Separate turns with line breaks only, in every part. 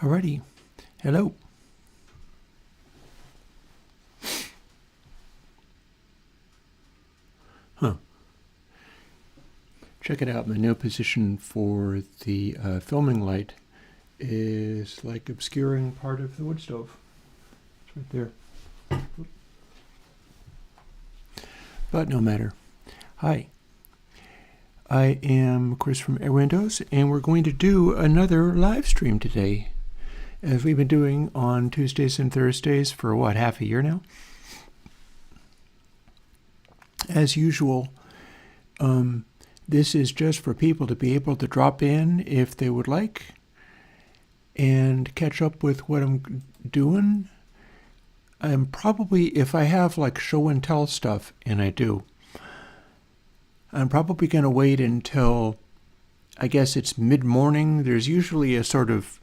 Alrighty, hello. Check it out, my new position for the filming light is like obscuring part of the wood stove. It's right there. But no matter. Hi. I am Chris from Airwindows, and we're going to do another live stream today, as we've been doing on Tuesdays and Thursdays for, what, half a year now? As usual, this is just for people to be able to drop in if they would like and catch up with what I'm doing. I'm probably, if I have like show and tell stuff, and I do, I'm probably going to wait until, I guess it's mid-morning. There's usually a sort of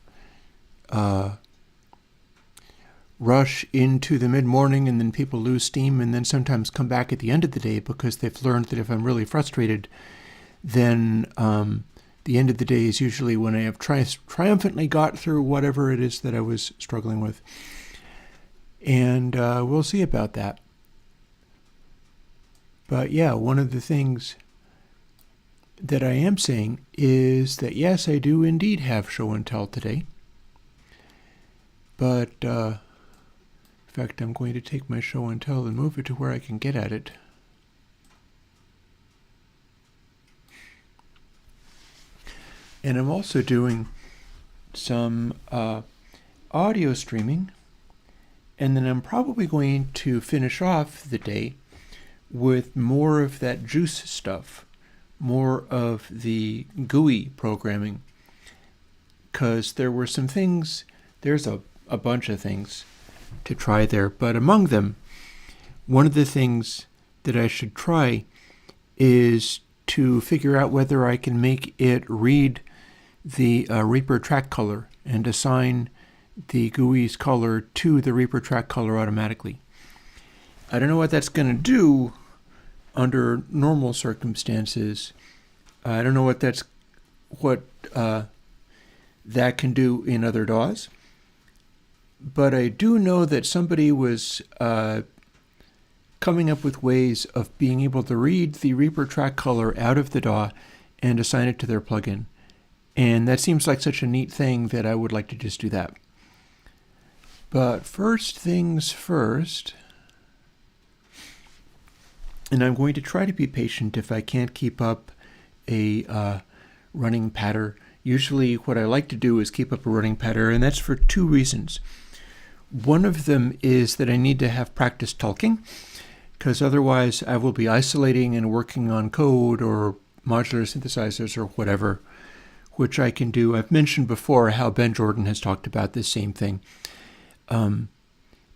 rush into the mid-morning, and then people lose steam and then sometimes come back at the end of the day because they've learned that if I'm really frustrated, then the end of the day is usually when I have triumphantly got through whatever it is that I was struggling with. And we'll see about that. But yeah, one of the things that I am saying is that yes, I do indeed have show and tell today. But in fact, I'm going to take my show and tell and move it to where I can get at it. And I'm also doing some audio streaming, and then I'm probably going to finish off the day with more of that JUCE stuff, more of the GUI programming, because there were some things, there's a bunch of things to try there, but among them, one of the things that I should try is to figure out whether I can make it read the Reaper track color and assign the GUI's color to the Reaper track color automatically. I don't know what that's going to do under normal circumstances. I don't know what that can do in other DAWs. But I do know that somebody was coming up with ways of being able to read the Reaper track color out of the DAW and assign it to their plugin. And that seems like such a neat thing that I would like to just do that. But first things first, and I'm going to try to be patient if I can't keep up a running patter. Usually what I like to do is keep up a running patter, and that's for two reasons. One of them is that I need to have practice talking, because otherwise I will be isolating and working on code or modular synthesizers or whatever, which I can do. I've mentioned before how Ben Jordan has talked about this same thing.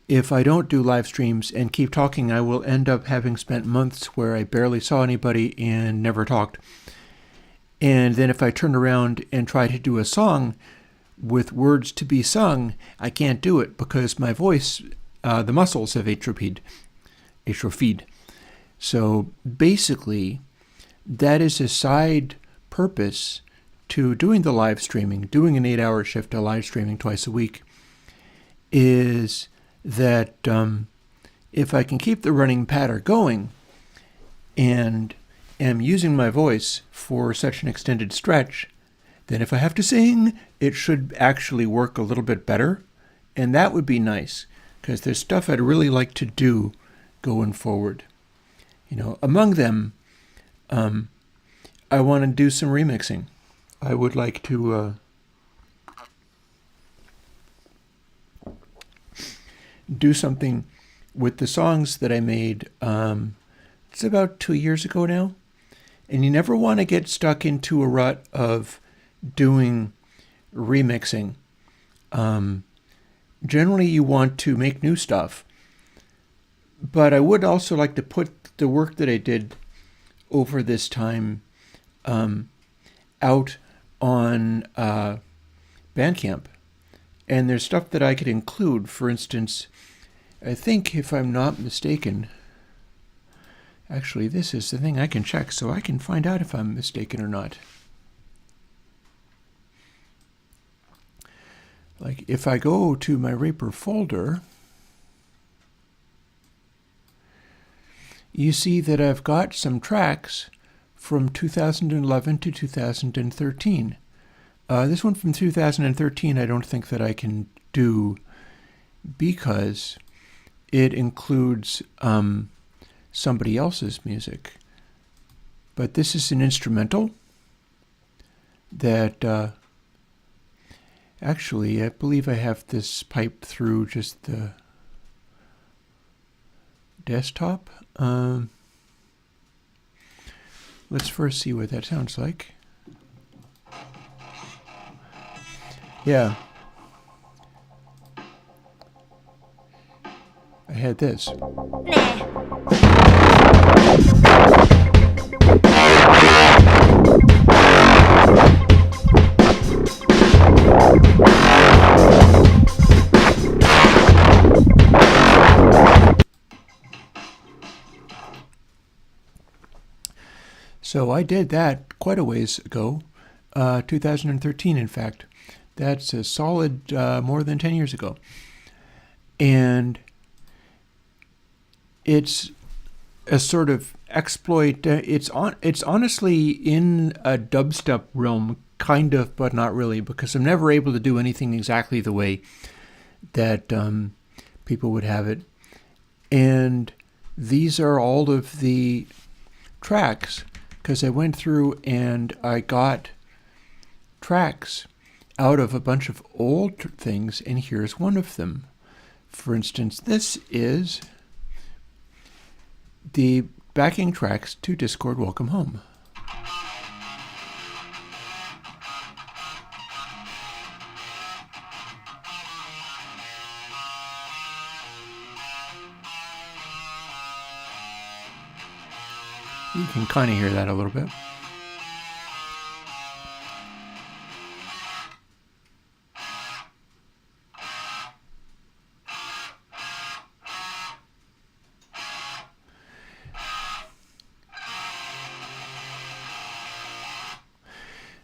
If I don't do live streams and keep talking, I will end up having spent months where I barely saw anybody and never talked. And then if I turn around and try to do a song with words to be sung, I can't do it because my voice, the muscles have atrophied. So basically, that is a side purpose to doing the live streaming, doing an 8-hour shift of live streaming twice a week, is that if I can keep the running pattern going and am using my voice for such an extended stretch, then if I have to sing, it should actually work a little bit better. And that would be nice, because there's stuff I'd really like to do going forward. You know, among them, I want to do some remixing. I would like to do something with the songs that I made, it's about 2 years ago now. And you never want to get stuck into a rut of doing remixing. Generally, you want to make new stuff. But I would also like to put the work that I did over this time out on Bandcamp. And there's stuff that I could include. For instance, I think if I'm not mistaken, actually this is the thing I can check so I can find out if I'm mistaken or not. Like if I go to my Reaper folder, you see that I've got some tracks from 2011 to 2013. This one from 2013 I don't think that I can do because it includes somebody else's music. But this is an instrumental that actually I believe I have this piped through just the desktop. Let's first see what that sounds like. Yeah. I had this. So I did that quite a ways ago, 2013 in fact. That's a solid more than 10 years ago. And it's a sort of exploit. It's honestly in a dubstep realm, kind of, but not really, because I'm never able to do anything exactly the way that people would have it. And these are all of the tracks, because I went through and I got tracks out of a bunch of old things, and here's one of them. For instance, this is the backing tracks to Discord Welcome Home. You can kind of hear that a little bit.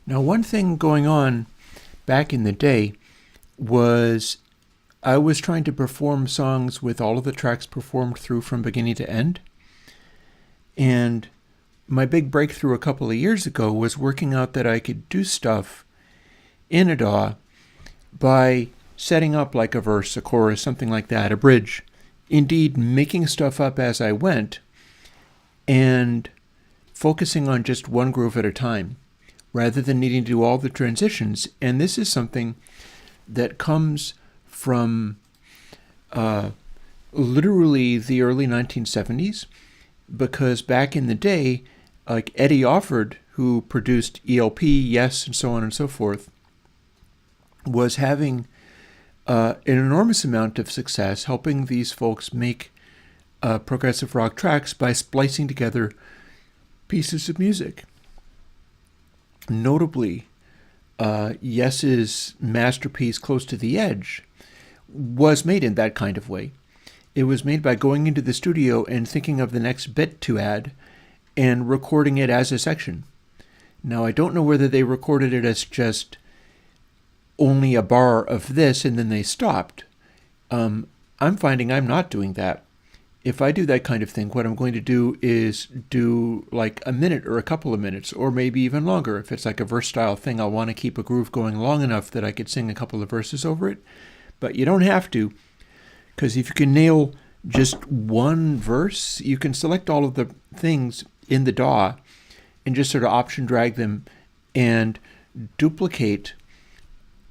Now, one thing going on back in the day was I was trying to perform songs with all of the tracks performed through from beginning to end. And my big breakthrough a couple of years ago was working out that I could do stuff in a DAW by setting up like a verse, a chorus, something like that, a bridge. Indeed, making stuff up as I went and focusing on just one groove at a time, rather than needing to do all the transitions. And this is something that comes from literally the early 1970s, because back in the day, like Eddie Offord, who produced ELP, Yes, and so on and so forth, was having an enormous amount of success helping these folks make progressive rock tracks by splicing together pieces of music. Notably, Yes's masterpiece, Close to the Edge, was made in that kind of way. It was made by going into the studio and thinking of the next bit to add and recording it as a section. Now, I don't know whether they recorded it as just only a bar of this and then they stopped. I'm finding I'm not doing that. If I do that kind of thing, what I'm going to do is do like a minute or a couple of minutes, or maybe even longer. If it's like a verse style thing, I'll want to keep a groove going long enough that I could sing a couple of verses over it. But you don't have to, because if you can nail just one verse, you can select all of the things in the DAW and just sort of option drag them and duplicate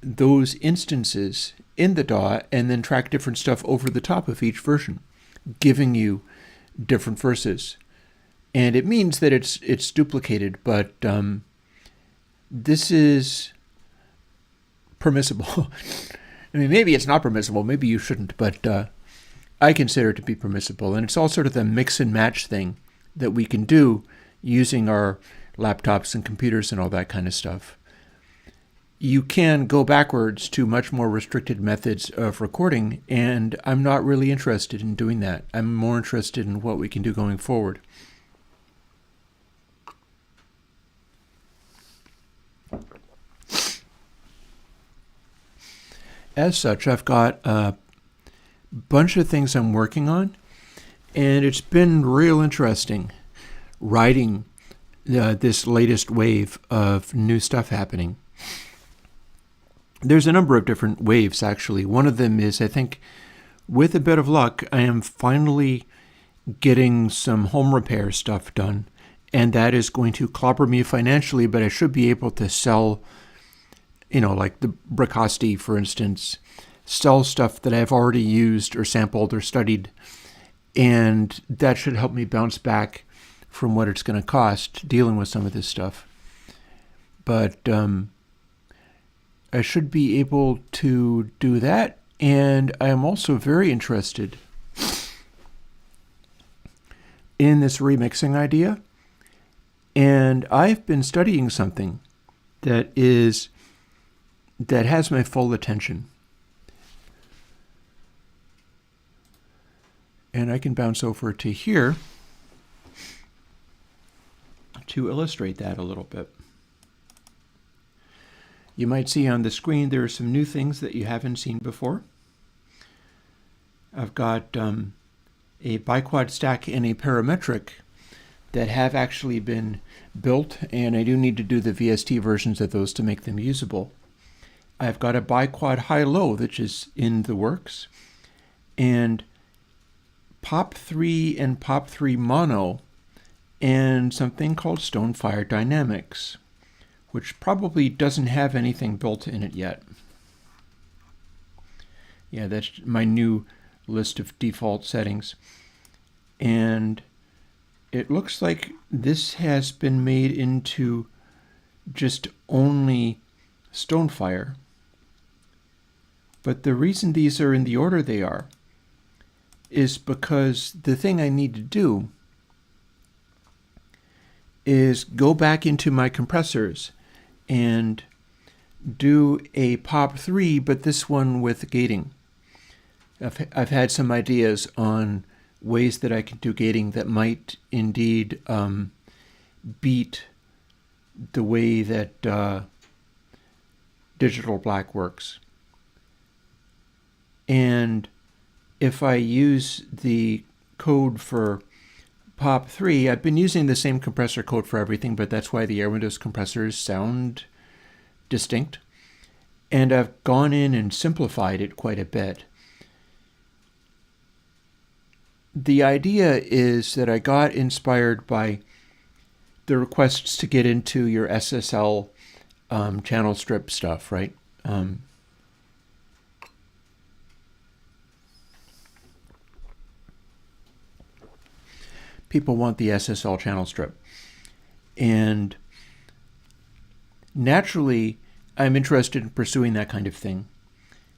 those instances in the DAW and then track different stuff over the top of each version, giving you different verses. And it means that it's duplicated, but this is permissible. I mean, maybe it's not permissible, maybe you shouldn't, but I consider it to be permissible. And it's all sort of the mix and match thing that we can do using our laptops and computers and all that kind of stuff. You can go backwards to much more restricted methods of recording, and I'm not really interested in doing that. I'm more interested in what we can do going forward. as such, I've got a bunch of things I'm working on, and it's been real interesting riding this latest wave of new stuff happening. There's a number of different waves, actually. One of them is, I think, with a bit of luck, I am finally getting some home repair stuff done, and that is going to clobber me financially, but I should be able to sell, like the BiquadHiLo, for instance, sell stuff that I've already used or sampled or studied, and that should help me bounce back from what it's going to cost dealing with some of this stuff. But I should be able to do that, and I am also very interested in this remixing idea, and I've been studying something that has my full attention. And I can bounce over to here to illustrate that a little bit. You might see on the screen there are some new things that you haven't seen before. I've got a biquad stack and a parametric that have actually been built, and I do need to do the VST versions of those to make them usable. I've got a BiquadHiLo which is in the works, and POP3 and POP3 mono, and something called Stonefire Dynamics, which probably doesn't have anything built in it yet. Yeah, that's my new list of default settings. And it looks like this has been made into just only Stonefire. But the reason these are in the order they are is because the thing I need to do is go back into my compressors and do a POP3, but this one with gating. I've had some ideas on ways that I can do gating that might indeed beat the way that digital black works. And if I use the code for POP3, I've been using the same compressor code for everything, but that's why the Airwindows compressors sound distinct. And I've gone in and simplified it quite a bit. The idea is that I got inspired by the requests to get into your SSL channel strip stuff, right? People want the SSL channel strip. And naturally, I'm interested in pursuing that kind of thing.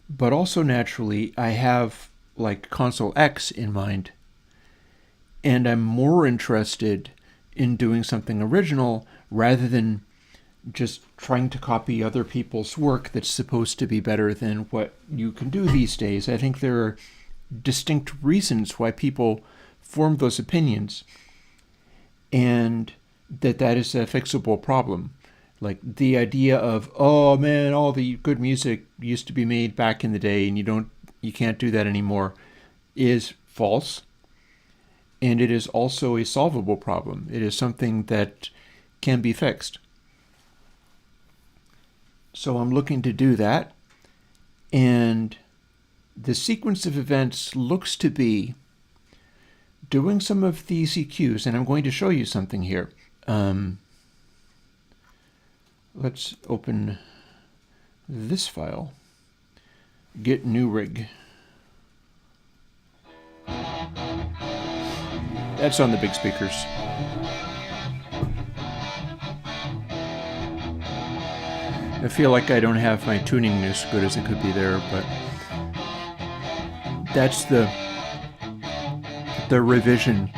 But also naturally, I have like ConsoleX in mind. And I'm more interested in doing something original rather than just trying to copy other people's work that's supposed to be better than what you can do these days. I think there are distinct reasons why people form those opinions, and that is a fixable problem. Like the idea of, oh man, all the good music used to be made back in the day and you can't do that anymore, is false. And it is also a solvable problem. It is something that can be fixed. So I'm looking to do that. And the sequence of events looks to be doing some of these EQs, and I'm going to show you something here. Let's open this file, get new rig. That's on the big speakers. I feel like I don't have my tuning as good as it could be there, but that's the revision.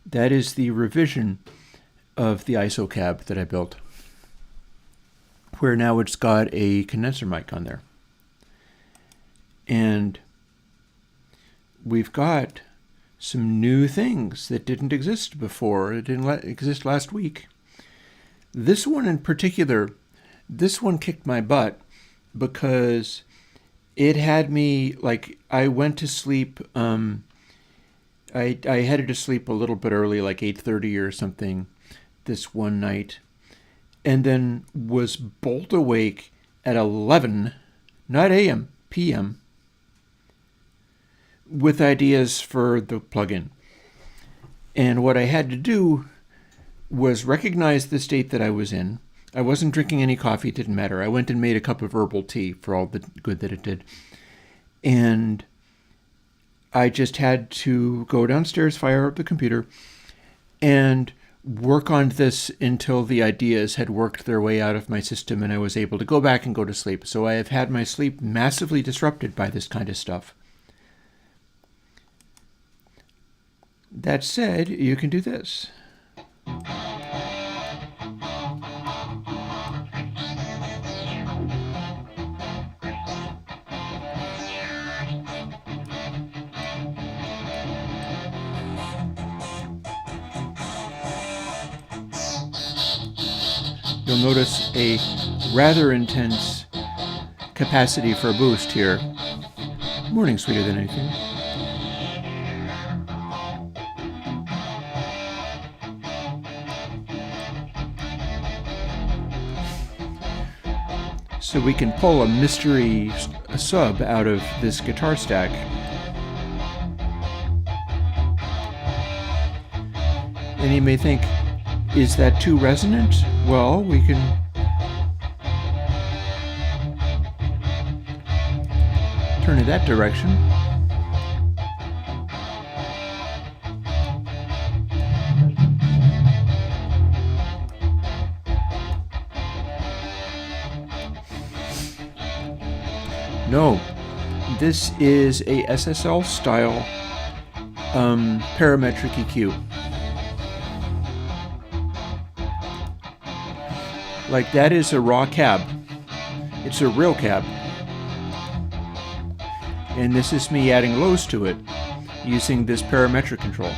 That is the revision of the ISO cab that I built, where now it's got a condenser mic on there. And we've got some new things that didn't exist before. It didn't exist last week. This one in particular This one kicked my butt because it had me, like, I went to sleep, I headed to sleep a little bit early, like 8:30 or something this one night, and then was bolt awake at 11, not a.m., p.m., with ideas for the plugin. And what I had to do was recognize the state that I was in. I wasn't drinking any coffee, it didn't matter. I went and made a cup of herbal tea for all the good that it did. And I just had to go downstairs, fire up the computer, and work on this until the ideas had worked their way out of my system and I was able to go back and go to sleep. So I have had my sleep massively disrupted by this kind of stuff. That said, you can do this. You'll notice a rather intense capacity for a boost here. Morning sweeter than anything. So we can pull a mystery sub out of this guitar stack. And you may think, is that too resonant? Well, we can turn it that direction. No, this is a SSL style parametric EQ. Like, that is a raw cab. It's a real cab. And this is me adding lows to it using this parametric control,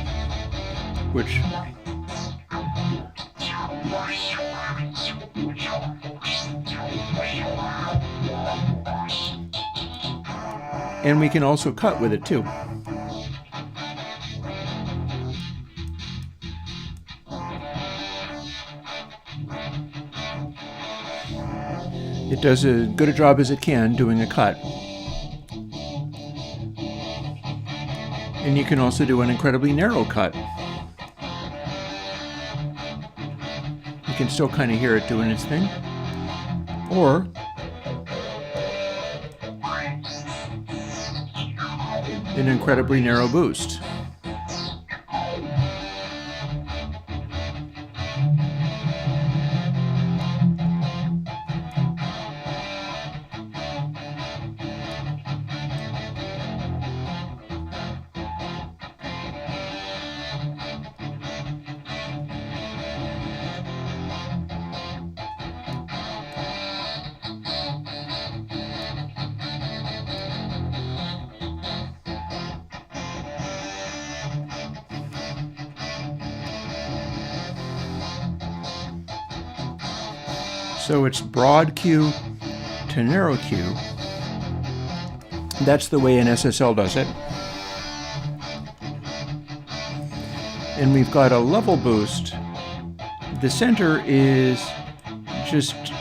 which and we can also cut with it too. It does as good a job as it can doing a cut. And you can also do an incredibly narrow cut. You can still kind of hear it doing its thing. Or an incredibly narrow boost. So it's broad Q to narrow Q. That's the way an SSL does it. And we've got a level boost. The center is just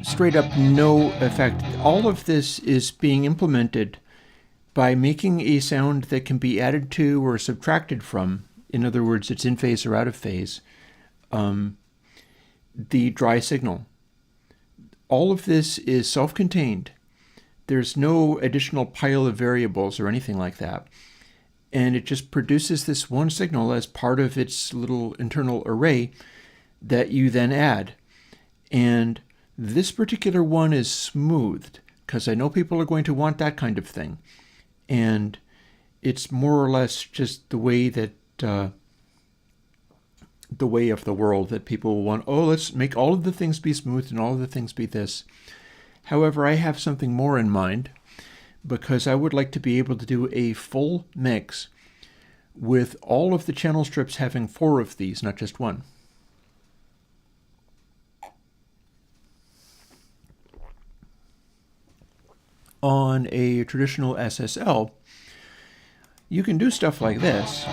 straight up no effect. All of this is being implemented by making a sound that can be added to or subtracted from. In other words, it's in phase or out of phase. The dry signal. All of this is self-contained. There's no additional pile of variables or anything like that. And it just produces this one signal as part of its little internal array that you then add. And this particular one is smoothed, because I know people are going to want that kind of thing. And it's more or less just the way that the way of the world, that people will want, oh, let's make all of the things be smooth and all of the things be this. However, I have something more in mind, because I would like to be able to do a full mix with all of the channel strips having 4 of these, not just one. on a traditional SSL, you can do stuff like this.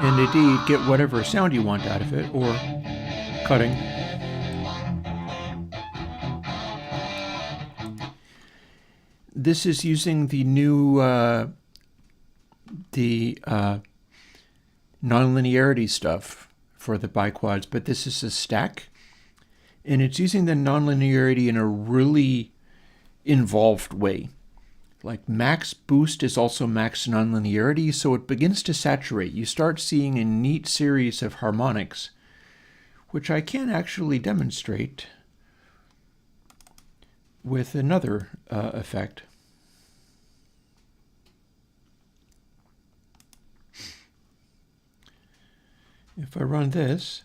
And indeed get whatever sound you want out of it, or cutting. This is using the new nonlinearity stuff for the biquads, but this is a stack, and it's using the nonlinearity in a really involved way. Like max boost is also max nonlinearity, so it begins to saturate. You start seeing a neat series of harmonics, which I can actually demonstrate with another effect. If I run this,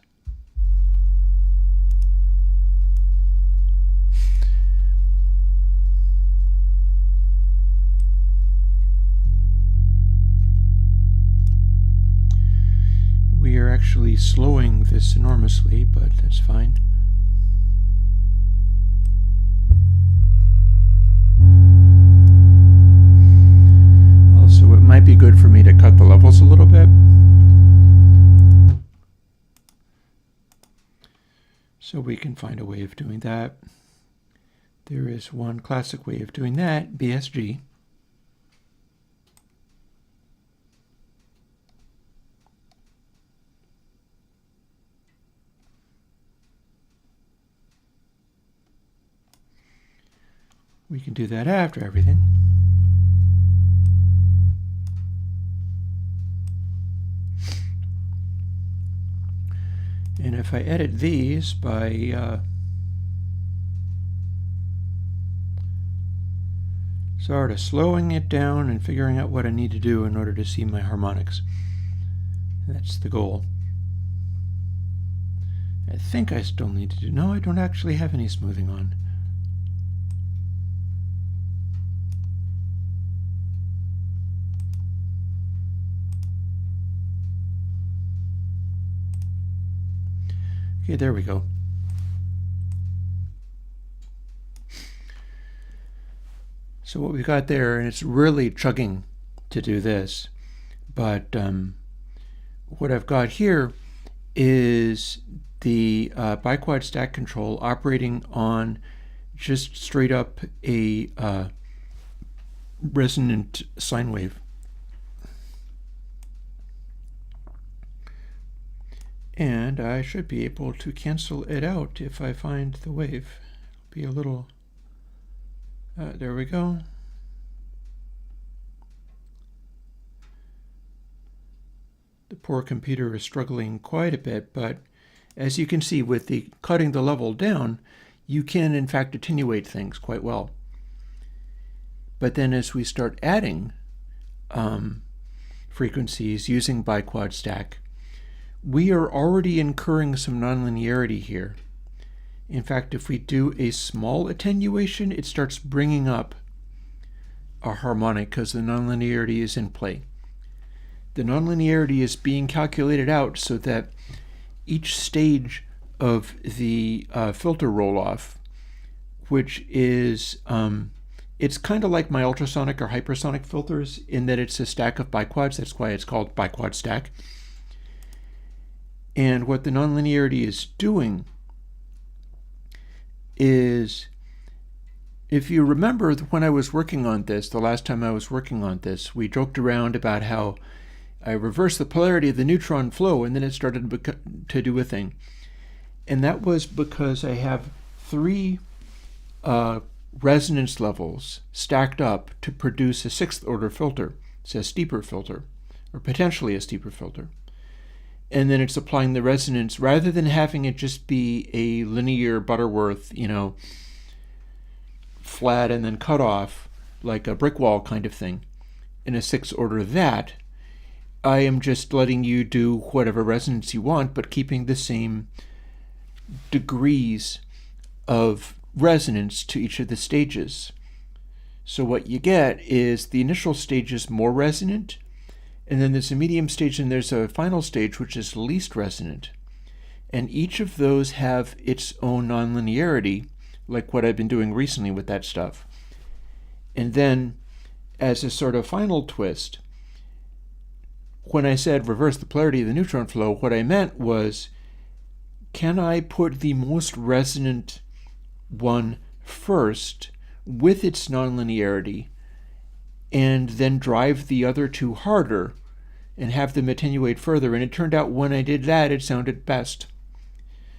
we are actually slowing this enormously, but that's fine. Also, it might be good for me to cut the levels a little bit. So we can find a way of doing that. There is one classic way of doing that, BSG. We can do that after everything. And if I edit these by sort of slowing it down and figuring out what I need to do in order to see my harmonics. That's the goal. I think I still need to do, no, I don't actually have any smoothing on. Okay, there we go. So what we've got there, and it's really chugging to do this, but what I've got here is the biquad stack control operating on just straight up a resonant sine wave. And I should be able to cancel it out if I find the wave. It'll be a little, there we go. The poor computer is struggling quite a bit, but as you can see with the cutting the level down, you can in fact attenuate things quite well. But then as we start adding frequencies using biquad stack, we are already incurring some nonlinearity here. In fact, if we do a small attenuation, it starts bringing up a harmonic because the nonlinearity is in play. The nonlinearity is being calculated out so that each stage of the filter roll-off, which is, it's kind of like my ultrasonic or hypersonic filters in that it's a stack of biquads. That's why it's called biquad stack. And what the nonlinearity is doing is, if you remember when I was working on this, the last time I was working on this, we joked around about how I reversed the polarity of the neutron flow and then it started to do a thing. And that was because I have 3 resonance levels stacked up to produce a 6th order filter. It's a steeper filter, or potentially a steeper filter. And then it's applying the resonance rather than having it just be a linear Butterworth, you know, flat and then cut off like a brick wall kind of thing in a 6th order that. I am just letting you do whatever resonance you want, but keeping the same degrees of resonance to each of the stages. So what you get is the initial stage is more resonant, and then there's a medium stage and there's a final stage which is least resonant. and each of those have its own nonlinearity, like what I've been doing recently with that stuff. And then, as a sort of final twist, when I said reverse the polarity of the neutron flow, what I meant was, can I put the most resonant one first with its nonlinearity, and then drive the other two harder and have them attenuate further? And it turned out when I did that, it sounded best.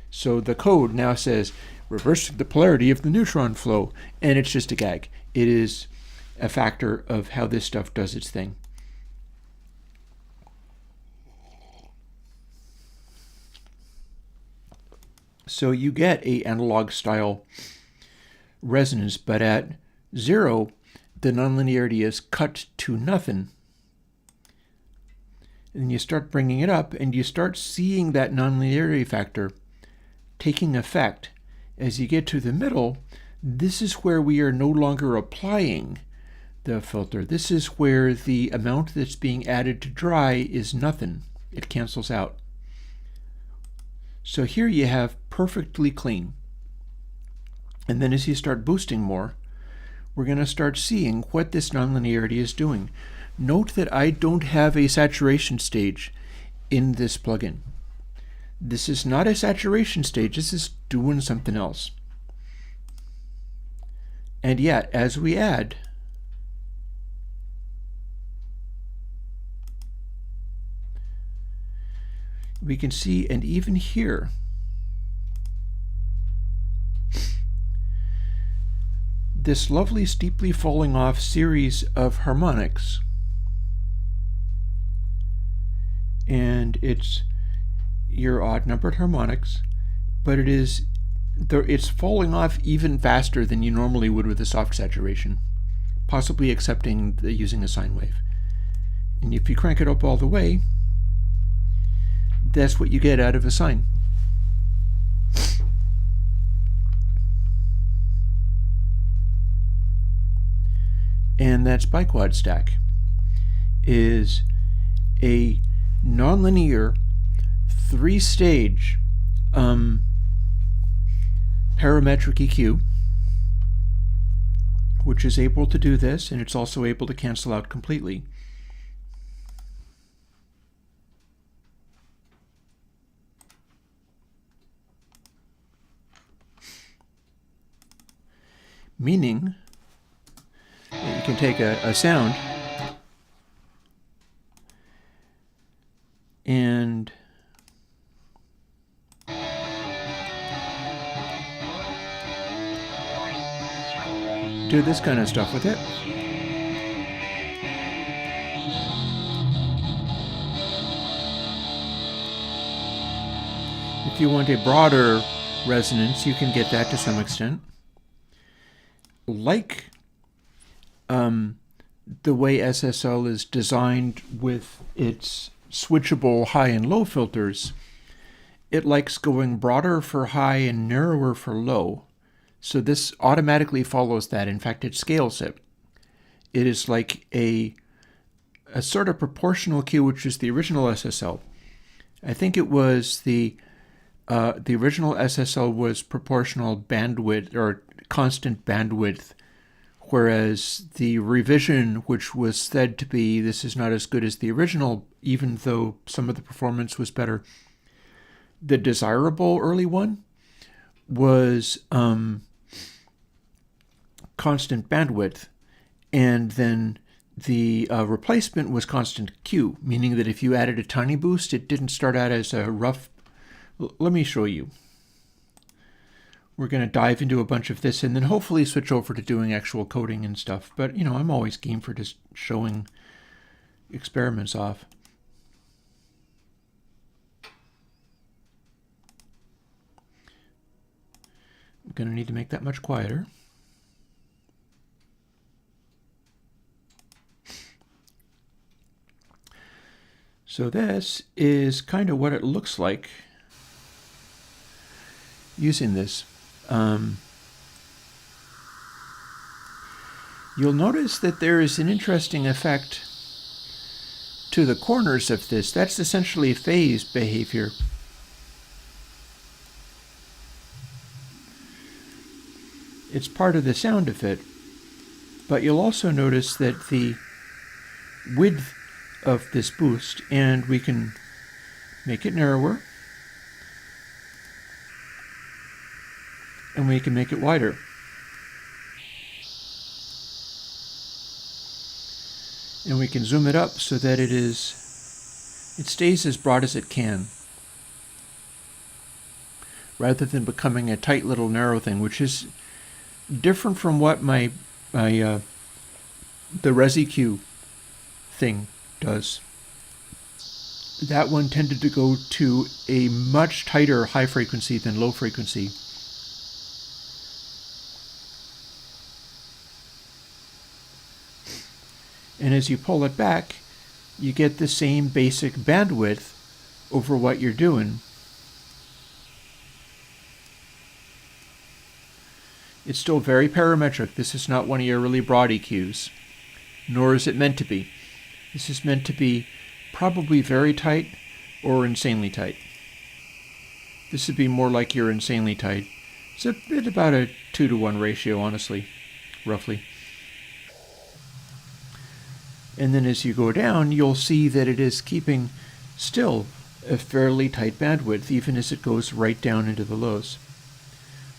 So the code now says reverse the polarity of the neutron flow, and it's just a gag. It is a factor of how this stuff does its thing. So you get a analog style resonance, but at 0, the nonlinearity is cut to nothing. And you start bringing it up, and you start seeing that nonlinearity factor taking effect. As you get to the middle, this is where we are no longer applying the filter. This is where the amount that's being added to dry is nothing. It cancels out. So here you have perfectly clean. And then as you start boosting more, we're going to start seeing what this nonlinearity is doing. Note that I don't have a saturation stage in this plugin. This is not a saturation stage. This is doing something else. And yet, as we add, we can see, and even here, this lovely steeply falling off series of harmonics. And it's your odd numbered harmonics, but it's falling off even faster than you normally would with a soft saturation, possibly excepting using a sine wave. And if you crank it up all the way, that's what you get out of a sine. And that's biquad stack, is a nonlinear 3-stage parametric EQ, which is able to do this, and it's also able to cancel out completely. Meaning that you can take a sound and do this kind of stuff with it. If you want a broader resonance, you can get that to some extent. Like the way SSL is designed with its switchable high and low filters, it likes going broader for high and narrower for low. So this automatically follows that. In fact, it scales it. It is like a sort of proportional Q, which is the original SSL. I think it was the original SSL was proportional bandwidth or constant bandwidth, whereas the revision, which was said to be this is not as good as the original, even though some of the performance was better, the desirable early one was constant bandwidth, and then the replacement was constant Q, meaning that if you added a tiny boost, it didn't start out as a rough. Let me show you. We're going to dive into a bunch of this and then hopefully switch over to doing actual coding and stuff. But, you know, I'm always game for just showing experiments off. I'm going to need to make that much quieter. So this is kind of what it looks like using this. You'll notice that there is an interesting effect to the corners of this. That's essentially phase behavior. It's part of the sound of it. But you'll also notice that the width of this boost, and we can make it narrower, and we can make it wider. And we can zoom it up so that it stays as broad as it can, rather than becoming a tight little narrow thing, which is different from what the Res EQ thing does. That one tended to go to a much tighter high frequency than low frequency. And as you pull it back, you get the same basic bandwidth over what you're doing. It's still very parametric. This is not one of your really broad EQs, nor is it meant to be. This is meant to be probably very tight or insanely tight. This would be more like your insanely tight. It's a bit about a 2-to-1 ratio, honestly, roughly. And then as you go down, you'll see that it is keeping still a fairly tight bandwidth, even as it goes right down into the lows.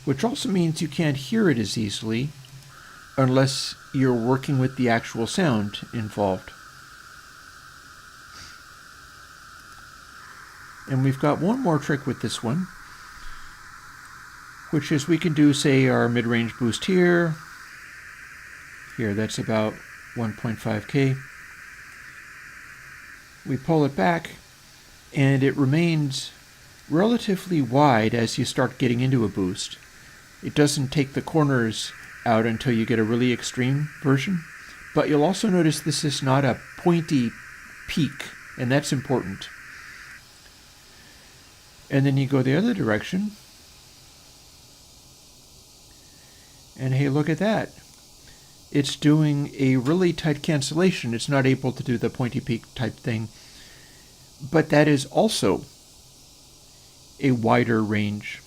Which also means you can't hear it as easily unless you're working with the actual sound involved. And we've got one more trick with this one, which is we can do, say, our mid-range boost here. Here, that's about 1.5K. We pull it back, and it remains relatively wide as you start getting into a boost. It doesn't take the corners out until you get a really extreme version. But you'll also notice this is not a pointy peak, and that's important. And then you go the other direction, and hey, look at that. It's doing a really tight cancellation. It's not able to do the pointy peak type thing, but that is also a wider range.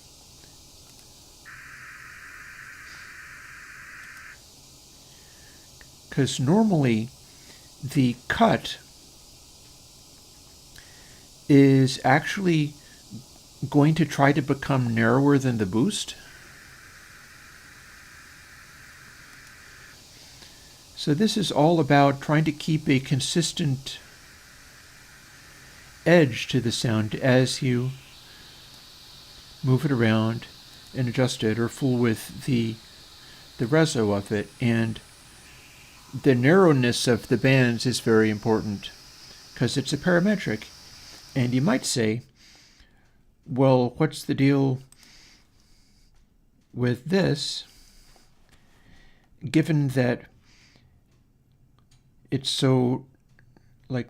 Because normally the cut is actually going to try to become narrower than the boost. So this is all about trying to keep a consistent edge to the sound as you move it around and adjust it or fool with the reso of it. And the narrowness of the bands is very important because it's a parametric. And you might say, well, what's the deal with this, given that it's so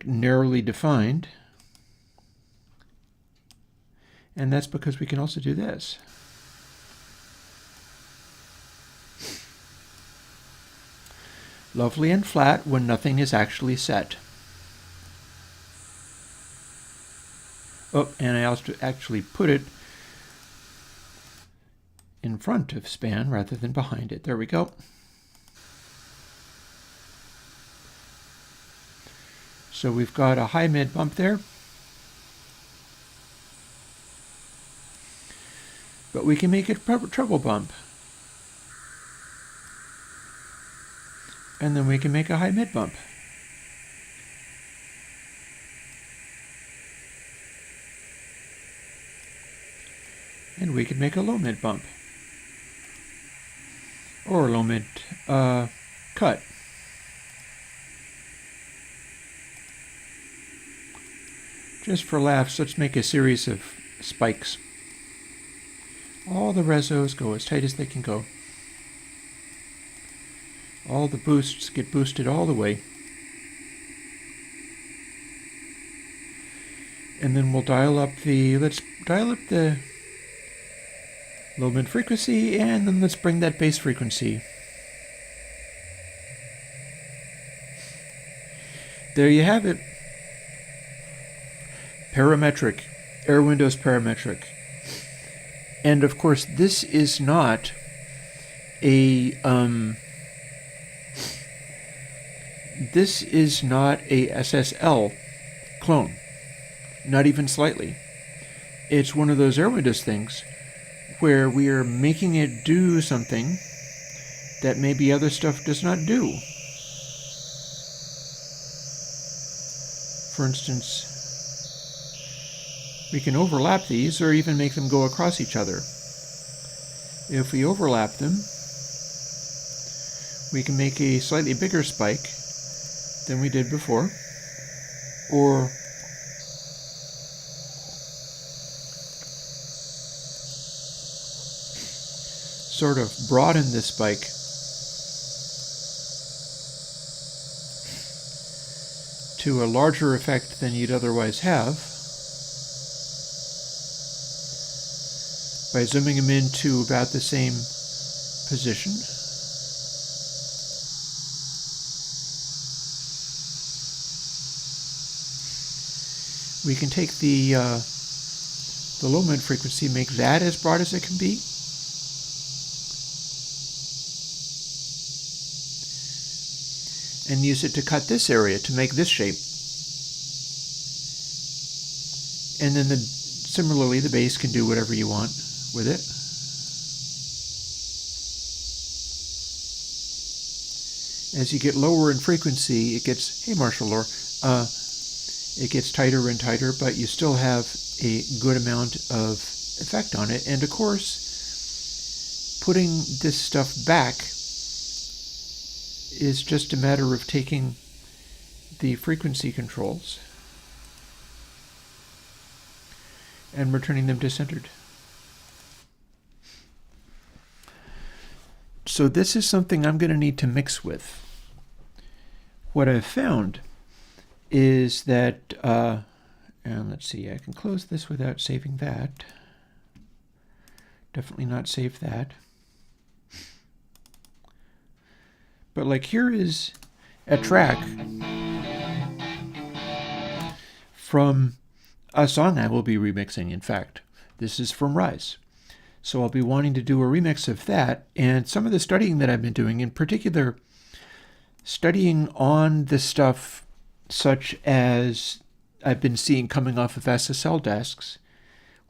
narrowly defined? And that's because we can also do this. Lovely and flat when nothing is actually set. Oh, and I also actually put it in front of span rather than behind it. There we go. So we've got a high mid bump there. But we can make it a treble bump. And then we can make a high mid bump. And we could make a low mid bump. Or a low mid cut. Just for laughs, let's make a series of spikes. All the resos go as tight as they can go. All the boosts get boosted all the way. And then we'll dial up let's dial up the low mid frequency, and then let's bring that bass frequency. There you have it. Parametric, Airwindows parametric. And of course, this is not this is not a SSL clone, not even slightly. It's one of those Airwindows things where we are making it do something that maybe other stuff does not do. For instance, we can overlap these or even make them go across each other. If we overlap them, we can make a slightly bigger spike than we did before, or sort of broaden this spike to a larger effect than you'd otherwise have by zooming them into about the same position. We can take the low mid frequency, make that as broad as it can be. And use it to cut this area to make this shape. And then similarly, the bass can do whatever you want with it. As you get lower in frequency, it gets, hey Marshall Lore, it gets tighter and tighter, but you still have a good amount of effect on it. And of course, putting this stuff back is just a matter of taking the frequency controls and returning them to centered. So this is something I'm going to need to mix with. What I've found is that, and let's see, I can close this without saving that. Definitely not save that. But like here is a track from a song I will be remixing, in fact. This is from Rise. So I'll be wanting to do a remix of that, and some of the studying that I've been doing, in particular, studying on the stuff such as I've been seeing coming off of SSL desks,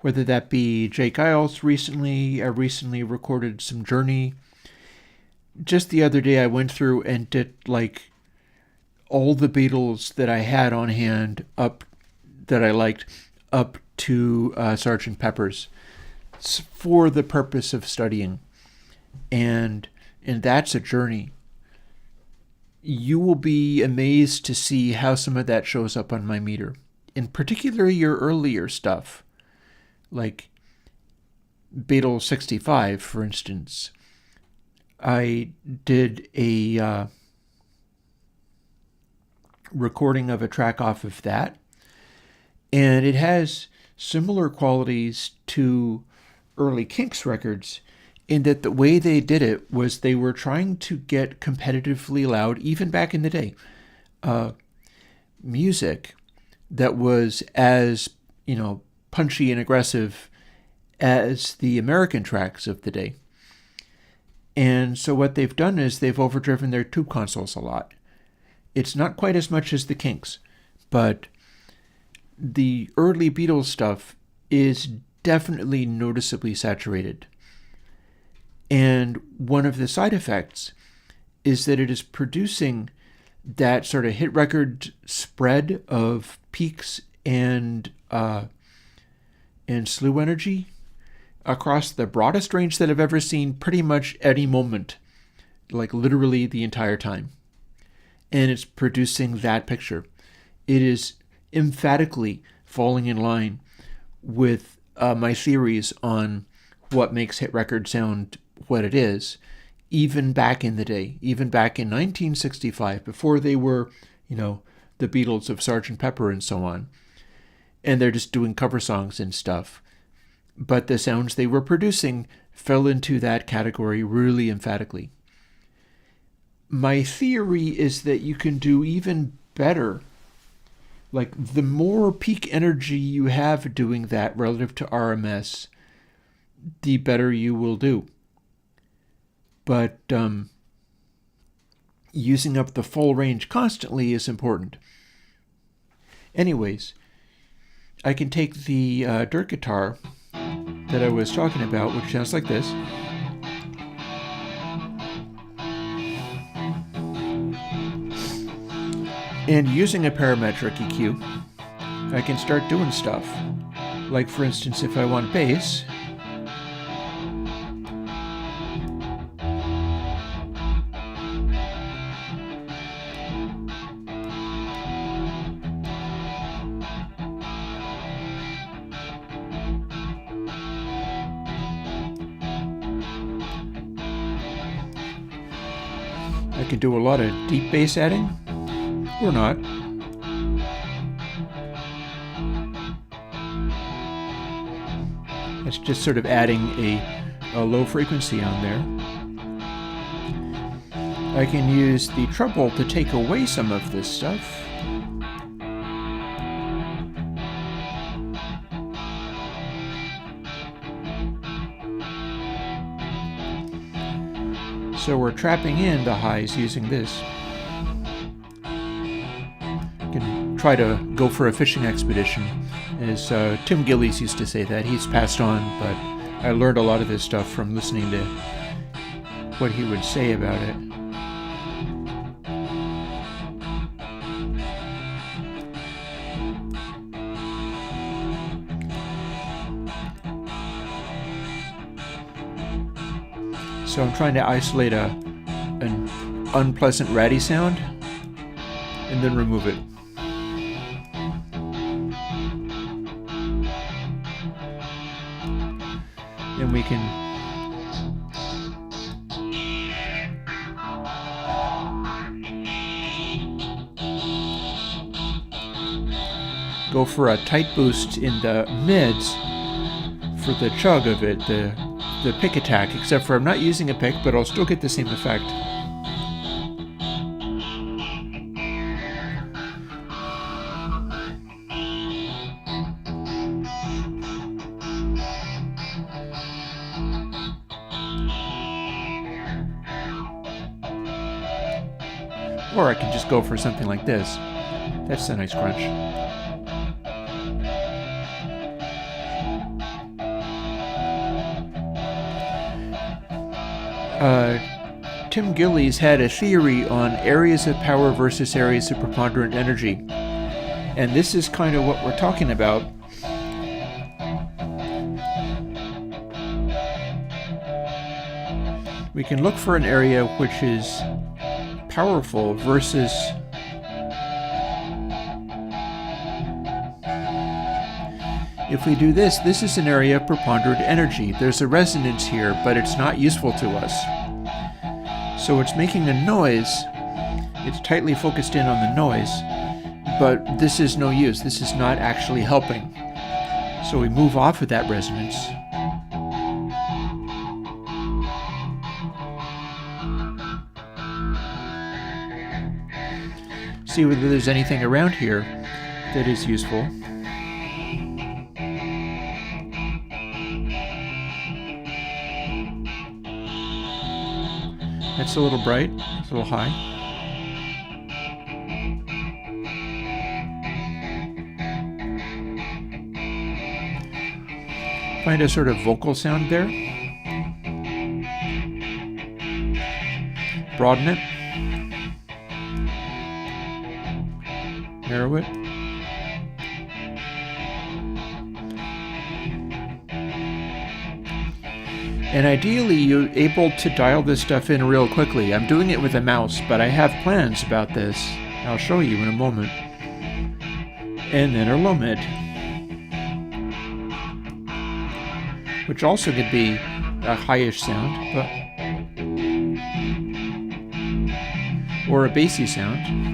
whether that be Jake Giles recently. I recently recorded some Journey. Just the other day I went through and did like all the Beatles that I had on hand up that I liked up to Sgt. Pepper's for the purpose of studying. And that's a journey. You will be amazed to see how some of that shows up on my meter. In particular, your earlier stuff, like Beatles 65, for instance. I did a recording of a track off of that, and it has similar qualities to early Kinks records in that the way they did it was they were trying to get competitively loud, even back in the day, music that was as, punchy and aggressive as the American tracks of the day. And so what they've done is they've overdriven their tube consoles a lot. It's not quite as much as the Kinks, but the early Beatles stuff is definitely noticeably saturated. And one of the side effects is that it is producing that sort of hit record spread of peaks and slew energy across the broadest range that I've ever seen, pretty much any moment, like literally the entire time. And it's producing that picture. It is emphatically falling in line with my theories on what makes hit record sound what it is, even back in the day, even back in 1965, before they were, the Beatles of Sgt. Pepper and so on. And they're just doing cover songs and stuff. But the sounds they were producing fell into that category really emphatically. My theory is that you can do even better. Like, the more peak energy you have doing that relative to RMS, the better you will do. but using up the full range constantly is important. Anyways, I can take the dirt guitar that I was talking about, which sounds like this, and using a parametric EQ, I can start doing stuff. Like, for instance, if I want bass, I can do a lot of deep bass adding, or not. It's just sort of adding a low frequency on there. I can use the treble to take away some of this stuff. So we're trapping in the highs using this. You can try to go for a fishing expedition, as Tim Gillies used to say that. He's passed on, but I learned a lot of this stuff from listening to what he would say about it. So I'm trying to isolate an unpleasant ratty sound and then remove it. And we can go for a tight boost in the mids for the chug of it, the pick attack, except for I'm not using a pick, but I'll still get the same effect. Or I can just go for something like this. That's a nice crunch. Tim Gillies had a theory on areas of power versus areas of preponderant energy. And this is kind of what we're talking about. We can look for an area which is powerful versus if we do this, this is an area of preponderant energy. There's a resonance here, but it's not useful to us. So it's making a noise. It's tightly focused in on the noise, but this is no use. This is not actually helping. So we move off of that resonance. See whether there's anything around here that is useful. It's a little bright, it's a little high. Find a sort of vocal sound there. Broaden it. Narrow it. And ideally, you're able to dial this stuff in real quickly. I'm doing it with a mouse, but I have plans about this. I'll show you in a moment. And then a low mid, which also could be a highish sound, or a bassy sound.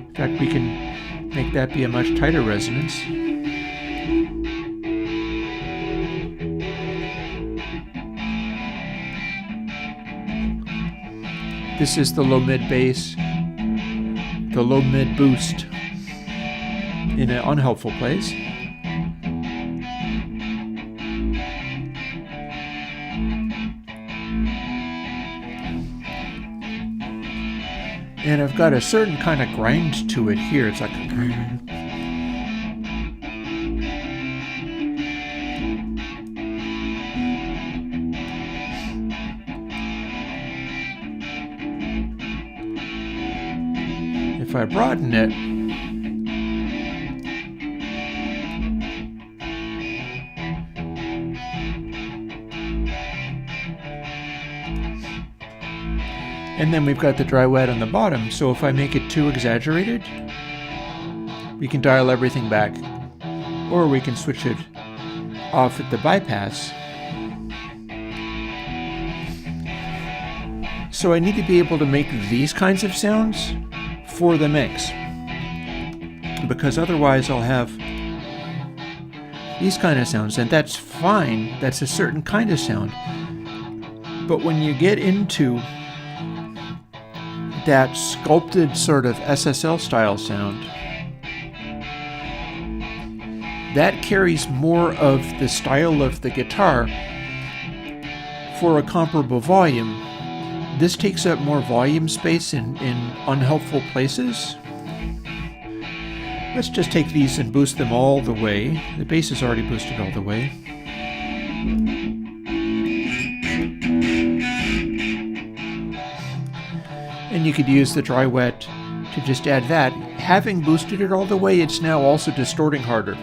In fact, we can make that be a much tighter resonance. This is the low mid bass, the low mid boost. in an unhelpful place. And I've got a certain kind of grind to it here. It's like a grind. If I broaden it, and then we've got the dry wet on the bottom, so if I make it too exaggerated, we can dial everything back, or we can switch it off at the bypass. So I need to be able to make these kinds of sounds for the mix, because otherwise I'll have these kind of sounds, and that's fine, that's a certain kind of sound. But when you get into that sculpted sort of SSL style sound, that carries more of the style of the guitar for a comparable volume. This takes up more volume space in unhelpful places. Let's just take these and boost them all the way. The bass is already boosted all the way. And you could use the dry wet to just add that. Having boosted it all the way, it's now also distorting harder.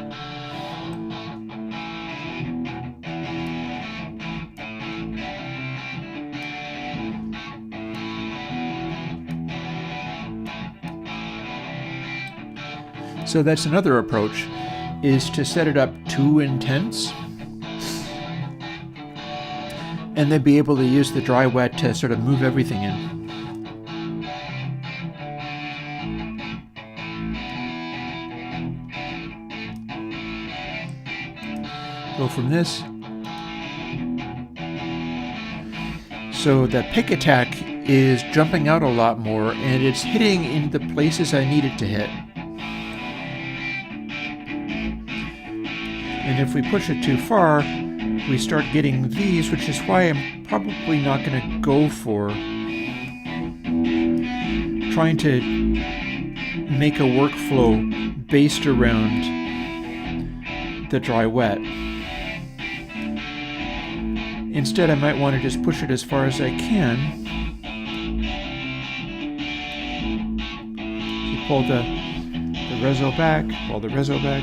So that's another approach, is to set it up too intense and then be able to use the dry wet to sort of move everything in. Go from this. So the pick attack is jumping out a lot more, and it's hitting in the places I need it to hit. And if we push it too far, we start getting these, which is why I'm probably not going to go for trying to make a workflow based around the dry wet. Instead, I might want to just push it as far as I can. So pull the reso back, pull the reso back.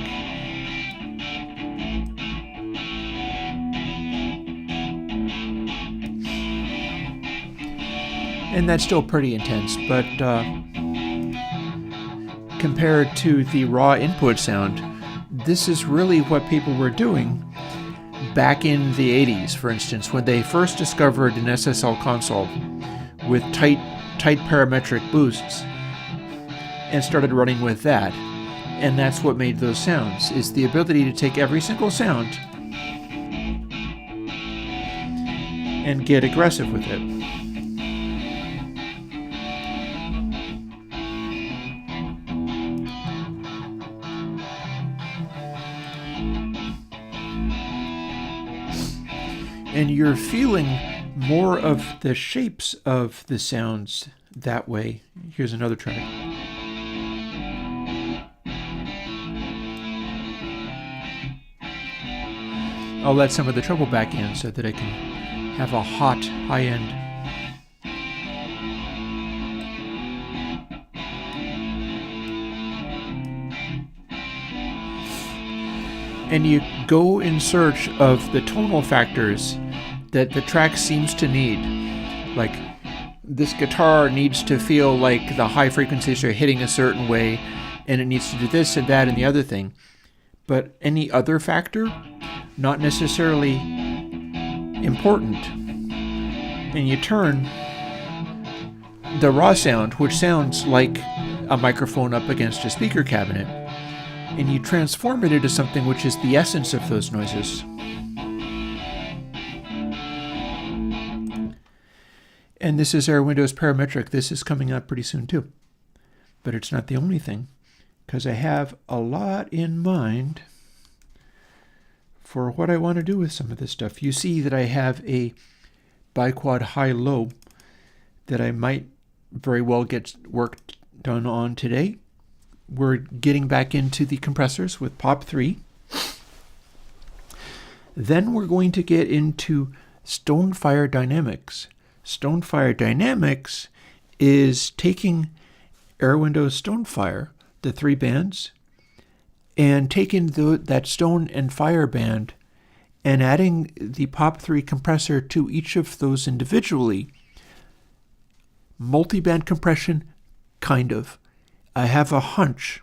And that's still pretty intense, but compared to the raw input sound, this is really what people were doing back in the 80s, for instance, when they first discovered an SSL console with tight parametric boosts and started running with that. And that's what made those sounds, is the ability to take every single sound and get aggressive with it. And you're feeling more of the shapes of the sounds that way. Here's another track. I'll let some of the treble back in so that I can have a hot high end. And you go in search of the tonal factors that the track seems to need. Like, this guitar needs to feel like the high frequencies are hitting a certain way, and it needs to do this and that and the other thing. But any other factor, not necessarily important. And you turn the raw sound, which sounds like a microphone up against a speaker cabinet, and you transform it into something which is the essence of those noises. And this is Airwindows Parametric. This is coming out pretty soon too. But it's not the only thing. because I have a lot in mind for what I want to do with some of this stuff. You see that I have a BiquadHiLo that I might very well get work done on today. We're getting back into the compressors with Pop 3. Then we're going to get into Stonefire Dynamics. Stonefire Dynamics is taking Airwindows Stonefire, the 3 bands, and taking that Stone and Fire band and adding the Pop 3 compressor to each of those individually. Multi-band compression, kind of. I have a hunch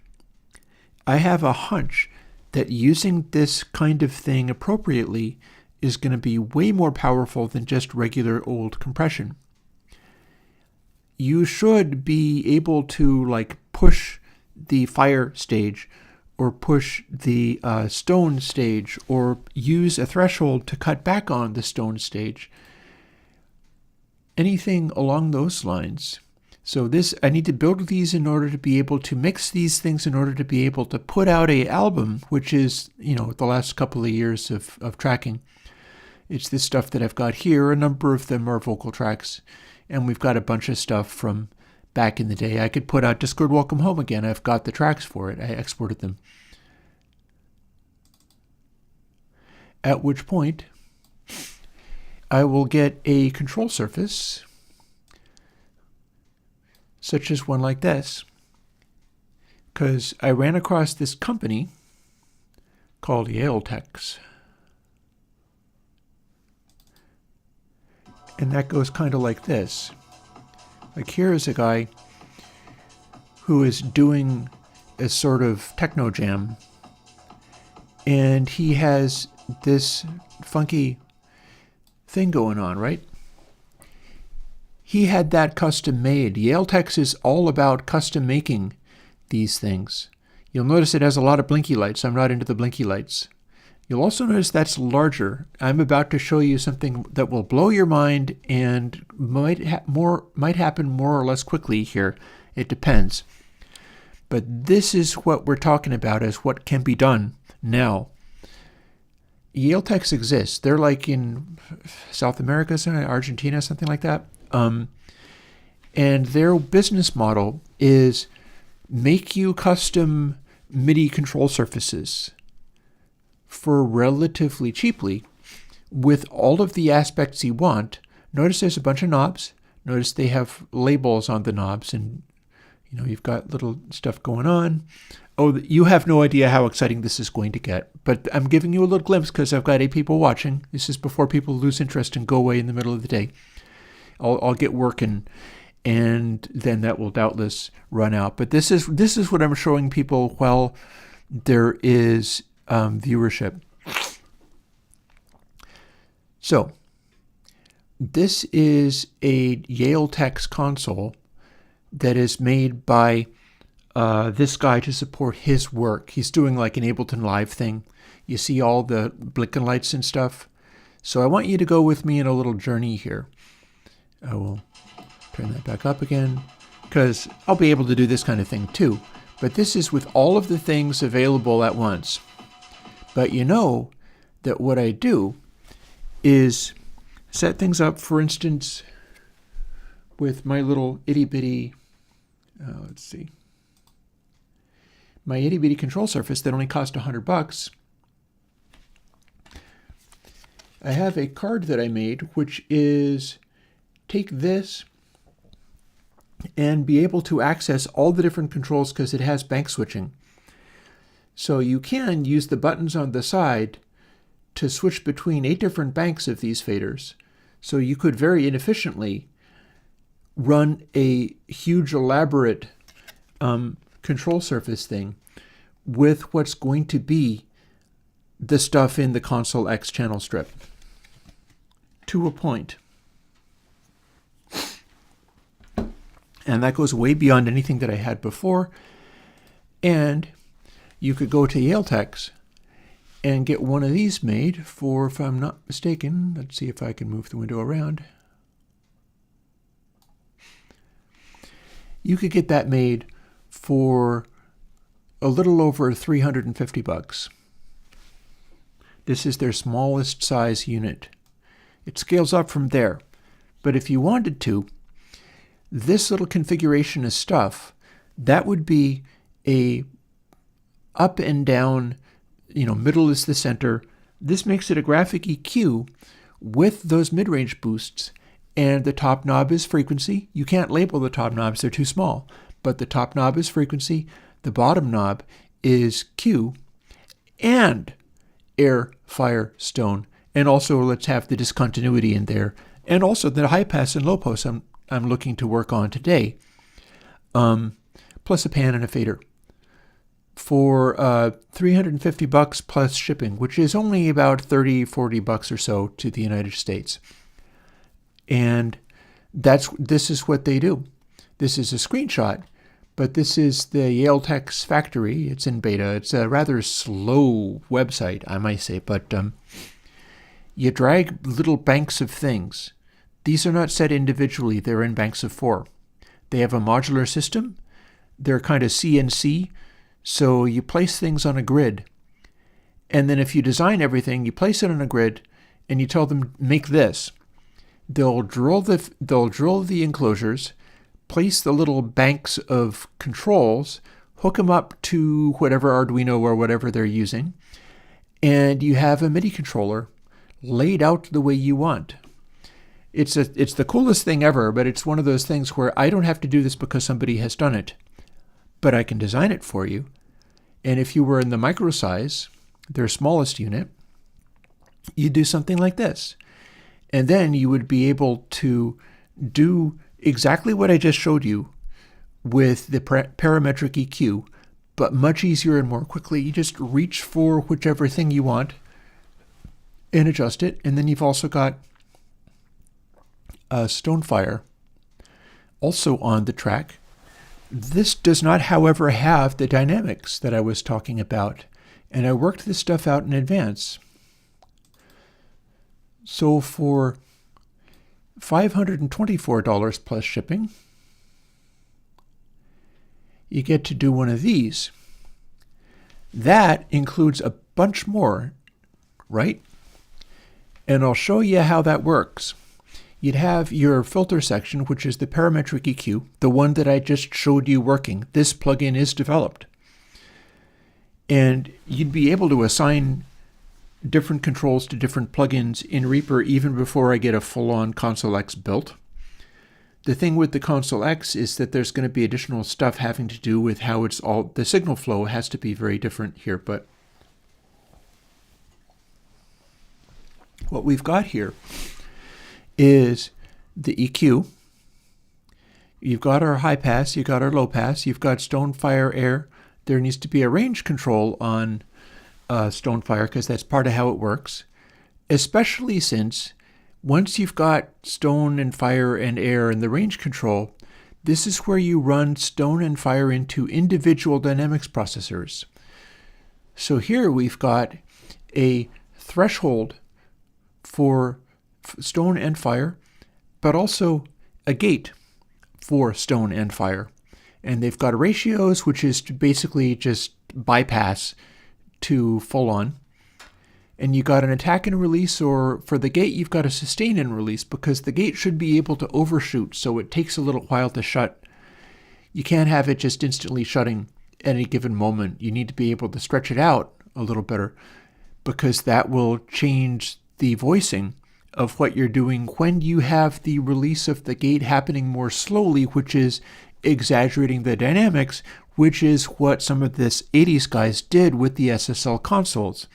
that using this kind of thing appropriately is going to be way more powerful than just regular old compression. You should be able to like push the fire stage or push the stone stage or use a threshold to cut back on the stone stage. Anything along those lines. So I need to build these in order to be able to mix these things in order to be able to put out an album, which is, the last couple of years of tracking. It's this stuff that I've got here. A number of them are vocal tracks, and we've got a bunch of stuff from back in the day. I could put out Discord Welcome Home again. I've got the tracks for it. I exported them. At which point, I will get a control surface, such as one like this, because I ran across this company called Yaeltex. And that goes kind of like this. Like here is a guy who is doing a sort of techno jam, and he has this funky thing going on, right? He had that custom made. Yaeltex is all about custom making these things. You'll notice it has a lot of blinky lights. I'm not into the blinky lights. You'll also notice that's larger. I'm about to show you something that will blow your mind and might happen more or less quickly here. It depends. But this is what we're talking about as what can be done now. Yaeltex exists. They're like in South America, Argentina, something like that. And their business model is make you custom MIDI control surfaces for relatively cheaply with all of the aspects you want. Notice there's a bunch of knobs. Notice they have labels on the knobs, and you've got little stuff going on. Oh, you have no idea how exciting this is going to get, but I'm giving you a little glimpse because I've got 8 people watching. This is before people lose interest and go away in the middle of the day. I'll get working, and then that will doubtless run out. But this is what I'm showing people while there is viewership. So this is a Yaeltex console that is made by this guy to support his work. He's doing like an Ableton Live thing. You see all the blinking lights and stuff. So I want you to go with me in a little journey here. I will turn that back up again because I'll be able to do this kind of thing too. But this is with all of the things available at once. But you know that what I do is set things up, for instance, with my little itty-bitty, my itty-bitty control surface that only cost $100. I have a card that I made, which is take this and be able to access all the different controls because it has bank switching. So you can use the buttons on the side to switch between 8 different banks of these faders. So you could very inefficiently run a huge elaborate control surface thing with what's going to be the stuff in the ConsoleX channel strip to a point. And that goes way beyond anything that I had before. And you could go to Yaeltex and get one of these made for, if I'm not mistaken, let's see if I can move the window around. You could get that made for a little over $350. This is their smallest size unit. It scales up from there. But if you wanted to, this little configuration of stuff, that would be a up and down, middle is the center. This makes it a graphic EQ with those mid-range boosts, and the top knob is frequency. You can't label the top knobs, they're too small, but the top knob is frequency, the bottom knob is Q, and air, fire, stone, and also let's have the discontinuity in there, and also the high pass and low pass I'm looking to work on today, plus a pan and a fader for $350 plus shipping, which is only about $30-40 or so to the United States. And this is what they do. This is a screenshot, but this is the Yaeltex factory. It's in beta. It's a rather slow website, I might say, but you drag little banks of things. These are not set individually. They're in banks of 4. They have a modular system. They're kind of CNC. So you place things on a grid, and then if you design everything, you place it on a grid, and you tell them, make this. They'll drill the enclosures, place the little banks of controls, hook them up to whatever Arduino or whatever they're using, and you have a MIDI controller laid out the way you want. It's the coolest thing ever, but it's one of those things where I don't have to do this because somebody has done it, but I can design it for you. And if you were in the micro size, their smallest unit, you'd do something like this. And then you would be able to do exactly what I just showed you with the parametric EQ, but much easier and more quickly. You just reach for whichever thing you want and adjust it. And then you've also got Stonefire also on the track. This does not, however, have the dynamics that I was talking about, and I worked this stuff out in advance. So for $524 plus shipping, you get to do one of these. That includes a bunch more, right? And I'll show you how that works. You'd have your filter section, which is the Parametric EQ, the one that I just showed you working. This plugin is developed. And you'd be able to assign different controls to different plugins in Reaper even before I get a full-on ConsoleX built. The thing with the ConsoleX is that there's going to be additional stuff having to do with how it's all, the signal flow has to be very different here, but what we've got here is the EQ. You've got our high pass, you've got our low pass, you've got Stonefire air. There needs to be a range control on Stonefire because that's part of how it works, especially since once you've got stone and fire and air and the range control, this is where you run stone and fire into individual dynamics processors. So here we've got a threshold for stone and fire, but also a gate for stone and fire. And they've got ratios, which is basically just bypass to full on. And you got an attack and release, or for the gate, you've got a sustain and release because the gate should be able to overshoot, so it takes a little while to shut. You can't have it just instantly shutting at any given moment. You need to be able to stretch it out a little better because that will change the voicing of what you're doing when you have the release of the gate happening more slowly, which is exaggerating the dynamics, which is what some of this 80s guys did with the SSL consoles.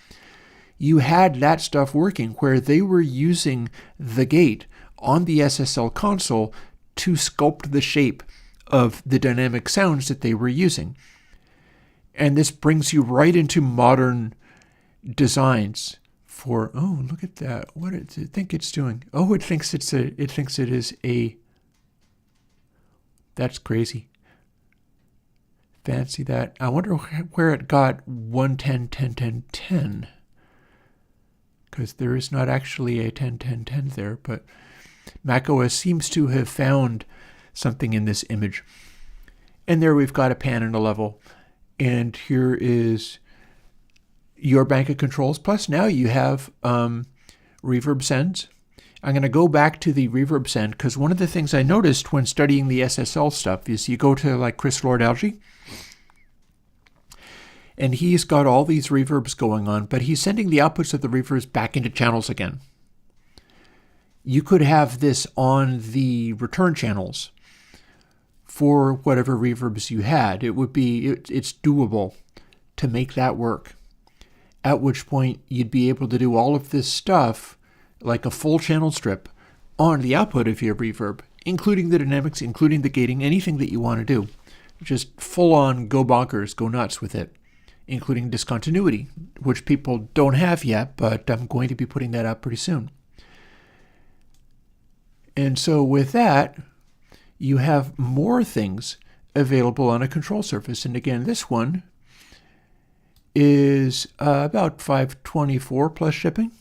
You had that stuff working where they were using the gate on the SSL console to sculpt the shape of the dynamic sounds that they were using. And this brings you right into modern designs for, oh, look at that. What does it think it's doing? Oh, it thinks it is a, that's crazy. Fancy that. I wonder where it got 110, 10, 10, 10. Because there is not actually a 10, 10, 10 there, but macOS seems to have found something in this image. And there we've got a pan and a level. And here is your bank of controls. Plus now you have reverb sends. I'm going to go back to the reverb send because one of the things I noticed when studying the SSL stuff is you go to like Chris Lord-Alge, and he's got all these reverbs going on, but he's sending the outputs of the reverbs back into channels again. You could have this on the return channels for whatever reverbs you had. It's doable to make that work. At which point you'd be able to do all of this stuff like a full channel strip on the output of your reverb, including the dynamics, including the gating, anything that you want to do. Just full on go bonkers, go nuts with it, including discontinuity, which people don't have yet, but I'm going to be putting that up pretty soon. And so with that, you have more things available on a control surface. And again, this one is about $524 plus shipping.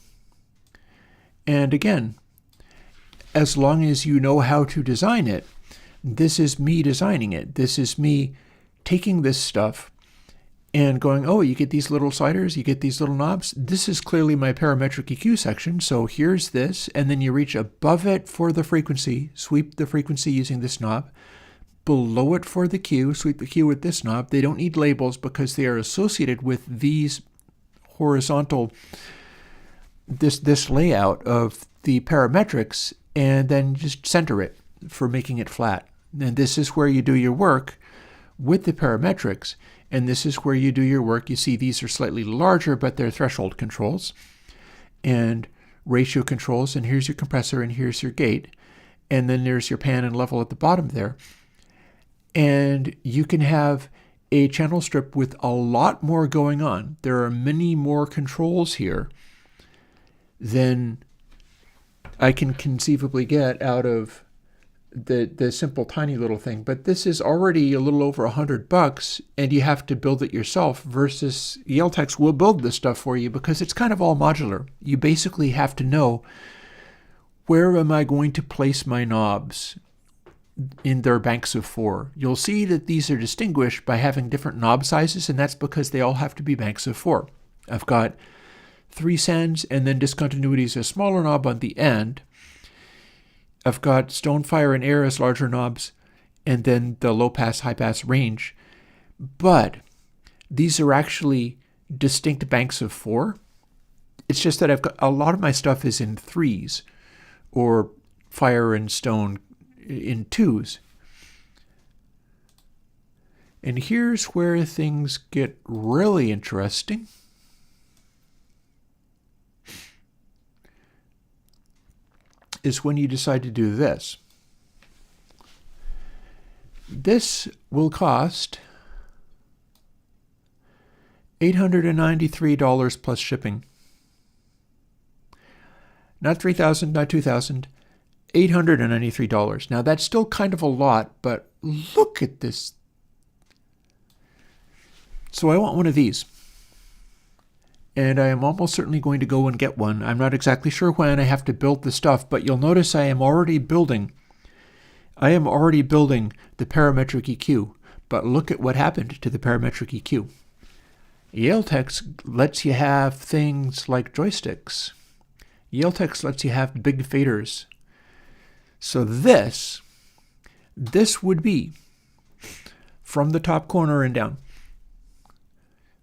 And again, as long as you know how to design it, this is me designing it. This is me taking this stuff and going, oh, you get these little sliders, you get these little knobs. This is clearly my parametric EQ section. So here's this, and then you reach above it for the frequency, sweep the frequency using this knob. Below it for the Q, sweep the Q with this knob. They don't need labels because they are associated with these horizontal, this layout of the parametrics, and then just center it for making it flat. And this is where you do your work with the parametrics. And this is where you do your work. You see these are slightly larger, but they're threshold controls and ratio controls. And here's your compressor, and here's your gate. And then there's your pan and level at the bottom there. And you can have a channel strip with a lot more going on. There are many more controls here than I can conceivably get out of the simple tiny little thing. But this is already a little over $100, and you have to build it yourself, versus Yaeltex will build this stuff for you because it's kind of all modular. You basically have to know, where am I going to place my knobs in their banks of 4? You'll see that these are distinguished by having different knob sizes, and that's because they all have to be banks of 4. I've got 3 sends, and then discontinuity is a smaller knob on the end. I've got Stonefire and Air as larger knobs, and then the low pass, high pass range. But these are actually distinct banks of 4. It's just that I've got a lot of my stuff is in 3s, or Fire and Stone in 2s. And here's where things get really interesting. Is when you decide to do this. This will cost $893 plus shipping. Not $3,000, not $2,000, $893. Now that's still kind of a lot, but look at this. So I want one of these. And I am almost certainly going to go and get one. I'm not exactly sure when. I have to build the stuff, but you'll notice I am already building the parametric EQ. But look at what happened to the parametric EQ. Yaeltex lets you have things like joysticks. Yaeltex lets you have big faders. So this would be from the top corner and down.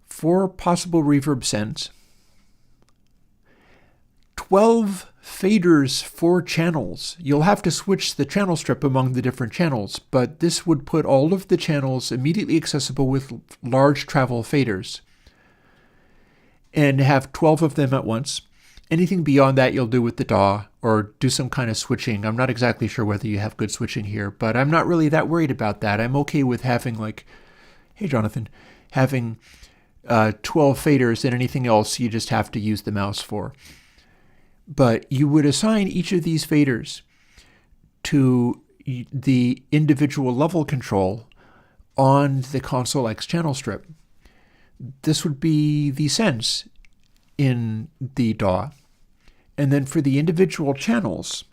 4 possible reverb sends, 12 faders for channels. You'll have to switch the channel strip among the different channels, but this would put all of the channels immediately accessible with large travel faders, and have 12 of them at once. Anything beyond that you'll do with the DAW, or do some kind of switching. I'm not exactly sure whether you have good switching here, but I'm not really that worried about that. I'm okay with having, like, hey Jonathan, having 12 faders, and anything else you just have to use the mouse for. But you would assign each of these faders to the individual level control on the ConsoleX channel strip. This would be the sends in the DAW. And then for the individual channels,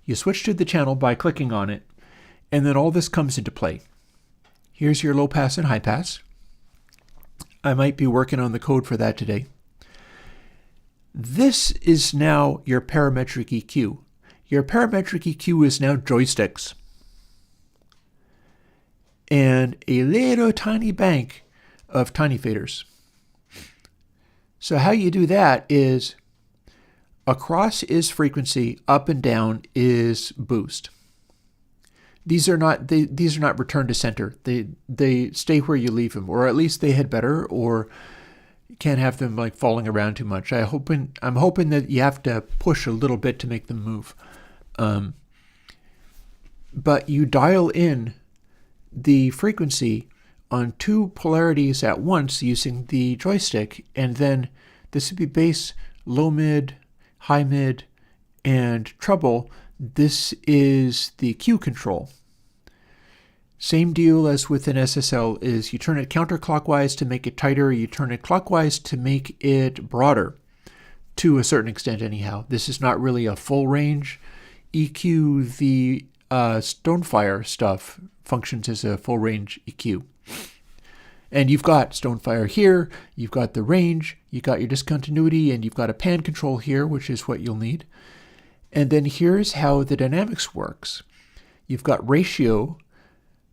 you switch to the channel by clicking on it, and then all this comes into play. Here's your low pass and high pass. I might be working on the code for that today. This is now your parametric EQ. Your parametric EQ is now joysticks and a little tiny bank of tiny faders. So how you do that is across is frequency, up and down is boost. These are not return to center. They stay where you leave them, or at least they had better, or you can't have them like falling around too much. I'm hoping that you have to push a little bit to make them move. But you dial in the frequency on two polarities at once using the joystick, and then this would be bass, low mid, high mid, and treble. This is the EQ control. Same deal as with an SSL is you turn it counterclockwise to make it tighter, you turn it clockwise to make it broader, to a certain extent anyhow. This is not really a full range EQ. The Stonefire stuff functions as a full range EQ. And you've got Stonefire here, you've got the range, you've got your discontinuity, and you've got a pan control here, which is what you'll need. And then here's how the dynamics works. You've got ratio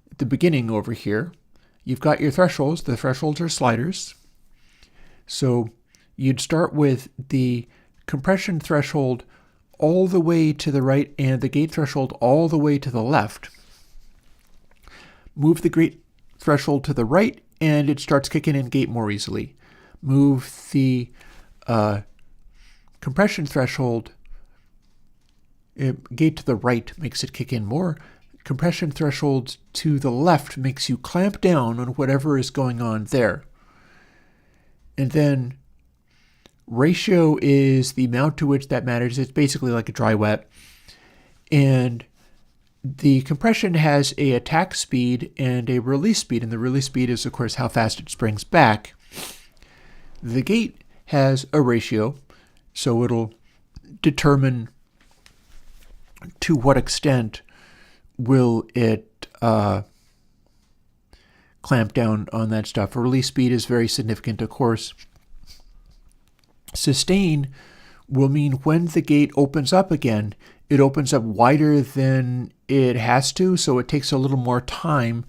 at the beginning over here. You've got your thresholds. The thresholds are sliders. So you'd start with the compression threshold all the way to the right and the gate threshold all the way to the left. Move the gate threshold to the right and it starts kicking in gate more easily. Move the compression threshold, gate to the right makes it kick in more. Compression threshold to the left makes you clamp down on whatever is going on there. And then ratio is the amount to which that matters. It's basically like a dry wet. And the compression has a attack speed and a release speed. And the release speed is, of course, how fast it springs back. The gate has a ratio, so it'll determine to what extent will it clamp down on that stuff. Release speed is very significant, of course. Sustain will mean when the gate opens up again, it opens up wider than it has to, so it takes a little more time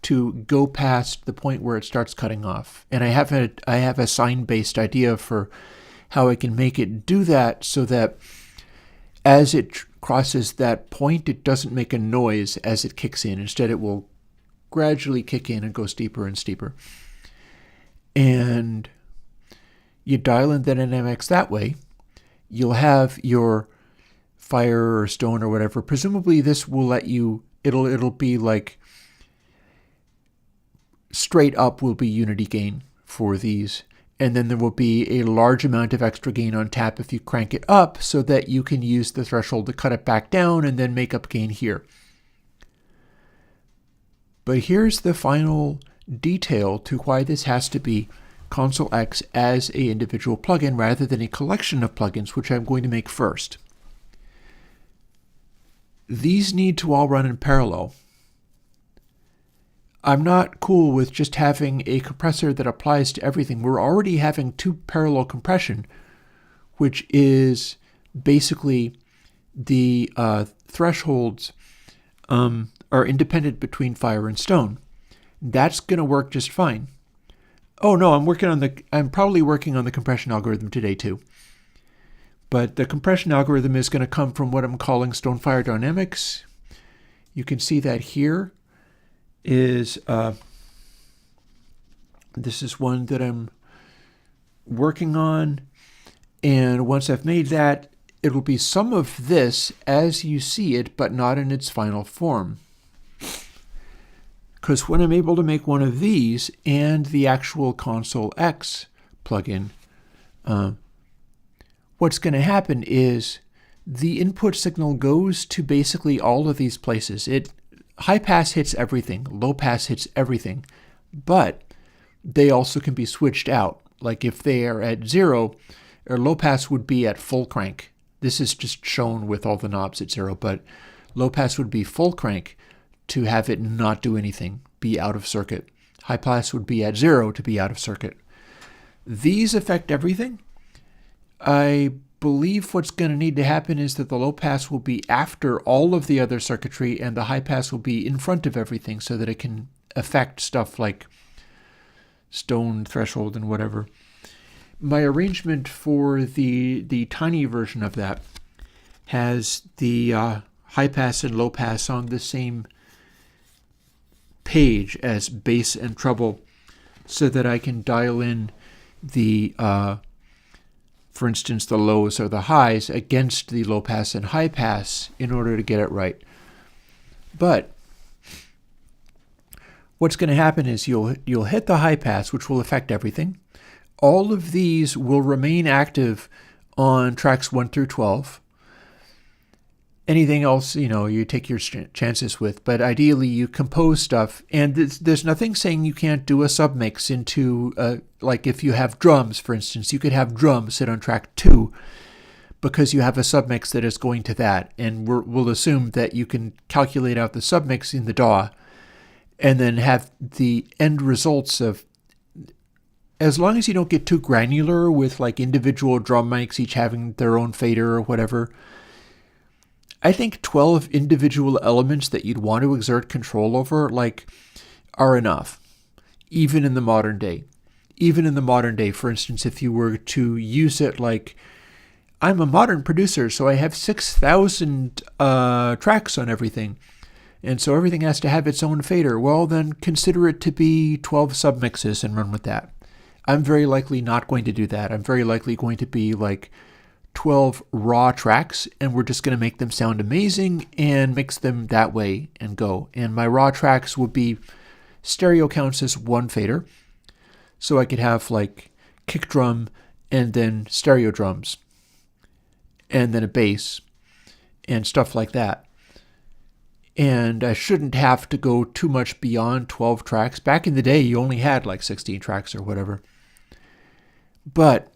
to go past the point where it starts cutting off. And I have a sign-based idea for how I can make it do that so that as it crosses that point, it doesn't make a noise as it kicks in. Instead, it will gradually kick in and go steeper and steeper. And you dial in the dynamics that way. You'll have your fire or stone or whatever. Presumably, this will let you. It'll be like straight up will be unity gain for these. And then there will be a large amount of extra gain on tap if you crank it up so that you can use the threshold to cut it back down and then make up gain here. But here's the final detail to why this has to be ConsoleX as an individual plugin rather than a collection of plugins, which I'm going to make first. These need to all run in parallel. I'm not cool with just having a compressor that applies to everything. We're already having two parallel compression, which is basically the thresholds are independent between fire and stone. That's going to work just fine. Oh no, I'm probably working on the compression algorithm today too. But the compression algorithm is going to come from what I'm calling Stonefire Dynamics. You can see that here is this is one that I'm working on, and once I've made that, it'll be some of this as you see it, but not in its final form. Because when I'm able to make one of these and the actual ConsoleX plugin, what's going to happen is the input signal goes to basically all of these places. High pass hits everything, low pass hits everything, but they also can be switched out. Like if they are at 0, or low pass would be at full crank. This is just shown with all the knobs at 0, but low pass would be full crank to have it not do anything, be out of circuit. High pass would be at 0 to be out of circuit. These affect everything. I believe what's going to need to happen is that the low pass will be after all of the other circuitry and the high pass will be in front of everything so that it can affect stuff like stone threshold and whatever. My arrangement for the tiny version of that has the high pass and low pass on the same page as bass and treble so that I can dial in the for instance, the lows or the highs against the low pass and high pass in order to get it right. But what's going to happen is you'll hit the high pass, which will affect everything. All of these will remain active on tracks 1 through 12. Anything else, you take your chances with, but ideally you compose stuff, and there's nothing saying you can't do a submix into, like if you have drums, for instance, you could have drums sit on track 2 because you have a submix that is going to that, and we'll assume that you can calculate out the submix in the DAW and then have the end results of, as long as you don't get too granular with like individual drum mics each having their own fader or whatever, I think 12 individual elements that you'd want to exert control over are enough, even in the modern day. Even in the modern day, for instance, if you were to use it like, I'm a modern producer, so I have 6,000 tracks on everything, and so everything has to have its own fader. Well, then consider it to be 12 submixes and run with that. I'm very likely not going to do that. I'm very likely going to be like 12 raw tracks, and we're just going to make them sound amazing and mix them that way and go. And my raw tracks would be stereo counts as one fader, so I could have like kick drum and then stereo drums and then a bass and stuff like that. And I shouldn't have to go too much beyond 12 tracks. Back in the day, you only had like 16 tracks or whatever. But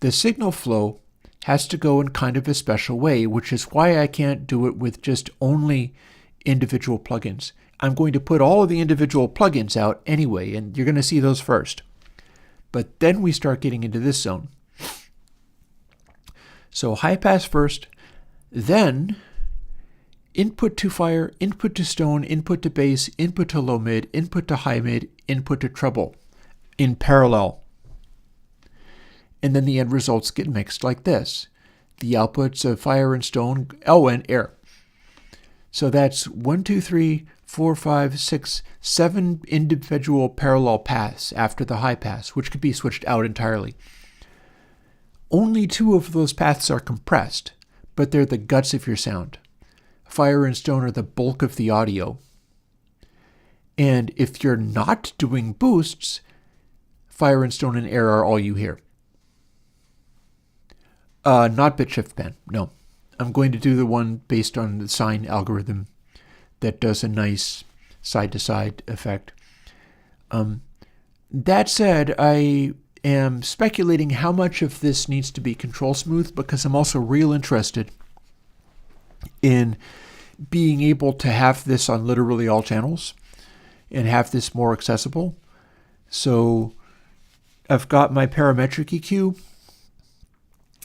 the signal flow has to go in kind of a special way, which is why I can't do it with just only individual plugins. I'm going to put all of the individual plugins out anyway, and you're going to see those first. But then we start getting into this zone. So high pass first, then input to fire, input to stone, input to bass, input to low mid, input to high mid, input to treble in parallel. And then the end results get mixed like this. The outputs of fire and stone, and air. So that's 1, 2, 3, 4, 5, 6, 7 individual parallel paths after the high pass, which could be switched out entirely. Only 2 of those paths are compressed, but they're the guts of your sound. Fire and stone are the bulk of the audio. And if you're not doing boosts, fire and stone and air are all you hear. Not bit shift band, no. I'm going to do the one based on the sine algorithm that does a nice side-to-side effect. That said, I am speculating how much of this needs to be control smooth because I'm also real interested in being able to have this on literally all channels and have this more accessible. So I've got my parametric EQ,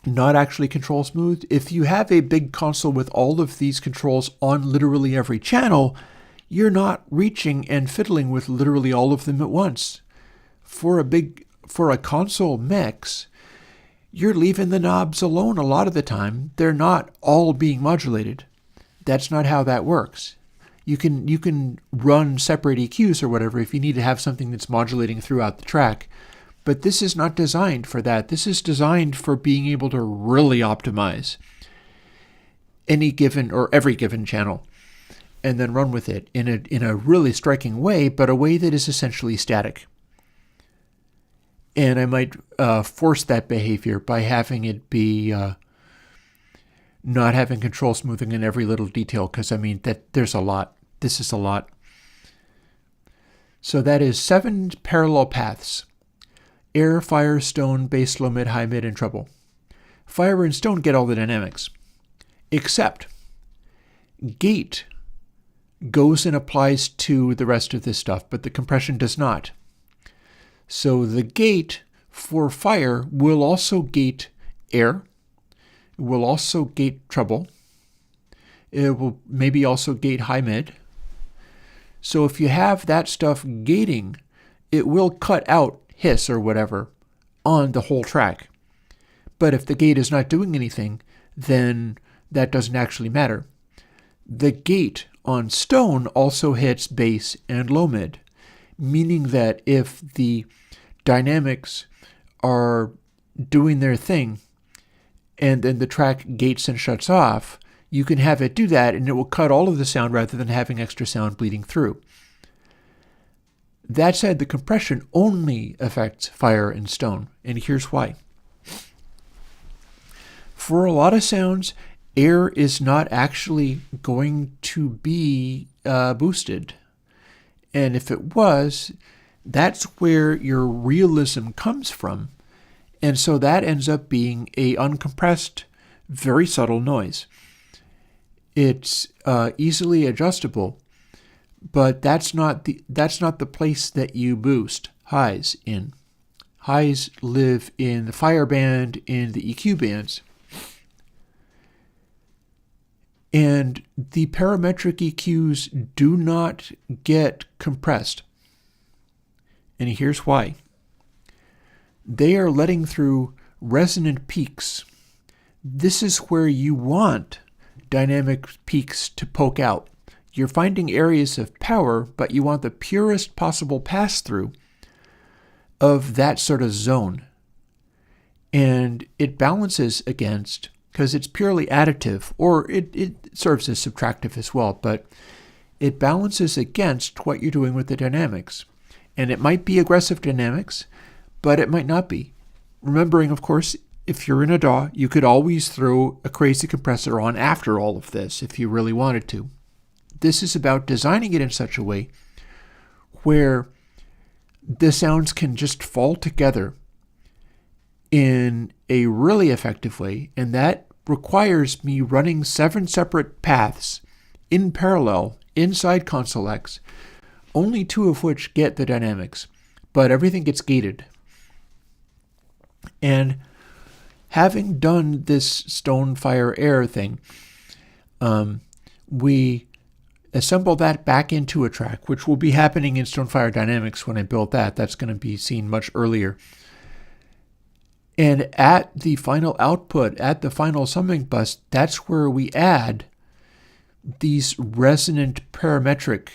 not actually control smooth. If you have a big console with all of these controls on literally every channel, you're not reaching and fiddling with literally all of them at once. For a console mix, you're leaving the knobs alone a lot of the time. They're not all being modulated. That's not how that works. You can run separate EQs or whatever if you need to have something that's modulating throughout the track. But this is not designed for that. This is designed for being able to really optimize any given or every given channel and then run with it in a really striking way, but a way that is essentially static. And I might force that behavior by having it be not having control smoothing in every little detail, because I mean that there's a lot. This is a lot. So that is 7 parallel paths. Air, fire, stone, bass, low, mid, high, mid, and treble. Fire and stone get all the dynamics. Except gate goes and applies to the rest of this stuff, but the compression does not. So the gate for fire will also gate air. It will also gate treble. It will maybe also gate high mid. So if you have that stuff gating, it will cut out hiss or whatever on the whole track. But if the gate is not doing anything, then that doesn't actually matter. The gate on stone also hits bass and low mid, meaning that if the dynamics are doing their thing and then the track gates and shuts off, you can have it do that and it will cut all of the sound rather than having extra sound bleeding through. That said, the compression only affects fire and stone, and here's why. For a lot of sounds, air is not actually going to be boosted. And if it was, that's where your realism comes from. And so that ends up being a uncompressed, very subtle noise. It's easily adjustable, but that's not the place that you boost highs in. Highs live in the fire band, in the EQ bands. And the parametric EQs do not get compressed. And here's why. They are letting through resonant peaks. This is where you want dynamic peaks to poke out. You're finding areas of power, but you want the purest possible pass-through of that sort of zone. And it balances against, because it's purely additive, or it serves as subtractive as well, but it balances against what you're doing with the dynamics. And it might be aggressive dynamics, but it might not be. Remembering, of course, if you're in a DAW, you could always throw a crazy compressor on after all of this if you really wanted to. This is about designing it in such a way where the sounds can just fall together in a really effective way, and that requires me running 7 separate paths in parallel inside ConsoleX, only 2 of which get the dynamics, but everything gets gated. And having done this stone, fire, air thing, we assemble that back into a track, which will be happening in Stone Fire Dynamics when I build that. That's going to be seen much earlier. And at the final output, at the final summing bus, that's where we add these resonant parametric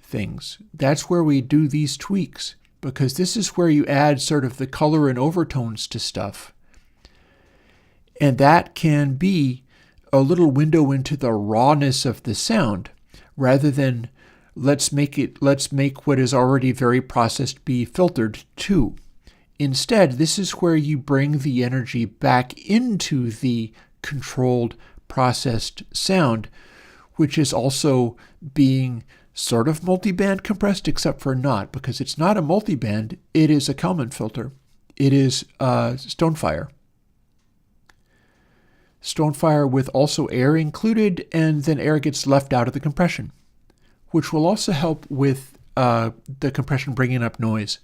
things. That's where we do these tweaks, because this is where you add sort of the color and overtones to stuff. And that can be a little window into the rawness of the sound, rather than let's make what is already very processed be filtered too. Instead, this is where you bring the energy back into the controlled, processed sound, which is also being sort of multiband compressed, except for not, because it's not a multiband, it is a Kalman filter. It is Stonefire. Stonefire with also air included, and then air gets left out of the compression, which will also help with the compression bringing up noise,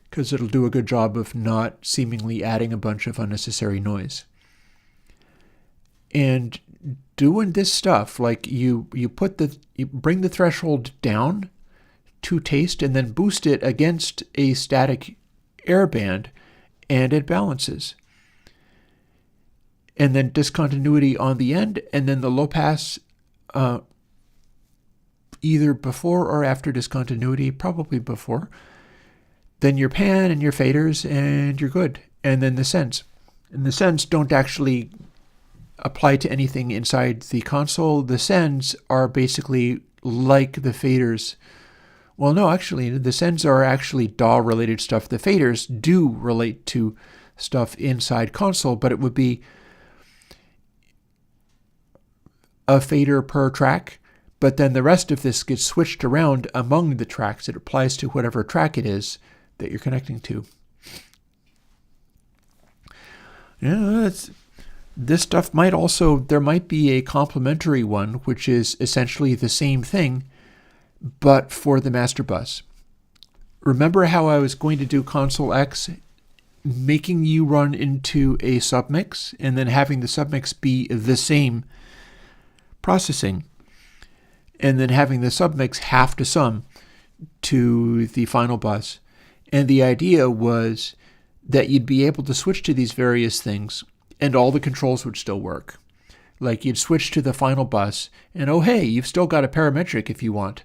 because it'll do a good job of not seemingly adding a bunch of unnecessary noise. And doing this stuff, like you bring the threshold down to taste and then boost it against a static air band, and it balances. And then discontinuity on the end, and then the low pass either before or after discontinuity, probably before. Then your pan and your faders, and you're good. And then the sends. And the sends don't actually apply to anything inside the console. The sends are basically like the faders. Well, no, actually, the sends are actually DAW-related stuff. The faders do relate to stuff inside console, but it would be a fader per track, but then the rest of this gets switched around among the tracks. It applies to whatever track it is that you're connecting to. Yeah, This stuff might also, there might be a complementary one, which is essentially the same thing, but for the master bus. Remember how I was going to do ConsoleX, making you run into a submix and then having the submix be the same processing, and then having the submix have to sum to the final bus. And the idea was that you'd be able to switch to these various things and all the controls would still work. Like you'd switch to the final bus and oh hey, you've still got a parametric if you want.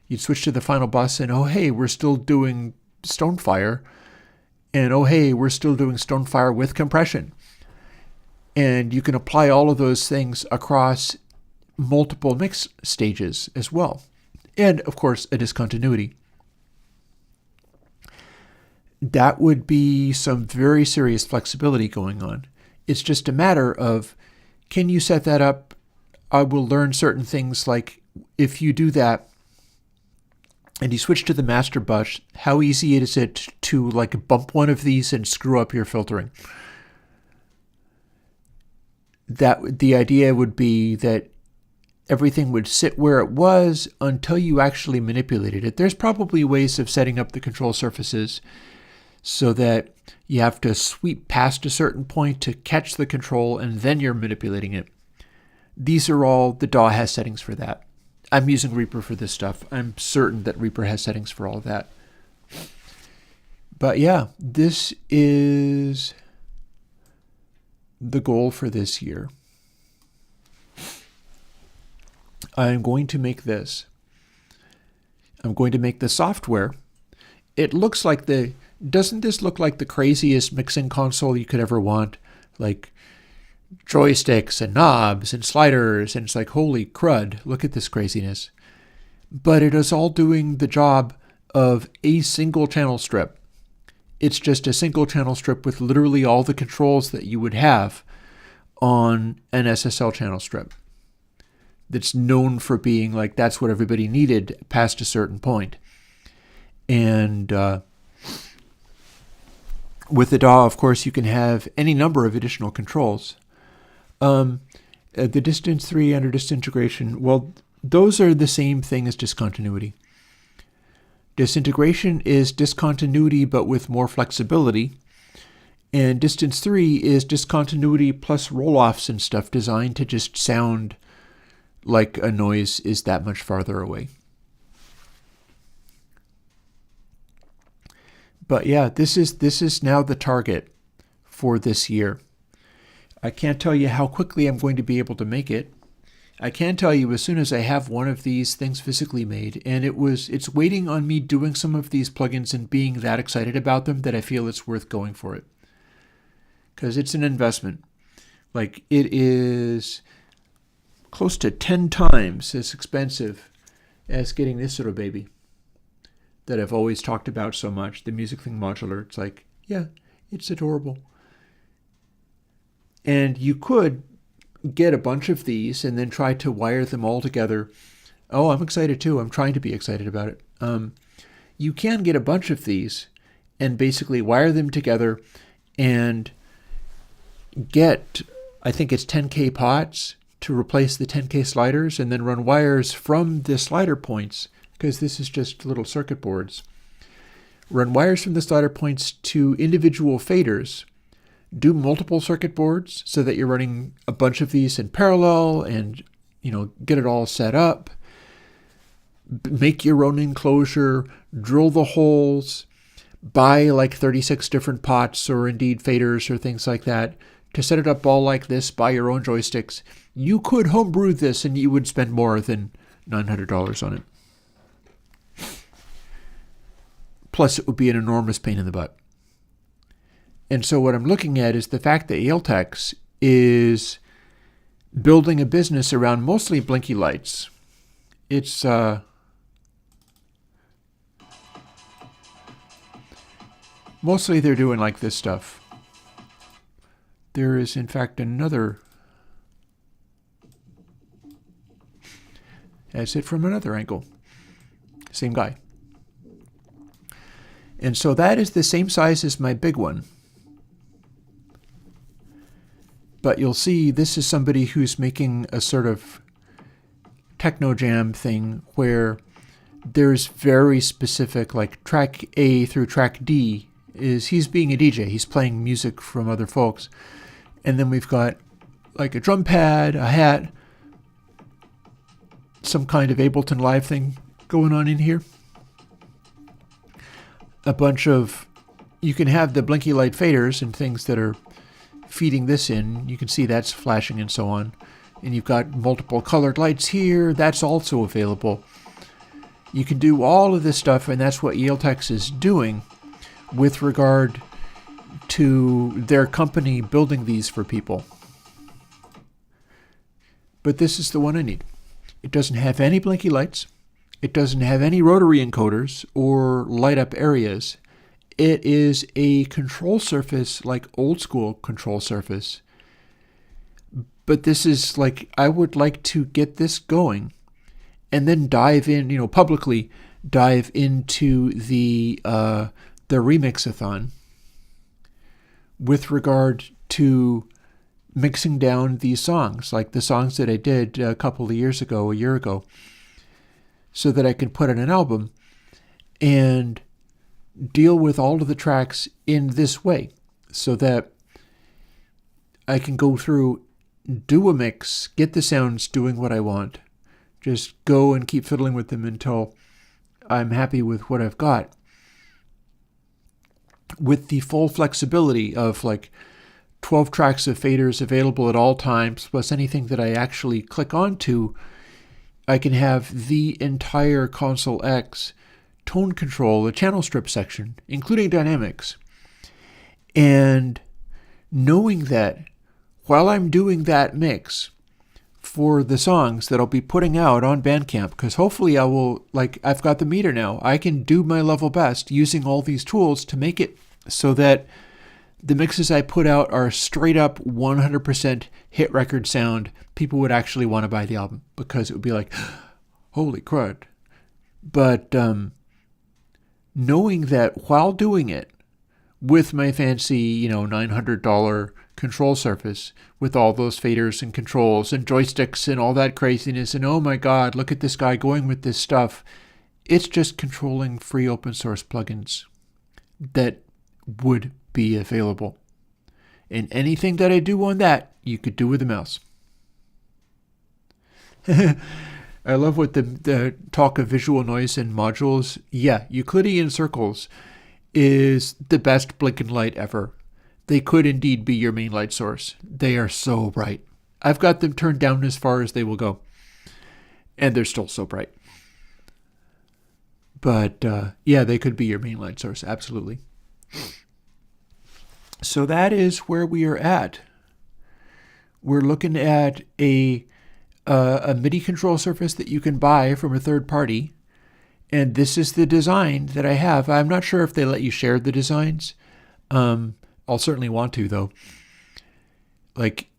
You'd switch to the final bus and oh hey, we're still doing Stonefire. And oh hey, we're still doing Stonefire with compression. And you can apply all of those things across multiple mix stages as well. And of course, a discontinuity. That would be some very serious flexibility going on. It's just a matter of, can you set that up? I will learn certain things, like if you do that and you switch to the master bus, how easy is it to like bump one of these and screw up your filtering? That the idea would be that everything would sit where it was until you actually manipulated it. There's probably ways of setting up the control surfaces so that you have to sweep past a certain point to catch the control and then you're manipulating it. These are all, the DAW has settings for that. I'm using Reaper for this stuff. I'm certain that Reaper has settings for all of that. But yeah, this is the goal for this year. I'm going to make this. I'm going to make the software. It looks like doesn't this look like the craziest mixing console you could ever want? Like joysticks and knobs and sliders, and it's like, holy crud, look at this craziness. But it is all doing the job of a single channel strip. It's just a single channel strip with literally all the controls that you would have on an SSL channel strip. That's known for being like, that's what everybody needed past a certain point. And with the DAW, of course, you can have any number of additional controls. The distance 3 under disintegration, well, those are the same thing as discontinuity. Disintegration is discontinuity but with more flexibility. And distance 3 is discontinuity plus roll-offs and stuff designed to just sound like a noise is that much farther away. But yeah, this is now the target for this year. I can't tell you how quickly I'm going to be able to make it. I can tell you as soon as I have one of these things physically made, and it's waiting on me doing some of these plugins and being that excited about them that I feel it's worth going for it. Because it's an investment. Like, it is close to 10 times as expensive as getting this little baby that I've always talked about so much, the Music Thing Modular. It's like, yeah, it's adorable. And you could get a bunch of these and then try to wire them all together. Oh, I'm excited too. I'm trying to be excited about it. You can get a bunch of these and basically wire them together and get, I think it's 10K pots to replace the 10K sliders, and then run wires from the slider points, because this is just little circuit boards. Run wires from the slider points to individual faders. Do multiple circuit boards so that you're running a bunch of these in parallel and, get it all set up. Make your own enclosure, drill the holes, buy like 36 different pots or indeed faders or things like that to set it up all like this, buy your own joysticks. You could homebrew this and you would spend more than $900 on it. Plus, it would be an enormous pain in the butt. And so what I'm looking at is the fact that Yaeltex is building a business around mostly blinky lights. It's mostly they're doing like this stuff. There is, in fact, another. That's it from another angle. Same guy. And so that is the same size as my big one. but you'll see this is somebody who's making a sort of techno jam thing where there's very specific, like track A through track D is he's being a DJ. He's playing music from other folks. And then we've got like a drum pad, a hat, some kind of Ableton Live thing going on in here. A bunch of, you can have the blinky light faders and things that are feeding this in. You can see that's flashing and so on. And you've got multiple colored lights here. That's also available. You can do all of this stuff, and that's what Yaeltex is doing with regard to their company building these for people. But this is the one I need. It doesn't have any blinky lights. It doesn't have any rotary encoders or light up areas. It is a control surface, like old school control surface. But this is like, I would like to get this going and then dive in, publicly dive into the Remixathon with regard to mixing down these songs, like the songs that I did a year ago, so that I can put in an album and deal with all of the tracks in this way, so that I can go through, do a mix, get the sounds doing what I want, just go and keep fiddling with them until I'm happy with what I've got, with the full flexibility of like 12 tracks of faders available at all times, plus anything that I actually click onto. I can have the entire ConsoleX tone control, the channel strip section, including dynamics. And knowing that while I'm doing that mix for the songs that I'll be putting out on Bandcamp, because hopefully I will, I've got the meter now, I can do my level best using all these tools to make it so that the mixes I put out are straight up 100% hit record sound. People would actually want to buy the album because it would be like, holy crud. But knowing that while doing it with my fancy, $900 control surface with all those faders and controls and joysticks and all that craziness, and oh my God, look at this guy going with this stuff. It's just controlling free open source plugins that would be available. And anything that I do on that, you could do with a mouse. I love what the talk of visual noise and modules. Yeah, Euclidean circles is the best blink and light ever. They could indeed be your main light source. They are so bright. I've got them turned down as far as they will go. And they're still so bright. But yeah, they could be your main light source. Absolutely. So that is where we are at. We're looking at a MIDI control surface that you can buy from a third party. And this is the design that I have. I'm not sure if they let you share the designs. I'll certainly want to, though. Like,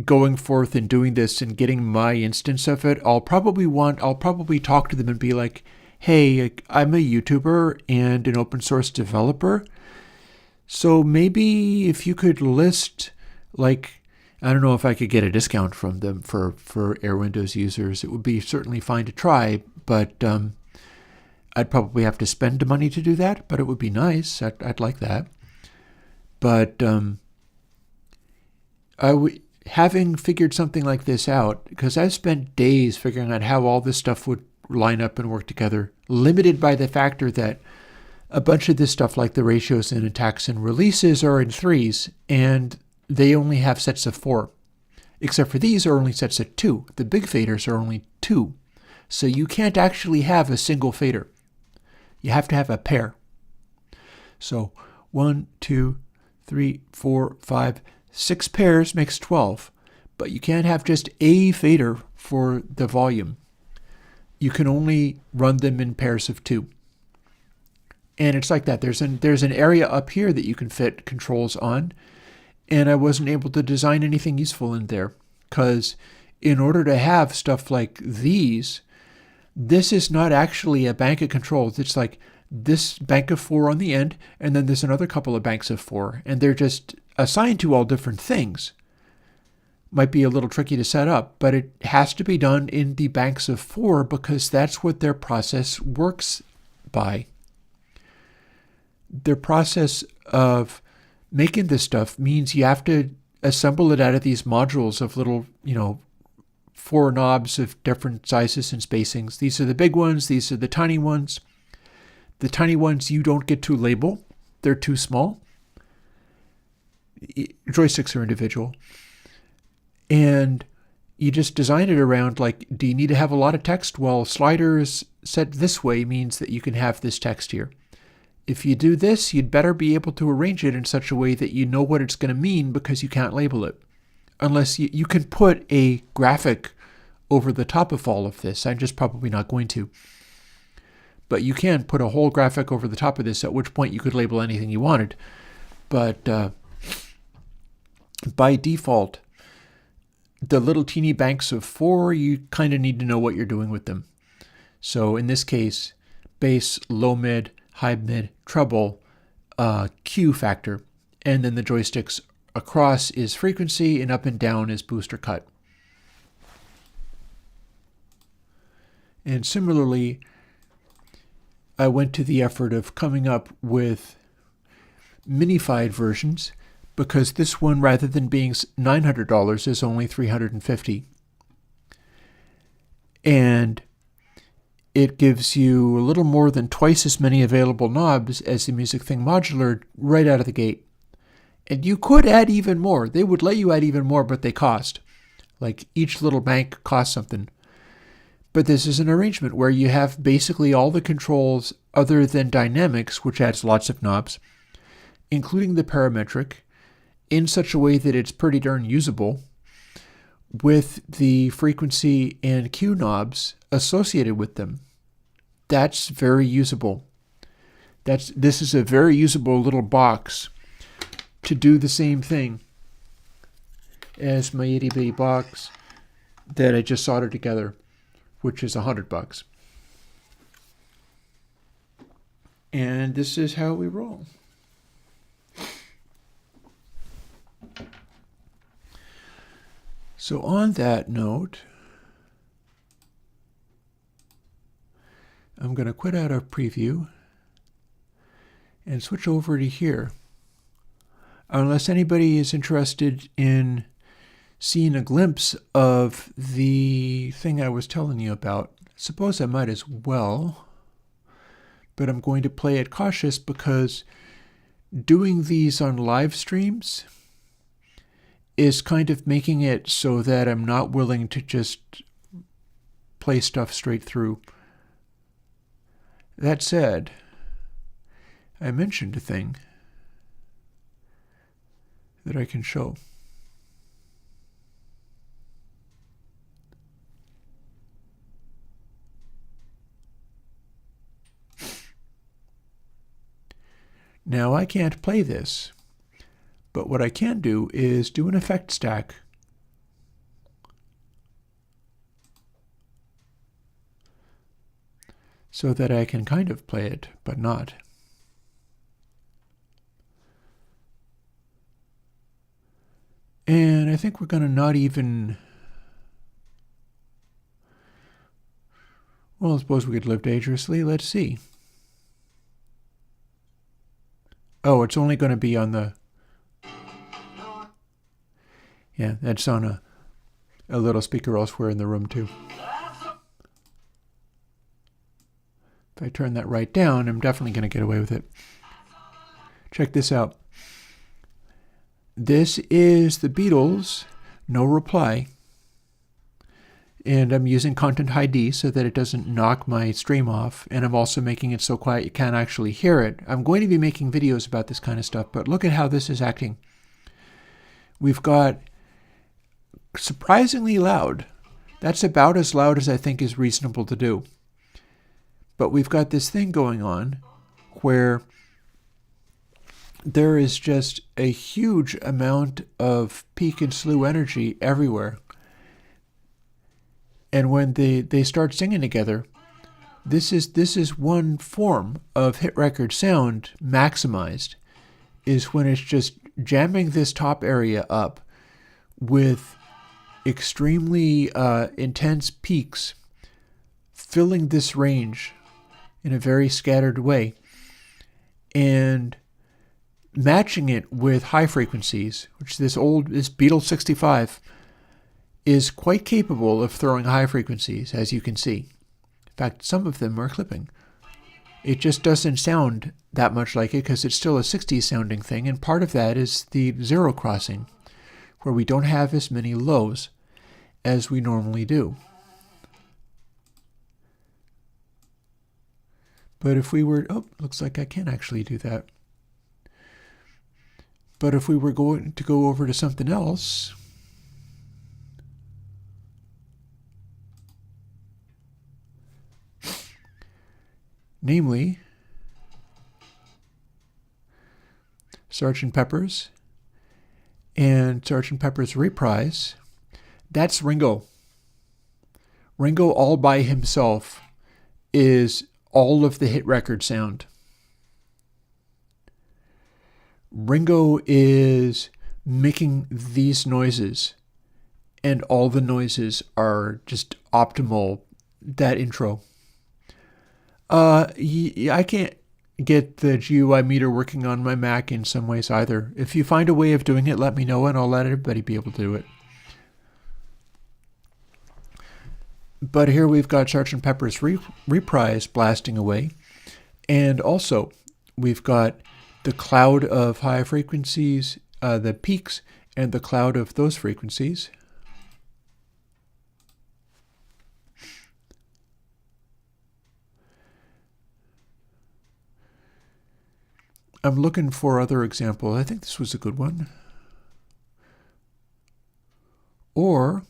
going forth and doing this and getting my instance of it, I'll probably talk to them and be like, hey, I'm a YouTuber and an open source developer. So maybe if you could list, I don't know if I could get a discount from them for Airwindows users. It would be certainly fine to try, but I'd probably have to spend the money to do that, but it would be nice. I'd like that. But having figured something like this out, because I've spent days figuring out how all this stuff would line up and work together, limited by the factor that a bunch of this stuff, like the ratios and attacks and releases, are in 3s, and they only have sets of 4. Except for these are only sets of 2. The big faders are only 2. So you can't actually have a single fader. You have to have a pair. So 1, 2, 3, 4, 5, 6 pairs makes 12. But you can't have just a fader for the volume. You can only run them in pairs of 2. And it's like that. There's an area up here that you can fit controls on, and I wasn't able to design anything useful in there because in order to have stuff like these, this is not actually a bank of controls. It's like this bank of 4 on the end, and then there's another couple of banks of 4, and they're just assigned to all different things. might be a little tricky to set up, but it has to be done in the banks of 4 because that's what their process works by. Their process of making this stuff means you have to assemble it out of these modules of little, 4 knobs of different sizes and spacings. These are the big ones. These are the tiny ones. The tiny ones you don't get to label. They're too small. Joysticks are individual. And you just design it around, like, do you need to have a lot of text? Well, sliders set this way means that you can have this text here. If you do this, you'd better be able to arrange it in such a way that you know what it's going to mean because you can't label it. Unless you can put a graphic over the top of all of this. I'm just probably not going to. But you can put a whole graphic over the top of this, at which point you could label anything you wanted. But by default, the little teeny banks of 4, you kind of need to know what you're doing with them. So in this case, bass, low mid, high mid, treble, Q factor, and then the joysticks across is frequency and up and down is boost or cut. And similarly, I went to the effort of coming up with minified versions because this one, rather than being $900, is only $350. And it gives you a little more than twice as many available knobs as the Music Thing Modular right out of the gate. And you could add even more. They would let you add even more, but they cost. Like each little bank costs something. But this is an arrangement where you have basically all the controls other than dynamics, which adds lots of knobs, including the parametric, in such a way that it's pretty darn usable, with the frequency and Q knobs associated with them. That's very usable. This is a very usable little box to do the same thing as my itty bitty box that I just soldered together, which is $100. And this is how we roll. So on that note, I'm going to quit out of preview and switch over to here. Unless anybody is interested in seeing a glimpse of the thing I was telling you about, suppose I might as well, but I'm going to play it cautious because doing these on live streams is kind of making it so that I'm not willing to just play stuff straight through. That said, I mentioned a thing that I can show. Now I can't play this, but what I can do is do an effect stack so that I can kind of play it, but not. And I think we're going to not even... Well, I suppose we could live dangerously. Let's see. Oh, it's only going to be on the... Yeah, that's on a little speaker elsewhere in the room too. If I turn that right down, I'm definitely going to get away with it. Check this out. This is the Beatles, No Reply. And I'm using Content ID so that it doesn't knock my stream off. And I'm also making it so quiet you can't actually hear it. I'm going to be making videos about this kind of stuff, but look at how this is acting. We've got surprisingly loud. That's about as loud as I think is reasonable to do. But we've got this thing going on where there is just a huge amount of peak and slew energy everywhere. And when they start singing together, this is one form of hit record sound maximized, is when it's just jamming this top area up with extremely intense peaks filling this range in a very scattered way and matching it with high frequencies, which this Beetle 65 is quite capable of throwing high frequencies, as you can see. In fact, some of them are clipping. It just doesn't sound that much like it because it's still a 60s sounding thing, and part of that is the zero crossing, where we don't have as many lows as we normally do. But if we were, looks like I can actually do that. But if we were going to go over to something else, namely Sgt. Pepper's and Sgt. Pepper's Reprise, that's Ringo. Ringo all by himself is all of the hit record sound. Ringo is making these noises, and all the noises are just optimal. That intro. I can't get the GUI meter working on my Mac in some ways either. If you find a way of doing it, let me know and I'll let everybody be able to do it. But here we've got Sgt. Pepper's Reprise blasting away. And also, we've got the cloud of high frequencies, the peaks, and the cloud of those frequencies. I'm looking for other examples. I think this was a good one. Or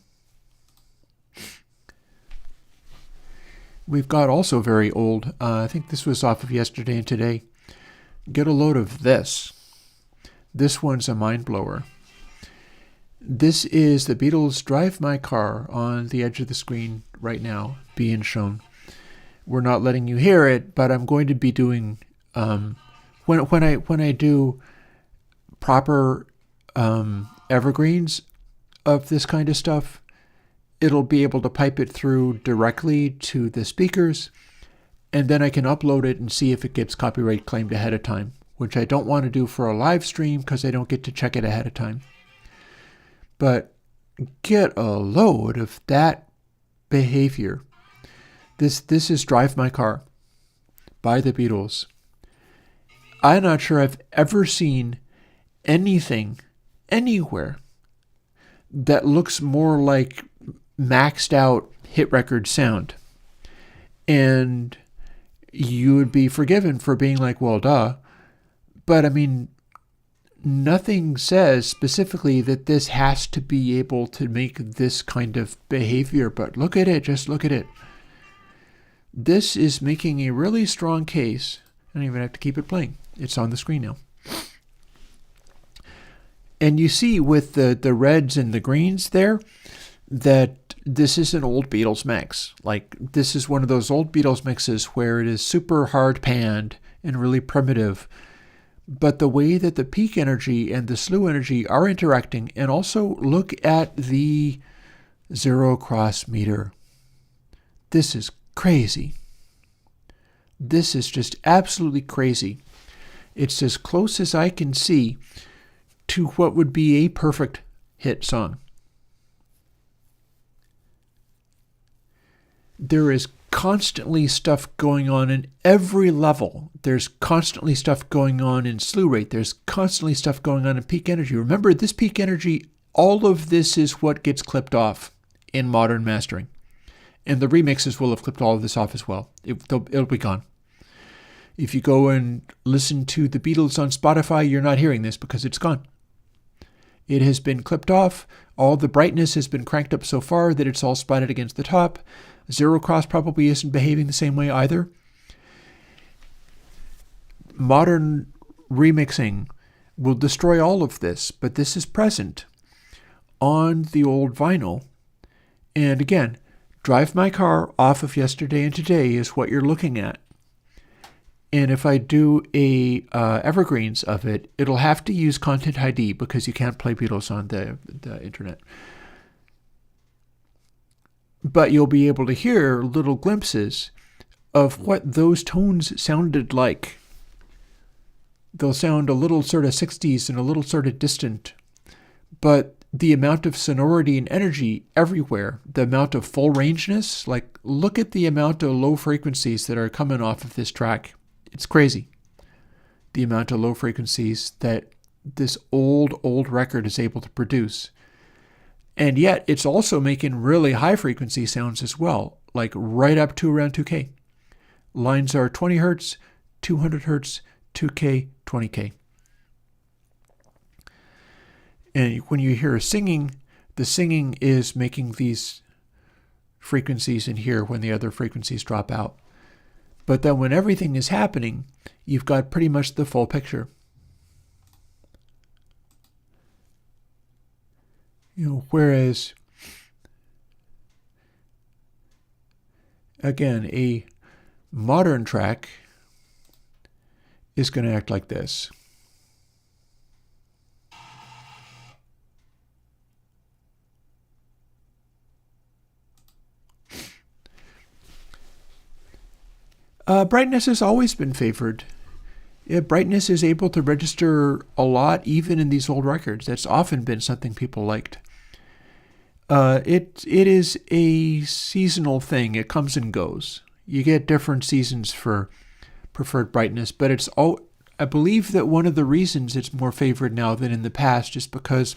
we've got also very old. I think this was off of Yesterday and Today. Get a load of this. This one's a mind blower. This is the Beatles' Drive My Car on the edge of the screen right now being shown. We're not letting you hear it, but I'm going to be doing when I do proper evergreens of this kind of stuff, it'll be able to pipe it through directly to the speakers, and then I can upload it and see if it gets copyright claimed ahead of time, which I don't want to do for a live stream because I don't get to check it ahead of time. But get a load of that behavior. This is Drive My Car by the Beatles. I'm not sure I've ever seen anything anywhere that looks more like maxed out hit record sound. And you would be forgiven for being like, well, duh. But I mean, nothing says specifically that this has to be able to make this kind of behavior. But look at it, just look at it. This is making a really strong case. I don't even have to keep it playing. It's on the screen now. And you see with the reds and the greens there that this is an old Beatles mix. Like, this is one of those old Beatles mixes where it is super hard panned and really primitive. But the way that the peak energy and the slew energy are interacting, and also look at the zero cross meter. This is crazy. This is just absolutely crazy. It's as close as I can see to what would be a perfect hit song. There is constantly stuff going on in every level. There's constantly stuff going on in slew rate. There's constantly stuff going on in peak energy. Remember, this peak energy, all of this is what gets clipped off in modern mastering. And the remixes will have clipped all of this off as well. It'll be gone. If you go and listen to the Beatles on Spotify, you're not hearing this because it's gone. It has been clipped off. All the brightness has been cranked up so far that it's all spotted against the top. Zero cross probably isn't behaving the same way either. Modern remixing will destroy all of this, but this is present on the old vinyl. And again, Drive My Car off of Yesterday and Today is what you're looking at. And if I do a evergreens of it, it'll have to use Content ID because you can't play Beatles on the internet. but you'll be able to hear little glimpses of what those tones sounded like. They'll sound a little sort of 60s and a little sort of distant, but the amount of sonority and energy everywhere, the amount of full rangeness, like look at the amount of low frequencies that are coming off of this track. It's crazy. The amount of low frequencies that this old record is able to produce. And yet it's also making really high frequency sounds as well, like right up to around 2K. Lines are 20 hertz, 200 hertz, 2K, 20K. And when you hear singing, the singing is making these frequencies in here when the other frequencies drop out. But then when everything is happening, you've got pretty much the full picture. Whereas, again, a modern track is going to act like this. Brightness has always been favored. Brightness is able to register a lot even in these old records. That's often been something people liked. It is a seasonal thing. It comes and goes. You get different seasons for preferred brightness, but I believe that one of the reasons it's more favored now than in the past is because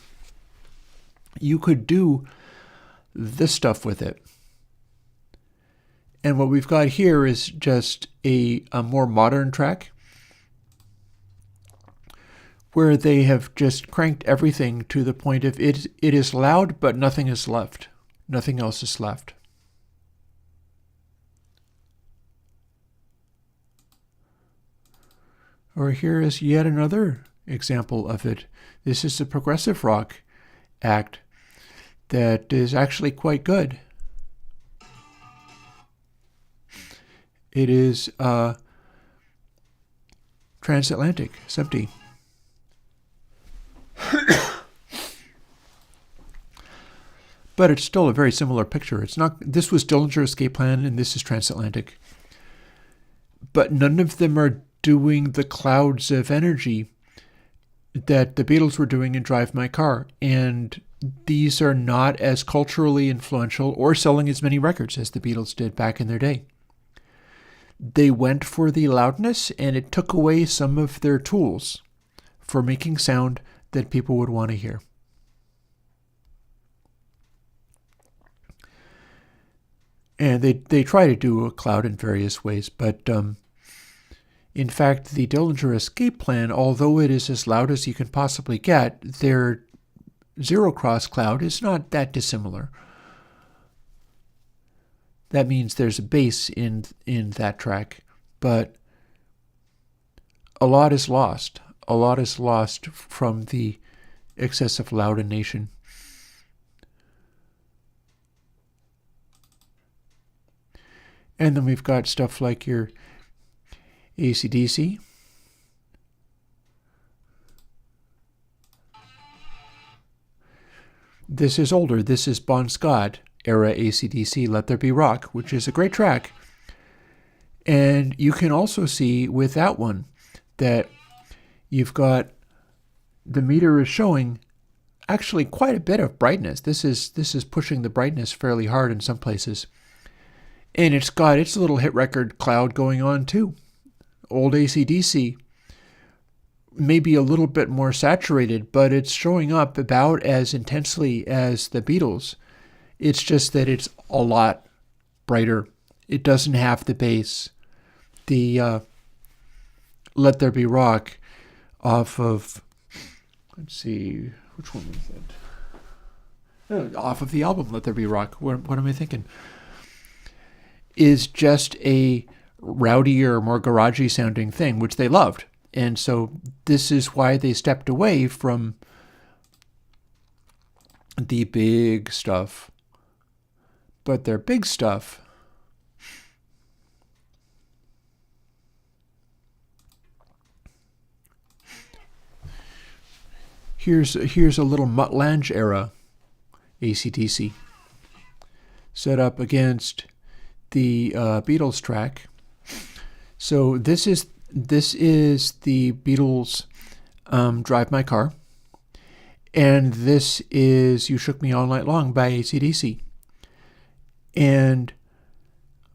you could do this stuff with it. And what we've got here is just a more modern track where they have just cranked everything to the point of it is loud, but nothing is left. Nothing else is left. Or here is yet another example of it. This is a progressive rock act that is actually quite good. It is transatlantic, it's empty. But it's still a very similar picture. It's not. This was Dillinger Escape Plan, and this is transatlantic. But none of them are doing the clouds of energy that the Beatles were doing in Drive My Car. And these are not as culturally influential or selling as many records as the Beatles did back in their day. They went for the loudness, and it took away some of their tools for making sound that people would want to hear. And they try to do a cloud in various ways, but in fact, the Dillinger Escape Plan, although it is as loud as you can possibly get, their zero-cross cloud is not that dissimilar. That means there's a bass in that track, but a lot is lost. A lot is lost from the excessive loudination. And then we've got stuff like your AC/DC. This is older. This is Bon Scott era AC/DC, Let There Be Rock, which is a great track. And you can also see with that one that you've got the meter is showing actually quite a bit of brightness. This is pushing the brightness fairly hard in some places. And it's got its little hit record cloud going on too. Old AC/DC, maybe a little bit more saturated, but it's showing up about as intensely as the Beatles. It's just that it's a lot brighter. It doesn't have the bass. The Let There Be Rock off of, let's see, which one was it? Off of the album Let There Be Rock. What am I thinking? Is just a rowdier, more garagey sounding thing, which they loved. And so this is why they stepped away from the big stuff. But their big stuff here's a little Mutt Lange era AC/DC. set up against the Beatles track. So this is the Beatles Drive My Car, and this is You Shook Me All Night Long by AC/DC. And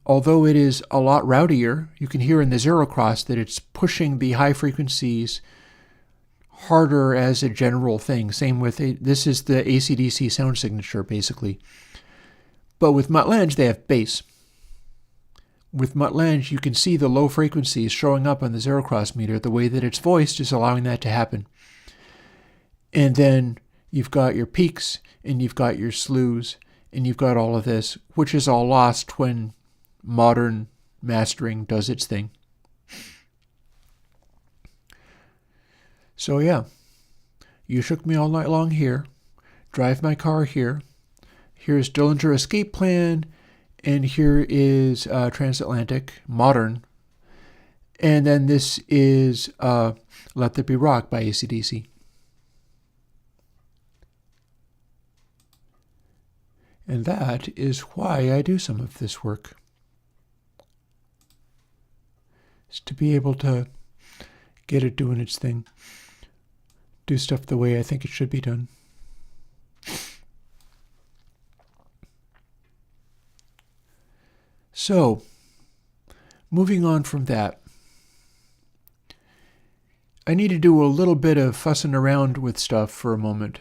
although it is a lot rowdier, you can hear in the zero cross that it's pushing the high frequencies harder as a general thing. Same with this is the AC/DC sound signature, basically. But with Mutt-Lange, they have bass. With Mutt-Lange, you can see the low frequencies showing up on the zero cross meter. The way that it's voiced is allowing that to happen. And then you've got your peaks, and you've got your slews, and you've got all of this, which is all lost when modern mastering does its thing. So yeah, You Shook Me All Night Long here, Drive My Car here, here's Dillinger Escape Plan, and here is Transatlantic, modern, and then this is Let There Be Rock by AC/DC. And that is why I do some of this work. Is to be able to get it doing its thing. Do stuff the way I think it should be done. So, moving on from that, I need to do a little bit of fussing around with stuff for a moment.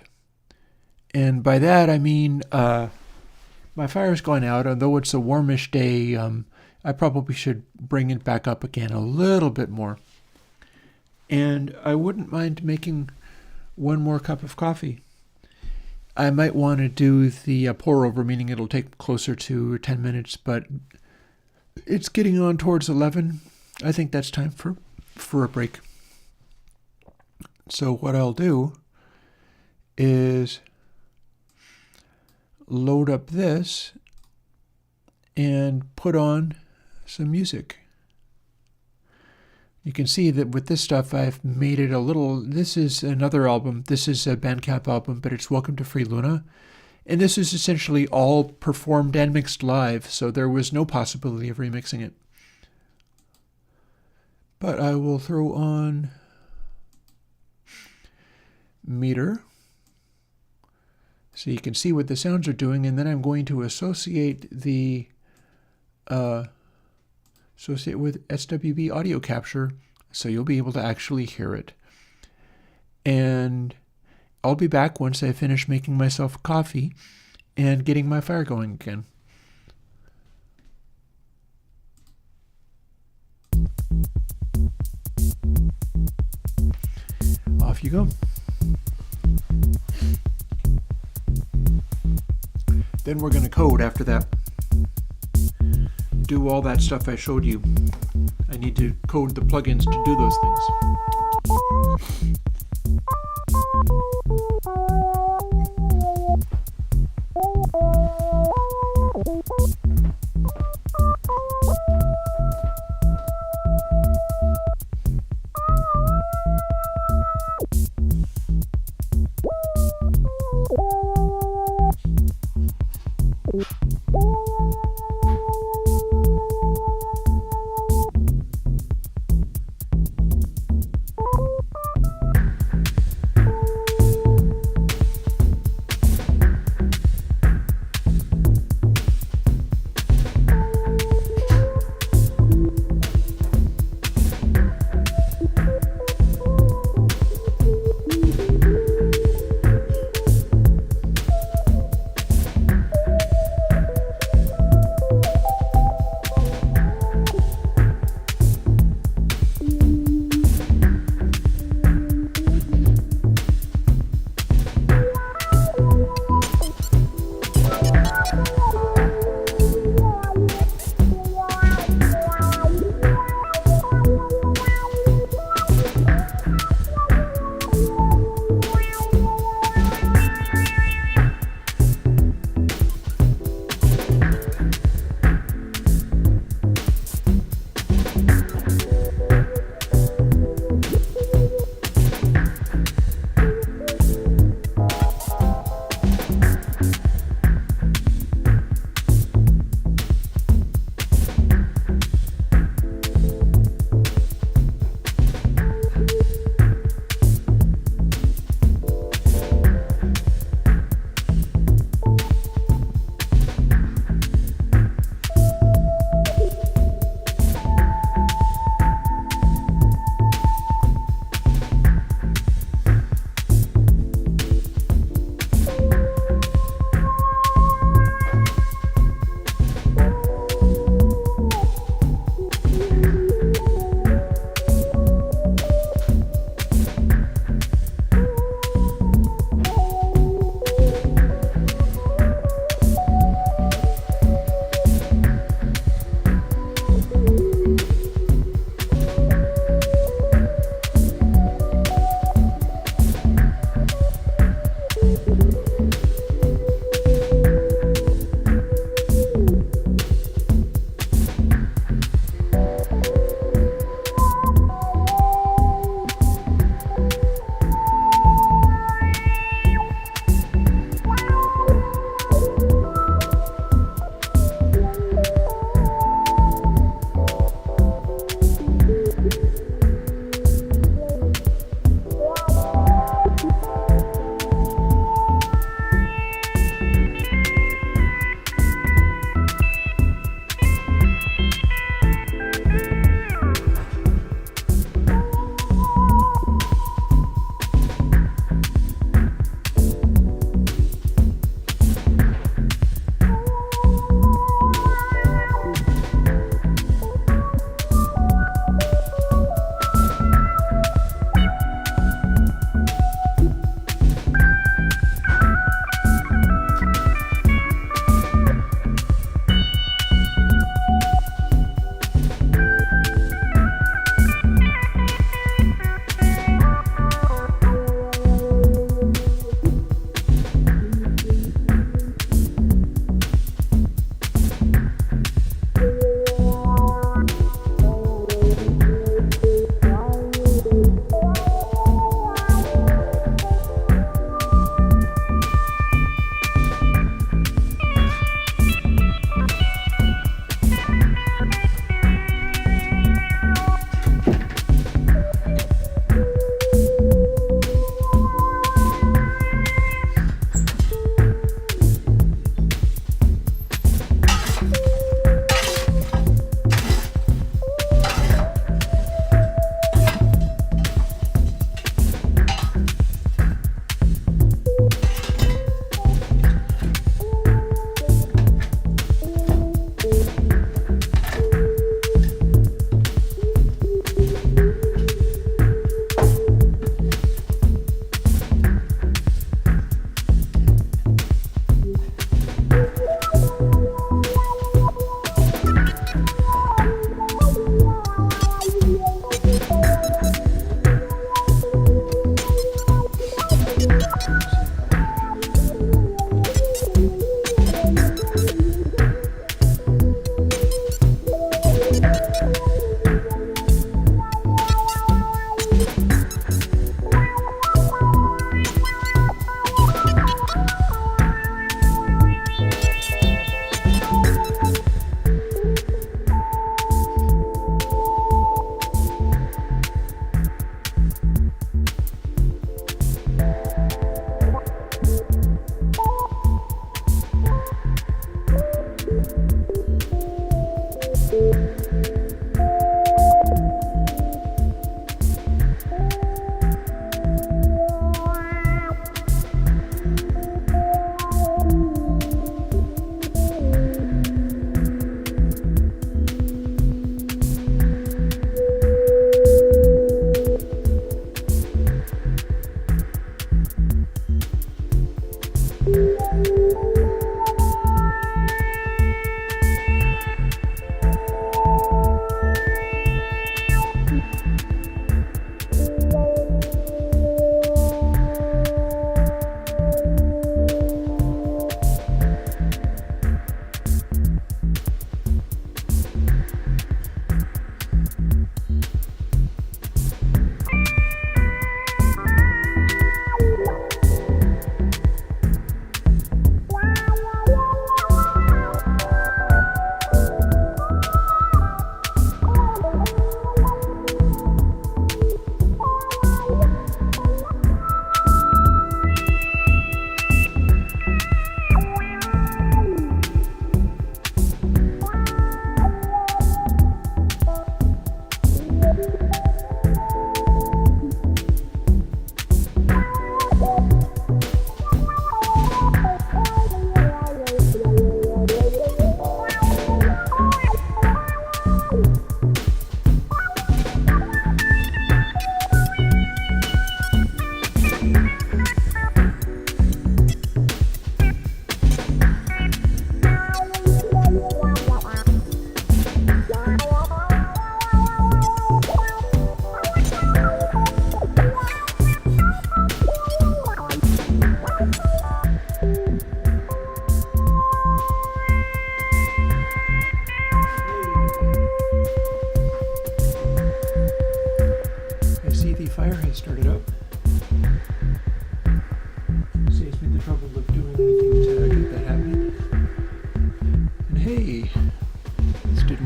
And by that I mean my fire's gone out, although it's a warmish day. I probably should bring it back up again a little bit more. And I wouldn't mind making one more cup of coffee. I might want to do the pour over, meaning it'll take closer to 10 minutes, but it's getting on towards 11. I think that's time for a break. So what I'll do is load up this and put on some music. You can see that with this stuff I've made it a little, this is another album, this is a Bandcamp album, but it's Welcome to Free Luna. And this is essentially all performed and mixed live, so there was no possibility of remixing it. But I will throw on meter, so you can see what the sounds are doing, and then I'm going to associate with SWB audio capture, so you'll be able to actually hear it. And I'll be back once I finish making myself coffee and getting my fire going again. Off you go. Then we're going to code after that. Do all that stuff I showed you. I need to code the plugins to do those things.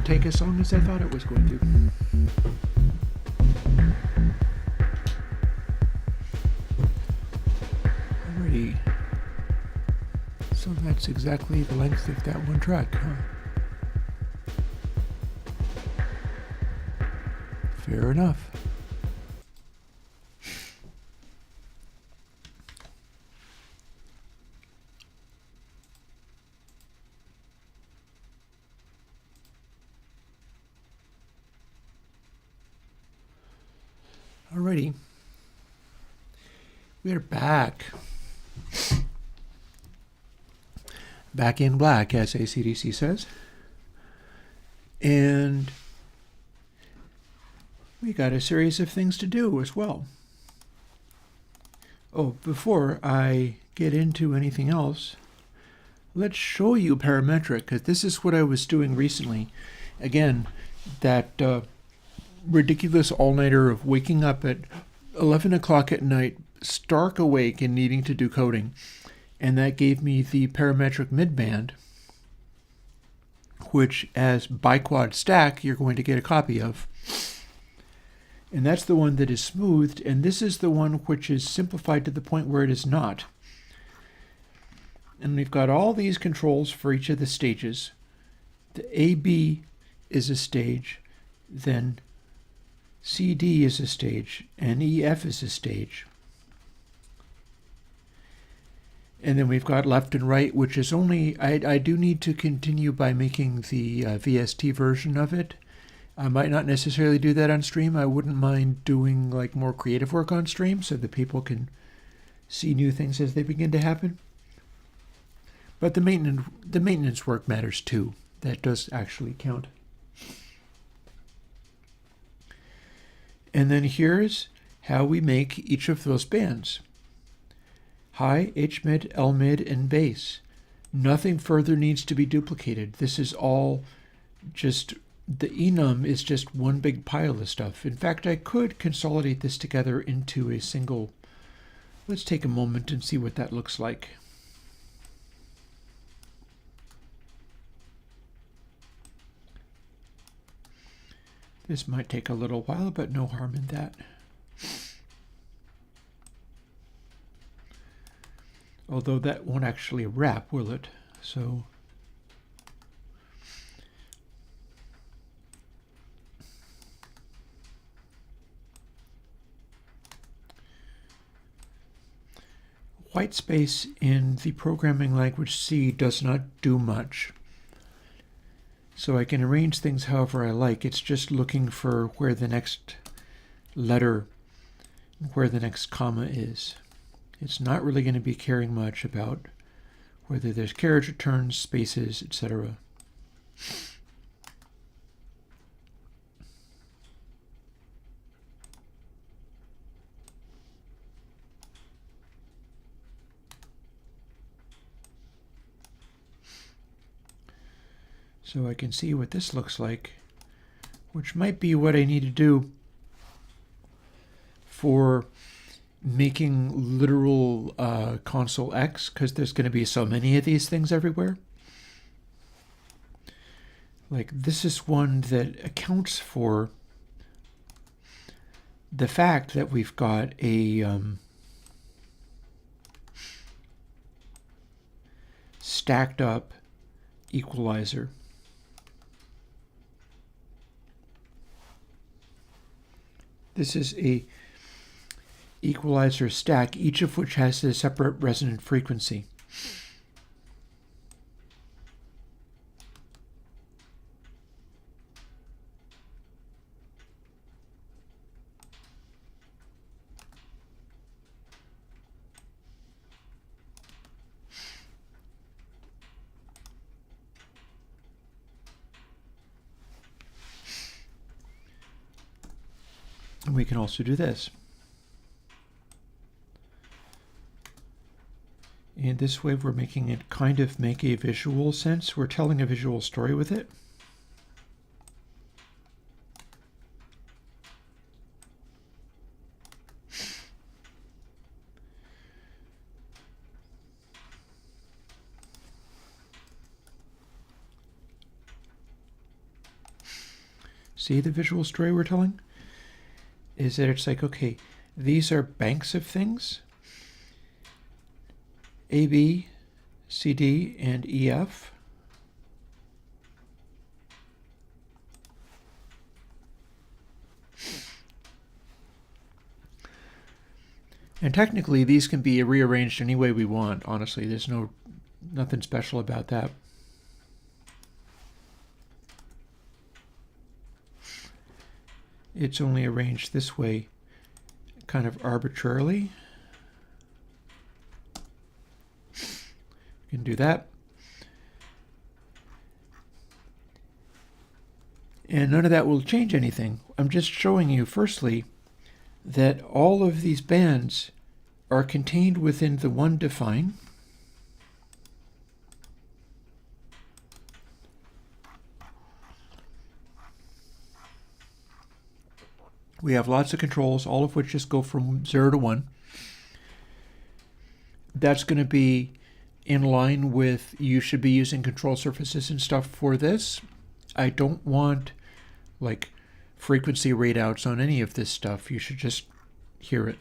take as long as I thought it was going to. Alrighty. So that's exactly the length of that one track, huh? Fair enough. Alrighty, we're back in black, as AC/DC says, and we got a series of things to do as well. Oh, before I get into anything else, let's show you Parametric, because this is what I was doing recently. Again, that ridiculous all-nighter of waking up at 11 o'clock at night, stark awake and needing to do coding. And that gave me the Parametric midband, which as Biquad stack, you're going to get a copy of. And that's the one that is smoothed, and this is the one which is simplified to the point where it is not. And we've got all these controls for each of the stages. The AB is a stage, then CD is a stage, and EF is a stage. And then we've got left and right, which is only, I do need to continue by making the VST version of it. I might not necessarily do that on stream. I wouldn't mind doing like more creative work on stream so that people can see new things as they begin to happen. But the maintenance work matters too. That does actually count. And then here's how we make each of those bands. high, H mid, L mid, and bass. Nothing further needs to be duplicated. This is all just, the enum is just one big pile of stuff. In fact, I could consolidate this together into a single. Let's take a moment and see what that looks like. This might take a little while, but no harm in that. Although that won't actually wrap, will it? So white space in the programming language C does not do much. So I can arrange things however I like. It's just looking for where the next letter, where the next comma is. It's not really going to be caring much about whether there's carriage returns, spaces, etc. So I can see what this looks like, which might be what I need to do for making literal ConsoleX, because there's going to be so many of these things everywhere. Like, this is one that accounts for the fact that we've got a stacked up equalizer. This is a equalizer stack, each of which has a separate resonant frequency. And we can also do this. And this way we're making it kind of make a visual sense. We're telling a visual story with it. See the visual story we're telling? Is that it's like, okay, these are banks of things. A, B, C, D, and E, F. And technically, these can be rearranged any way we want, honestly. There's nothing special about that. It's only arranged this way, kind of arbitrarily. You can do that. And none of that will change anything. I'm just showing you, firstly, that all of these bands are contained within the one define. We have lots of controls, all of which just go from 0 to 1. That's going to be in line with, you should be using control surfaces and stuff for this. I don't want like frequency readouts on any of this stuff. You should just hear it.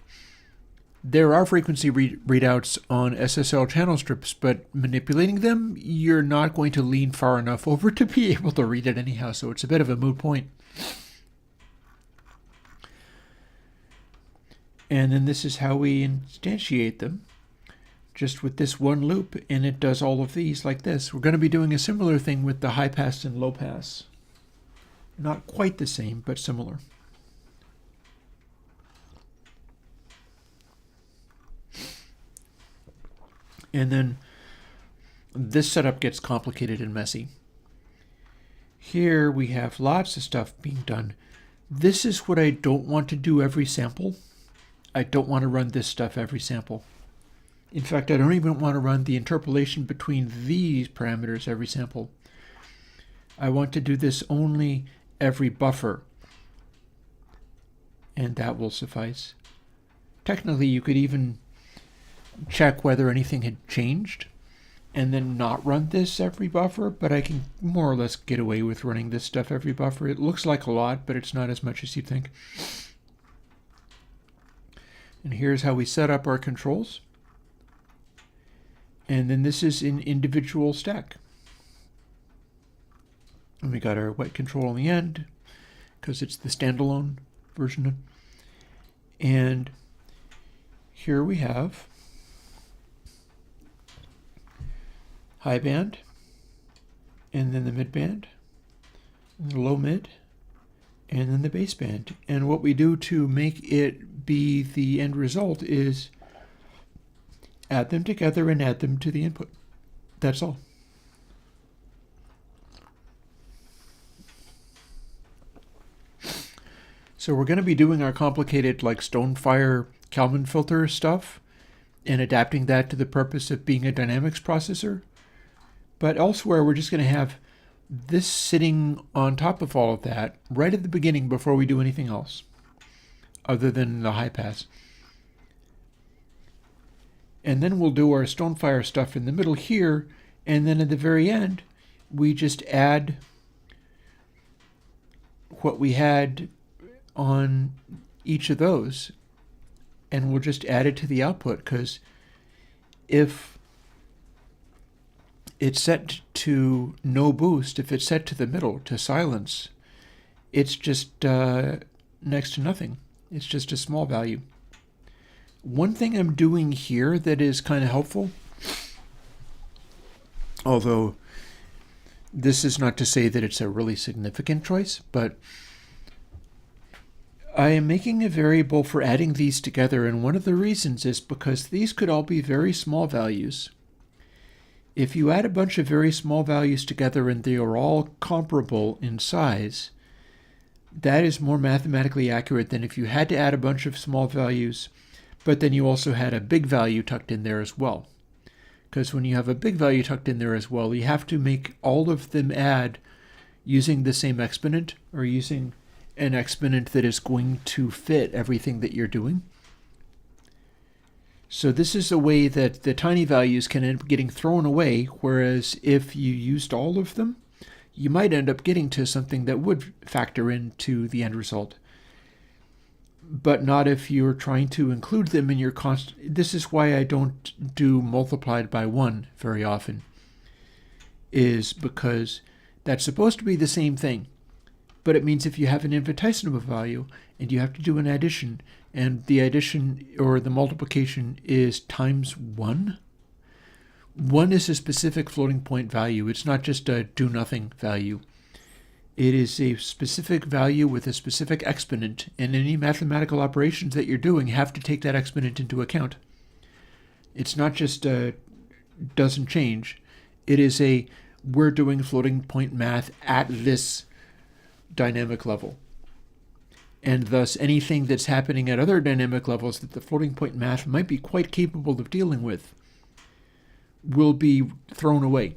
There are frequency readouts on SSL channel strips, but manipulating them, you're not going to lean far enough over to be able to read it anyhow, so it's a bit of a moot point. And then this is how we instantiate them, just with this one loop, and it does all of these like this. We're going to be doing a similar thing with the high pass and low pass. Not quite the same, but similar. And then this setup gets complicated and messy. Here we have lots of stuff being done. This is what I don't want to do every sample. I don't want to run this stuff every sample. In fact, I don't even want to run the interpolation between these parameters every sample. I want to do this only every buffer, and that will suffice. Technically, you could even check whether anything had changed and then not run this every buffer, but I can more or less get away with running this stuff every buffer. It looks like a lot, but it's not as much as you'd think. And here's how we set up our controls. And then this is in individual stack. And we got our wet control on the end, because it's the standalone version. And here we have high band, and then the mid band, and the low mid, and then the bass band. And what we do to make it be the end result is add them together and add them to the input. That's all. So we're going to be doing our complicated like Stonefire Kalman filter stuff and adapting that to the purpose of being a dynamics processor. But elsewhere, we're just going to have this sitting on top of all of that right at the beginning before we do anything else other than the high pass. And then we'll do our Stonefire stuff in the middle here, and then at the very end, we just add what we had on each of those, and we'll just add it to the output, because if it's set to no boost, if it's set to the middle, to silence, it's just next to nothing. It's just a small value. One thing I'm doing here that is kind of helpful, although this is not to say that it's a really significant choice, but I am making a variable for adding these together, and one of the reasons is because these could all be very small values. If you add a bunch of very small values together and they are all comparable in size, that is more mathematically accurate than if you had to add a bunch of small values, but then you also had a big value tucked in there as well. Because when you have a big value tucked in there as well, you have to make all of them add using the same exponent, or using an exponent that is going to fit everything that you're doing. So this is a way that the tiny values can end up getting thrown away, whereas if you used all of them, you might end up getting to something that would factor into the end result. But not if you're trying to include them in your constant. This is why I don't do multiplied by 1 very often, is because that's supposed to be the same thing. But it means if you have an infinitesimal value and you have to do an addition, and the addition or the multiplication is times 1, 1 is a specific floating point value. It's not just a do-nothing value. It is a specific value with a specific exponent, and any mathematical operations that you're doing have to take that exponent into account. It's not just doesn't change. It is a we're doing floating point math at this dynamic level. And thus anything that's happening at other dynamic levels that the floating point math might be quite capable of dealing with will be thrown away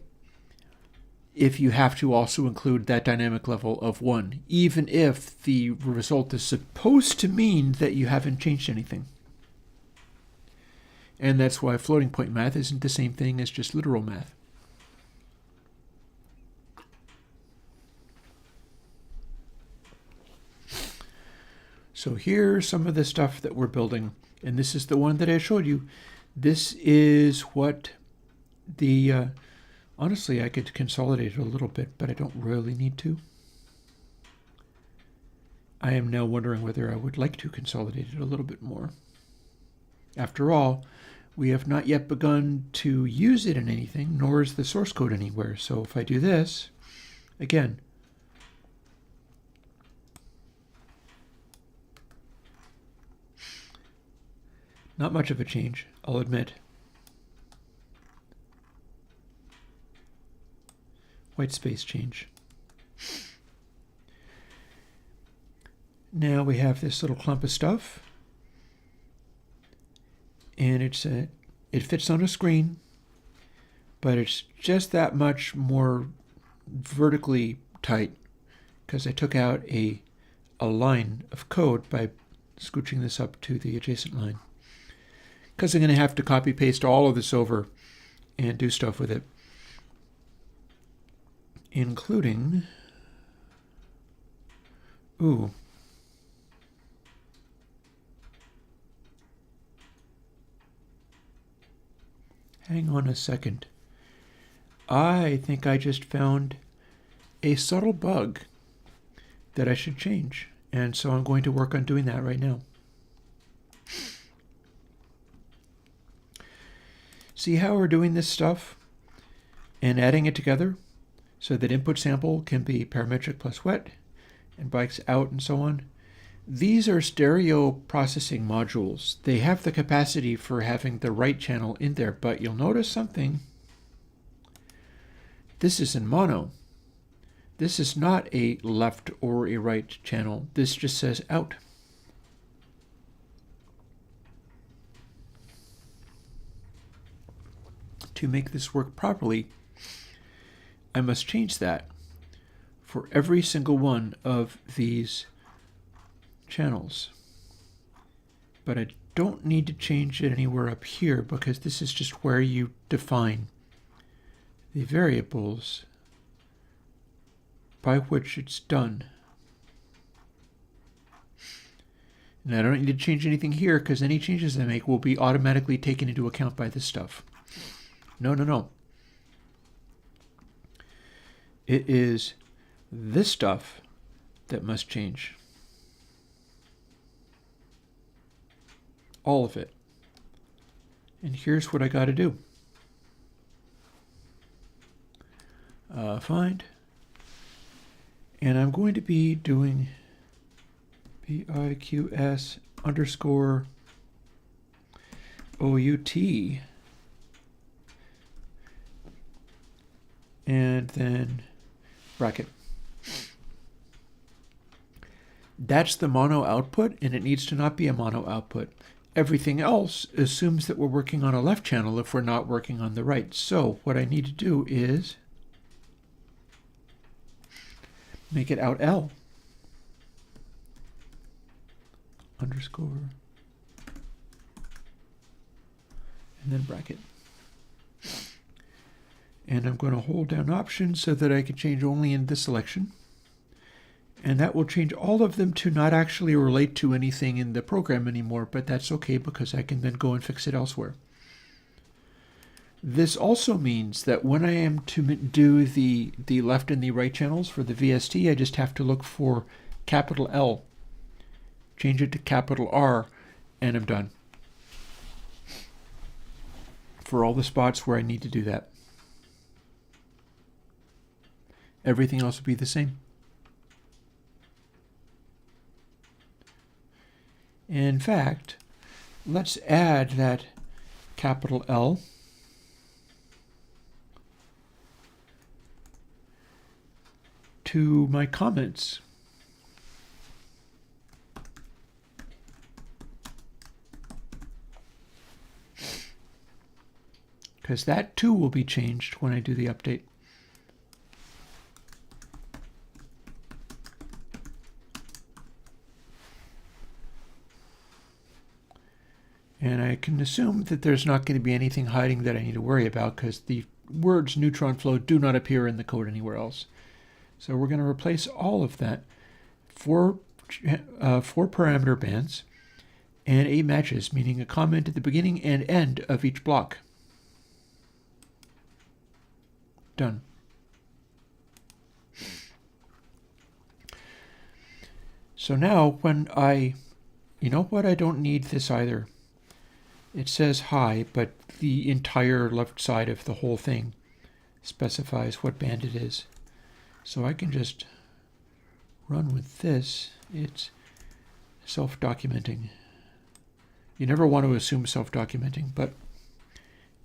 if you have to also include that dynamic level of 1, even if the result is supposed to mean that you haven't changed anything. And that's why floating point math isn't the same thing as just literal math. So here's some of the stuff that we're building, and this is the one that I showed you. This is what the, honestly, I could consolidate it a little bit, but I don't really need to. I am now wondering whether I would like to consolidate it a little bit more. After all, we have not yet begun to use it in anything, nor is the source code anywhere. So if I do this, again, not much of a change, I'll admit. White space change. Now we have this little clump of stuff, and it's It fits on a screen, but it's just that much more vertically tight because I took out a line of code by scooching this up to the adjacent line. Because I'm going to have to copy paste all of this over and do stuff with it, including, hang on a second. I think I just found a subtle bug that I should change. And so I'm going to work on doing that right now. See how we're doing this stuff and adding it together so that input sample can be parametric plus wet and bikes out and so on. These are stereo processing modules. They have the capacity for having the right channel in there, but you'll notice something. This is in mono. This is not a left or a right channel. This just says out. To make this work properly, I must change that for every single one of these channels. But I don't need to change it anywhere up here because this is just where you define the variables by which it's done. And I don't need to change anything here because any changes I make will be automatically taken into account by this stuff. No. It is this stuff that must change. All of it. And here's what I got to do. Find. And I'm going to be doing BIQS underscore OUT and then bracket. That's the mono output, and it needs to not be a mono output. Everything else assumes that we're working on a left channel if we're not working on the right. So what I need to do is make it out L underscore and then bracket. And I'm going to hold down Option so that I can change only in this selection. And that will change all of them to not actually relate to anything in the program anymore, but that's okay because I can then go and fix it elsewhere. This also means that when I am to do the left and the right channels for the VST, I just have to look for capital L, change it to capital R, and I'm done. For all the spots where I need to do that. Everything else will be the same. In fact, let's add that capital L to my comments. Because that too will be changed when I do the update. And I can assume that there's not going to be anything hiding that I need to worry about because the words neutron flow do not appear in the code anywhere else. So we're going to replace all of that, four parameter bands and 8 matches, meaning a comment at the beginning and end of each block. Done. So now when you know what, I don't need this either. It says high, but the entire left side of the whole thing specifies what band it is. So I can just run with this. It's self-documenting. You never want to assume self-documenting, but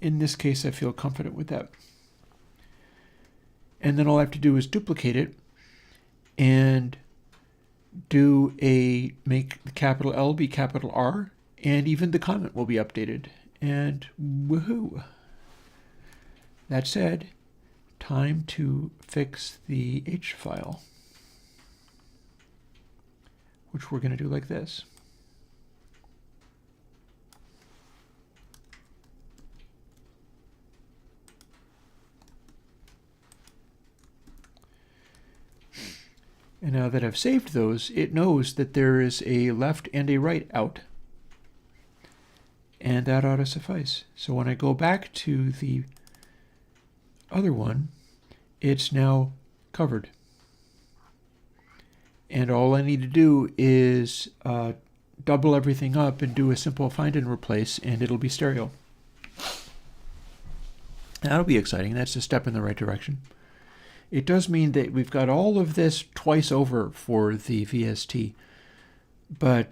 in this case I feel confident with that. And then all I have to do is duplicate it and make the capital L be capital R, and even the comment will be updated. and woohoo! That said, time to fix the H file, which we're going to do like this. And now that I've saved those, it knows that there is a left and a right out. And that ought to suffice. So when I go back to the other one, it's now covered. And all I need to do is double everything up and do a simple find and replace, and it'll be stereo. That'll be exciting. That's a step in the right direction. It does mean that we've got all of this twice over for the VST, but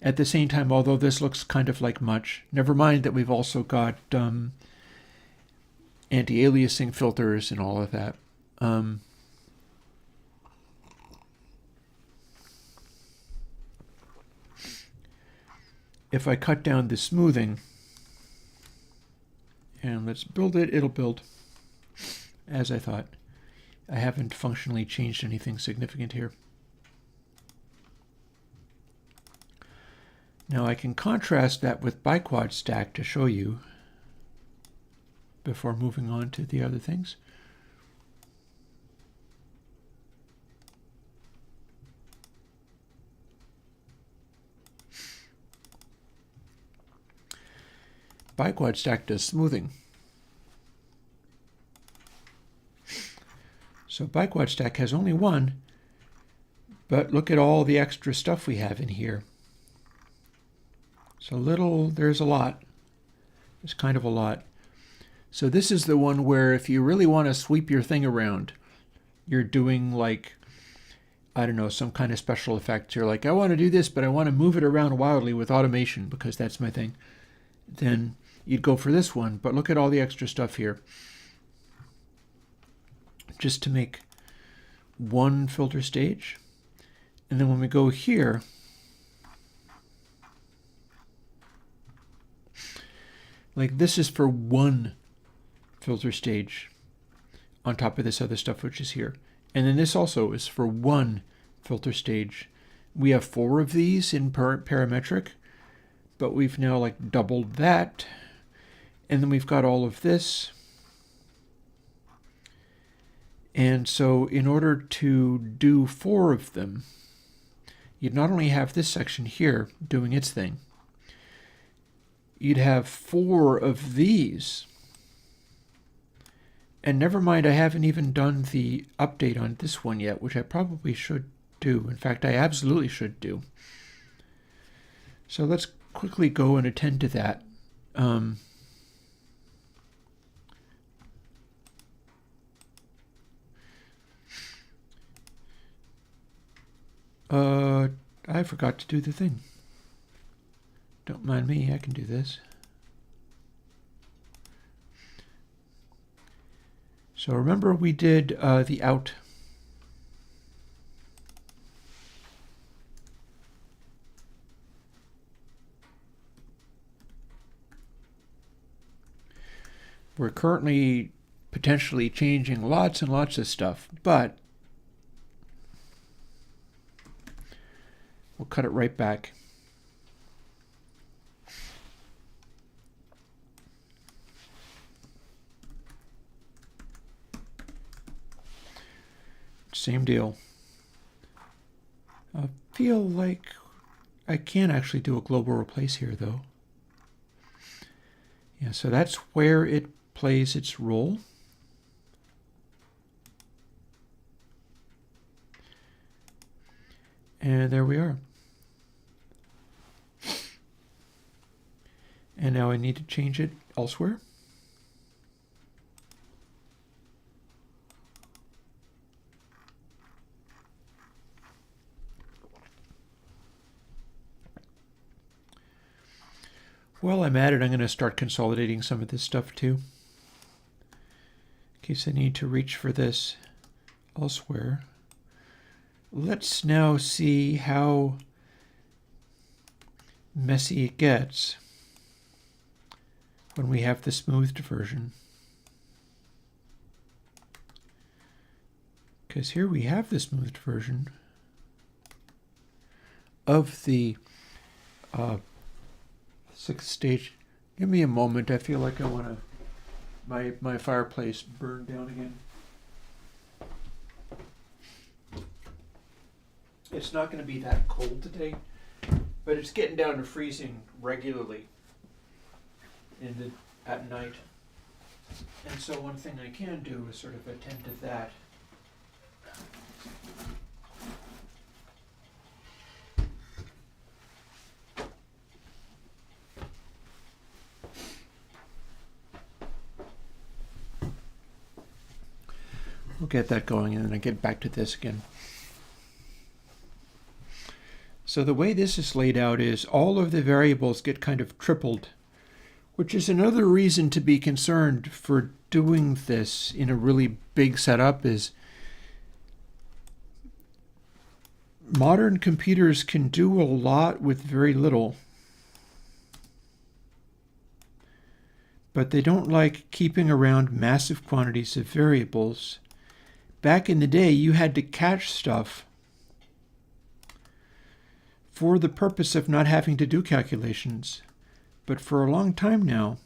at the same time, although this looks kind of like much, never mind that we've also got anti-aliasing filters and all of that. If I cut down the smoothing, and let's build it, it'll build, as I thought. I haven't functionally changed anything significant here. Now I can contrast that with BiquadStack to show you before moving on to the other things. BiquadStack does smoothing. So BiquadStack has only one, but look at all the extra stuff we have in here. So there's a lot. There's kind of a lot. So this is the one where if you really want to sweep your thing around, you're doing like, I don't know, some kind of special effect. You're like, I want to do this, but I want to move it around wildly with automation because that's my thing. Then you'd go for this one, but look at all the extra stuff here. Just to make one filter stage. And then when we go here, like this is for one filter stage on top of this other stuff which is here. And then this also is for one filter stage. We have 4 of these in parametric, but we've now like doubled that. And then we've got all of this. And so in order to do 4 of them, you'd not only have this section here doing its thing, you'd have 4 of these. And never mind, I haven't even done the update on this one yet, which I probably should do. In fact, I absolutely should do. So let's quickly go and attend to that. I forgot to do the thing. Don't mind me, I can do this. So remember we did the out. We're currently potentially changing lots and lots of stuff, but we'll cut it right back. Same deal. I feel like I can actually do a global replace here though. Yeah, so that's where it plays its role. And there we are. And now I need to change it elsewhere. While I'm at it, I'm going to start consolidating some of this stuff too, in case I need to reach for this elsewhere. Let's now see how messy it gets. when we have the smoothed version. Because here we have the smoothed version of the 6th stage. Give me a moment. I feel like I want to my fireplace burn down again. It's not going to be that cold today, but it's getting down to freezing regularly at night. And so one thing I can do is sort of attend to that. We'll get that going and then I get back to this again. So the way this is laid out is all of the variables get kind of tripled, which is another reason to be concerned for doing this in a really big setup. Is modern computers can do a lot with very little, but they don't like keeping around massive quantities of variables. Back in the day, you had to cache stuff for the purpose of not having to do calculations. But for a long time now,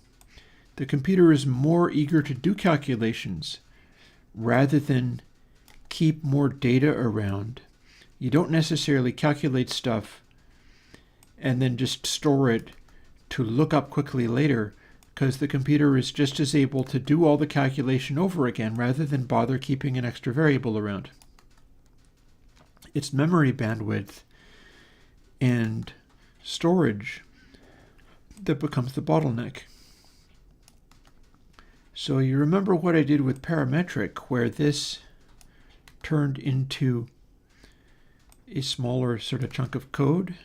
the computer is more eager to do calculations rather than keep more data around. You don't necessarily calculate stuff and then just store it to look up quickly later, because the computer is just as able to do all the calculation over again rather than bother keeping an extra variable around. It's memory bandwidth and storage that becomes the bottleneck. So you remember what I did with Parametric, where this turned into a smaller sort of chunk of code.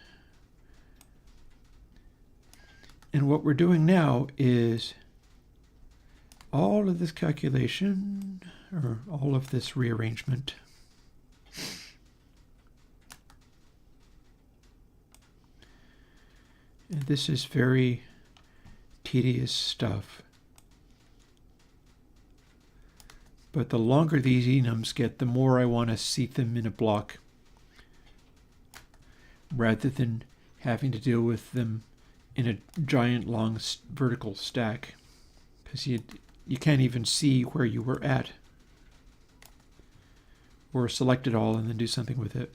And what we're doing now is all of this calculation, or all of this rearrangement, and this is very tedious stuff. But the longer these enums get, the more I want to seat them in a block, rather than having to deal with them in a giant long vertical stack, because you can't even see where you were at, or select it all and then do something with it.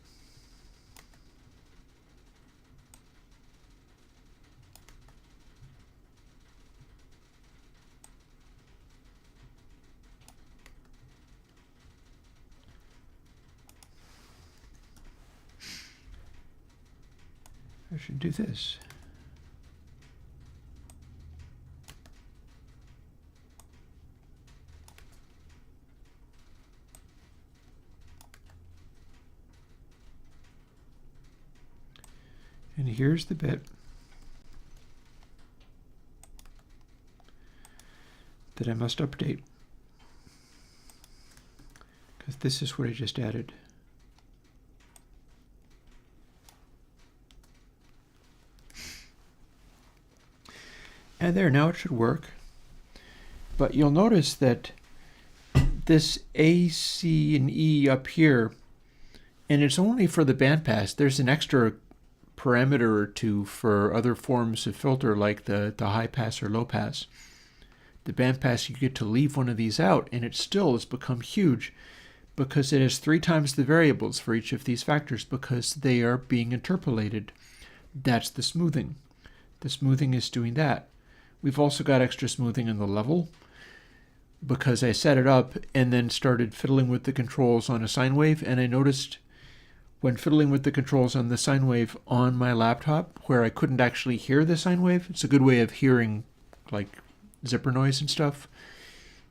I should do this. And here's the bit that I must update, because this is what I just added. And there, now it should work. But you'll notice that this A, C, and E up here, and it's only for the bandpass. There's an extra parameter or two for other forms of filter, like the high pass or low pass. The bandpass, you get to leave one of these out, and it still has become huge because it has 3 times the variables for each of these factors, because they are being interpolated. That's the smoothing. The smoothing is doing that. We've also got extra smoothing in the level, because I set it up and then started fiddling with the controls on a sine wave, and I noticed when fiddling with the controls on the sine wave on my laptop, where I couldn't actually hear the sine wave, it's a good way of hearing like zipper noise and stuff,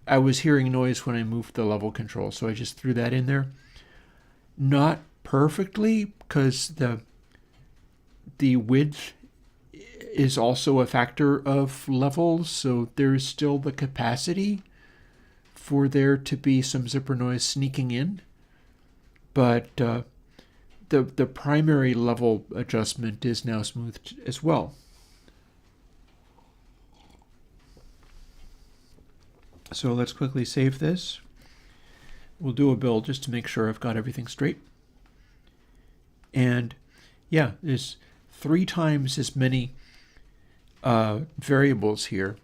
I was hearing noise when I moved the level control, so I just threw that in there. Not perfectly, because the width is also a factor of level, so there's still the capacity for there to be some zipper noise sneaking in, but the primary level adjustment is now smoothed as well. So let's quickly save this. We'll do a build just to make sure I've got everything straight. And yeah, there's 3 times as many variables here.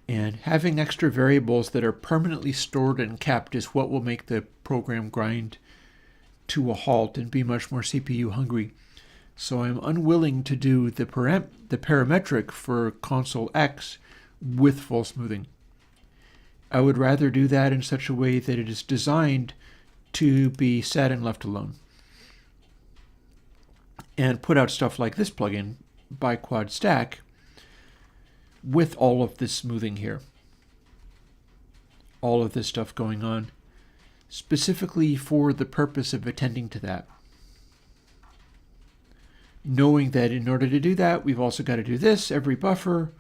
And having extra variables that are permanently stored and kept is what will make the program grind to a halt and be much more CPU hungry. So I'm unwilling to do the parametric for ConsoleX with full smoothing. I would rather do that in such a way that it is designed to be set and left alone. And put out stuff like this plugin, BiquadStack, with all of this smoothing here. All of this stuff going on, specifically for the purpose of attending to that. Knowing that in order to do that, we've also got to do this every buffer.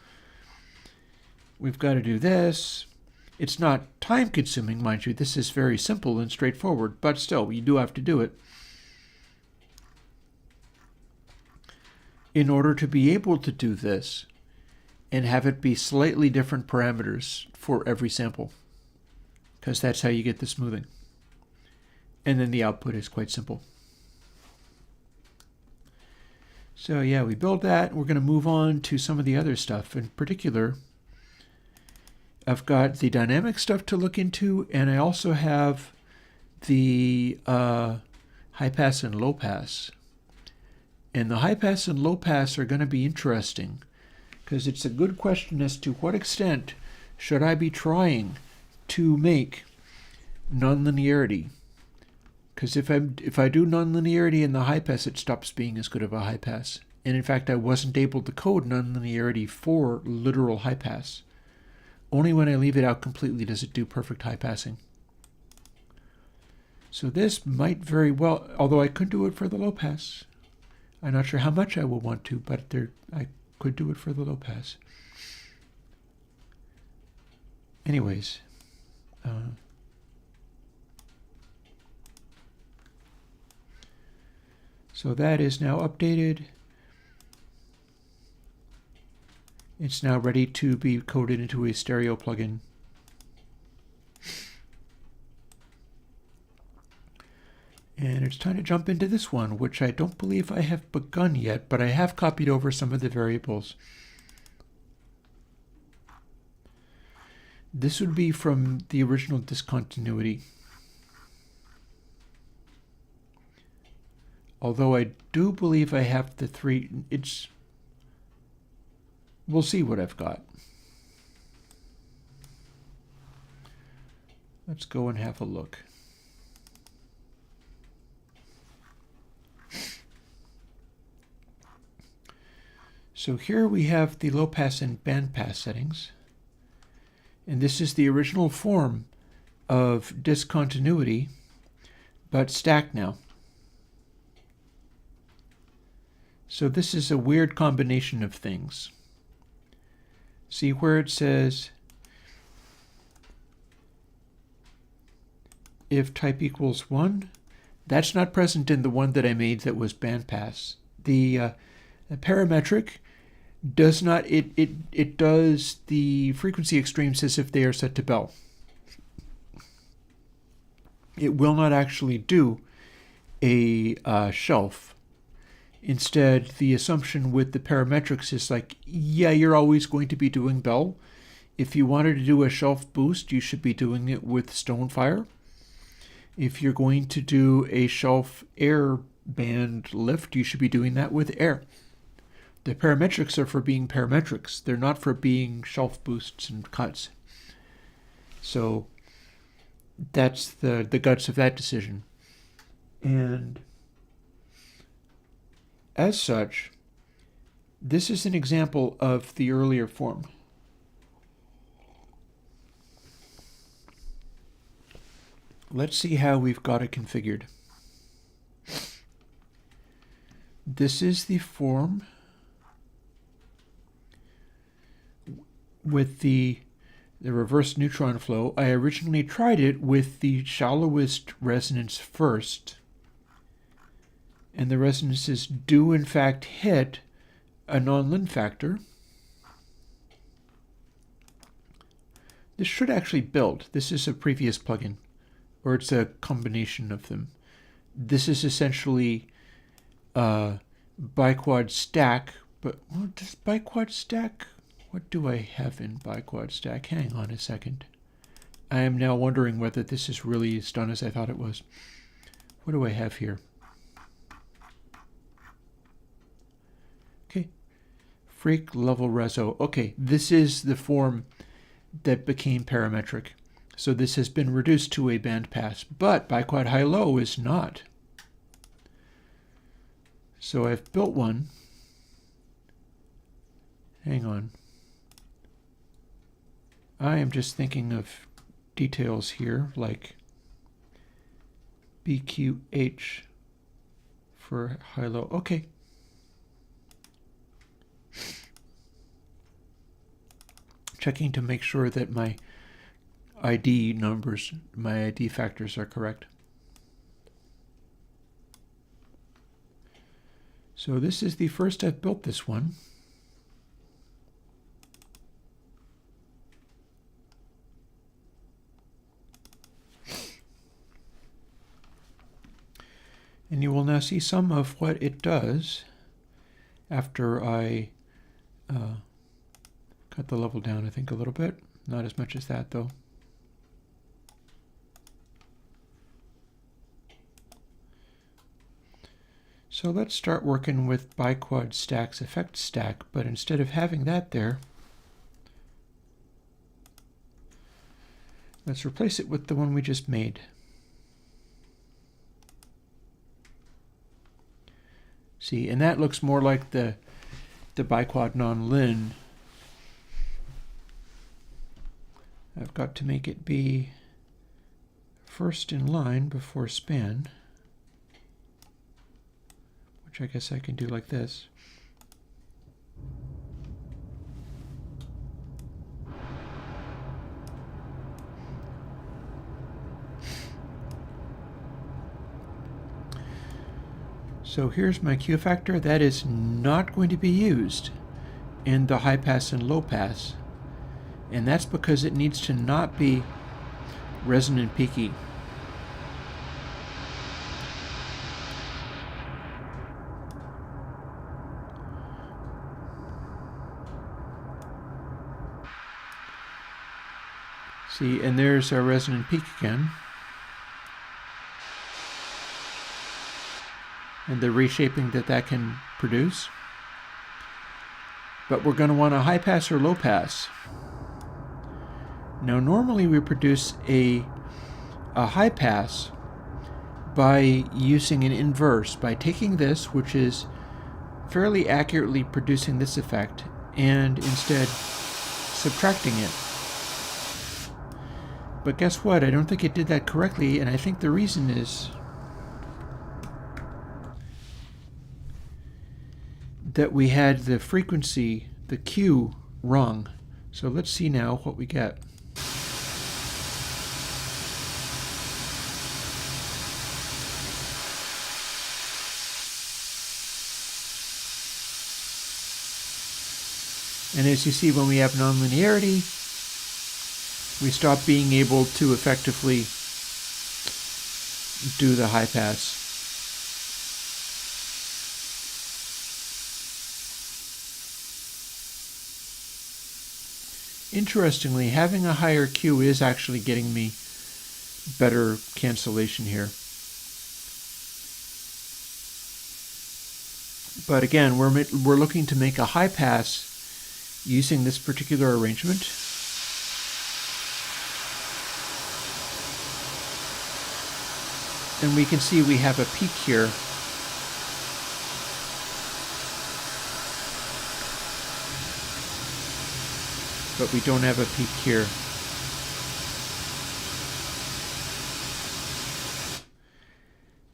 We've got to do this. It's not time consuming, mind you. This is very simple and straightforward, but still, you do have to do it in order to be able to do this and have it be slightly different parameters for every sample, because that's how you get the smoothing. And then the output is quite simple. So yeah, we build that. We're going to move on to some of the other stuff. In particular, I've got the dynamic stuff to look into, and I also have the high pass and low pass. And the high pass and low pass are going to be interesting, because it's a good question as to what extent should I be trying to make nonlinearity. Because if I do nonlinearity in the high pass, it stops being as good of a high pass. And in fact, I wasn't able to code nonlinearity for literal high pass. Only when I leave it out completely does it do perfect high passing. So this might very well, although I could do it for the low pass. I'm not sure how much I will want to, but I could do it for the low pass. Anyways, so that is now updated. It's now ready to be coded into a stereo plugin. And it's time to jump into this one, which I don't believe I have begun yet, but I have copied over some of the variables. This would be from the original discontinuity. Although I do believe I have the 3, we'll see what I've got. Let's go and have a look. So here we have the low pass and band pass settings. And this is the original form of discontinuity, but stacked now. So this is a weird combination of things. See where it says if type equals 1? That's not present in the one that I made that was bandpass. The parametric does not, it does the frequency extremes as if they are set to bell. It will not actually do a shelf. Instead, the assumption with the parametrics is like, yeah, you're always going to be doing bell. If you wanted to do a shelf boost, you should be doing it with Stonefire. If you're going to do a shelf air band lift, you should be doing that with air. The parametrics are for being parametrics. They're not for being shelf boosts and cuts. So that's the guts of that decision. And as such, this is an example of the earlier form. Let's see how we've got it configured. This is the form with the reverse neutron flow. I originally tried it with the shallowest resonance first, and the resonances do in fact hit a non-lin factor. This should actually build. This is a previous plugin, or it's a combination of them. This is essentially Biquad Stack, but what does Biquad Stack? What do I have in Biquad Stack? Hang on a second. I am now wondering whether this is really as done as I thought it was. What do I have here? Okay, Freak Level Reso. Okay, this is the form that became parametric. So this has been reduced to a bandpass, but BiquadHiLo is not. So I've built one. Hang on. I am just thinking of details here, like BQH for HiLo. Okay. Checking to make sure that my ID numbers, my ID factors are correct. So this is the first I've built this one. And you will now see some of what it does after I cut the level down, I think, a little bit. Not as much as that, though. So let's start working with Biquad Stack's effect stack, but instead of having that there, let's replace it with the one we just made. See, and that looks more like the Biquad non-lin. I've got to make it be first in line before span, which I guess I can do like this. So here's my Q factor. That is not going to be used in the high pass and low pass. And that's because it needs to not be resonant peaky. See, and there's our resonant peak again. And the reshaping that can produce. But we're going to want a high pass or low pass. Now normally we produce a high pass by using an inverse, by taking this, which is fairly accurately producing this effect, and instead subtracting it. But guess what? I don't think it did that correctly, and I think the reason is that we had the frequency, the Q, wrong. So let's see now what we get. And as you see, when we have nonlinearity, we stop being able to effectively do the high pass. Interestingly, having a higher Q is actually getting me better cancellation here. But again, we're looking to make a high pass using this particular arrangement. And we can see we have a peak here. But we don't have a peak here.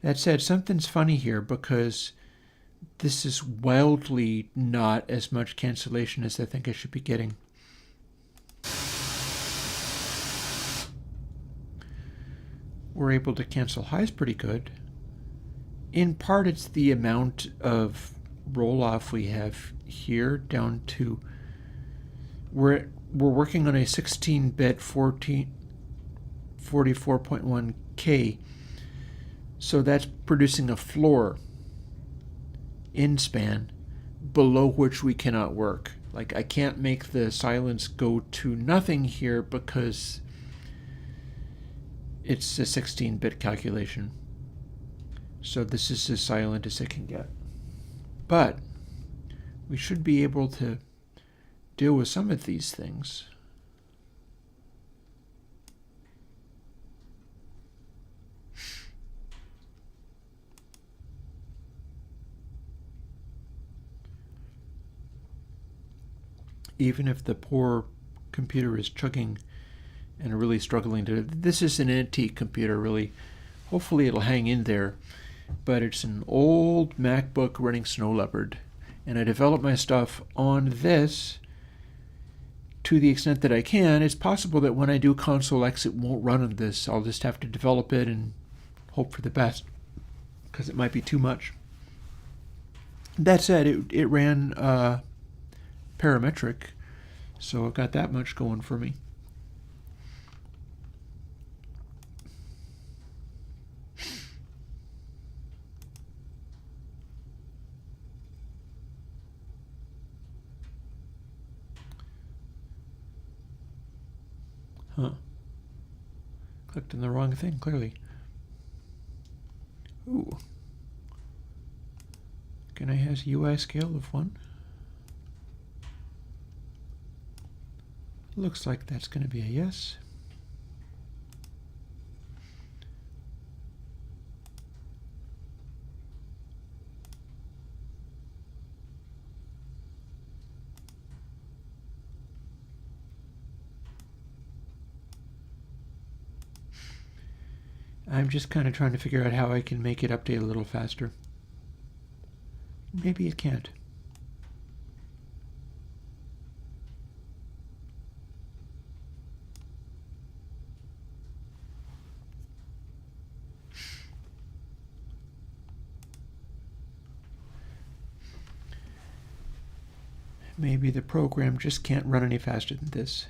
That said, something's funny here because this is wildly not as much cancellation as I think I should be getting. We're able to cancel highs pretty good. In part, it's the amount of roll-off we have here down to... We're we're working on a 16-bit 44.1K, so that's producing a floor in span below which we cannot work. Like, I can't make the silence go to nothing here because it's a 16-bit calculation. So this is as silent as it can get. But we should be able to deal with some of these things. Even if the poor computer is chugging and really struggling to... This is an antique computer, really. Hopefully it'll hang in there. But it's an old MacBook running Snow Leopard. And I develop my stuff on this to the extent that I can. It's possible that when I do ConsoleX it won't run on this. I'll just have to develop it and hope for the best, because it might be too much. That said, it ran Parametric, so I've got that much going for me. Huh. Clicked on the wrong thing, clearly. Ooh. Can I have a UI scale of 1? Looks like that's going to be a yes. I'm just kind of trying to figure out how I can make it update a little faster. Maybe it can't. Maybe the program just can't run any faster than this.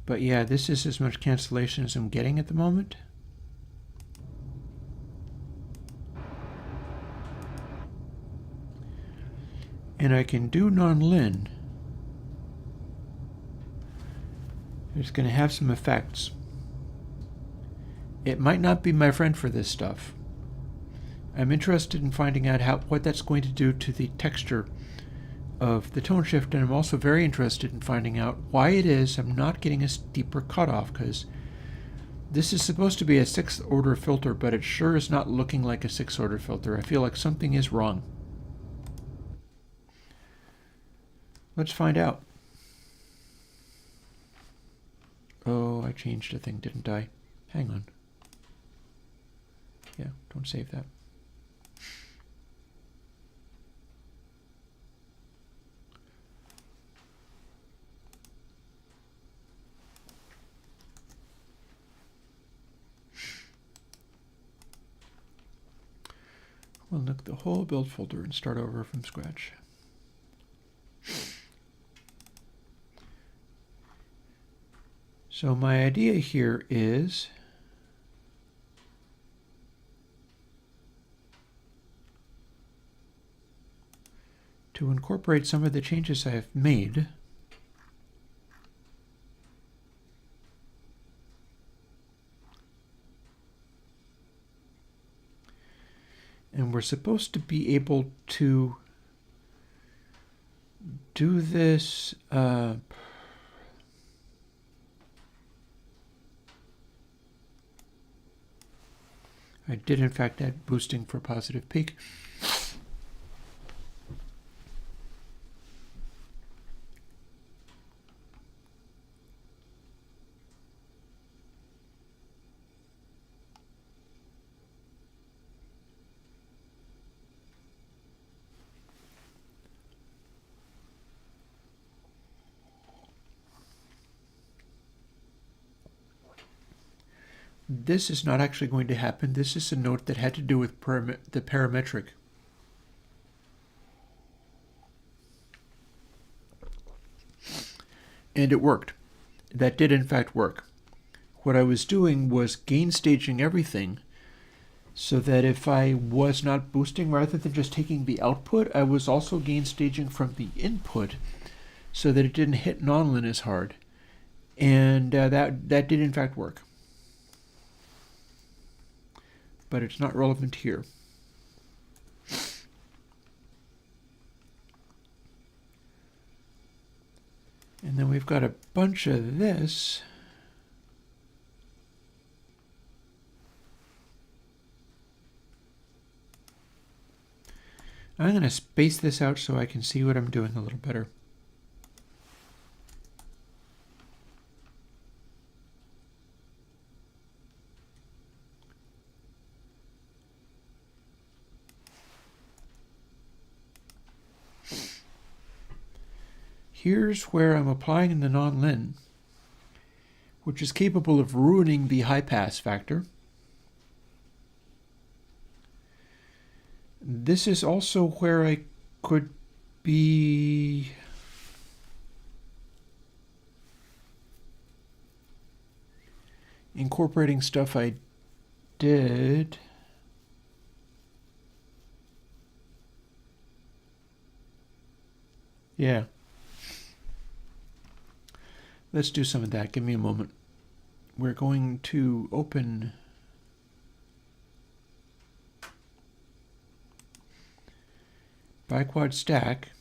But yeah, this is as much cancellation as I'm getting at the moment. And I can do non-lin. It's going to have some effects. It might not be my friend for this stuff. I'm interested in finding out what that's going to do to the texture of the tone shift, and I'm also very interested in finding out why it is I'm not getting a steeper cutoff, because this is supposed to be a 6th order filter, but it sure is not looking like a 6th order filter. I feel like something is wrong. Let's find out. Oh, I changed a thing, didn't I? Hang on. Yeah, don't save that. We'll look the whole build folder and start over from scratch. So my idea here is to incorporate some of the changes I've made and we're supposed to be able to do this I did in fact add boosting for positive peak. this is not actually going to happen. This is a note that had to do with the parametric. And it worked. That did in fact work. What I was doing was gain staging everything so that if I was not boosting, rather than just taking the output, I was also gain staging from the input so that it didn't hit nonlin as hard. And that did in fact work. But it's not relevant here. And then we've got a bunch of this. I'm going to space this out so I can see what I'm doing a little better. Here's where I'm applying the nonlin, which is capable of ruining the high pass factor. This is also where I could be incorporating stuff I did. Yeah. Let's do some of that. Give me a moment. We're going to open Biquad stack.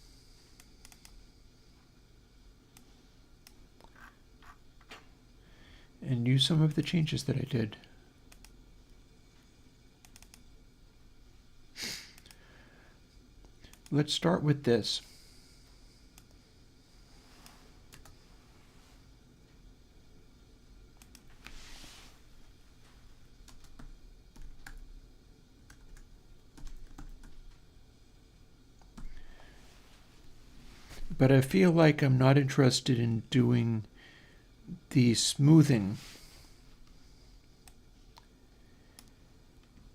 And use some of the changes that I did. Let's start with this. But I feel like I'm not interested in doing the smoothing.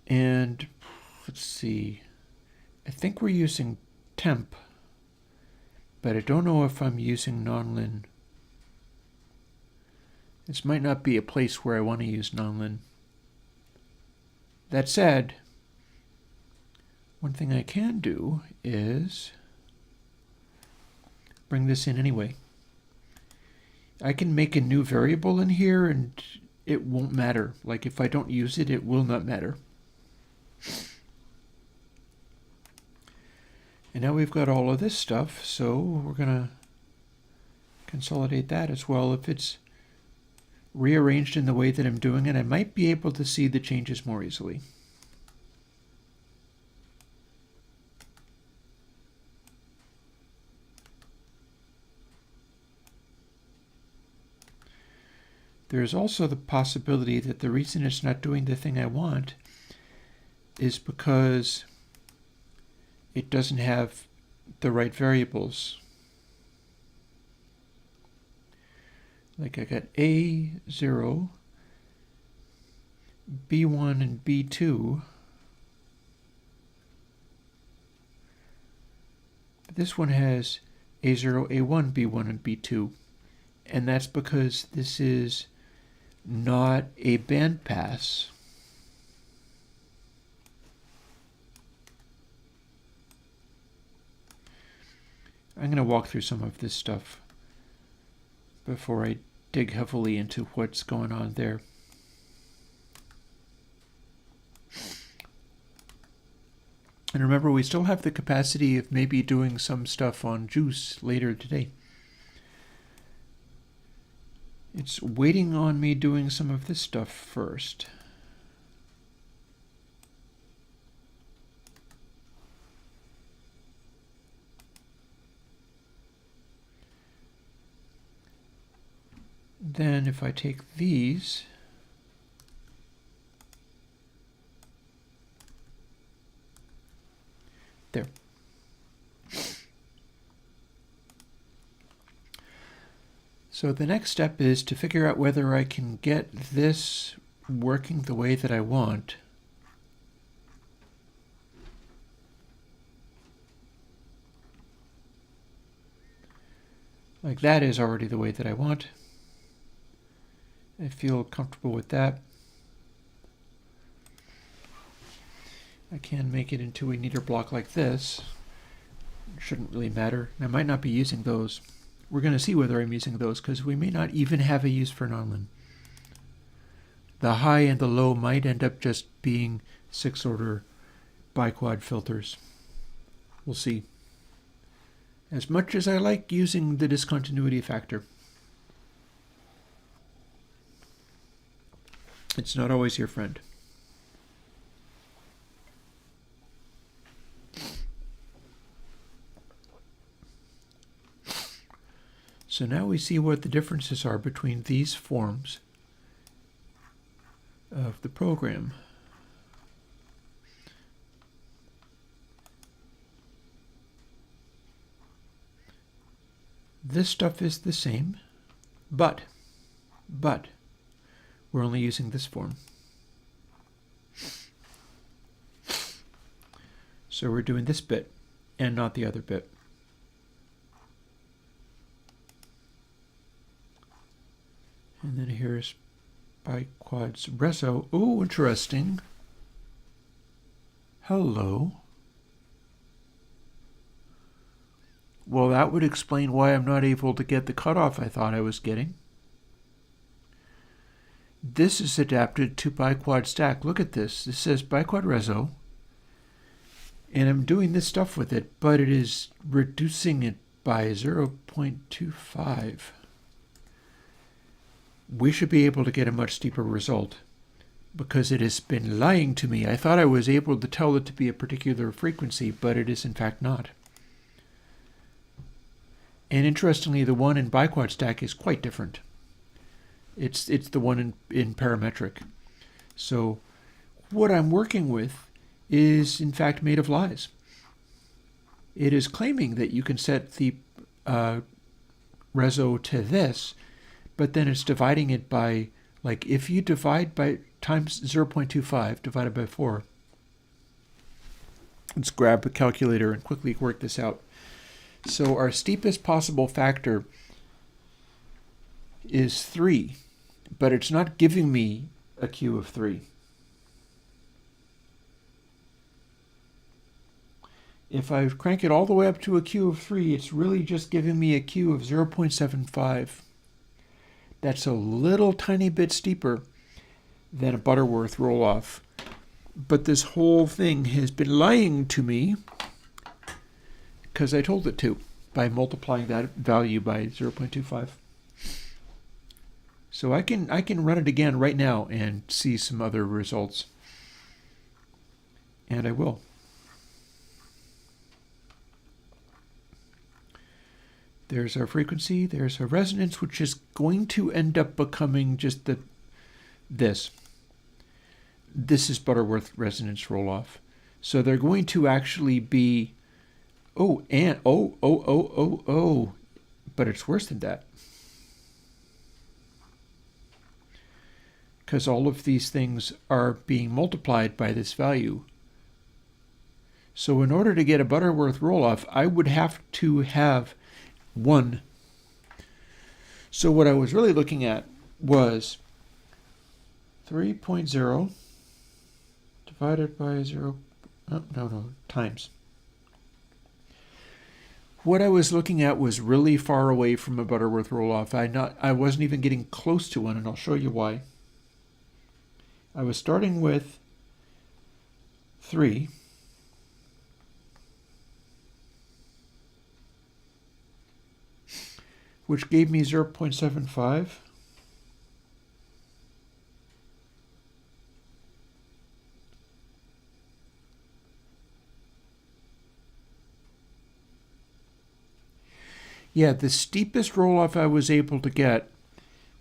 And let's see, I think we're using temp, but I don't know if I'm using nonlin. This might not be a place where I want to use nonlin. That said, one thing I can do is bring this in anyway. I can make a new variable in here and it won't matter. Like if I don't use it, it will not matter. And now we've got all of this stuff, so we're going to consolidate that as well. If it's rearranged in the way that I'm doing it, I might be able to see the changes more easily. There's also the possibility that the reason it's not doing the thing I want is because it doesn't have the right variables. Like I got A0, B1, and B2. But this one has A0, A1, B1, and B2. And that's because this is not a bandpass. I'm going to walk through some of this stuff before I dig heavily into what's going on there. And remember, we still have the capacity of maybe doing some stuff on JUCE later today. It's waiting on me doing some of this stuff first. Then if I take these, there. So the next step is to figure out whether I can get this working the way that I want, like that is already the way that I want. I feel comfortable with that. I can make it into a neater block like this. Shouldn't really matter. I might not be using those. We're going to see whether I'm using those, because we may not even have a use for nonlinear. The high and the low might end up just being 6-order biquad filters. We'll see. As much as I like using the discontinuity factor, it's not always your friend. So now we see what the differences are between these forms of the program. This stuff is the same, but we're only using this form. So we're doing this bit and not the other bit. And then here's biquad's reso. Oh, interesting. Hello. Well, that would explain why I'm not able to get the cutoff I thought I was getting. This is adapted to biquad stack. Look at this. This says biquad reso. And I'm doing this stuff with it, but it is reducing it by 0.25. We should be able to get a much steeper result because it has been lying to me. I thought I was able to tell it to be a particular frequency, but it is in fact not. And interestingly, the one in biquad stack is quite different. It's the one in parametric. So what I'm working with is in fact made of lies. It is claiming that you can set the reso to this, but then it's dividing it by, like, if you divide by times 0.25 divided by 4. Let's grab a calculator and quickly work this out. So our steepest possible factor is 3, but it's not giving me a Q of 3. If I crank it all the way up to a Q of 3, it's really just giving me a Q of 0.75. That's a little tiny bit steeper than a Butterworth roll-off. But this whole thing has been lying to me because I told it to by multiplying that value by 0.25. So I can run it again right now and see some other results. And I will. There's our frequency, there's our resonance, which is going to end up becoming just this. This is Butterworth resonance roll-off. So they're going to actually be, but it's worse than that. Because all of these things are being multiplied by this value. So in order to get a Butterworth roll-off, I would have to have 1. So what I was really looking at was 3.0 divided by 0, times. What I was looking at was really far away from a Butterworth roll-off. I wasn't even getting close to one, and I'll show you why. I was starting with 3. Which gave me 0.75. Yeah, the steepest roll-off I was able to get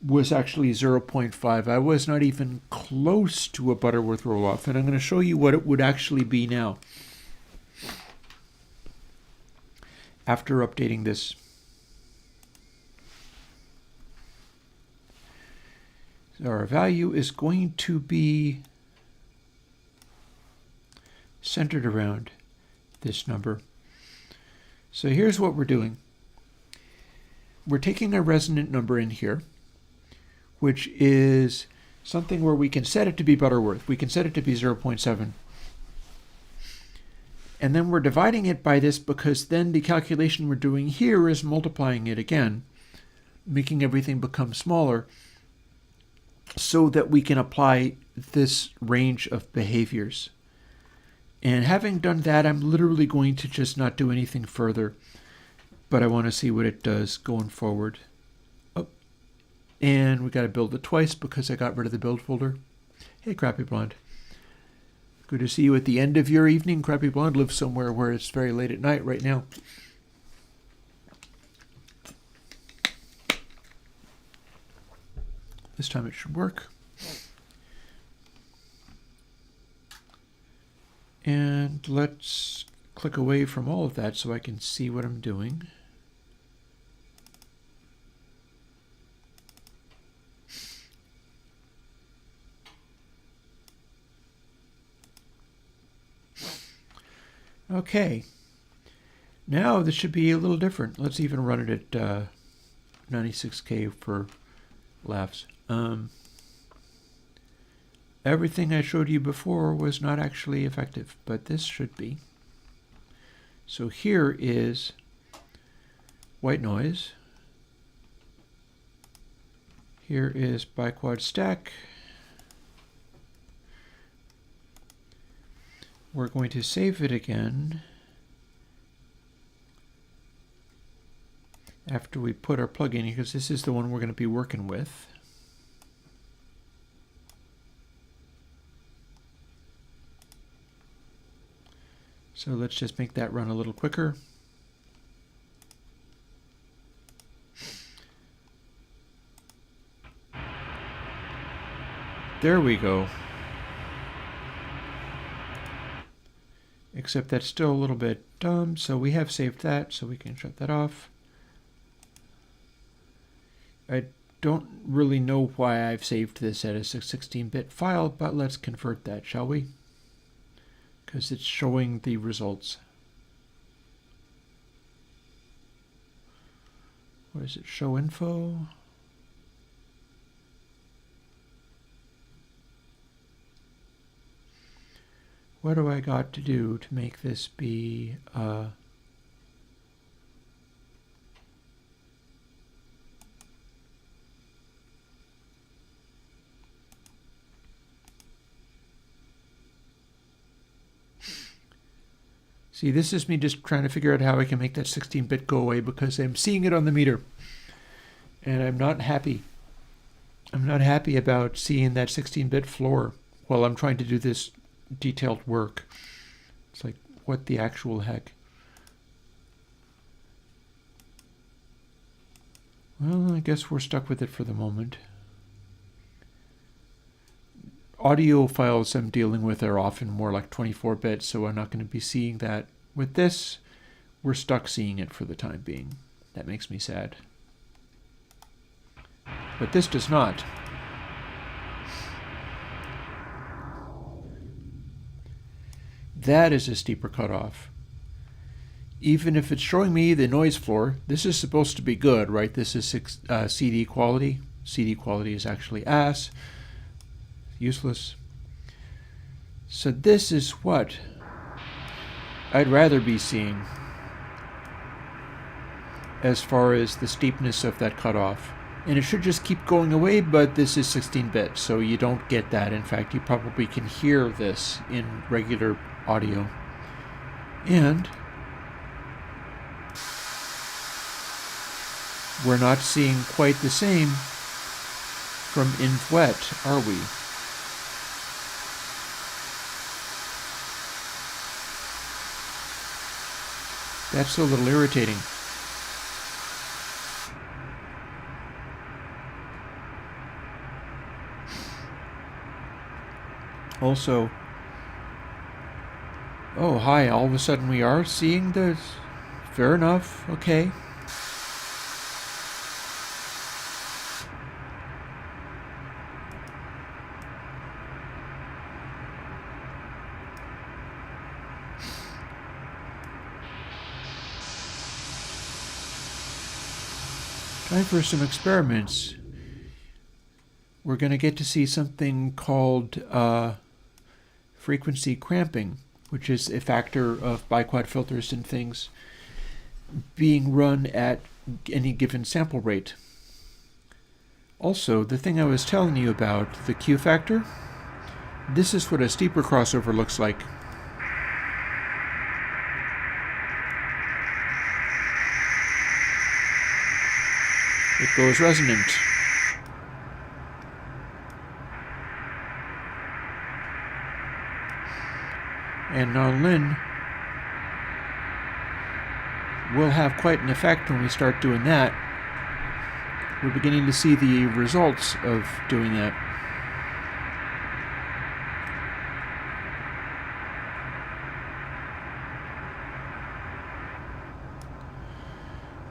was actually 0.5. I was not even close to a Butterworth roll-off, and I'm going to show you what it would actually be now after updating this. our value is going to be centered around this number. So here's what we're doing. We're taking a resonant number in here, which is something where we can set it to be Butterworth. We can set it to be 0.7. And then we're dividing it by this because then the calculation we're doing here is multiplying it again, making everything become smaller so that we can apply this range of behaviors. And having done that, I'm literally going to just not do anything further, but I want to see what it does going forward. Oh, and we got to build it twice because I got rid of the build folder. Hey, Crappy Blonde. Good to see you at the end of your evening. Crappy Blonde lives somewhere where it's very late at night right now. This time it should work. And let's click away from all of that so I can see what I'm doing. Okay, now this should be a little different. Let's even run it at 96K for laughs. Everything I showed you before was not actually effective, but this should be. So here is white noise. Here is biquad stack. We're going to save it again after we put our plug in, because this is the one we're going to be working with. So let's just make that run a little quicker. There we go. Except that's still a little bit dumb, so we have saved that, so we can shut that off. I don't really know why I've saved this as a 16-bit file, but let's convert that, shall we? Because it's showing the results. What is it? Show info? What do I got to do to make this be See, this is me just trying to figure out how I can make that 16-bit go away because I'm seeing it on the meter. And I'm not happy. I'm not happy about seeing that 16-bit floor while I'm trying to do this detailed work. It's like, what the actual heck? Well, I guess we're stuck with it for the moment. Audio files I'm dealing with are often more like 24-bit, so I'm not going to be seeing that. With this, we're stuck seeing it for the time being. That makes me sad. But this does not. That is a steeper cutoff. Even if it's showing me the noise floor, this is supposed to be good, right? This is CD quality. CD quality is actually ass. Useless. So this is what I'd rather be seeing as far as the steepness of that cutoff. And it should just keep going away, but this is 16-bit, so you don't get that. In fact, you probably can hear this in regular audio. And we're not seeing quite the same from InVwet, are we? That's a little irritating. Also, oh hi, all of a sudden we are seeing this. Fair enough, okay. Time for some experiments. We're going to get to see something called frequency cramping, which is a factor of biquad filters and things being run at any given sample rate. Also, the thing I was telling you about, the Q factor, this is what a steeper crossover looks like. It goes resonant. And non-lin will have quite an effect when we start doing that. We're beginning to see the results of doing that.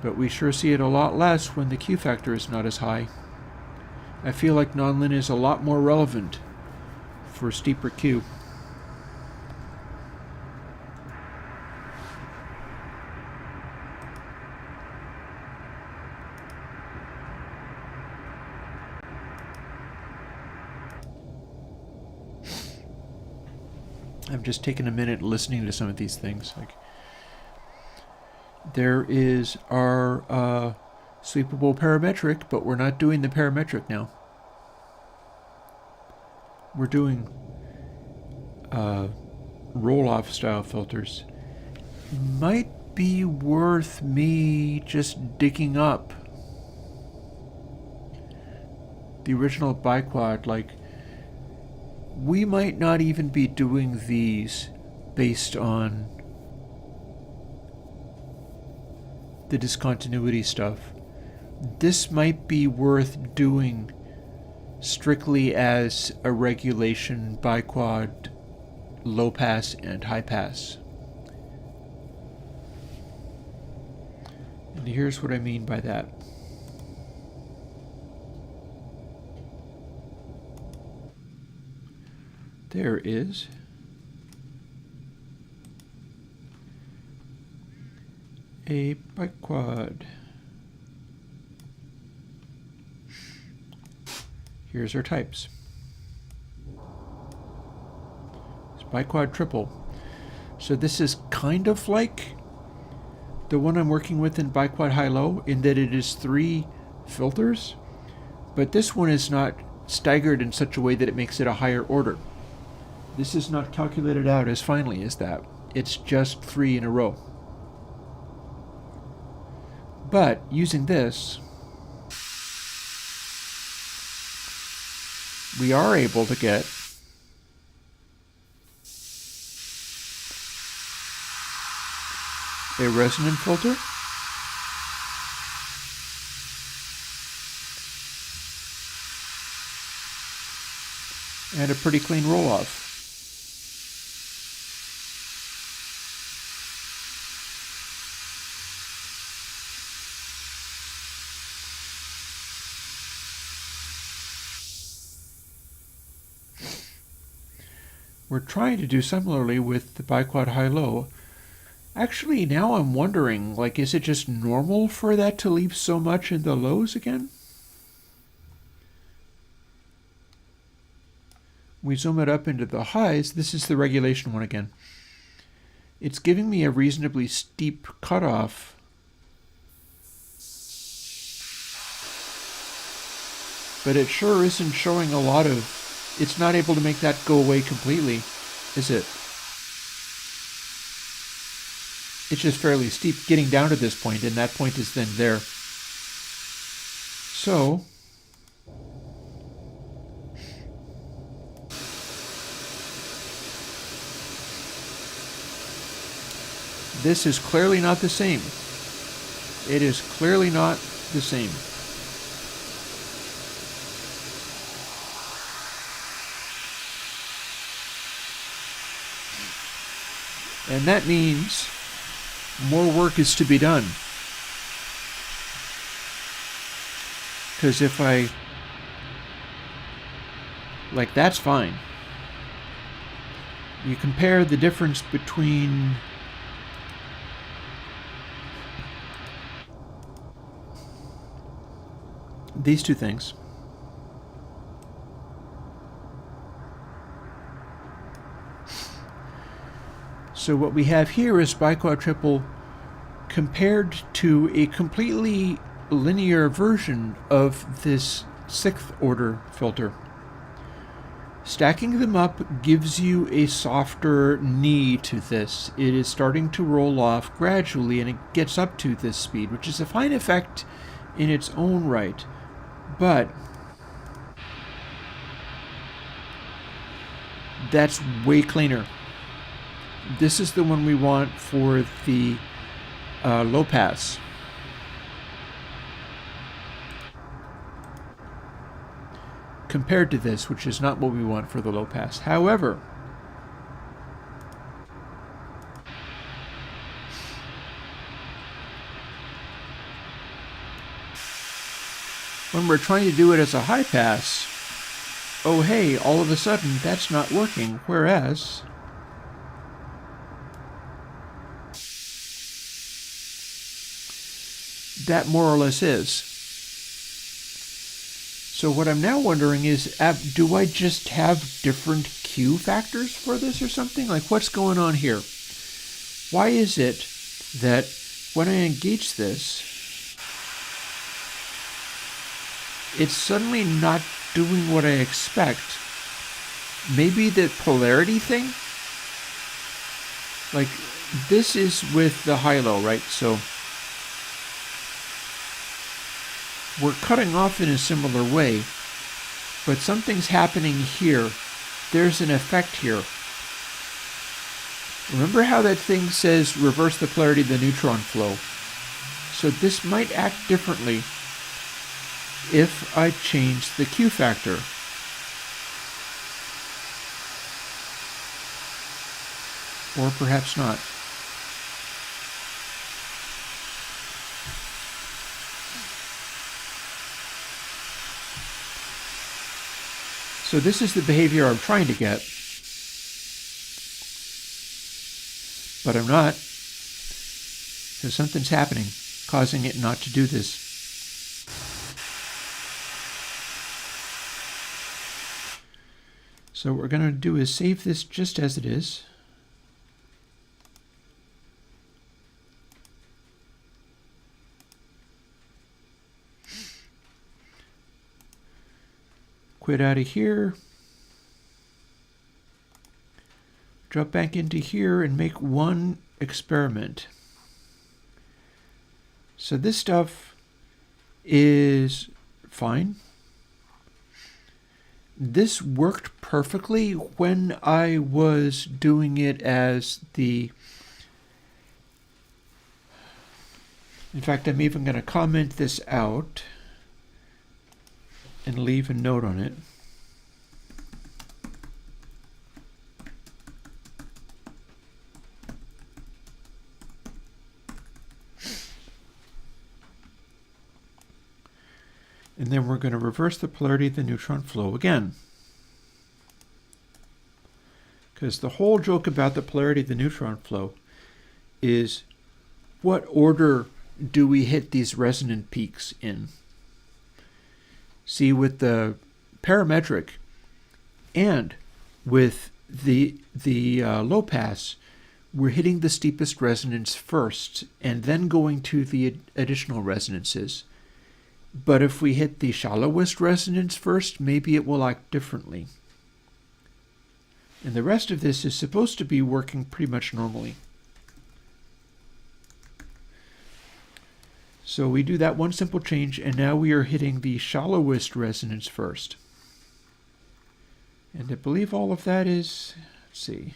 But we sure see it a lot less when the Q factor is not as high. I feel like non-lin is a lot more relevant for steeper Q. I'm just taking a minute listening to some of these things. Like, there is our sweepable parametric, but we're not doing the parametric now. We're doing roll-off style filters. Might be worth me just digging up the original biquad. Like, we might not even be doing these based on the discontinuity stuff. This might be worth doing strictly as a regulation biquad, low pass and high pass. And here's what I mean by that. There is a biquad. Here's our types. It's biquad triple. So this is kind of like the one I'm working with in BiquadHiLo in that it is 3 filters, but this one is not staggered in such a way that it makes it a higher order. This is not calculated out as finely as that. It's just 3 in a row. But using this, we are able to get a resonant filter and a pretty clean roll-off. We're trying to do similarly with the BiquadHiLo. Actually, now I'm wondering, like, is it just normal for that to leave so much in the lows again? We zoom it up into the highs. This is the regulation one again. It's giving me a reasonably steep cutoff. But it sure isn't showing a lot of... It's not able to make that go away completely, is it? It's just fairly steep getting down to this point, and that point is then there. So, this is clearly not the same. It is clearly not the same. And that means more work is to be done. Because if I... like, that's fine. You compare the difference between... these two things. So what we have here is biquad compared to a completely linear version of this 6th order filter. Stacking them up gives you a softer knee to this. It is starting to roll off gradually, and it gets up to this speed, which is a fine effect in its own right. But that's way cleaner. This is the one we want for the low pass. Compared to this, which is not what we want for the low pass. However, when we're trying to do it as a high pass, oh hey, all of a sudden that's not working, whereas that more or less is. So what I'm now wondering is, do I just have different Q factors for this or something? Like, what's going on here? Why is it that when I engage this, it's suddenly not doing what I expect? Maybe the polarity thing? Like, this is with the high-low, right? So we're cutting off in a similar way, but something's happening here. There's an effect here. Remember how that thing says reverse the polarity of the neutron flow? So this might act differently if I change the Q factor. Or perhaps not. So this is the behavior I'm trying to get, but I'm not, because something's happening, causing it not to do this. So what we're going to do is save this just as it is. Quit out of here, drop back into here and make one experiment. So this stuff is fine. This worked perfectly when I was doing it as the... In fact, I'm even going to comment this out and leave a note on it. And then we're going to reverse the polarity of the neutron flow again. Because the whole joke about the polarity of the neutron flow is, what order do we hit these resonant peaks in? See, with the parametric and with the low pass, we're hitting the steepest resonance first and then going to the additional resonances. But if we hit the shallowest resonance first, maybe it will act differently. And the rest of this is supposed to be working pretty much normally. So we do that one simple change, and now we are hitting the shallowest resonance first. And I believe all of that is, let's see.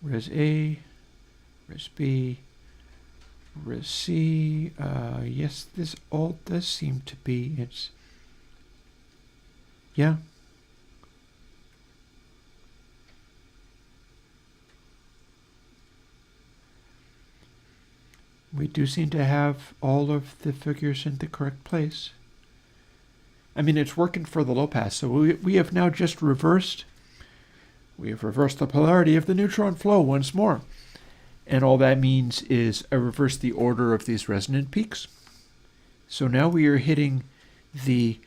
Res A, Res B, Res C. Yes, this all does seem to be. It's, yeah. We do seem to have all of the figures in the correct place. I mean, it's working for the low pass, so we have now just reversed. We have reversed the polarity of the neutron flow once more. And all that means is I reverse the order of these resonant peaks. So now we are hitting the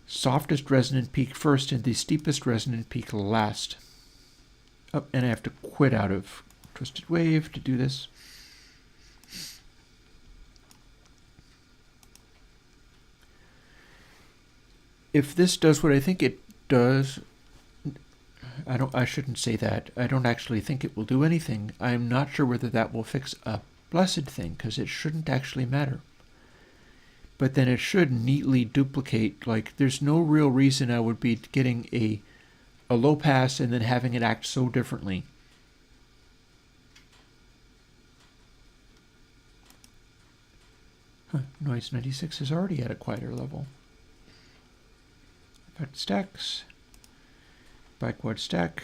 softest resonant peak first and the steepest resonant peak last. Oh, and I have to quit out of Twisted Wave to do this. If this does what I think it does, I shouldn't say that. I don't actually think it will do anything. I'm not sure whether that will fix a blessed thing, because it shouldn't actually matter. But then it should neatly duplicate. Like, there's no real reason I would be getting a low pass and then having it act so differently. Noise 96 is already at a quieter level. Effect stacks. Backward stack.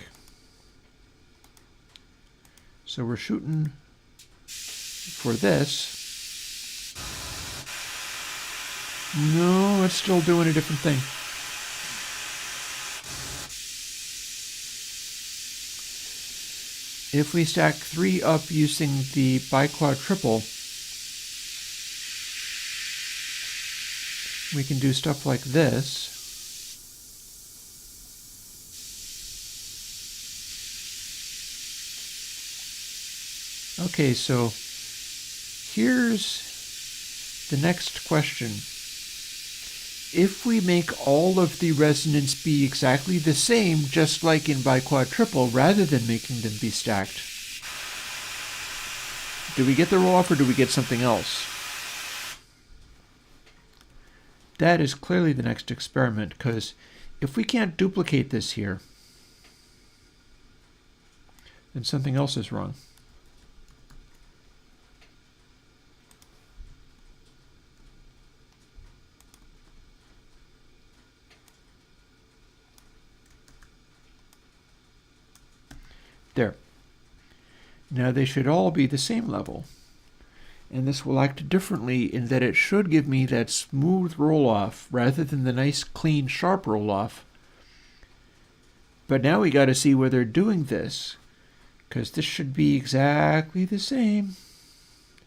So we're shooting for this. No, it's still doing a different thing. If we stack 3 up using the biquad triple, we can do stuff like this. Okay, so here's the next question. If we make all of the resonance be exactly the same, just like in biquad triple, rather than making them be stacked, do we get the roll-off or do we get something else? That is clearly the next experiment, because if we can't duplicate this here, then something else is wrong. There. Now they should all be the same level. And this will act differently in that it should give me that smooth roll-off rather than the nice, clean, sharp roll-off. But now we got to see whether doing this, because this should be exactly the same.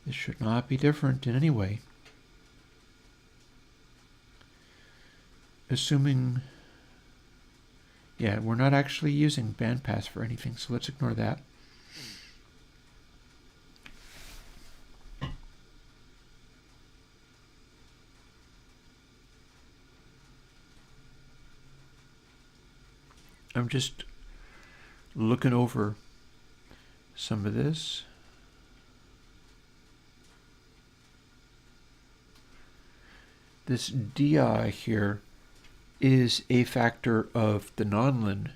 This should not be different in any way. Assuming... yeah, we're not actually using bandpass for anything, so let's ignore that. I'm just looking over some of this. This DI here is a factor of the nonlin.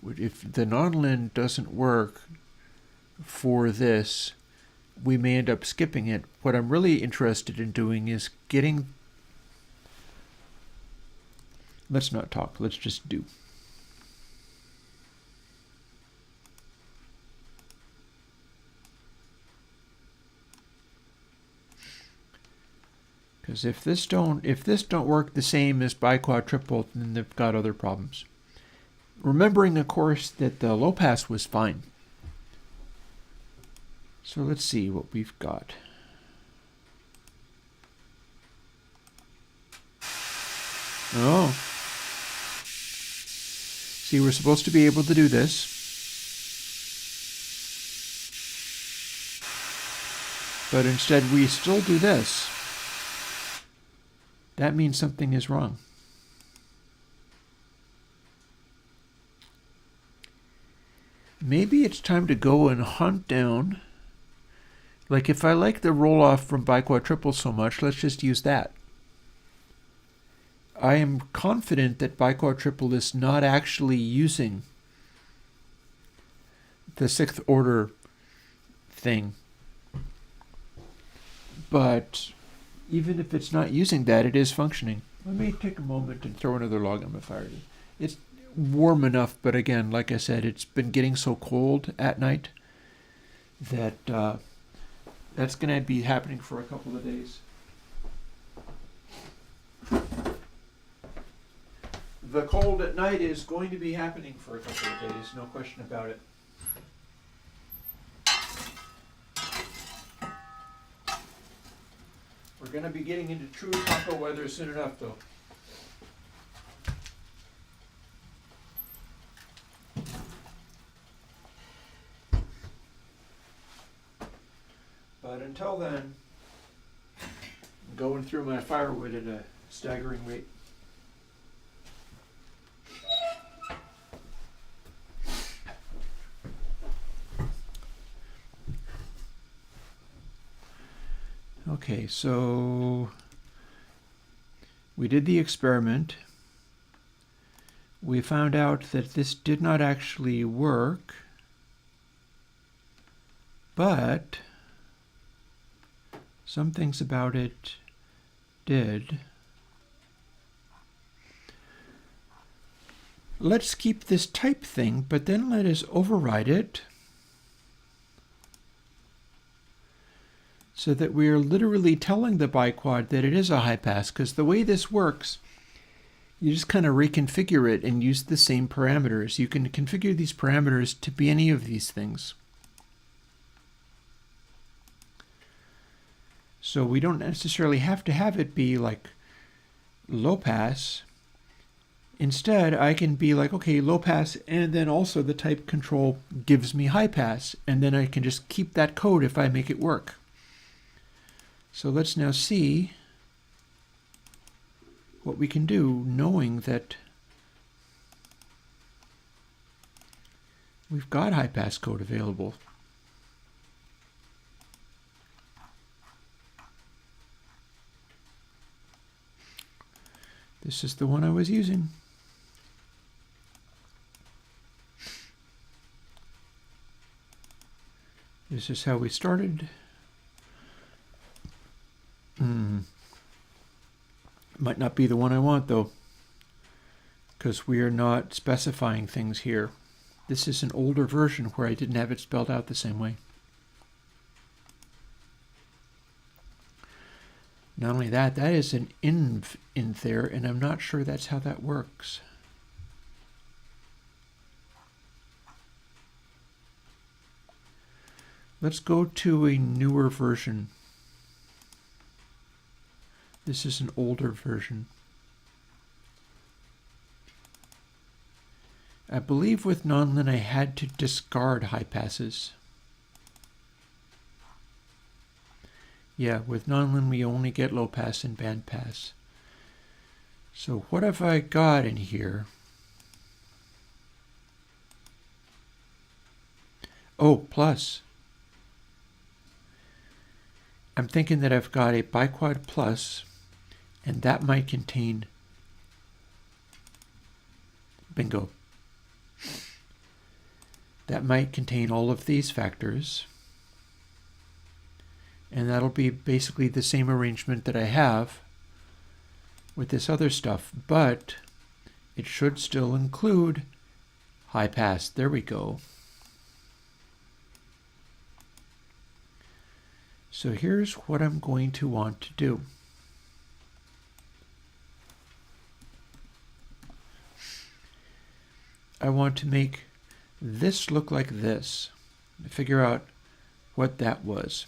If the nonlin doesn't work for this, we may end up skipping it. What I'm really interested in doing is getting... let's not talk, let's just do. Because if this don't work the same as biquad triple, then they've got other problems. Remembering, of course, that the low pass was fine. So let's see what we've got. Oh. See, we're supposed to be able to do this. But instead we still do this. That means something is wrong. Maybe it's time to go and hunt down. Like, if I like the roll-off from biquad triple so much, let's just use that. I am confident that biquad triple is not actually using the 6th order thing. But even if it's not using that, it is functioning. Let me take a moment and throw another log on my fire. It's warm enough, but again, like I said, it's been getting so cold at night that That's going to be happening for a couple of days. The cold at night is going to be happening for a couple of days, no question about it. We're going to be getting into true taco weather soon enough, though. But until then, I'm going through my firewood at a staggering rate. Okay, so we did the experiment. We found out that this did not actually work, but some things about it did. Let's keep this type thing, but then let us override it so that we are literally telling the biquad that it is a high pass, because the way this works, you just kind of reconfigure it and use the same parameters. You can configure these parameters to be any of these things. So we don't necessarily have to have it be like low pass. Instead, I can be like, okay, low pass, and then also the type control gives me high pass, and then I can just keep that code if I make it work. So let's now see what we can do, knowing that we've got high pass code available. This is the one I was using. This is how we started. Might not be the one I want, though, because we are not specifying things here. This is an older version where I didn't have it spelled out the same way. Not only that, that is an inv in there, and I'm not sure that's how that works. Let's go to a newer version. This is an older version. I believe with nonlin I had to discard high passes. Yeah, with nonlin we only get low pass and band pass. So what have I got in here? Oh, plus. I'm thinking that I've got a biquad plus, and that might contain, bingo, that might contain all of these factors, and that'll be basically the same arrangement that I have with this other stuff, but it should still include high pass. There we go. So here's what I'm going to want to do. I want to make this look like this. Figure out what that was.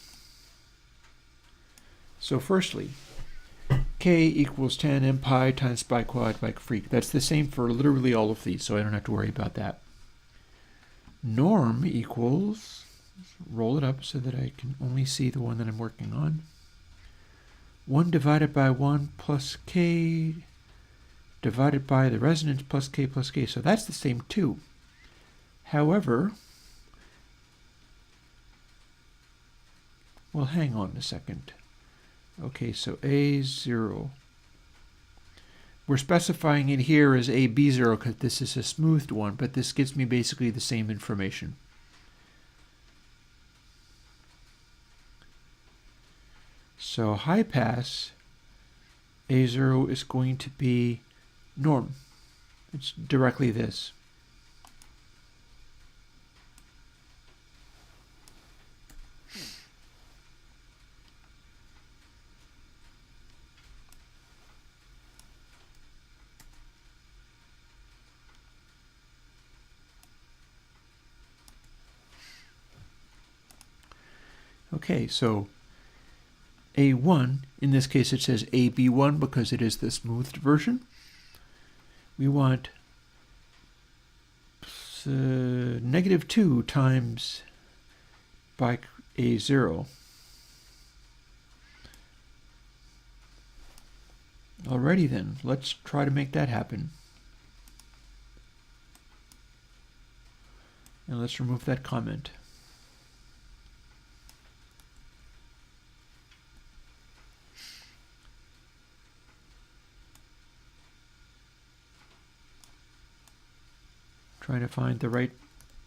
So firstly, k equals 10 m pi times biquad by freq. That's the same for literally all of these, so I don't have to worry about that. Norm equals, roll it up so that I can only see the one that I'm working on. 1 divided by 1 plus k divided by the resonance plus k plus k. So that's the same too. However, well, hang on a second. Okay, so A0. We're specifying it here as AB0 because this is a smoothed one, but this gives me basically the same information. So high pass, A0 is going to be norm. It's directly this. Okay, so A1, in this case it says AB1 because it is the smoothed version. We want -2 times by A0. Alrighty then, let's try to make that happen. And let's remove that comment. Trying to find the right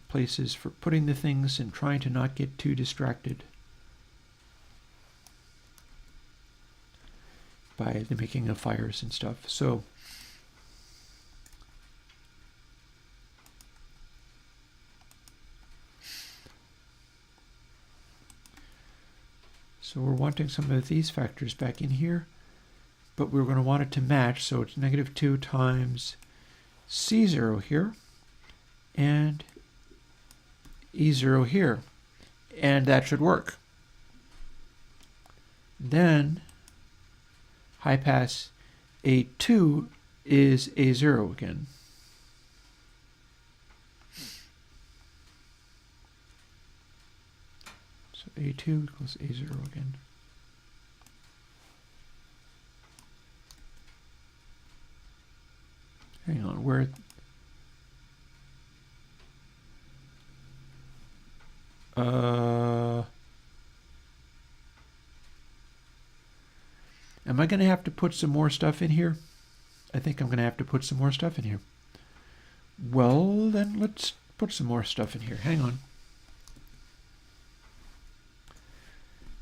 places for putting the things and trying to not get too distracted by the making of fires and stuff. So we're wanting some of these factors back in here, but we're going to want it to match, so it's -2 times C0 here and E0 here, and that should work. Then high pass A2 is A0 again. So A2 equals A0 again. Hang on, where? Am I going to have to put some more stuff in here? I think I'm going to have to put some more stuff in here. Well, then let's put some more stuff in here. Hang on.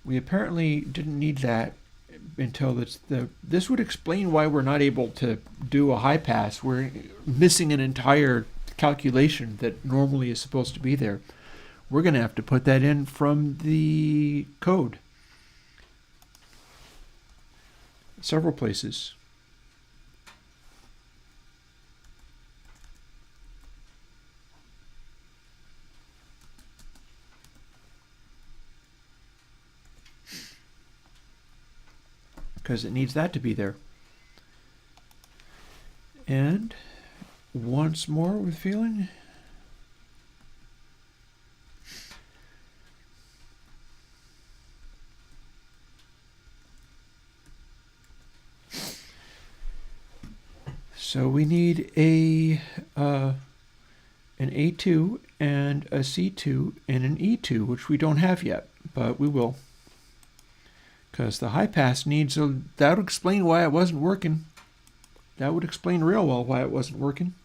We apparently didn't need that until this would explain why we're not able to do a high pass. We're missing an entire calculation that normally is supposed to be there. We're going to have to put that in from the code. Several places. Because it needs that to be there. And once more with feeling. So we need an A2 and a C2 and an E2, which we don't have yet, but we will. Because the high pass needs that would explain why it wasn't working. That would explain real well why it wasn't working.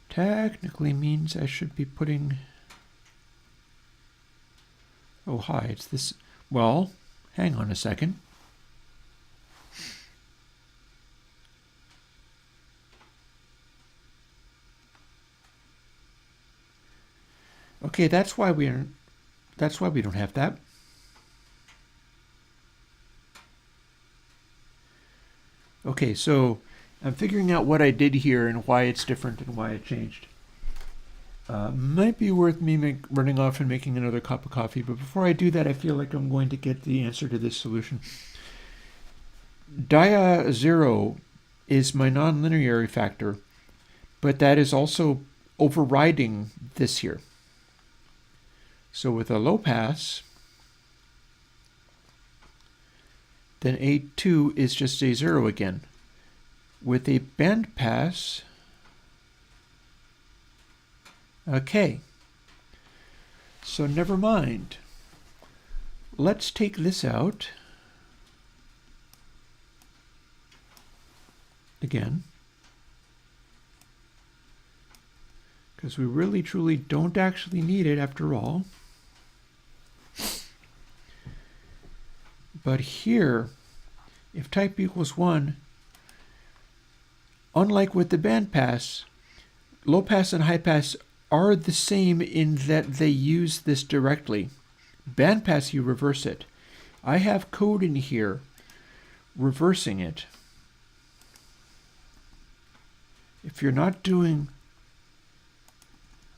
Technically means I should be putting, oh hi, it's this, well, hang on a second. Okay, that's why we don't have that. Okay, so I'm figuring out what I did here and why it's different and why it changed. Might be worth me running off and making another cup of coffee, but before I do that, I feel like I'm going to get the answer to this solution. Dia 0 is my nonlinearity factor, but that is also overriding this here. So with a low pass, then A2 is just A0 again. With a band pass, okay, so never mind. Let's take this out again, because we really truly don't actually need it after all. But here, if type equals 1, unlike with the band pass, low pass and high pass are the same in that they use this directly, Bandpass, you reverse it. I have code in here reversing it. If you're not doing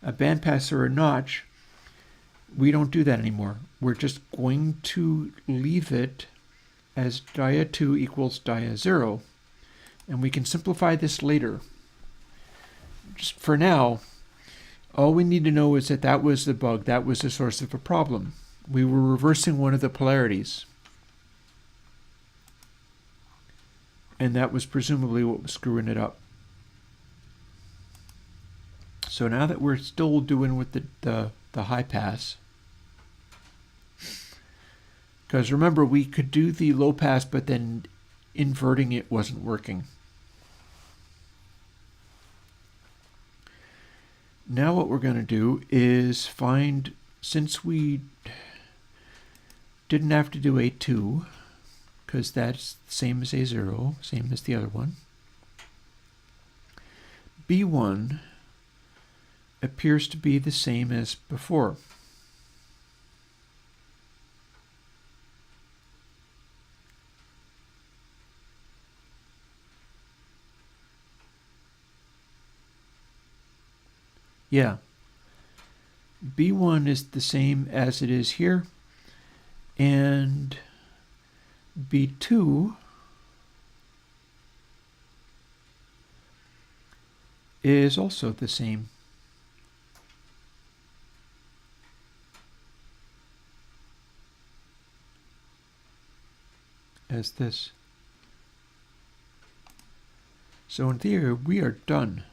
a bandpass or a notch, we don't do that anymore. We're just going to leave it as dia2 equals dia0, and we can simplify this later. Just for now, all we need to know is that that was the bug, that was the source of a problem. We were reversing one of the polarities, and that was presumably what was screwing it up. So now that we're still doing with the high pass, because remember, we could do the low pass, but then inverting it wasn't working. Now what we're going to do is find, since we didn't have to do A2, because that's the same as A0, same as the other one, B1 appears to be the same as before. Yeah, B1 is the same as it is here, and B2 is also the same. As this. So in theory, we are done.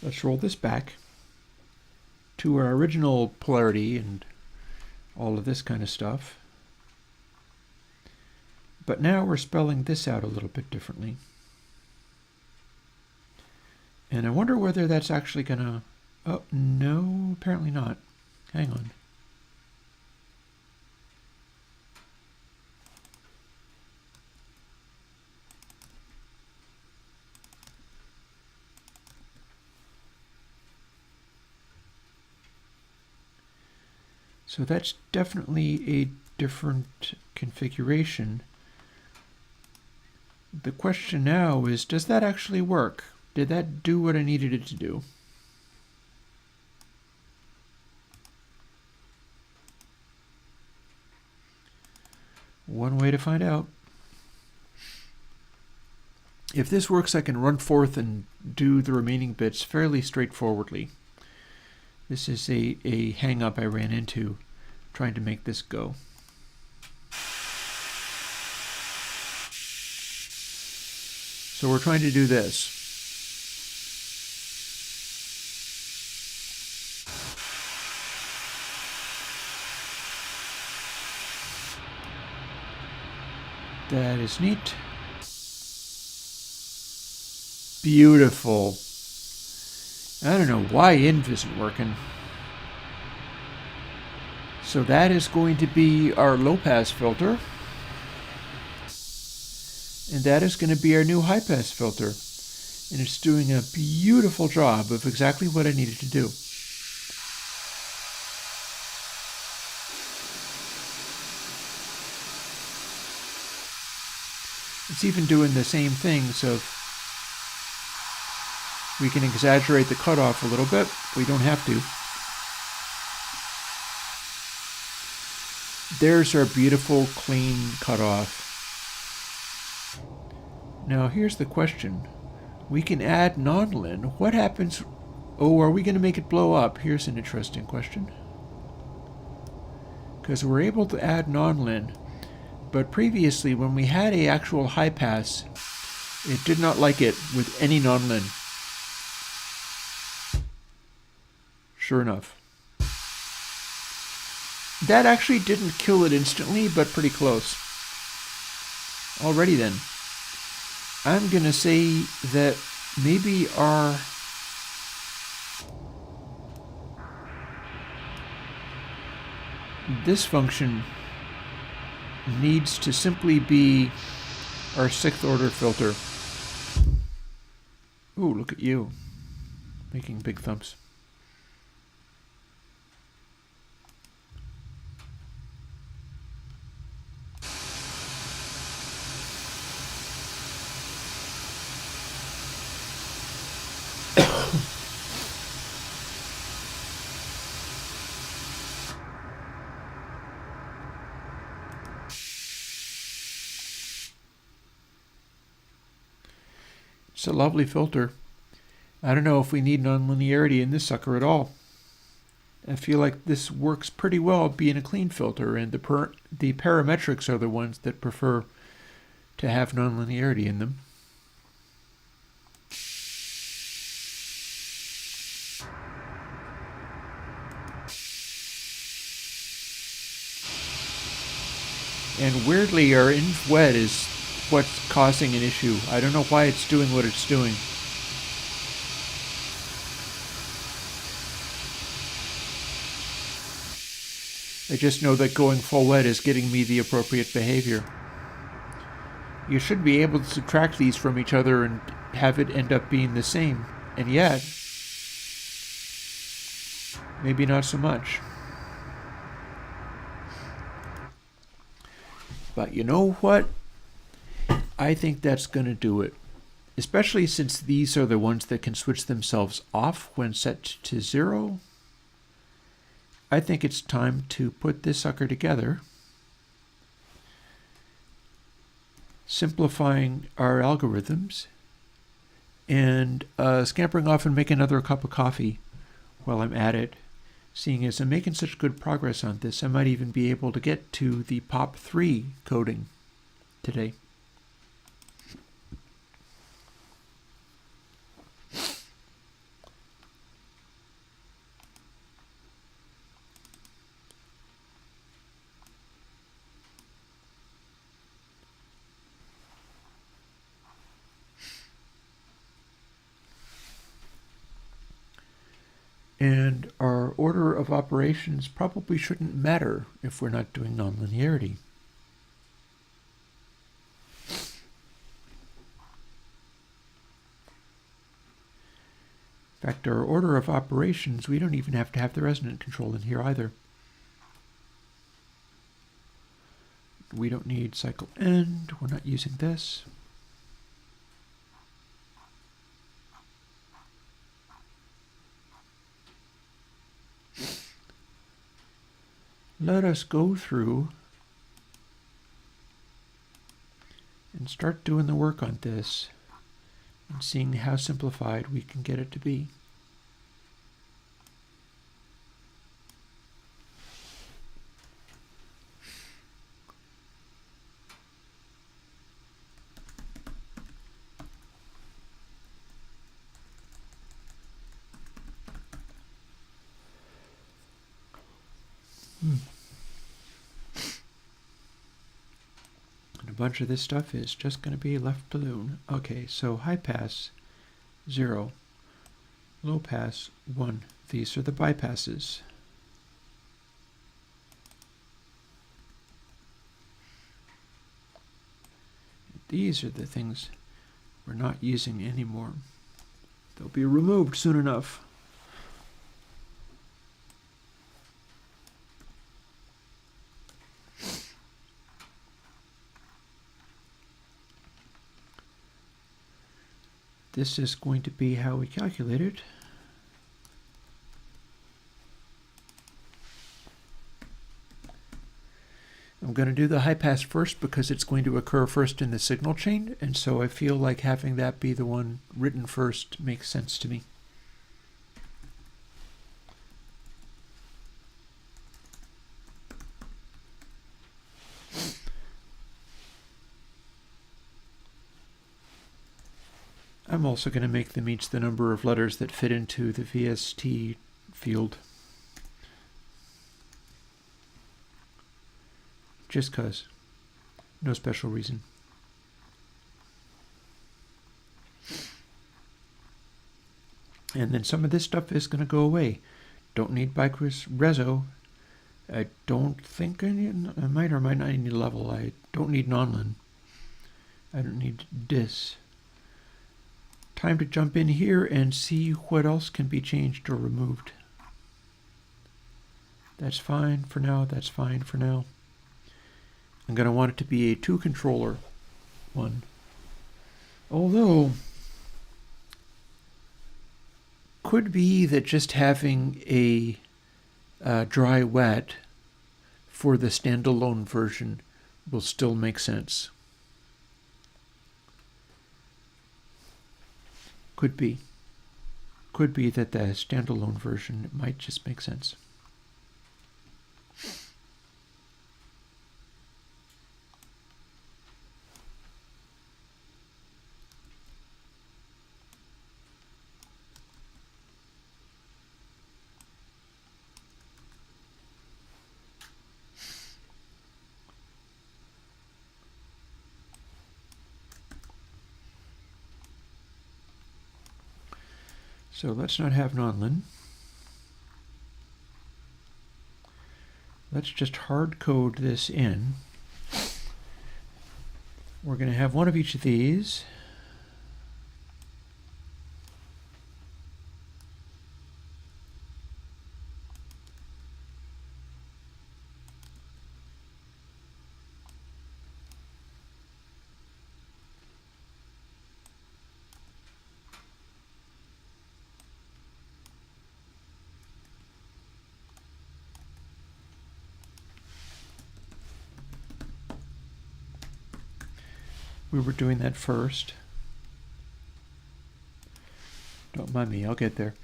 Let's roll this back to our original polarity and all of this kind of stuff. But now we're spelling this out a little bit differently. And I wonder whether that's actually gonna... Oh, no, apparently not. Hang on. So that's definitely a different configuration. The question now is, does that actually work? Did that do what I needed it to do? One way to find out. If this works, I can run forth and do the remaining bits fairly straightforwardly. This is a hang-up I ran into trying to make this go. So we're trying to do this. That is neat. Beautiful. I don't know why inv isn't working. So that is going to be our low-pass filter. And that is going to be our new high-pass filter. And it's doing a beautiful job of exactly what I needed to do. It's even doing the same thing, so we can exaggerate the cutoff a little bit. We don't have to. There's our beautiful, clean cutoff. Now here's the question. We can add non-lin. What happens? Oh, are we going to make it blow up? Here's an interesting question. Because we're able to add non-lin, but previously when we had an actual high pass, it did not like it with any non-lin. Sure enough. That actually didn't kill it instantly, but pretty close. Alrighty then. I'm going to say that maybe our this function needs to simply be our 6th order filter. Ooh, look at you, making big thumbs. It's a lovely filter. I don't know if we need nonlinearity in this sucker at all. I feel like this works pretty well being a clean filter, and the parametrics are the ones that prefer to have nonlinearity in them. And weirdly, our inf wet is what's causing an issue. I don't know why it's doing what it's doing. I just know that going full wet is getting me the appropriate behavior. You should be able to subtract these from each other and have it end up being the same, and yet, maybe not so much. But you know what? I think that's going to do it, especially since these are the ones that can switch themselves off when set to 0. I think it's time to put this sucker together, simplifying our algorithms, and scampering off and make another cup of coffee while I'm at it. Seeing as I'm making such good progress on this, I might even be able to get to the POP3 coding today. And our order of operations probably shouldn't matter if we're not doing nonlinearity. In fact, our order of operations, we don't even have to have the resonant control in here either. We don't need cycle end, we're not using this. Let us go through and start doing the work on this and seeing how simplified we can get it to be. And a bunch of this stuff is just going to be left alone. Okay, so high pass, 0. Low pass, 1. These are the bypasses. These are the things we're not using anymore. They'll be removed soon enough. This is going to be how we calculate it. I'm going to do the high pass first because it's going to occur first in the signal chain, and so I feel like having that be the one written first makes sense to me. I'm also going to make them each the number of letters that fit into the VST field. Just 'cause. No special reason. And then some of this stuff is going to go away. Don't need bike reso. I don't think I might or might not need level. I don't need nonlin. I don't need dis. Time to jump in here and see what else can be changed or removed. That's fine for now. That's fine for now. I'm going to want it to be a 2-controller one. Although, could be that just having a dry wet for the standalone version will still make sense. Could be. Could be that the standalone version might just make sense. So let's not have nonlin. Let's just hard code this in. We're going to have one of each of these. We were doing that first. Don't mind me, I'll get there.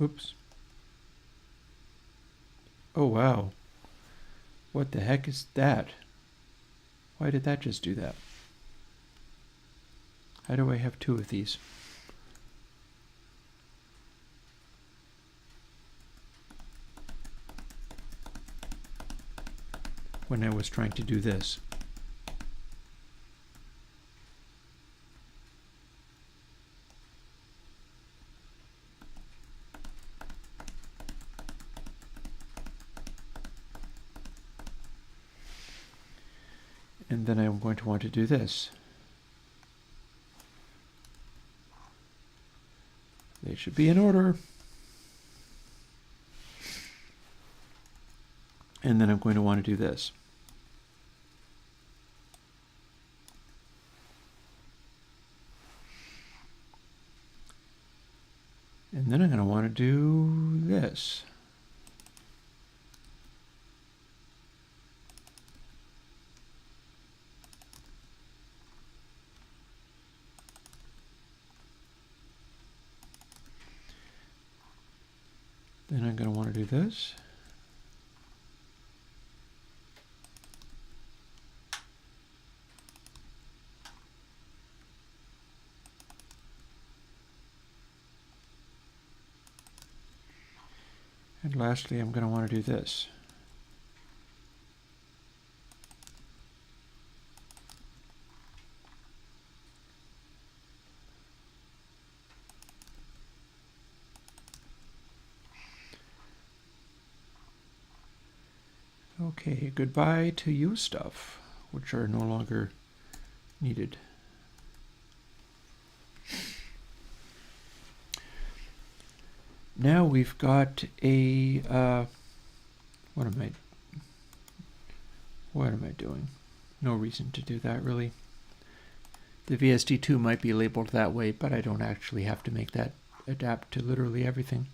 Oops. Oh wow. What the heck is that? Why did that just do that? How do I have 2 of these? When I was trying to do this. And then I'm going to want to do this. They should be in order. And then I'm going to want to do this. And then I'm going to want to do this. Then I'm going to want to do this. And lastly, I'm going to want to do this. Okay, goodbye to you stuff, which are no longer needed. Now we've got a, what am I doing? No reason to do that really. The VSD2 might be labeled that way, but I don't actually have to make that adapt to literally everything.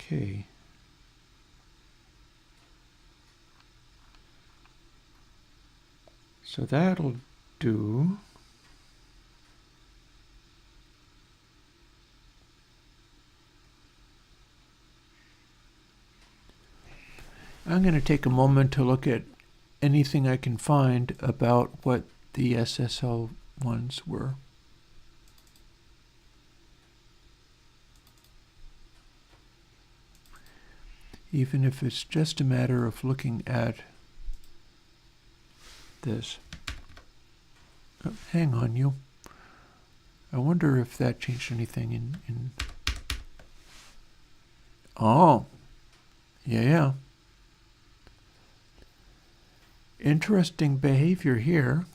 Okay. So that'll do. I'm going to take a moment to look at anything I can find about what the SSL ones were. Even if it's just a matter of looking at this. Oh, hang on, you. I wonder if that changed anything in... Oh, yeah. Interesting behavior here.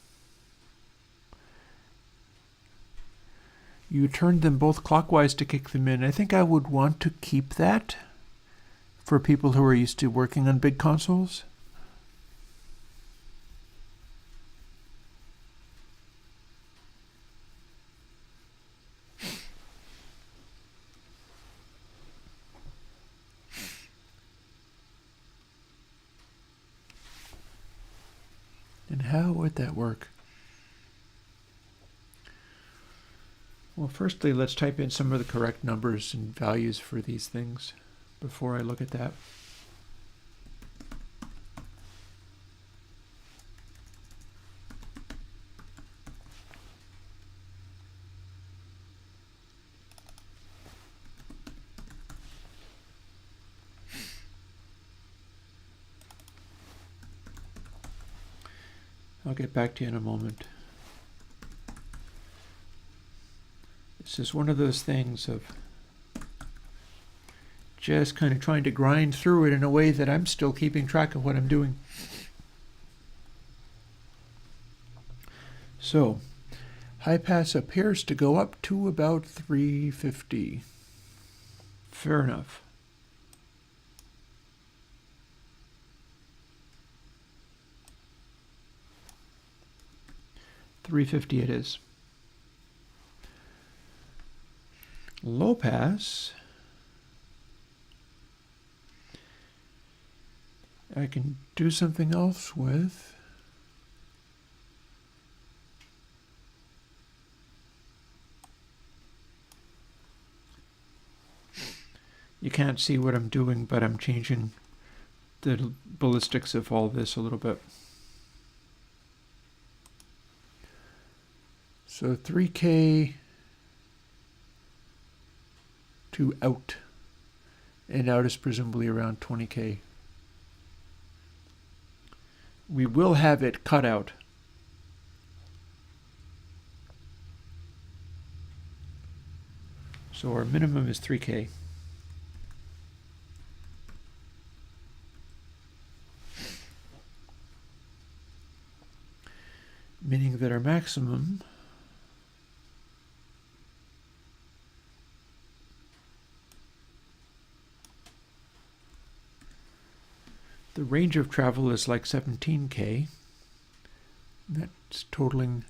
You turned them both clockwise to kick them in. I think I would want to keep that for people who are used to working on big consoles. And how would that work? Well, firstly, let's type in some of the correct numbers and values for these things before I look at that. I'll get back to you in a moment. This is one of those things of just kind of trying to grind through it in a way that I'm still keeping track of what I'm doing. So, high pass appears to go up to about 350. Fair enough. $350 it is. Low pass, I can do something else with. You can't see what I'm doing, but I'm changing the ballistics of all this a little bit. So 3K to out, and out is presumably around 20K. We will have it cut out. So our minimum is 3K. Meaning that our maximum the range of travel is like 17K. That's totaling.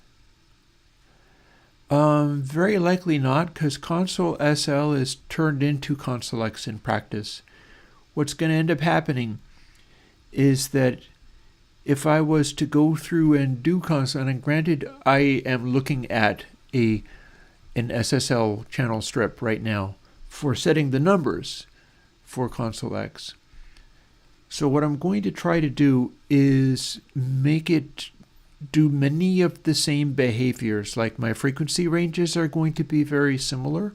Very likely not, because Console SL is turned into ConsoleX in practice. What's going to end up happening is that if I was to go through and do console, and granted I am looking at an SSL channel strip right now for setting the numbers for ConsoleX. So what I'm going to try to do is make it do many of the same behaviors, like my frequency ranges are going to be very similar.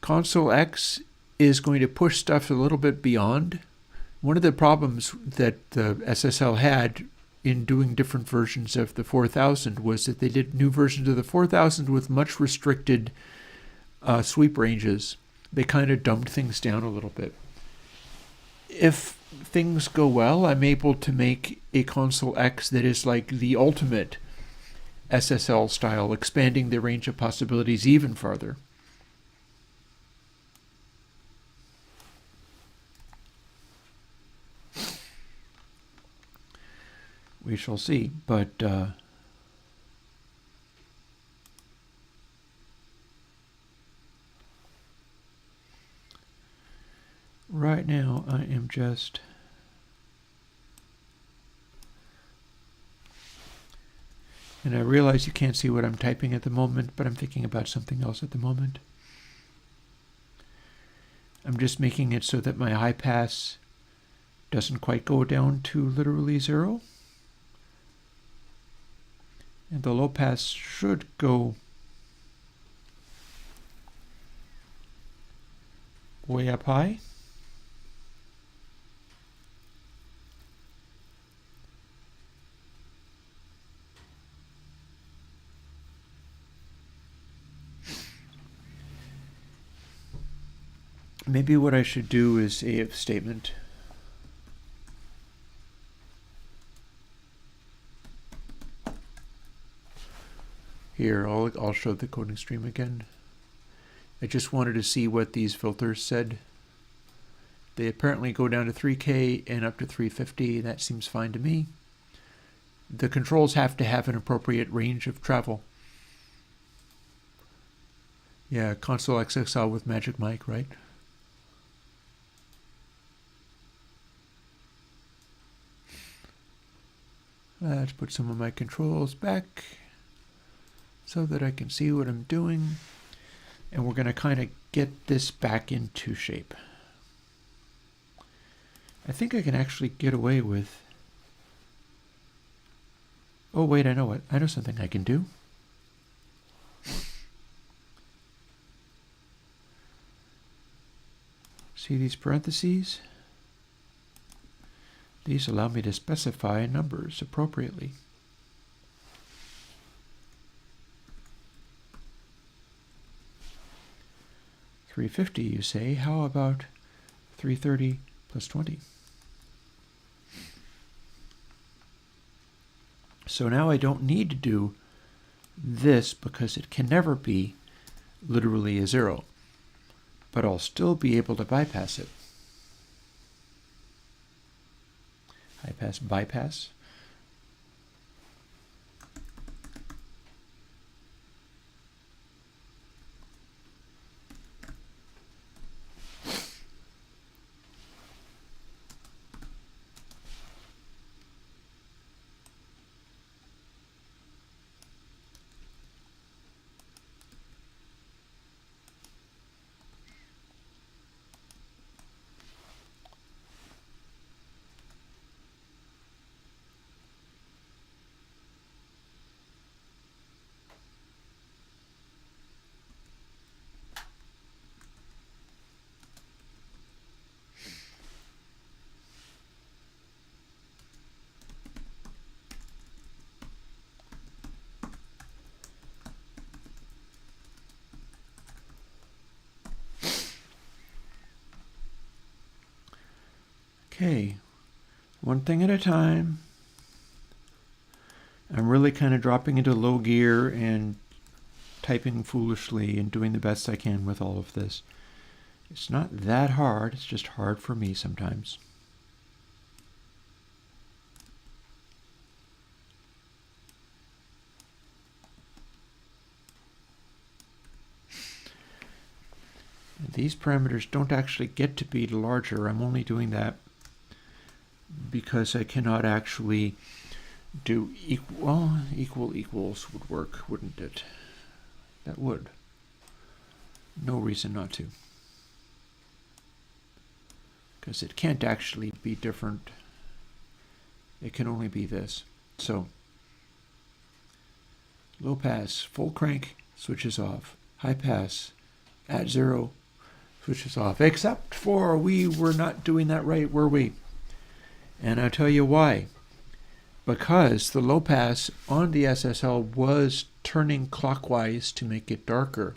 ConsoleX is going to push stuff a little bit beyond. One of the problems that the SSL had in doing different versions of the 4000 was that they did new versions of the 4000 with much restricted sweep ranges. They kind of dumbed things down a little bit. If things go well, I'm able to make a ConsoleX that is like the ultimate SSL style, expanding the range of possibilities even farther. We shall see, but right now I am just and I realize you can't see what I'm typing at the moment, but I'm thinking about something else at the moment. I'm just making it so that my high pass doesn't quite go down to literally 0. And the low pass should go way up high. Maybe what I should do is a if statement. Here, I'll show the coding stream again. I just wanted to see what these filters said. They apparently go down to 3K and up to 350. That seems fine to me. The controls have to have an appropriate range of travel. Yeah, ConsoleX XL with Magic Mic, right? Let's put some of my controls back so that I can see what I'm doing. And we're going to kind of get this back into shape. I think I can actually get away with... Oh, wait, I know what. I know something I can do. See these parentheses? These allow me to specify numbers appropriately. $350, you say. How about $330 plus 20? So now I don't need to do this because it can never be literally a 0. But I'll still be able to bypass it. High pass, bypass. Okay, one thing at a time. I'm really kind of dropping into low gear and typing foolishly and doing the best I can with all of this. It's not that hard, it's just hard for me sometimes. These parameters don't actually get to be larger. I'm only doing that because I cannot actually do equals would work, wouldn't it? That would. No reason not to. Because it can't actually be different. It can only be this. So, low pass, full crank, switches off. High pass, at 0, switches off. Except for we were not doing that right, were we? And I'll tell you why. Because the low pass on the SSL was turning clockwise to make it darker.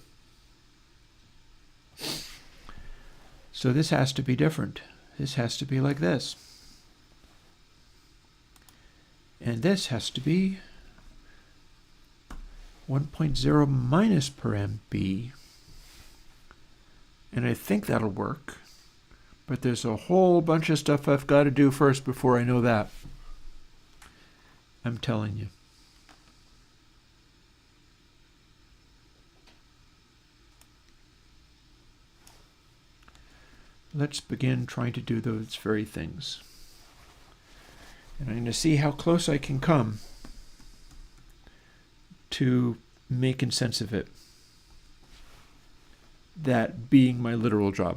So this has to be different. This has to be like this. And this has to be 1.0 minus per MB. And I think that'll work. But there's a whole bunch of stuff I've got to do first before I know that. I'm telling you. Let's begin trying to do those very things. And I'm going to see how close I can come to making sense of it. That being my literal job.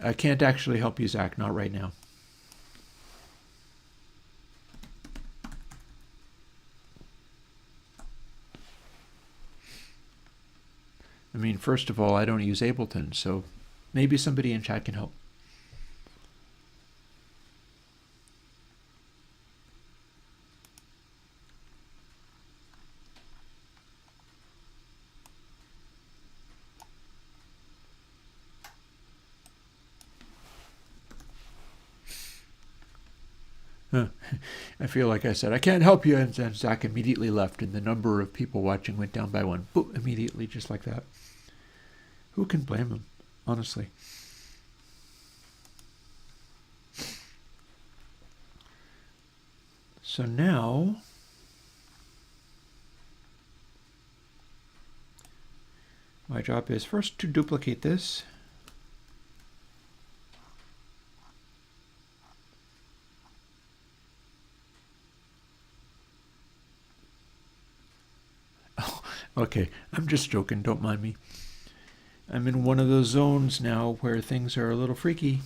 I can't actually help you, Zach, not right now. I mean, first of all, I don't use Ableton, so maybe somebody in chat can help. I feel like I said, I can't help you, and then Zach immediately left, and the number of people watching went down by 1. Boop, immediately, just like that. Who can blame him, honestly? So now, my job is first to duplicate this. Okay, I'm just joking, don't mind me. I'm in one of those zones now where things are a little freaky.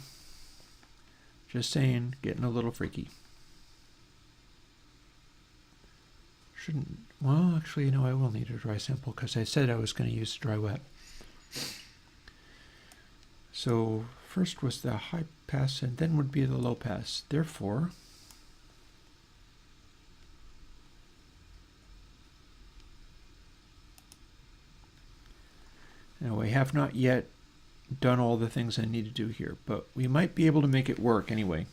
Just saying, getting a little freaky. Shouldn't, well, actually, no, I will need a dry sample because I said I was going to use dry wet. So first was the high pass and then would be the low pass. Therefore, now, we have not yet done all the things I need to do here, but we might be able to make it work anyway.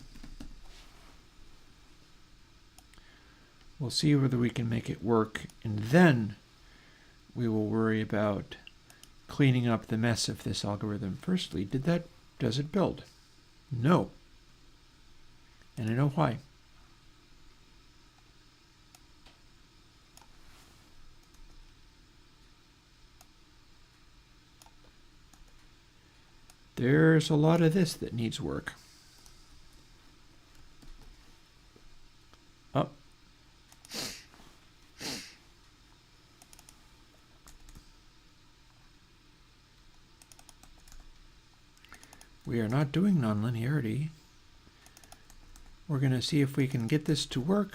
We'll see whether we can make it work, and then we will worry about cleaning up the mess of this algorithm. Firstly, does it build? No. And I know why. There's a lot of this that needs work. Up. We are not doing nonlinearity. We're going to see if we can get this to work.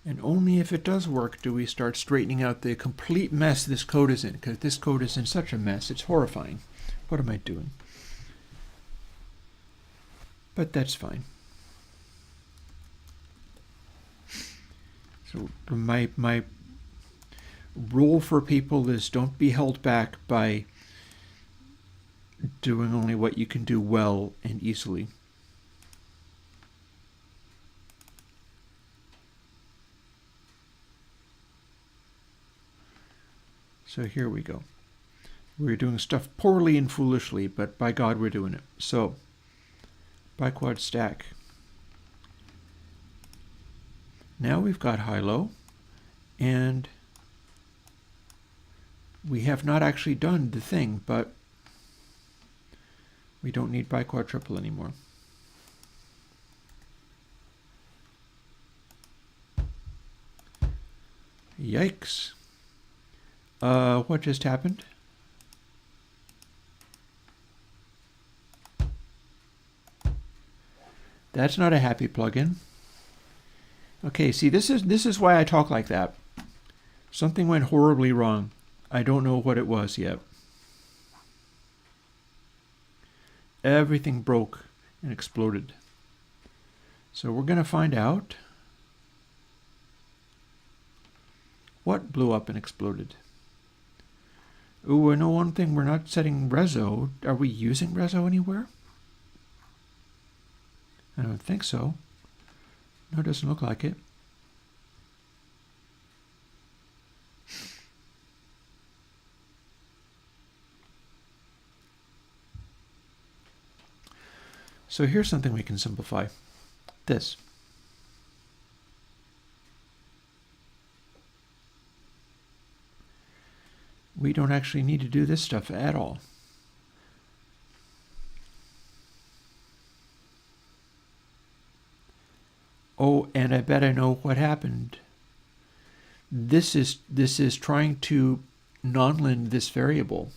And only if it does work do we start straightening out the complete mess this code is in, because this code is in such a mess, it's horrifying. What am I doing? But that's fine. So my rule for people is don't be held back by doing only what you can do well and easily. So here we go. We're doing stuff poorly and foolishly, but by God, we're doing it. So, biquad stack. Now we've got high-low, and we have not actually done the thing, but we don't need biquad triple anymore. Yikes. What just happened? That's not a happy plugin. Okay, see, this is why I talk like that. Something went horribly wrong. I don't know what it was yet. Everything broke and exploded. So we're going to find out what blew up and exploded. Ooh, I know one thing, we're not setting reso. Are we using reso anywhere? I don't think so. No, it doesn't look like it. So here's something we can simplify. This. We don't actually need to do this stuff at all. Oh, and I bet I know what happened. This is trying to nonlinear this variable.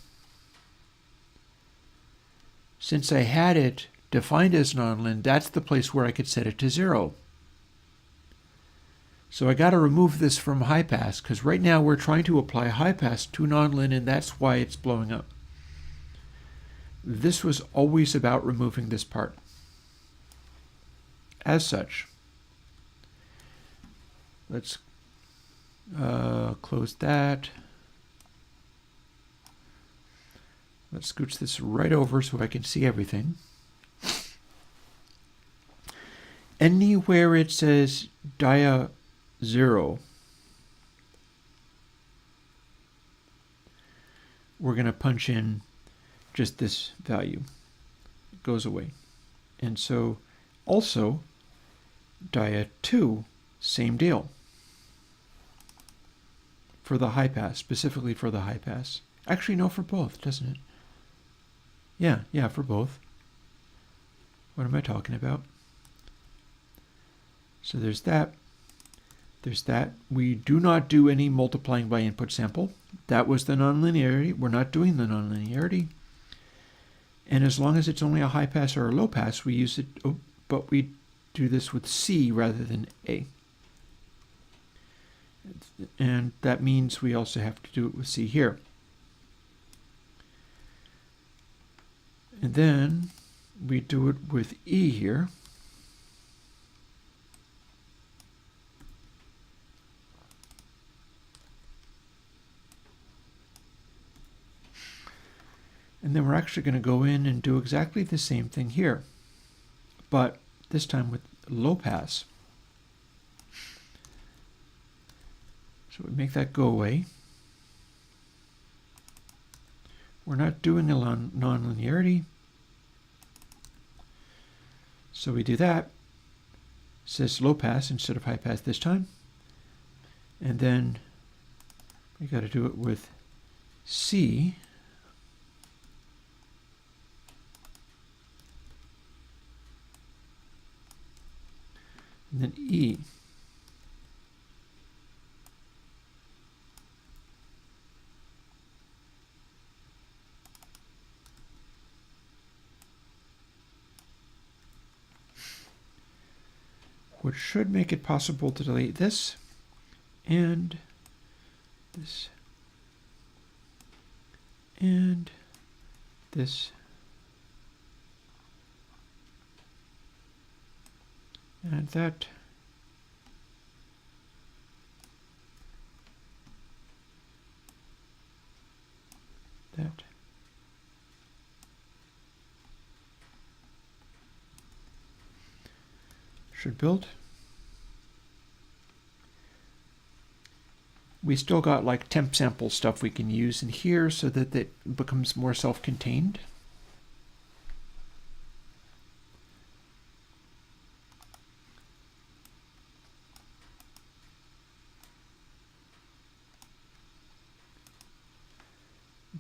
since I had it defined as nonlinear, that's the place where I could set it to 0. So I got to remove this from high pass, because right now we're trying to apply high pass to nonlinear, and that's why it's blowing up. This was always about removing this part. As such, let's close that. Let's scooch this right over so I can see everything. Anywhere it says dia 0, we're going to punch in just this value. It goes away. And so also dia 2, same deal. For the high pass, specifically for the high pass. Actually, no, for both, doesn't it? Yeah, for both. What am I talking about? So there's that. There's that. We do not do any multiplying by input sample. That was the nonlinearity. We're not doing the nonlinearity. And as long as it's only a high pass or a low pass, we use it, but we do this with C rather than A. And that means we also have to do it with C here. And then we do it with E here. And then we're actually going to go in and do exactly the same thing here, but this time with low pass. So we make that go away. We're not doing a nonlinearity. So we do that. It says low pass instead of high pass this time. And then we got to do it with C. And then E. Which should make it possible to delete this and this and this and that. That. Should build. We still got like temp sample stuff we can use in here so that it becomes more self-contained.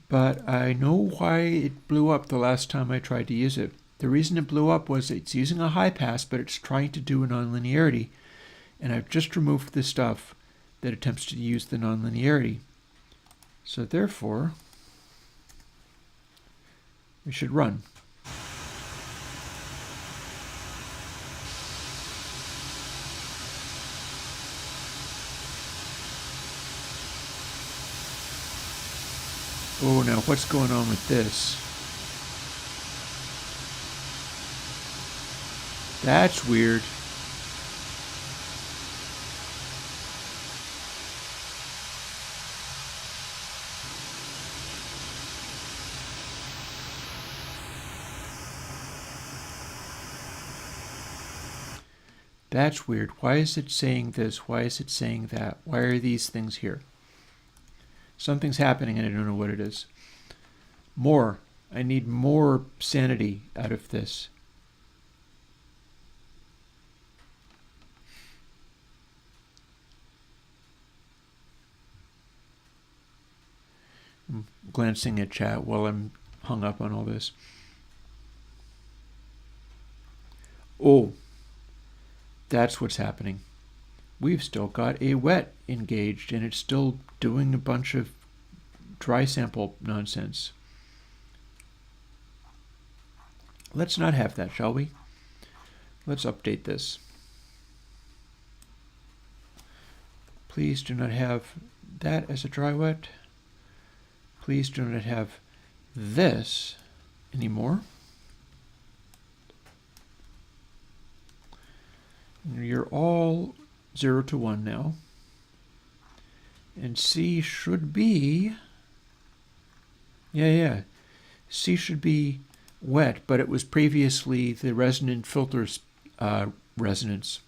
But I know why it blew up the last time I tried to use it. The reason it blew up was it's using a high pass, but it's trying to do a nonlinearity. And I've just removed the stuff that attempts to use the nonlinearity. So therefore, we should run. Oh, now what's going on with this? That's weird. That's weird. Why is it saying this? Why is it saying that? Why are these things here? Something's happening and I don't know what it is. More. I need more sanity out of this. I'm glancing at chat while I'm hung up on all this. Oh, that's what's happening. We've still got a wet engaged and it's still doing a bunch of dry sample nonsense. Let's not have that, shall we? Let's update this. Please do not have that as a dry wet. Please do not have this anymore. You're all 0 to 1 now. And C should be, C should be wet, but it was previously the resonant filters resonance.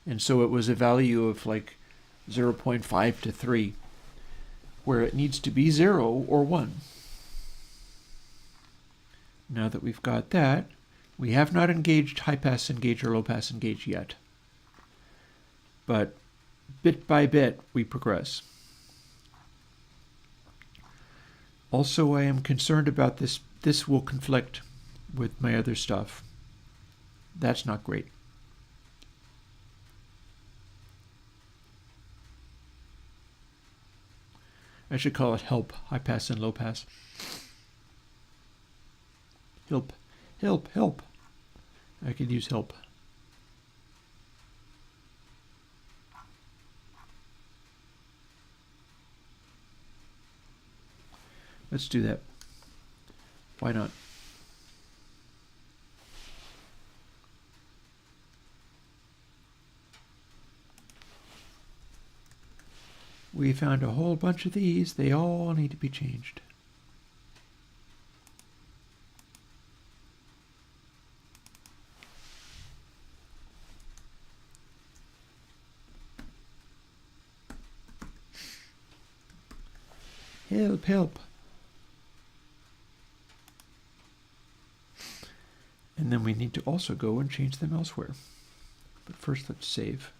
And so it was a value of like 0.5 to 3, where it needs to be 0 or 1. Now that we've got that, we have not engaged high-pass engage or low-pass engage yet. But bit by bit, we progress. Also, I am concerned about this. This will conflict with my other stuff. That's not great. I should call it help, high pass and low pass. Help, help, help. I could use help. Let's do that. Why not? We found a whole bunch of these. They all need to be changed. Help, help. And then we need to also go and change them elsewhere. But first, let's save.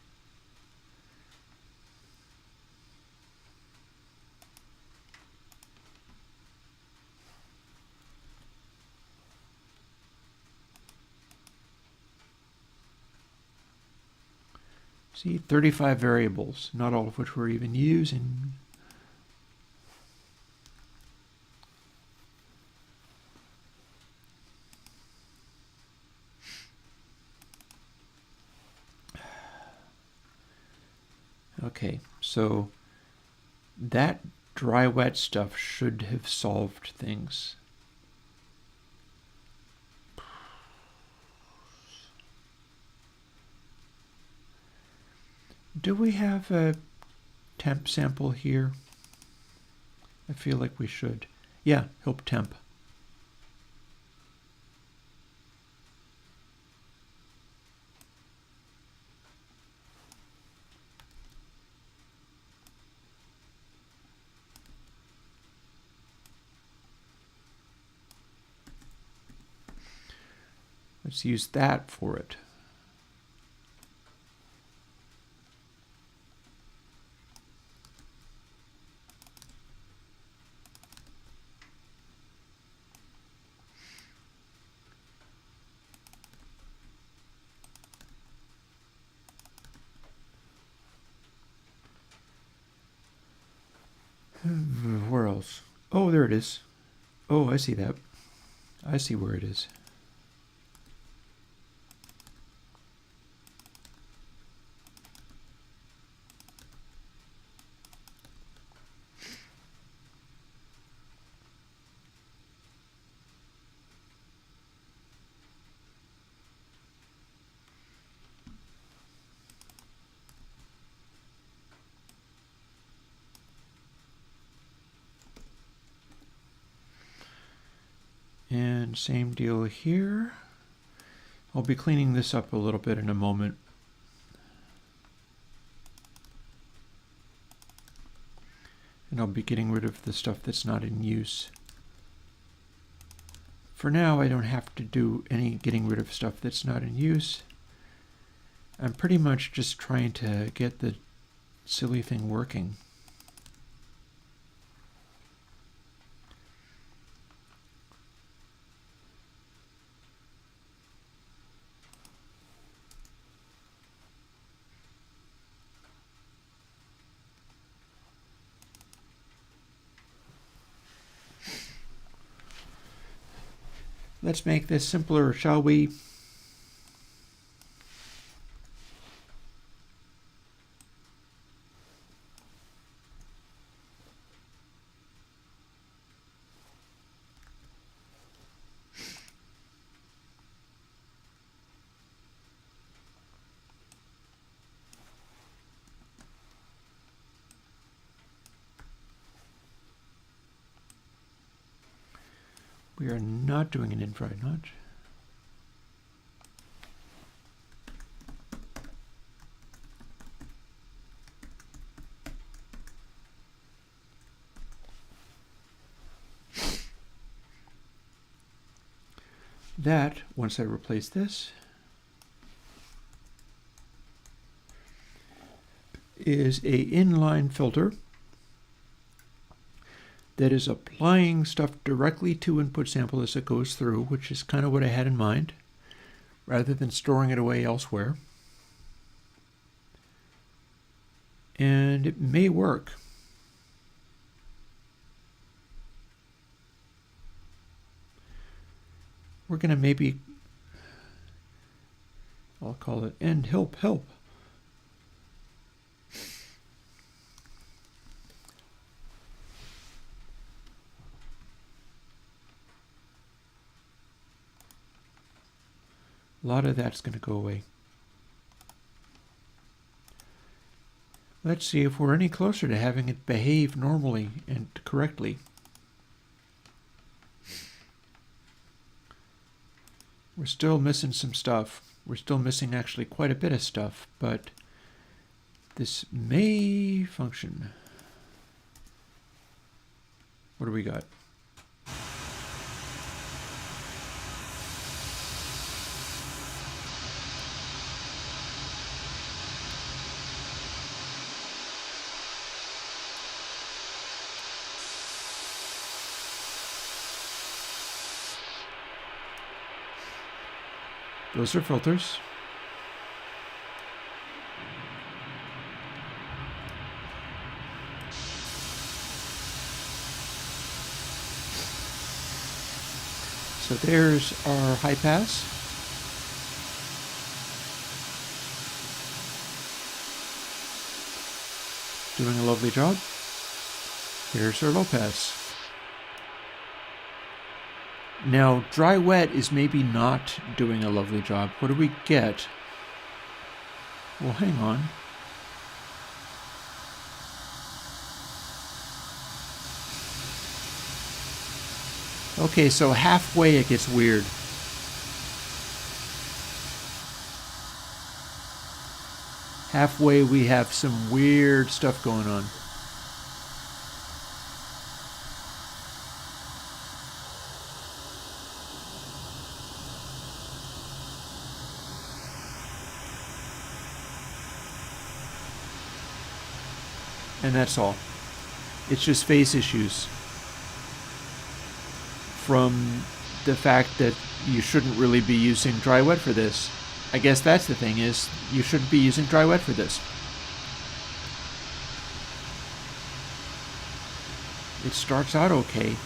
See, 35 variables, not all of which we're even using. Okay, so that dry wet stuff should have solved things. Do we have a temp sample here? I feel like we should. Yeah, help temp. Let's use that for it. Where else? Oh, there it is. Oh, I see that. I see where it is. And same deal here. I'll be cleaning this up a little bit in a moment. And I'll be getting rid of the stuff that's not in use. For now, I don't have to do any getting rid of stuff that's not in use. I'm pretty much just trying to get the silly thing working. Let's make this simpler, shall we? We are not doing an infrared notch. That, once I replace this, is a inline filter that is applying stuff directly to input sample as it goes through, which is kind of what I had in mind, rather than storing it away elsewhere. And it may work. We're going to maybe, I'll call it end help. A lot of that's going to go away. Let's see if we're any closer to having it behave normally and correctly. We're still missing some stuff. We're still missing actually quite a bit of stuff, but this may function. What do we got? Those are filters. So there's our high pass. Doing a lovely job. Here's our low pass. Now, dry wet is maybe not doing a lovely job. What do we get? Well, hang on. Okay, so halfway it gets weird. Halfway we have some weird stuff going on. And that's all. It's just phase issues from the fact that you shouldn't really be using dry wet for this. I guess that's the thing, is you shouldn't be using dry wet for this. It starts out okay,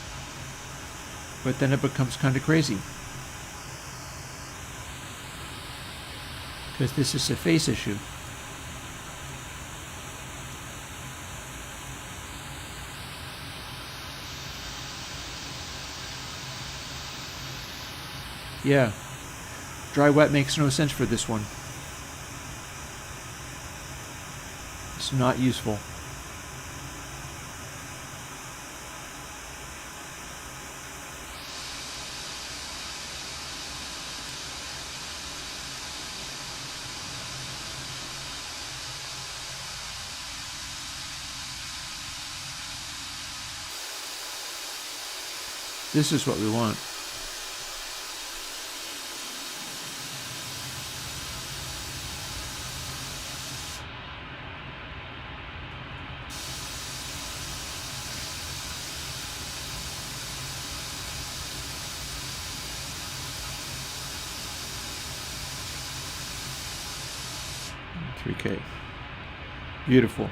but then it becomes kind of crazy. Because this is a phase issue. Yeah, dry wet makes no sense for this one. It's not useful. This is what we want. $3K. Beautiful.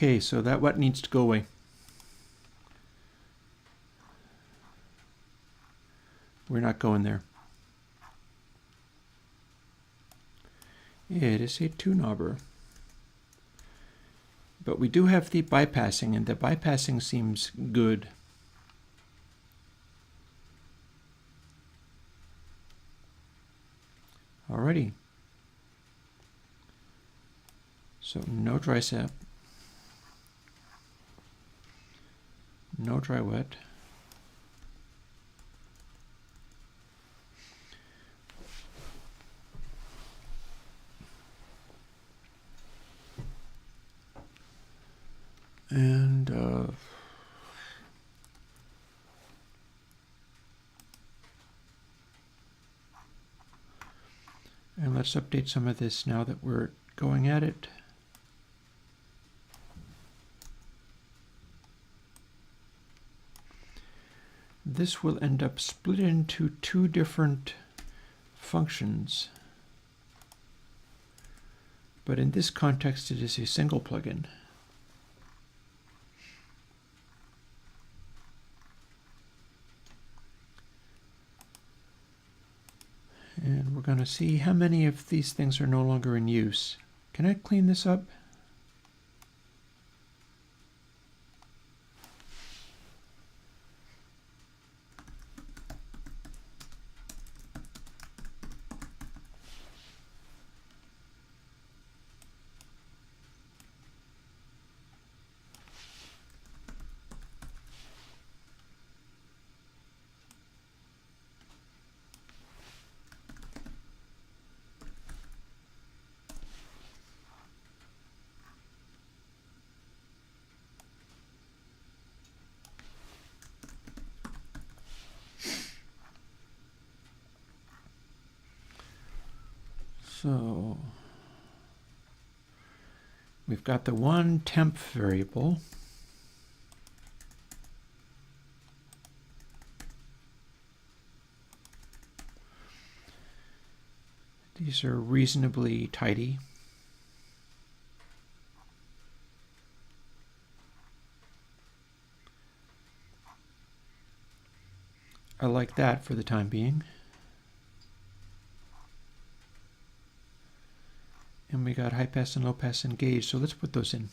Okay, so that what needs to go away. We're not going there. It is a 2-knobber. But we do have the bypassing, and the bypassing seems good. Alrighty. So no dry sap, no dry wet. And let's update some of this now that we're going at it. This will end up split into 2 different functions. But in this context, it is a single plugin. And we're going to see how many of these things are no longer in use. Can I clean this up? So we've got the one temp variable. These are reasonably tidy. I like that for the time being. And we got high pass and low pass engaged, so let's put those in.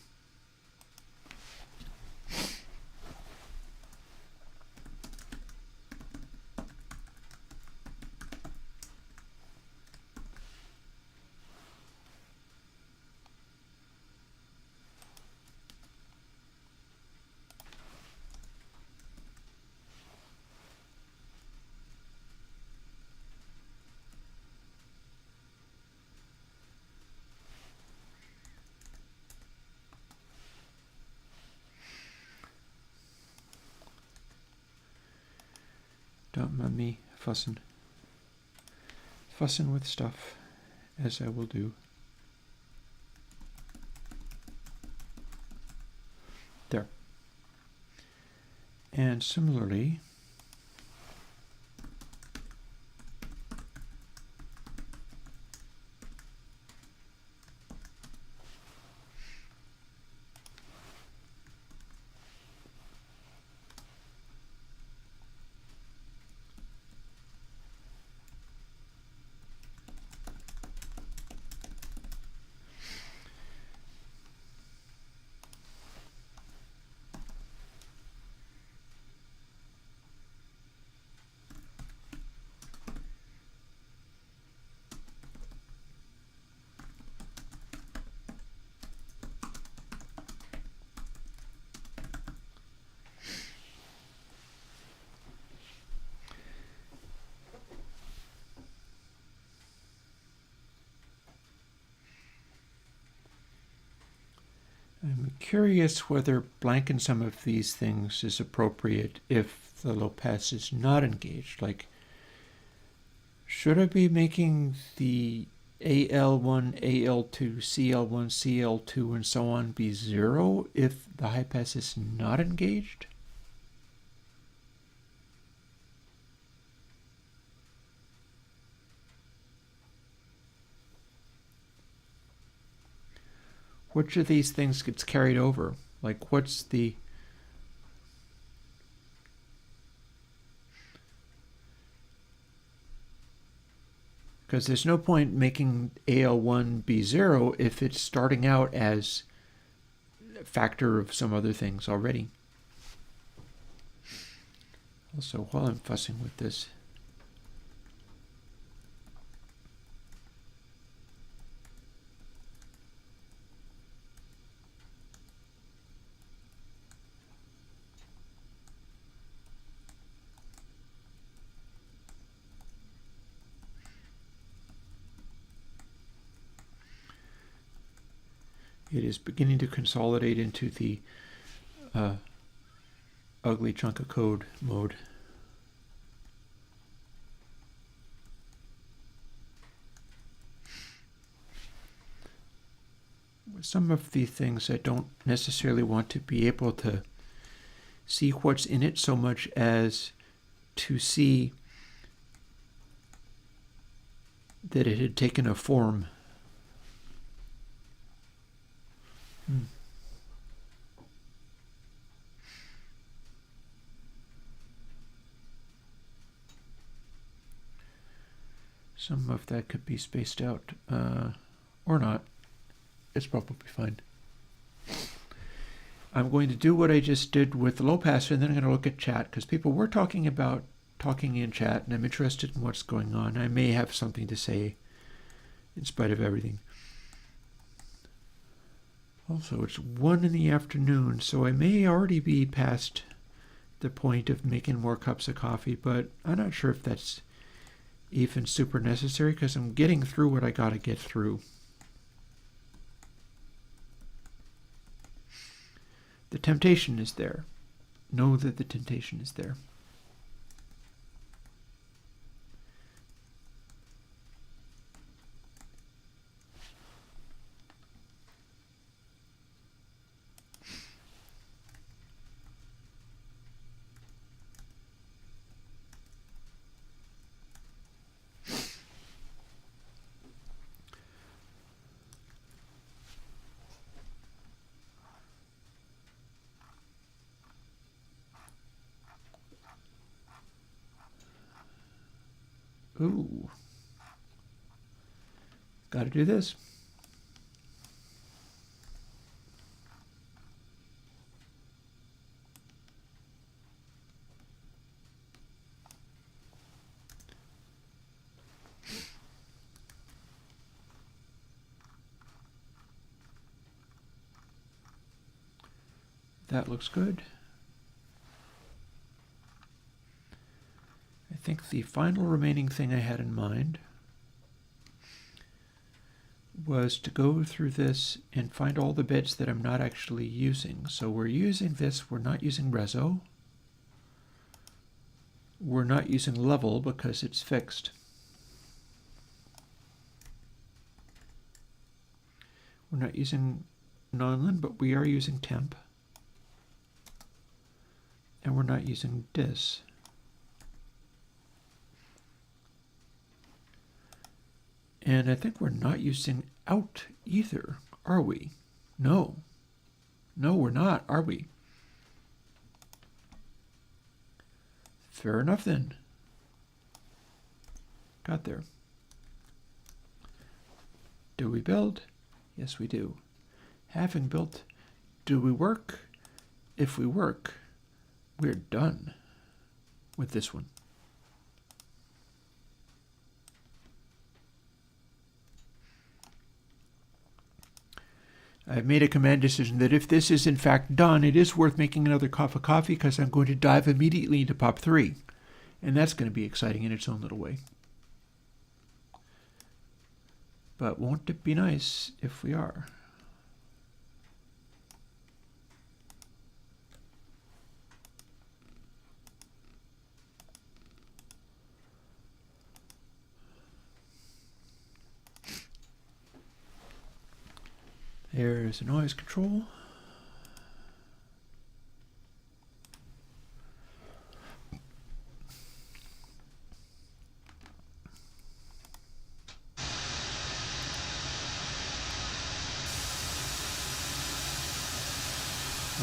Don't mind me fussing with stuff, as I will do. There. And similarly, I'm curious whether blanking some of these things is appropriate if the low pass is not engaged. Like, should I be making the AL1, AL2, CL1, CL2, and so on be 0 if the high pass is not engaged? which of these things gets carried over? Like, what's the... Because there's no point making AL1 be 0 if it's starting out as a factor of some other things already. Also, while I'm fussing with this, it is beginning to consolidate into the ugly chunk of code mode. Some of the things I don't necessarily want to be able to see what's in it so much as to see that it had taken a form. Some of that could be spaced out, or not. It's probably fine. I'm going to do what I just did with the low pass, and then I'm going to look at chat, because people were talking about talking in chat, and I'm interested in what's going on. I may have something to say in spite of everything. Also, it's 1 in the afternoon, so I may already be past the point of making more cups of coffee, but I'm not sure if that's even super necessary, because I'm getting through what I got to get through. The temptation is there. Know that the temptation is there. Ooh. Got to do this. That looks good. I think the final remaining thing I had in mind was to go through this and find all the bits that I'm not actually using. So we're using this, we're not using reso. We're not using level because it's fixed. We're not using nonlin, but we are using temp. And we're not using dis. And I think we're not using out either, are we? No. No, we're not, are we? Fair enough then. Got there. Do we build? Yes, we do. Having built, do we work? If we work, we're done with this one. I've made a command decision that if this is in fact done, it is worth making another cup of coffee because I'm going to dive immediately into Pop 3. And that's going to be exciting in its own little way. But won't it be nice if we are? There's a noise control.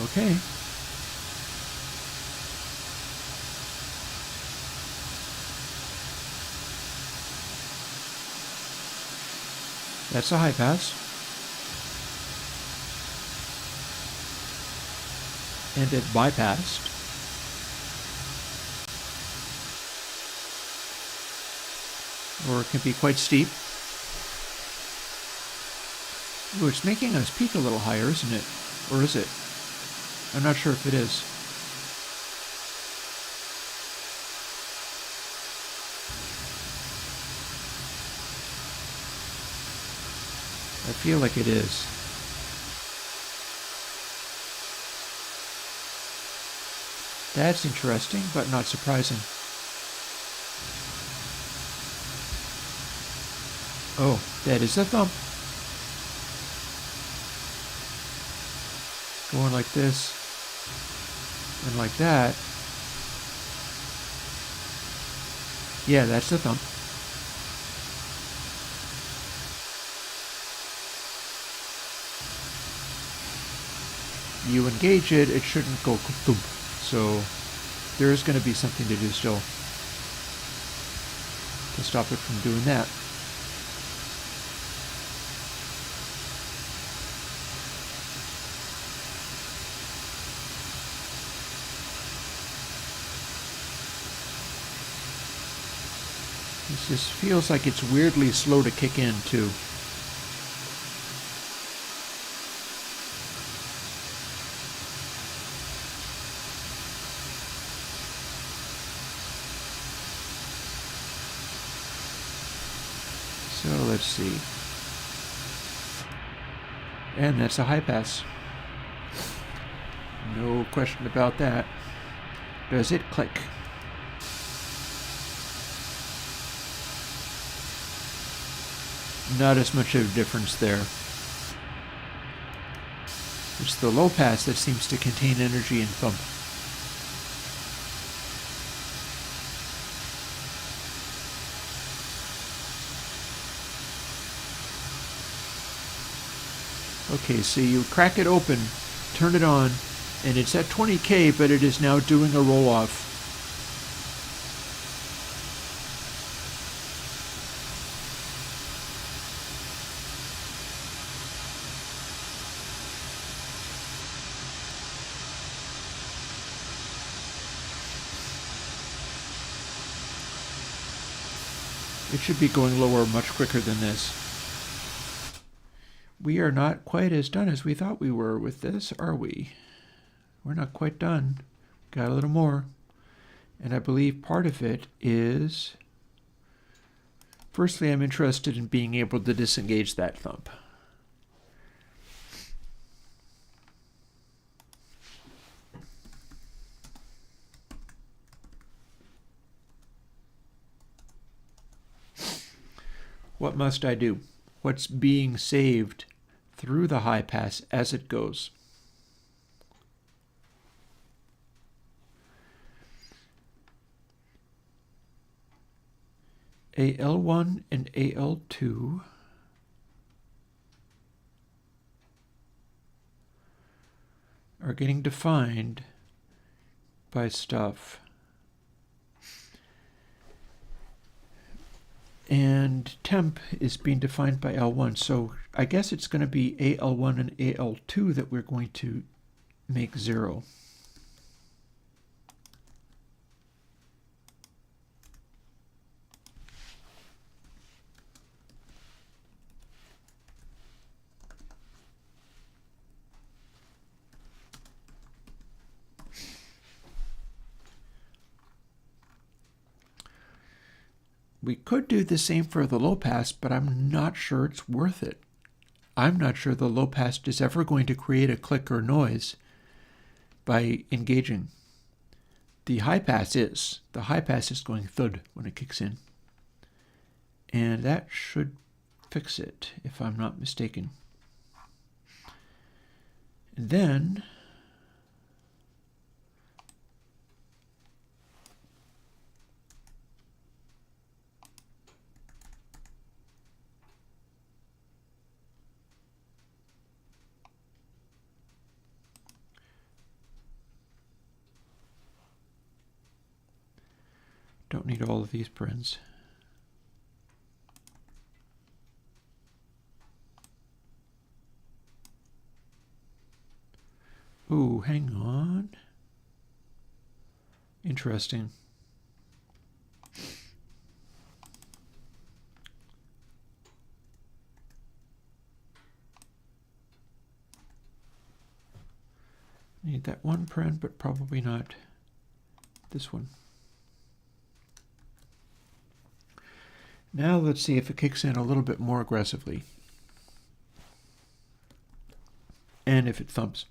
Okay. That's a high pass. And it bypassed. Or it can be quite steep. Ooh, it's making us peak a little higher, isn't it? Or is it? I'm not sure if it is. I feel like it is. That's interesting, but not surprising. Oh, that is a thump. Going like this, and like that. Yeah, that's the thump. You engage it, it shouldn't go thump. So there is going to be something to do still to stop it from doing that. This just feels like it's weirdly slow to kick in too. So let's see. And that's a high pass. No question about that. Does it click? Not as much of a difference there. It's the low pass that seems to contain energy and thump. Okay, so you crack it open, turn it on, and it's at 20K, but it is now doing a roll-off. It should be going lower much quicker than this. We are not quite as done as we thought we were with this, are we? We're not quite done. Got a little more. And I believe part of it is... Firstly, I'm interested in being able to disengage that thump. What must I do? What's being saved through the high pass as it goes? AL1 and AL2 are getting defined by stuff. And temp is being defined by L1. So I guess it's going to be AL1 and AL2 that we're going to make 0. We could do the same for the low pass, but I'm not sure it's worth it. I'm not sure the low pass is ever going to create a click or noise by engaging. The high pass is. The high pass is going thud when it kicks in. And that should fix it, if I'm not mistaken. And then... Don't need all of these parens. Ooh, hang on. Interesting. Need that one paren, but probably not this one. Now let's see if it kicks in a little bit more aggressively. And if it thumps.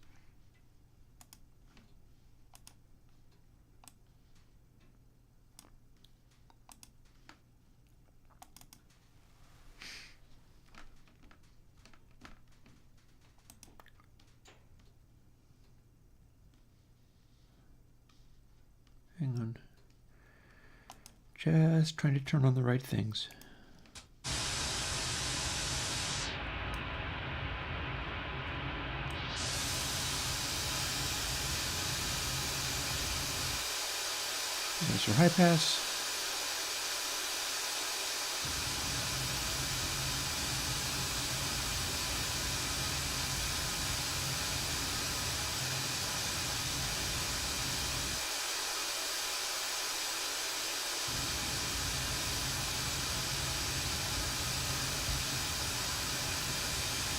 Hang on. Just trying to turn on the right things. There's your high pass.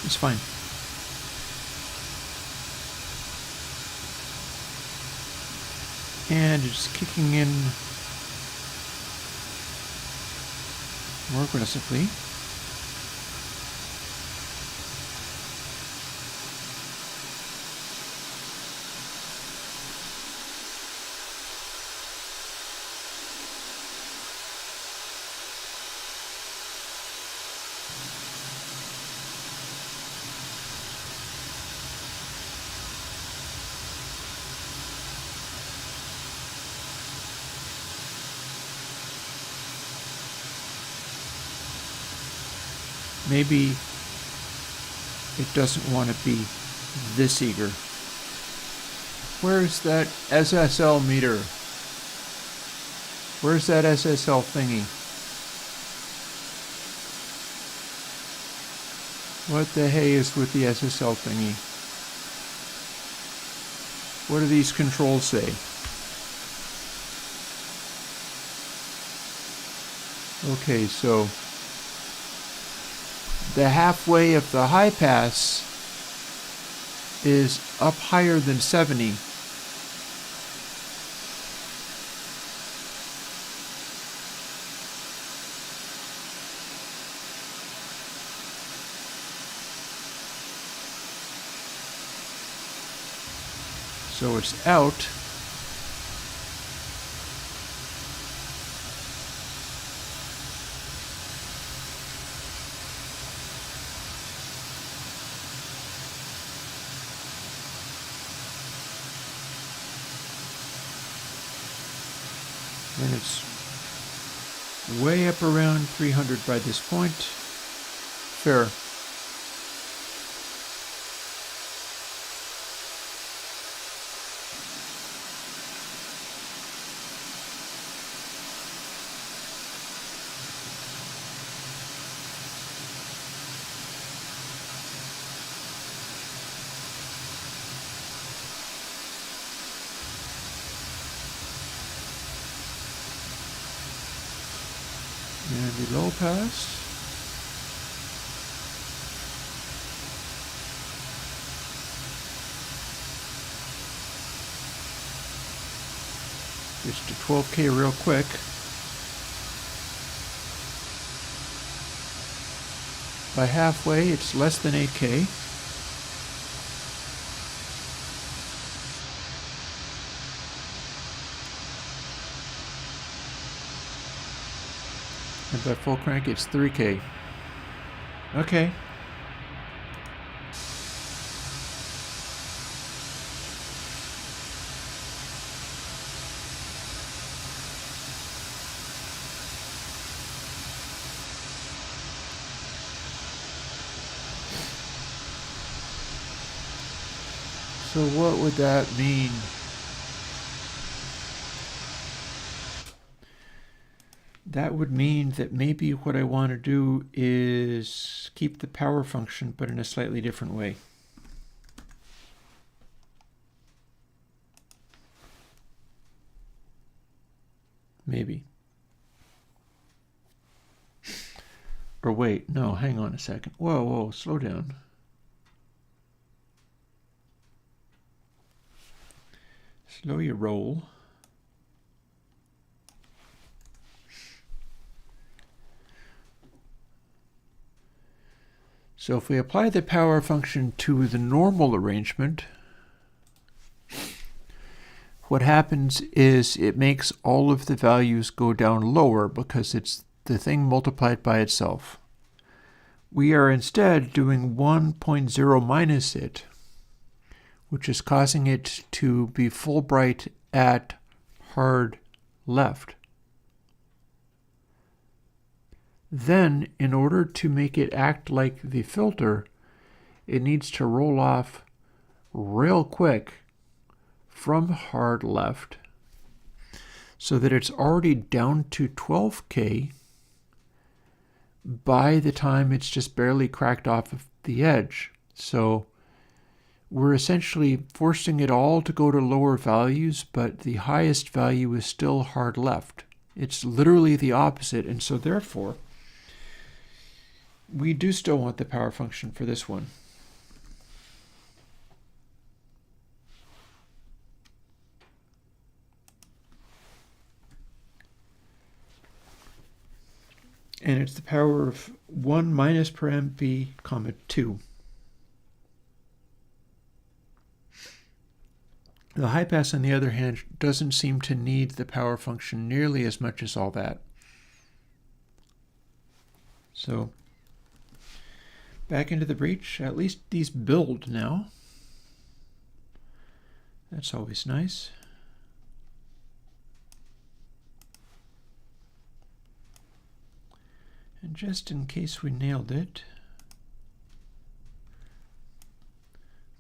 It's fine. And it's kicking in more aggressively. Maybe it doesn't want to be this eager. Where's that SSL meter? Where's that SSL thingy? What the hey is with the SSL thingy? What do these controls say? Okay, so the halfway of the high pass is up higher than 70. So it's out. And it's way up around 300 by this point. Fair. And the low pass. Just to 12K real quick. By halfway, it's less than 8K. And by full crank, it's 3K. Okay. So what would that mean? that would mean that maybe what I want to do is keep the power function, but in a slightly different way. Maybe. Or wait, no, hang on a second. Whoa, whoa, slow down. Slow your roll. So if we apply the power function to the normal arrangement, what happens is it makes all of the values go down lower because it's the thing multiplied by itself. We are instead doing 1.0 minus it, which is causing it to be Fulbright at hard left. Then, in order to make it act like the filter, it needs to roll off real quick from hard left so that it's already down to 12K by the time it's just barely cracked off of the edge. So we're essentially forcing it all to go to lower values, but the highest value is still hard left. It's literally the opposite, and so therefore we do still want the power function for this one. And it's the power of 1 minus param b, comma 2. The high pass, on the other hand, doesn't seem to need the power function nearly as much as all that. So back into the breach. At least these build now. That's always nice. And just in case we nailed it,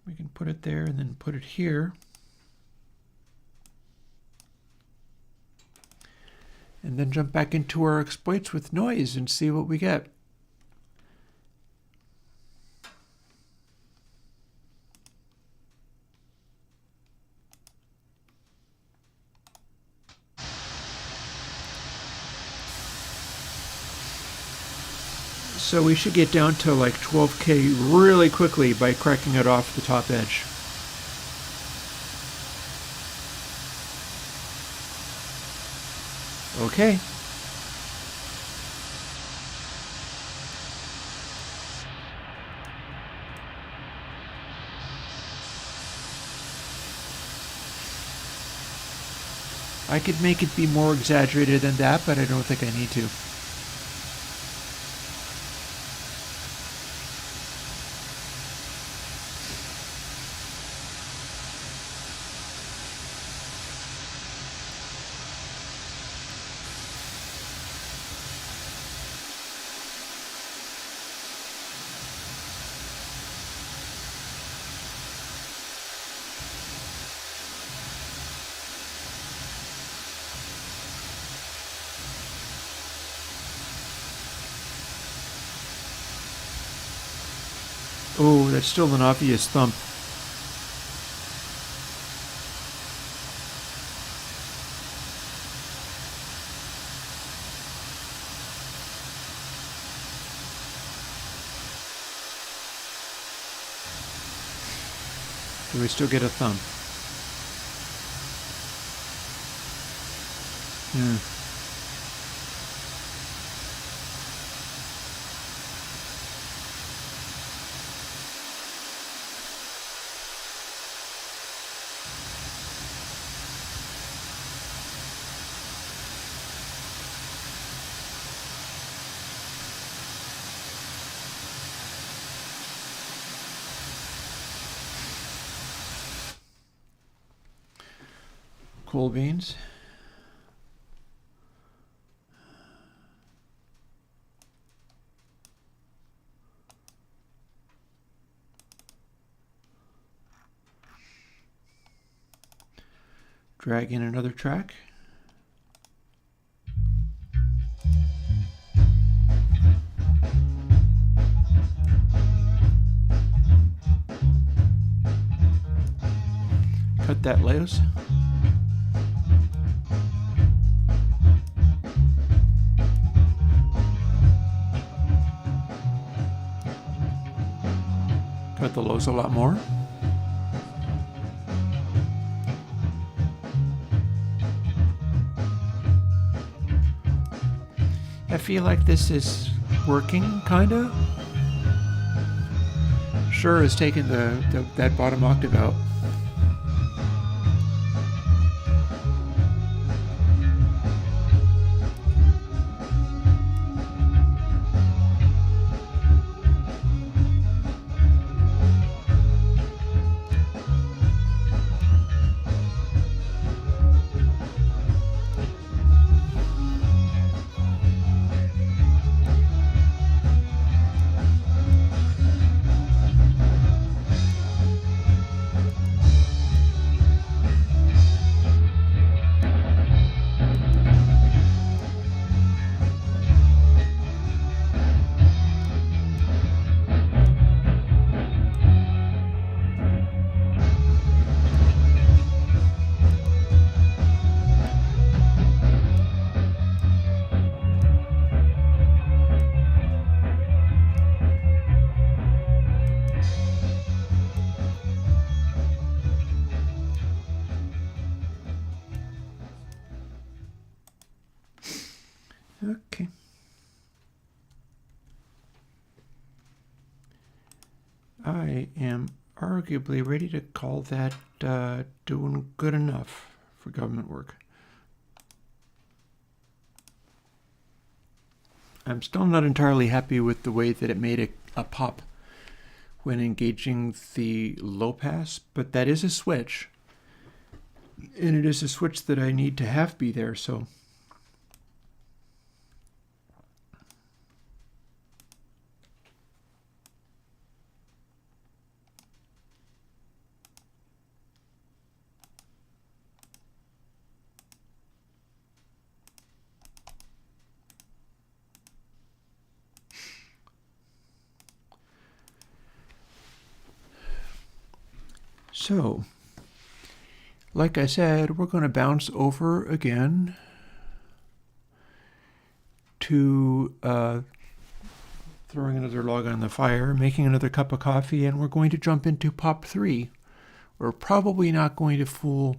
we can put it there and then put it here. And then jump back into our exploits with noise and see what we get. So we should get down to like 12K really quickly by cracking it off the top edge. Okay. I could make it be more exaggerated than that, but I don't think I need to. Oh, that's still an obvious thump. Do we still get a thump? Yeah. Cool beans. Drag in another track. that lows. Cut the lows a lot more. I feel like this is working, kinda. Sure is taking that bottom octave out. Okay. I am arguably ready to call that doing good enough for government work. I'm still not entirely happy with the way that it made a pop when engaging the low pass, but that is a switch. And it is a switch that I need to have be there, so... So, like I said, we're going to bounce over again to throwing another log on the fire, making another cup of coffee, and we're going to jump into Pop 3. We're probably not going to fool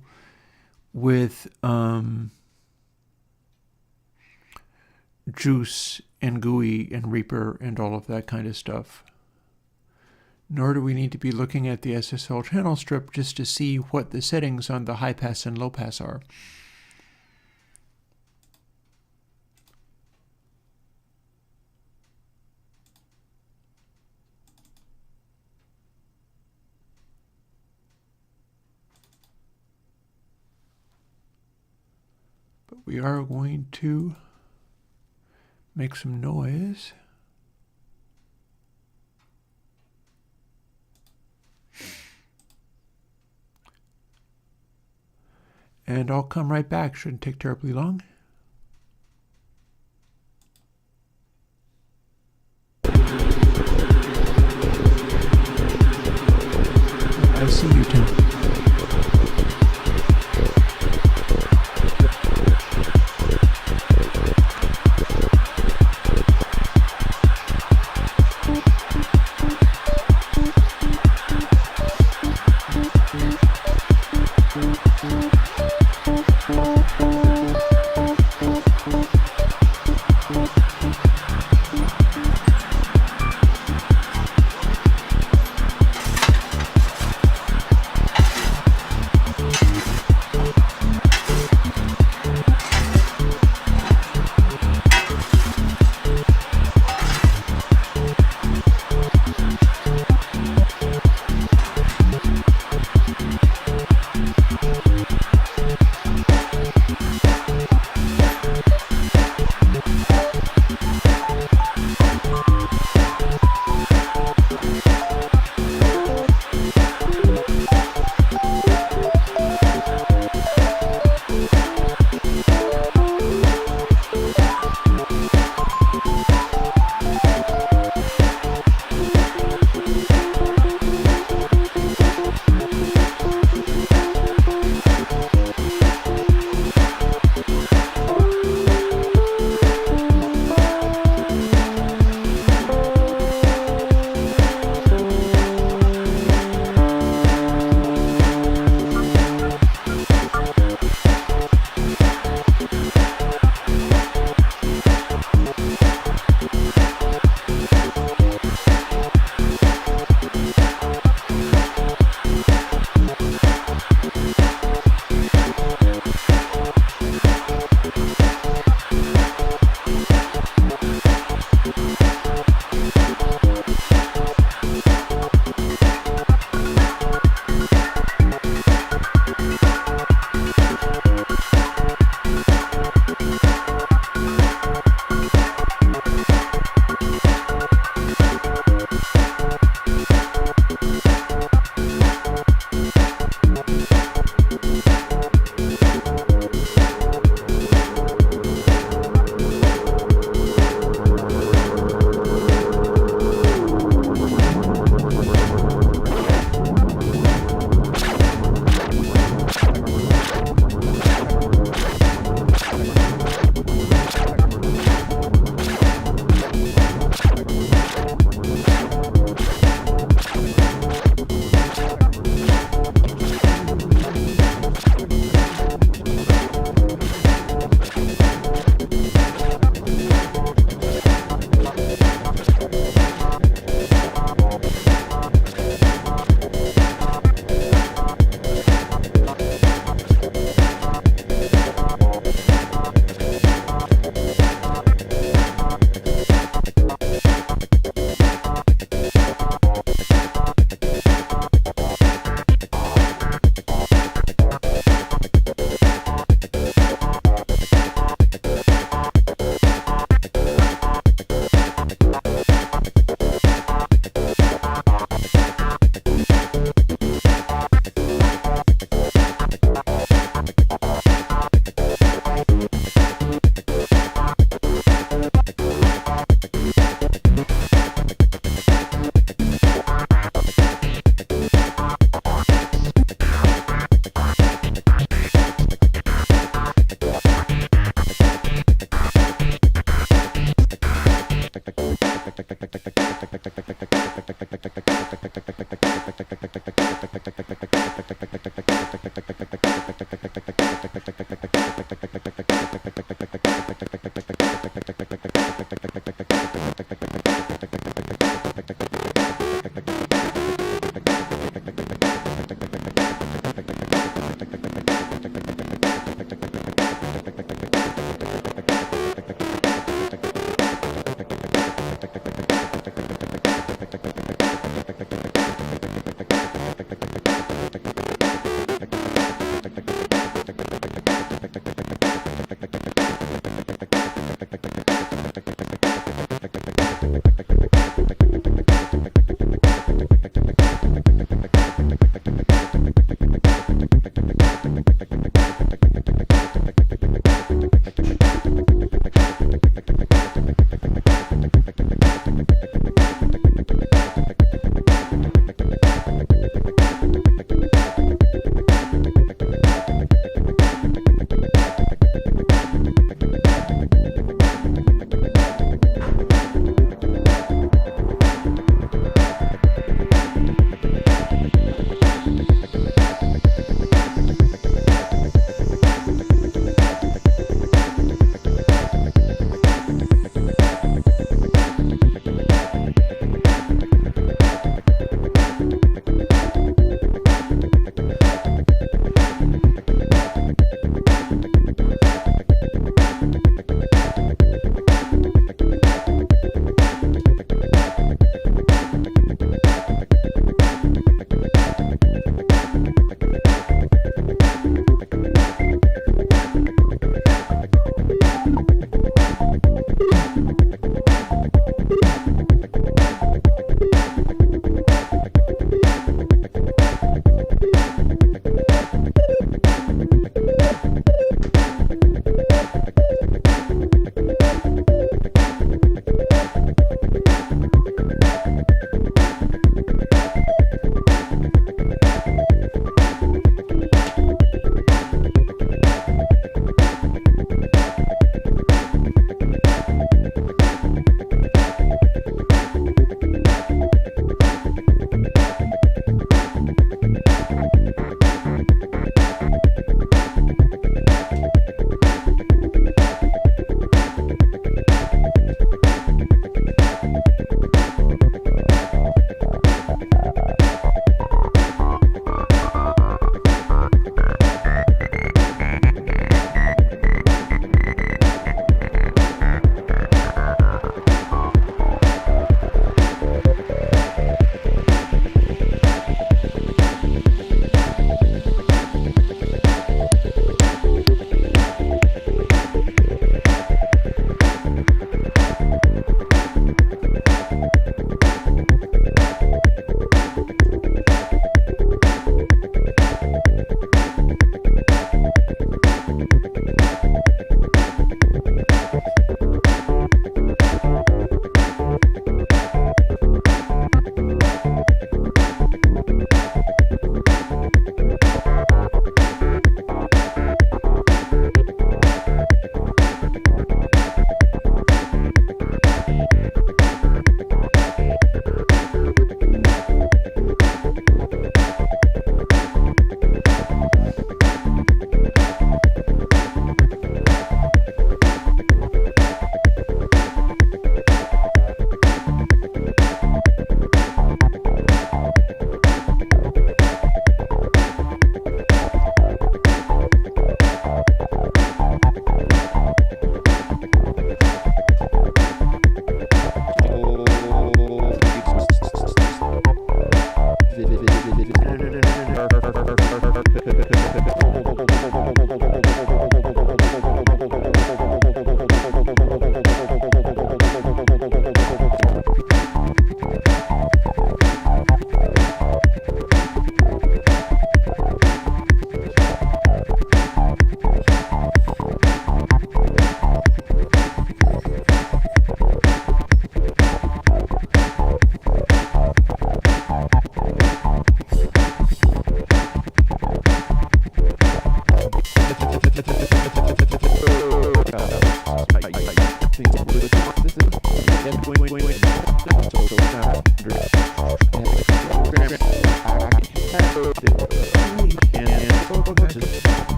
with JUCE and GUI and Reaper and all of that kind of stuff. Nor do we need to be looking at the SSL channel strip just to see what the settings on the high pass and low pass are. But we are going to make some noise. And I'll come right back. Shouldn't take terribly long. I see you, Tim.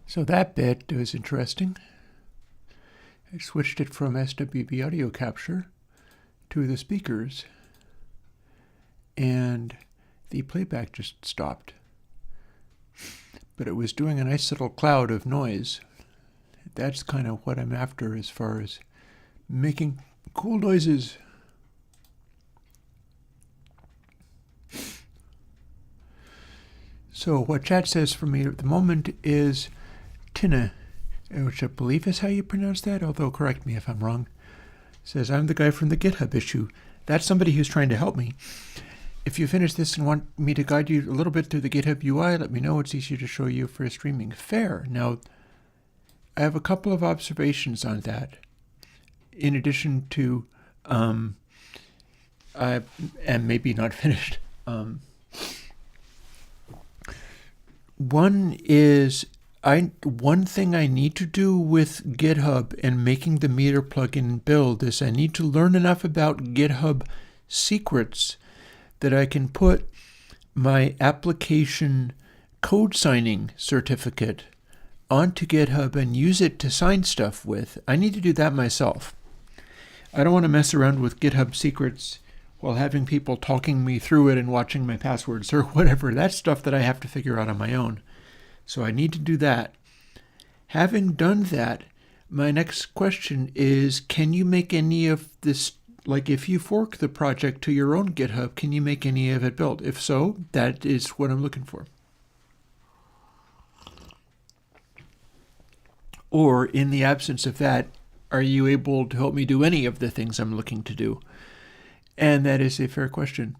So that bit was interesting. I switched it from SWB audio capture to the speakers, and the playback just stopped. But it was doing a nice little cloud of noise. That's kind of what I'm after as far as making cool noises. So what chat says for me at the moment is Tina, which I believe is how you pronounce that, although correct me if I'm wrong. Says, I'm the guy from the GitHub issue. That's somebody who's trying to help me. If you finish this and want me to guide you a little bit through the GitHub UI, let me know. It's easier to show you for streaming. Fair. Now, I have a couple of observations on that. In addition to, and maybe not finished. One is, one thing I need to do with GitHub and making the meter plugin build is I need to learn enough about GitHub secrets that I can put my application code signing certificate onto GitHub and use it to sign stuff with. I need to do that myself. I don't want to mess around with GitHub secrets while having people talking me through it and watching my passwords or whatever. That's stuff that I have to figure out on my own. So I need to do that. Having done that, my next question is, can you make any of this, like if you fork the project to your own GitHub, can you make any of it build? If so, that is what I'm looking for. Or in the absence of that, are you able to help me do any of the things I'm looking to do? And that is a fair question.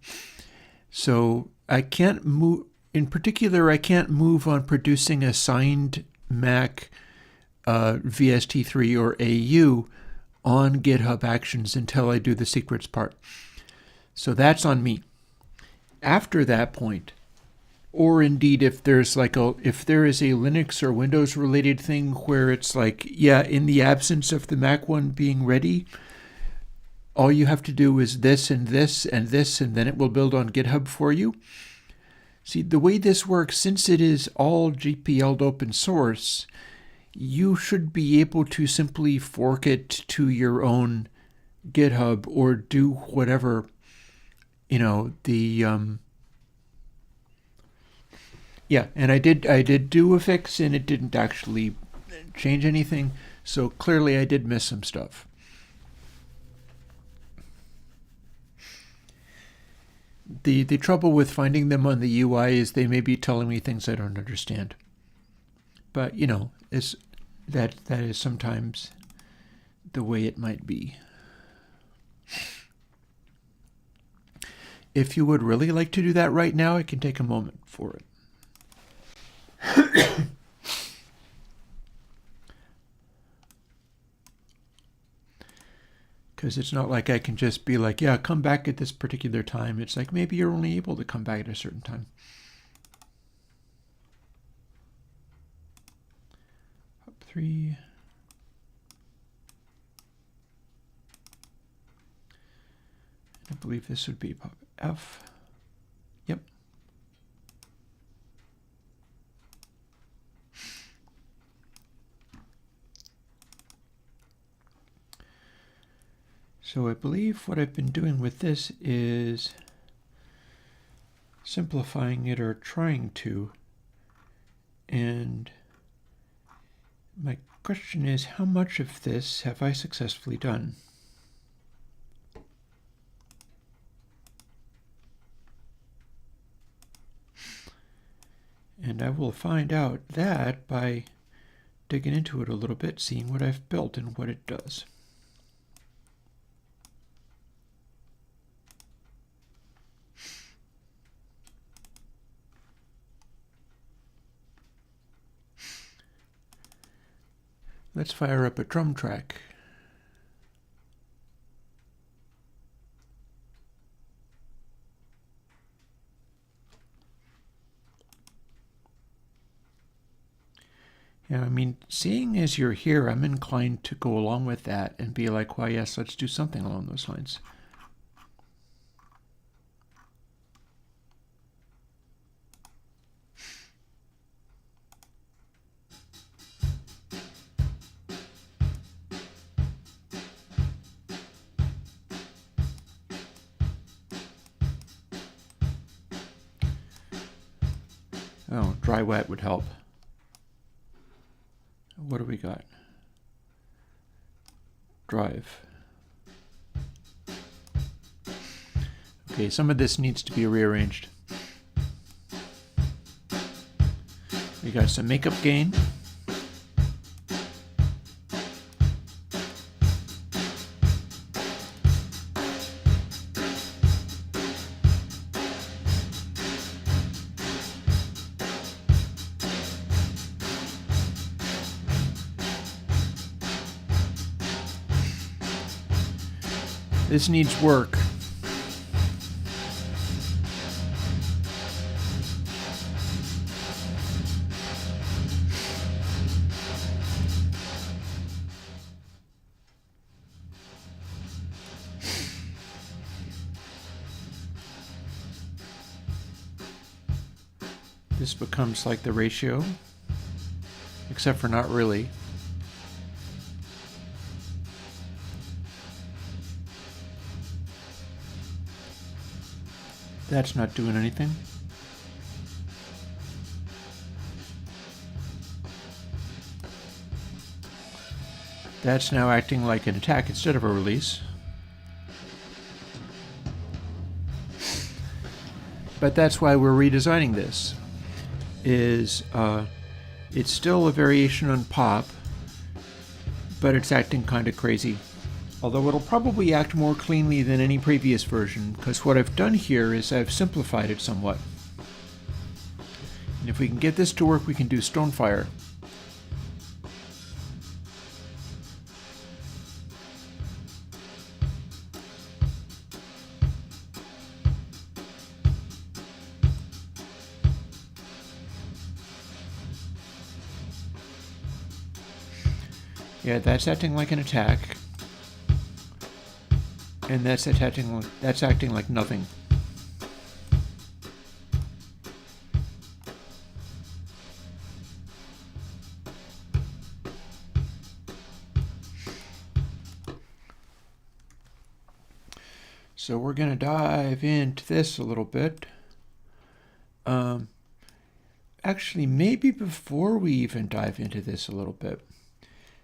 So I can't move, in particular, I can't move on producing a signed Mac VST3 or AU on GitHub Actions until I do the secrets part. So that's on me. After that point, or indeed if there's if there is a Linux or Windows related thing where it's like, yeah, in the absence of the Mac one being ready, all you have to do is this and this and this, and then it will build on GitHub for you. See, the way this works, since it is all GPL'd open source, you should be able to simply fork it to your own GitHub or do whatever, yeah, and I did do a fix and it didn't actually change anything, so clearly I did miss some stuff. The trouble with finding them on the UI is they may be telling me things I don't understand. But, that is sometimes the way it might be. If you would really like to do that right now, I can take a moment for it. Because it's not like I can just be like, yeah, come back at this particular time. It's like maybe you're only able to come back at a certain time. Up 3. I believe this would be pop F. Yep. So I believe what I've been doing with this is simplifying it, or trying to. And my question is, how much of this have I successfully done? And I will find out that by digging into it a little bit, seeing what I've built and what it does. Let's fire up a drum track. Yeah, I mean, seeing as you're here, I'm inclined to go along with that and be like, why, yes, let's do something along those lines. Oh, dry wet would help. What do we got? Drive. Okay, some of this needs to be rearranged. We got some makeup gain. This needs work. This becomes like the ratio, except for not really. That's not doing anything. That's now acting like an attack instead of a release. But that's why we're redesigning this. It's still a variation on pop, but it's acting kind of crazy. Although it'll probably act more cleanly than any previous version, because what I've done here is I've simplified it somewhat. And if we can get this to work, we can do Stonefire. Yeah, that's acting like an attack. And that's acting like nothing. So we're going to dive into this a little bit. Actually, maybe before we even dive into this a little bit.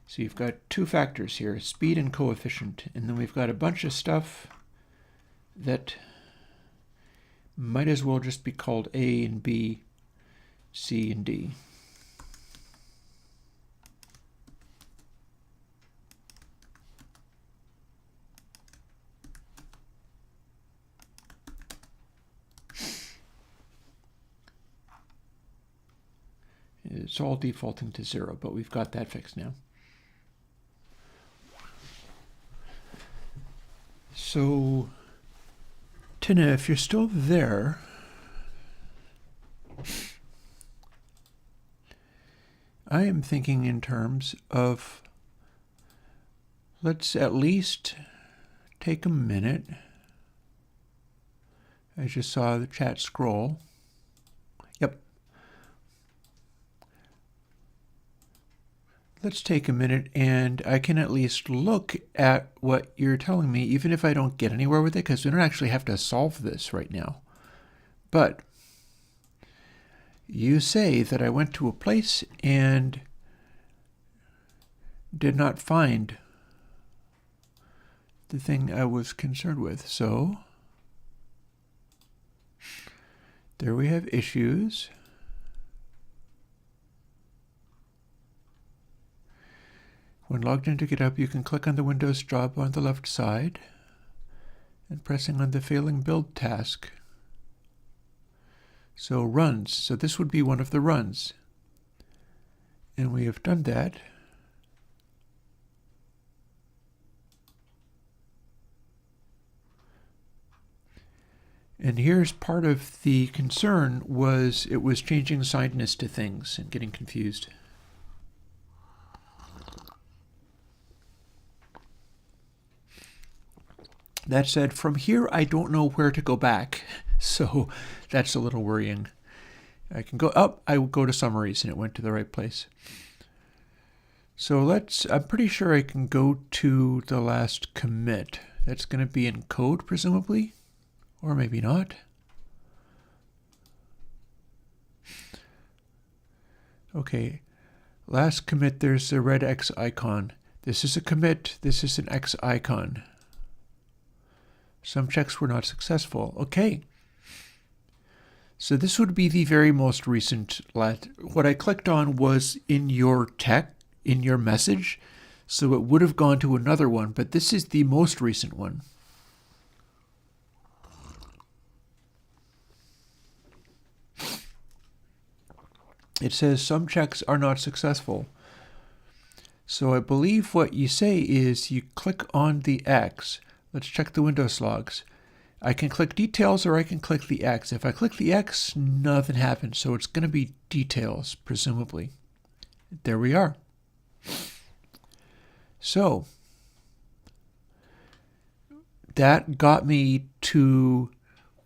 So you've got two factors here, speed and coefficient, and then we've got a bunch of stuff that might as well just be called A and B, C and D. It's all defaulting to 0, but we've got that fixed now. So, Tina, if you're still there, I am thinking in terms of, let's at least take a minute. I just saw the chat scroll. Yep. Let's take a minute and I can at least look at what you're telling me, even if I don't get anywhere with it, because we don't actually have to solve this right now. But you say that I went to a place and did not find the thing I was concerned with. So there we have issues. When logged into GitHub, you can click on the Windows job on the left side and pressing on the failing build task. So runs. So this would be one of the runs. And we have done that. And here's part of the concern was it was changing assignedness to things and getting confused. That said, from here, I don't know where to go back, so that's a little worrying. I can go up, I will go to summaries, and it went to the right place. So I'm pretty sure I can go to the last commit. That's going to be in code, presumably, or maybe not. Okay, last commit, there's a red X icon. This is a commit, this is an X icon. Some checks were not successful. Okay. So this would be the very most recent. What I clicked on was in your message, so it would have gone to another one, but this is the most recent one. It says some checks are not successful. So I believe what you say is you click on the X. Let's check the Windows logs. I can click details or I can click the X. If I click the X, nothing happens. So it's going to be details, presumably. There we are. So that got me to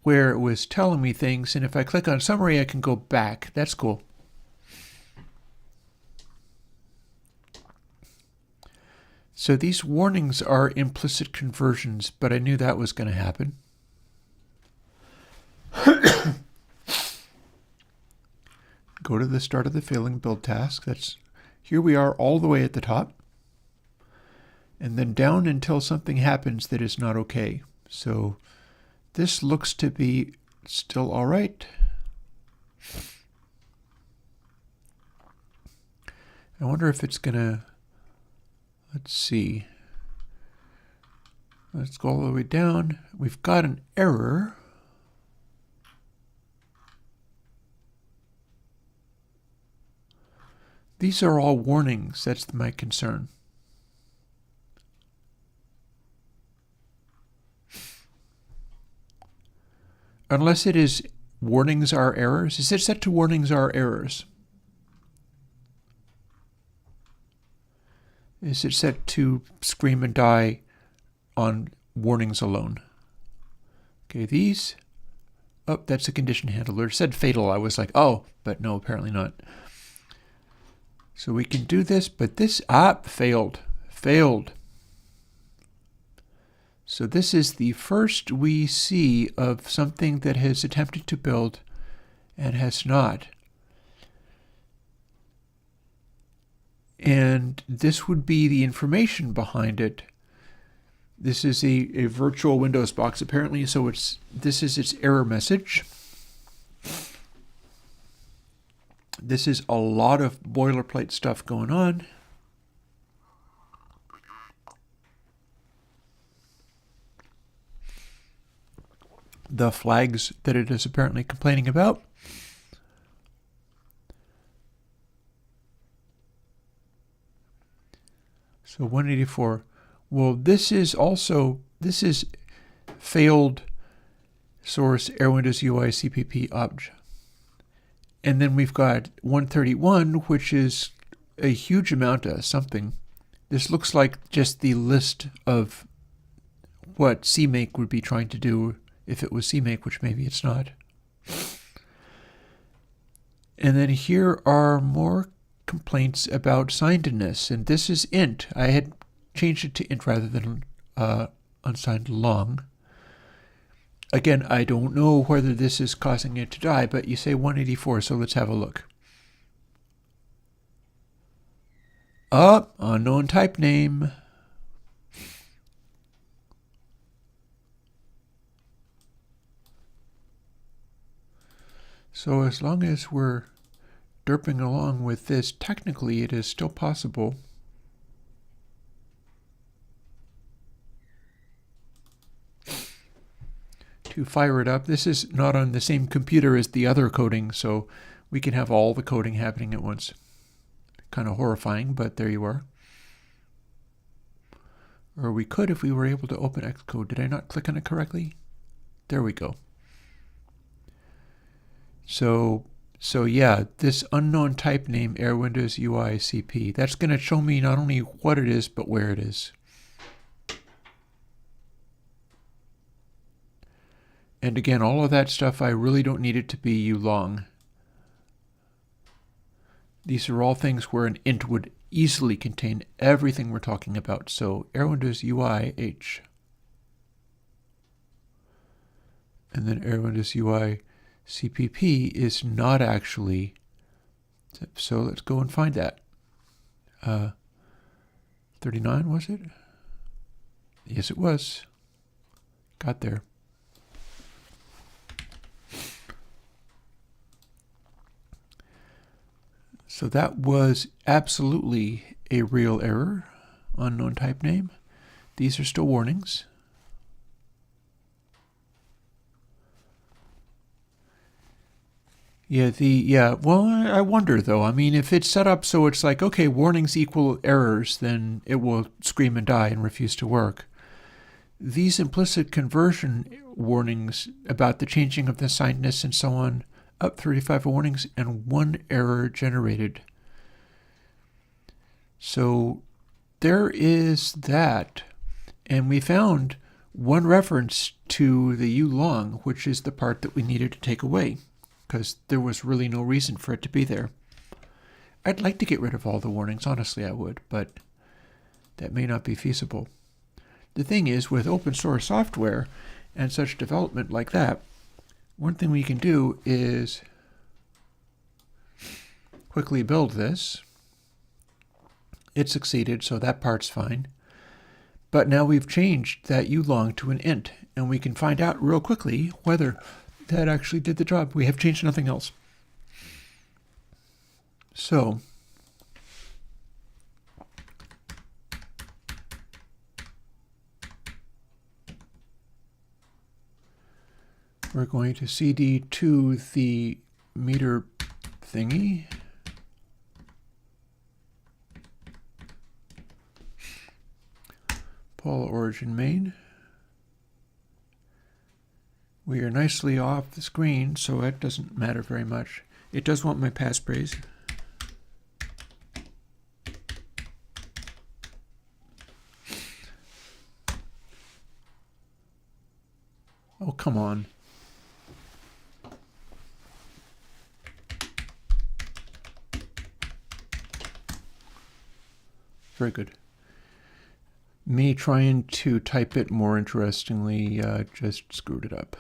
where it was telling me things. And if I click on summary, I can go back. That's cool. So these warnings are implicit conversions, but I knew that was going to happen. Go to the start of the failing build task. Here we are all the way at the top. And then down until something happens that is not okay. So this looks to be still all right. I wonder if it's going to... Let's see. Let's go all the way down. We've got an error. These are all warnings. That's my concern. Unless it is warnings are errors. Is it set to warnings are errors? Is it set to scream and die on warnings alone? Okay, these. Oh, that's a condition handler. It said fatal. I was like, oh, but no, apparently not. So we can do this, but this, failed. Failed. So this is the first we see of something that has attempted to build and has not. And this would be the information behind it. This is a virtual Windows box apparently, so this is its error message. This is a lot of boilerplate stuff going on. The flags that it is apparently complaining about. So 184. Well, this is failed source Airwindows UI CPP obj. And then we've got 131, which is a huge amount of something. This looks like just the list of what CMake would be trying to do if it was CMake, which maybe it's not. And then here are more complaints about signedness, and this is int. I had changed it to int rather than unsigned long. Again, I don't know whether this is causing it to die, but you say 184, so let's have a look. Unknown type name. So as long as we're derping along with this, technically it is still possible to fire it up. This is not on the same computer as the other coding, so we can have all the coding happening at once. Kind of horrifying, but there you are. Or we could if we were able to open Xcode. Did I not click on it correctly? There we go. So yeah, this unknown type name, Airwindows UI CP, that's going to show me not only what it is, but where it is. And again, all of that stuff, I really don't need it to be U long. These are all things where an int would easily contain everything we're talking about. So Airwindows UI H. And then Airwindows UI CPP is not actually So let's go and find that. 39, was it? Yes, it was. Got there. So that was absolutely a real error, unknown type name. These are still warnings. Well, I wonder though. I mean, if it's set up so it's like, okay, warnings equal errors, then it will scream and die and refuse to work. These implicit conversion warnings about the changing of the assignedness and so on, up 35 warnings and 1 error generated. So there is that. And we found 1 reference to the U long, which is the part that we needed to take away, because there was really no reason for it to be there. I'd like to get rid of all the warnings, honestly I would, but that may not be feasible. The thing is, with open source software and such development like that, one thing we can do is quickly build this. It succeeded, so that part's fine. But now we've changed that ulong to an int, and we can find out real quickly whether that actually did the job. We have changed nothing else. So we're going to cd to the meter thingy. Pull origin main. We are nicely off the screen, so it doesn't matter very much. It does want my passphrase. Oh, come on. Very good. Me trying to type it more interestingly just screwed it up.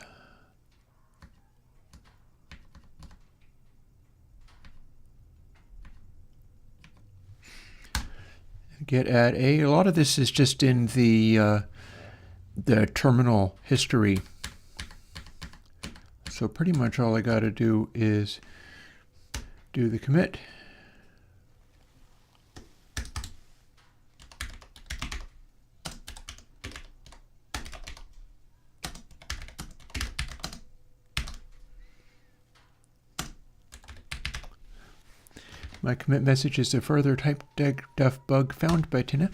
Get add a. A lot of this is just in the terminal history. So pretty much all I got to do is do the commit. My commit message is a further type def bug found by Tina.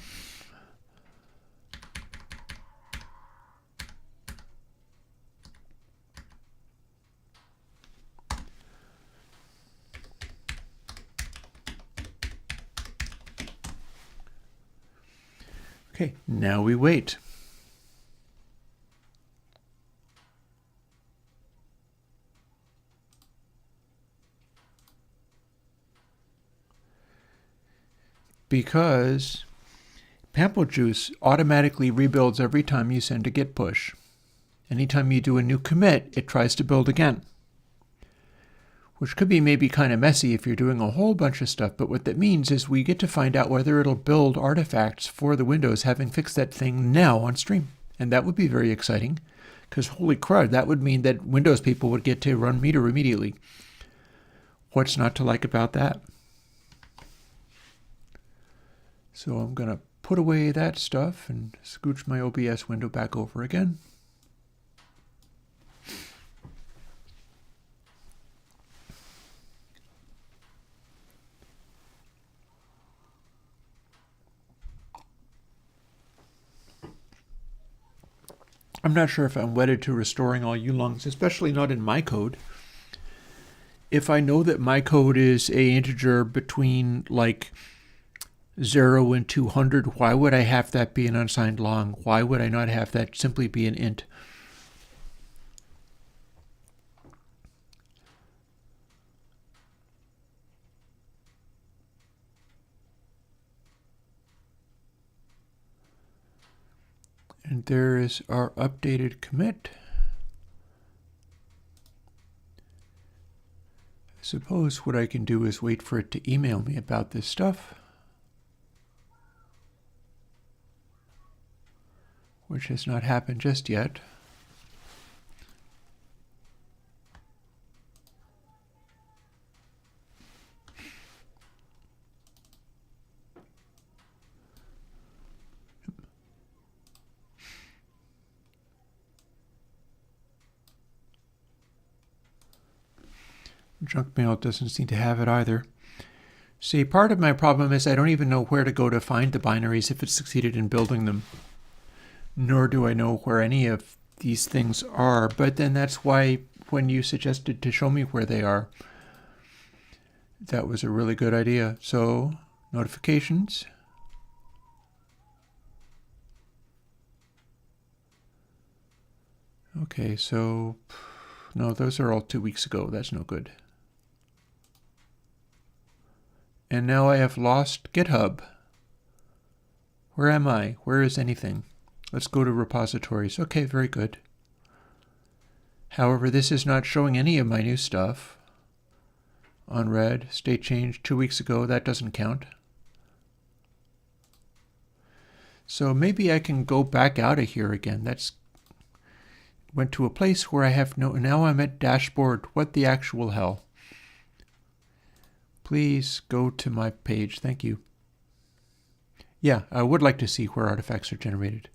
Okay, now we wait. Because JUCE automatically rebuilds every time you send a git push. Anytime you do a new commit, it tries to build again. Which could be maybe kind of messy if you're doing a whole bunch of stuff, but what that means is we get to find out whether it'll build artifacts for the Windows having fixed that thing now on stream. And that would be very exciting, because holy crud, that would mean that Windows people would get to run meter immediately. What's not to like about that? So I'm going to put away that stuff and scooch my OBS window back over again. I'm not sure if I'm wedded to restoring all ulongs, especially not in my code. If I know that my code is a integer between like 0 and 200, why would I have that be an unsigned long? Why would I not have that simply be an int? And there is our updated commit. Suppose what I can do is wait for it to email me about this stuff, which has not happened just yet. Junk mail doesn't seem to have it either. See, part of my problem is I don't even know where to go to find the binaries if it succeeded in building them. Nor do I know where any of these things are, but then that's why when you suggested to show me where they are, that was a really good idea. So, notifications. Okay, so, no, those are all 2 weeks ago. That's no good. And now I have lost GitHub. Where am I? Where is anything? Let's go to repositories. Okay, very good. However, this is not showing any of my new stuff. On red, state change 2 weeks ago, that doesn't count. So maybe I can go back out of here again. Went to a place where I have now I'm at dashboard. What the actual hell? Please go to my page. Thank you. Yeah, I would like to see where artifacts are generated.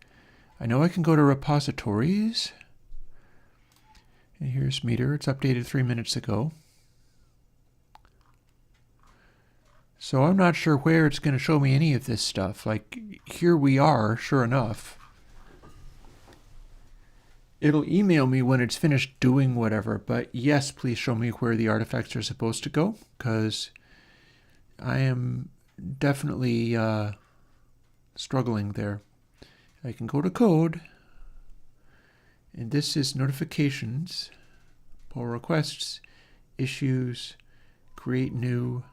I know I can go to repositories. And here's meter. It's updated 3 minutes ago. So I'm not sure where it's going to show me any of this stuff. Like, here we are, sure enough. It'll email me when it's finished doing whatever, but yes, please show me where the artifacts are supposed to go, because I am definitely struggling there. I can go to code, and this is notifications, pull requests, issues, create new,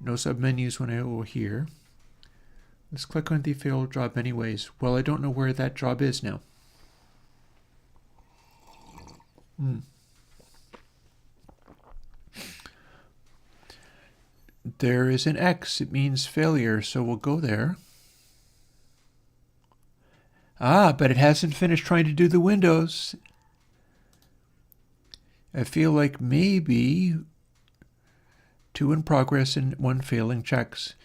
no submenus when I go here. Let's click on the failed job anyways. Well, I don't know where that job is now. There is an X. It means failure, so we'll go there. Ah, but it hasn't finished trying to do the windows. I feel like maybe 2 in progress and 1 failing checks.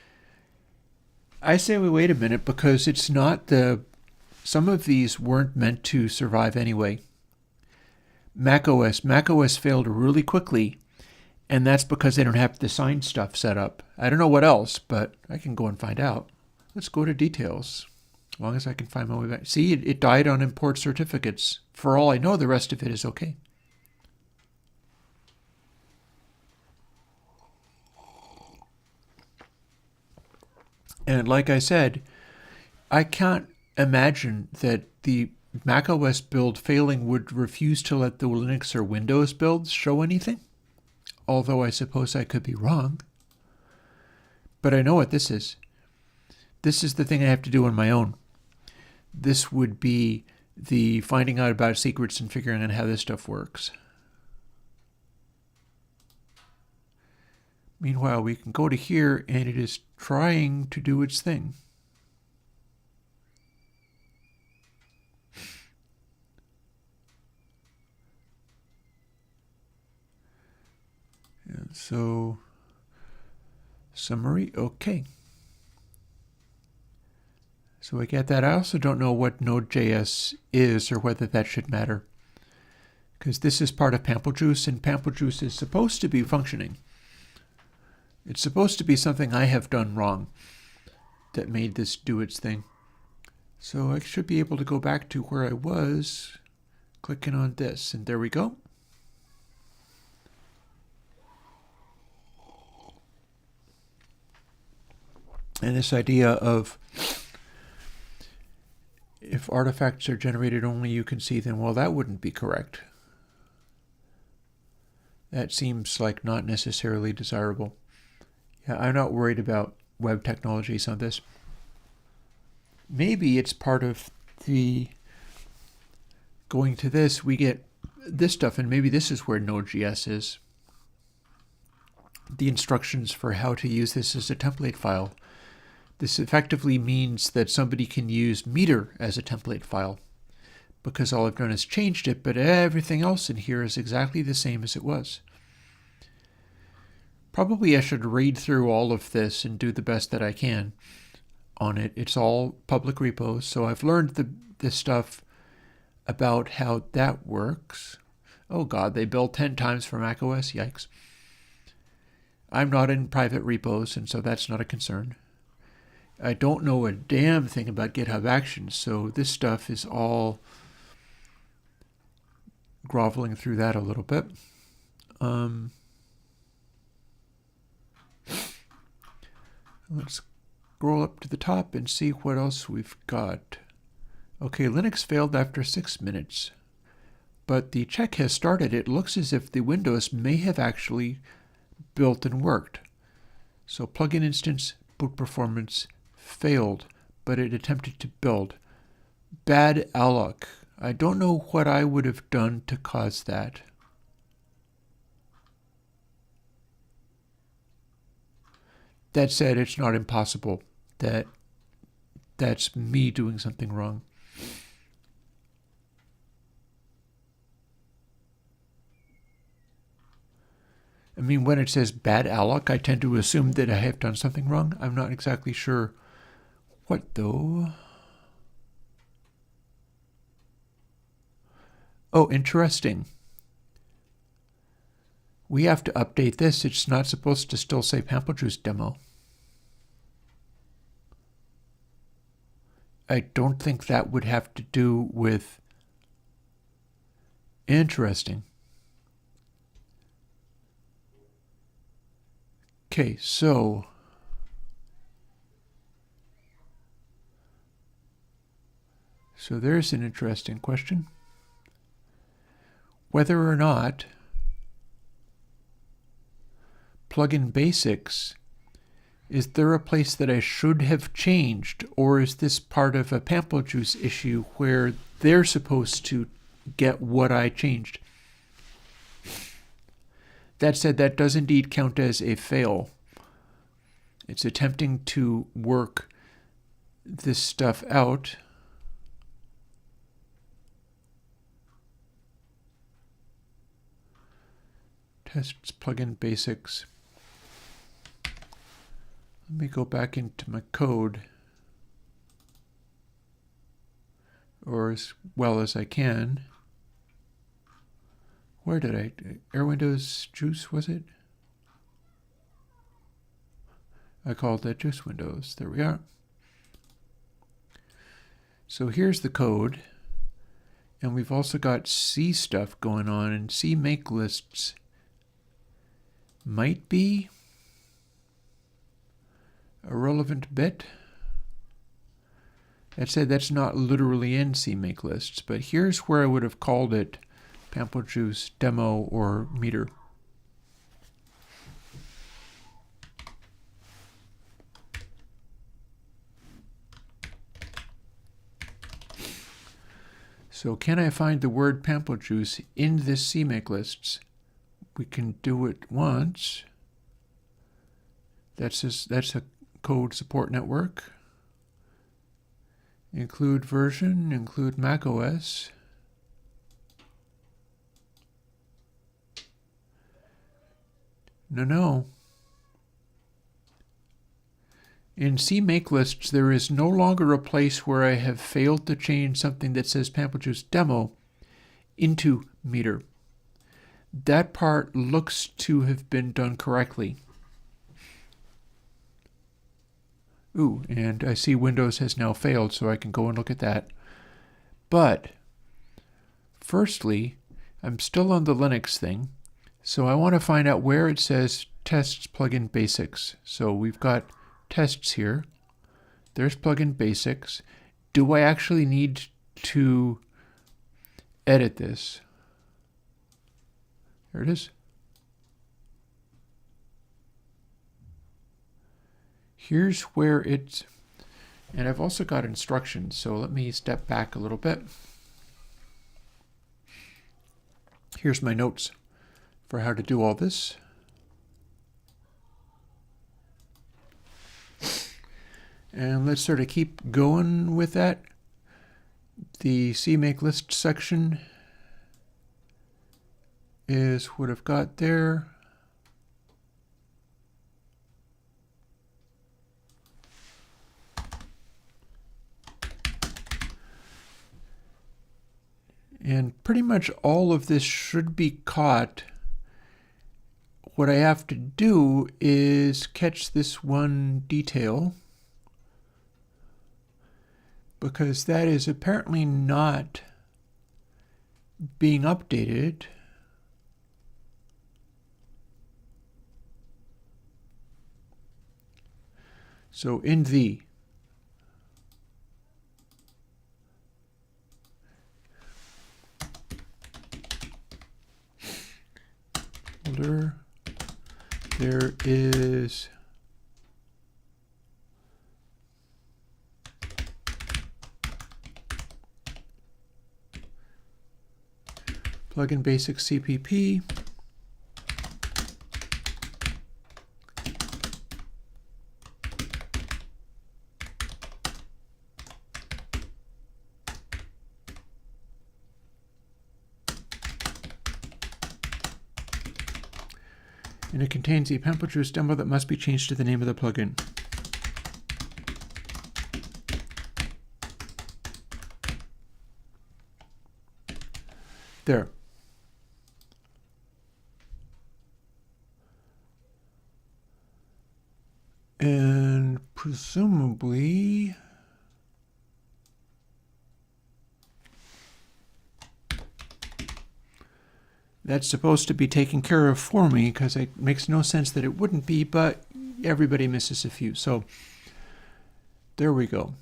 I say we wait a minute because it's not some of these weren't meant to survive anyway. macOS failed really quickly, and that's because they don't have the sign stuff set up. I don't know what else, but I can go and find out. Let's go to details, as long as I can find my way back. See, it died on import certificates. For all I know, the rest of it is okay. And like I said, I can't imagine that the macOS build failing would refuse to let the Linux or Windows builds show anything. Although I suppose I could be wrong. But I know what this is. This is the thing I have to do on my own. This would be the finding out about secrets and figuring out how this stuff works. Meanwhile, we can go to here and it is trying to do its thing. And so, summary, okay. So I get that. I also don't know what Node.js is or whether that should matter. Because this is part of PampleJuice, and PampleJuice is supposed to be functioning. It's supposed to be something I have done wrong that made this do its thing. So I should be able to go back to where I was, clicking on this, and there we go. And this idea of if artifacts are generated only you can see them, well, that wouldn't be correct. That seems like not necessarily desirable. Yeah, I'm not worried about web technologies on this. Maybe it's part of the going to this, we get this stuff, and maybe this is where Node.js is. the instructions for how to use this as a template file. This effectively means that somebody can use meter as a template file, because all I've done is changed it, but everything else in here is exactly the same as it was. Probably I should read through all of this and do the best that I can on it. It's all public repos, so I've learned the stuff about how that works. Oh God, they build 10 times for macOS, yikes. I'm not in private repos, and so that's not a concern. I don't know a damn thing about GitHub Actions, so this stuff is all groveling through that a little bit. Let's scroll up to the top and see what else we've got. Okay, Linux failed after 6 minutes, but the check has started. It looks as if the Windows may have actually built and worked. So plugin instance, boot performance, failed, but it attempted to build. Bad alloc. I don't know what I would have done to cause that. That said, it's not impossible that that's me doing something wrong. I mean, when it says bad alloc, I tend to assume that I have done something wrong. I'm not exactly sure what, though. Oh, interesting. We have to update this. It's not supposed to still say PampleJuice demo. I don't think that would have to do with... Interesting. Okay, so... there's an interesting question. Whether or not plugin basics, is there a place that I should have changed, or is this part of a PampleJuice issue where they're supposed to get what I changed? That said, that does indeed count as a fail. It's attempting to work this stuff out. Tests plugin basics. Let me go back into my code, or as well as I can. Where did I? Airwindows JUCE, was it? I called that JUCE Windows. There we are. So here's the code. And we've also got C stuff going on, and C make lists might be a relevant bit. That said, that's not literally in C make lists, but here's where I would have called it PampleJuice demo or meter. So can I find the word PampleJuice in this CMake lists? We can do it once. That's a code support network. Include version, include macOS. No. In CMake lists, there is no longer a place where I have failed to change something that says PampleJuice demo into meter. That part looks to have been done correctly. Ooh, and I see Windows has now failed, so I can go and look at that. But, firstly, I'm still on the Linux thing, so I want to find out where it says tests plugin basics. So we've got tests here. There's plugin basics. Do I actually need to edit this? There it is. Here's where it's, and I've also got instructions, so let me step back a little bit. Here's my notes for how to do all this. And let's sort of keep going with that. The CMake list section is what I've got there. And pretty much all of this should be caught. What I have to do is catch this one detail, because that is apparently not being updated. So in the folder, there is plugin basic CPP. And it contains a pamphlet JUCE demo that must be changed to the name of the plugin. There. And presumably that's supposed to be taken care of for me, because it makes no sense that it wouldn't be, but everybody misses a few. So there we go.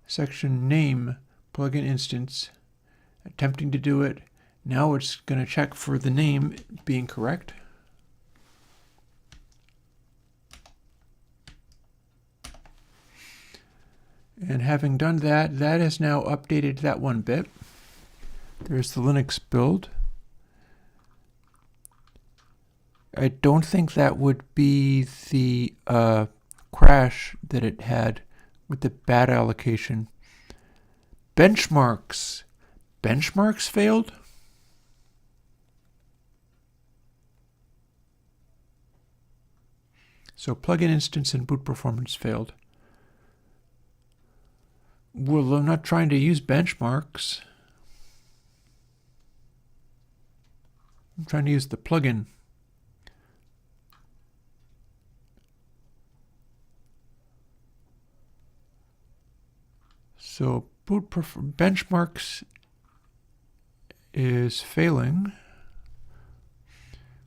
Section name, plugin instance, attempting to do it. Now it's going to check for the name being correct. And having done that, that has now updated that one bit. There's the Linux build. I don't think that would be the crash that it had with the bad allocation. Benchmarks. Benchmarks failed? So plugin instance and boot performance failed. Well, I'm not trying to use benchmarks. I'm trying to use the plugin. So benchmarks is failing.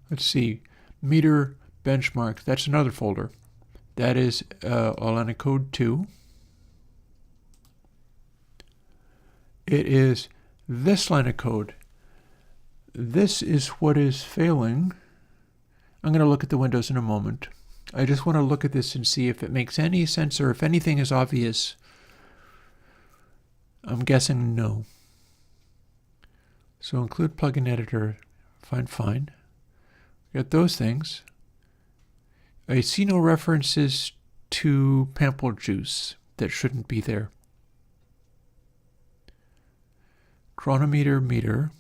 Let's see, meter benchmark, that's another folder. That is all on a code 2. It is this line of code. This is what is failing. I'm going to look at the windows in a moment. I just want to look at this and see if it makes any sense or if anything is obvious. I'm guessing no. So include plugin editor, fine. Got those things. I see no references to pamphlet JUCE that shouldn't be there. Chronometer meter.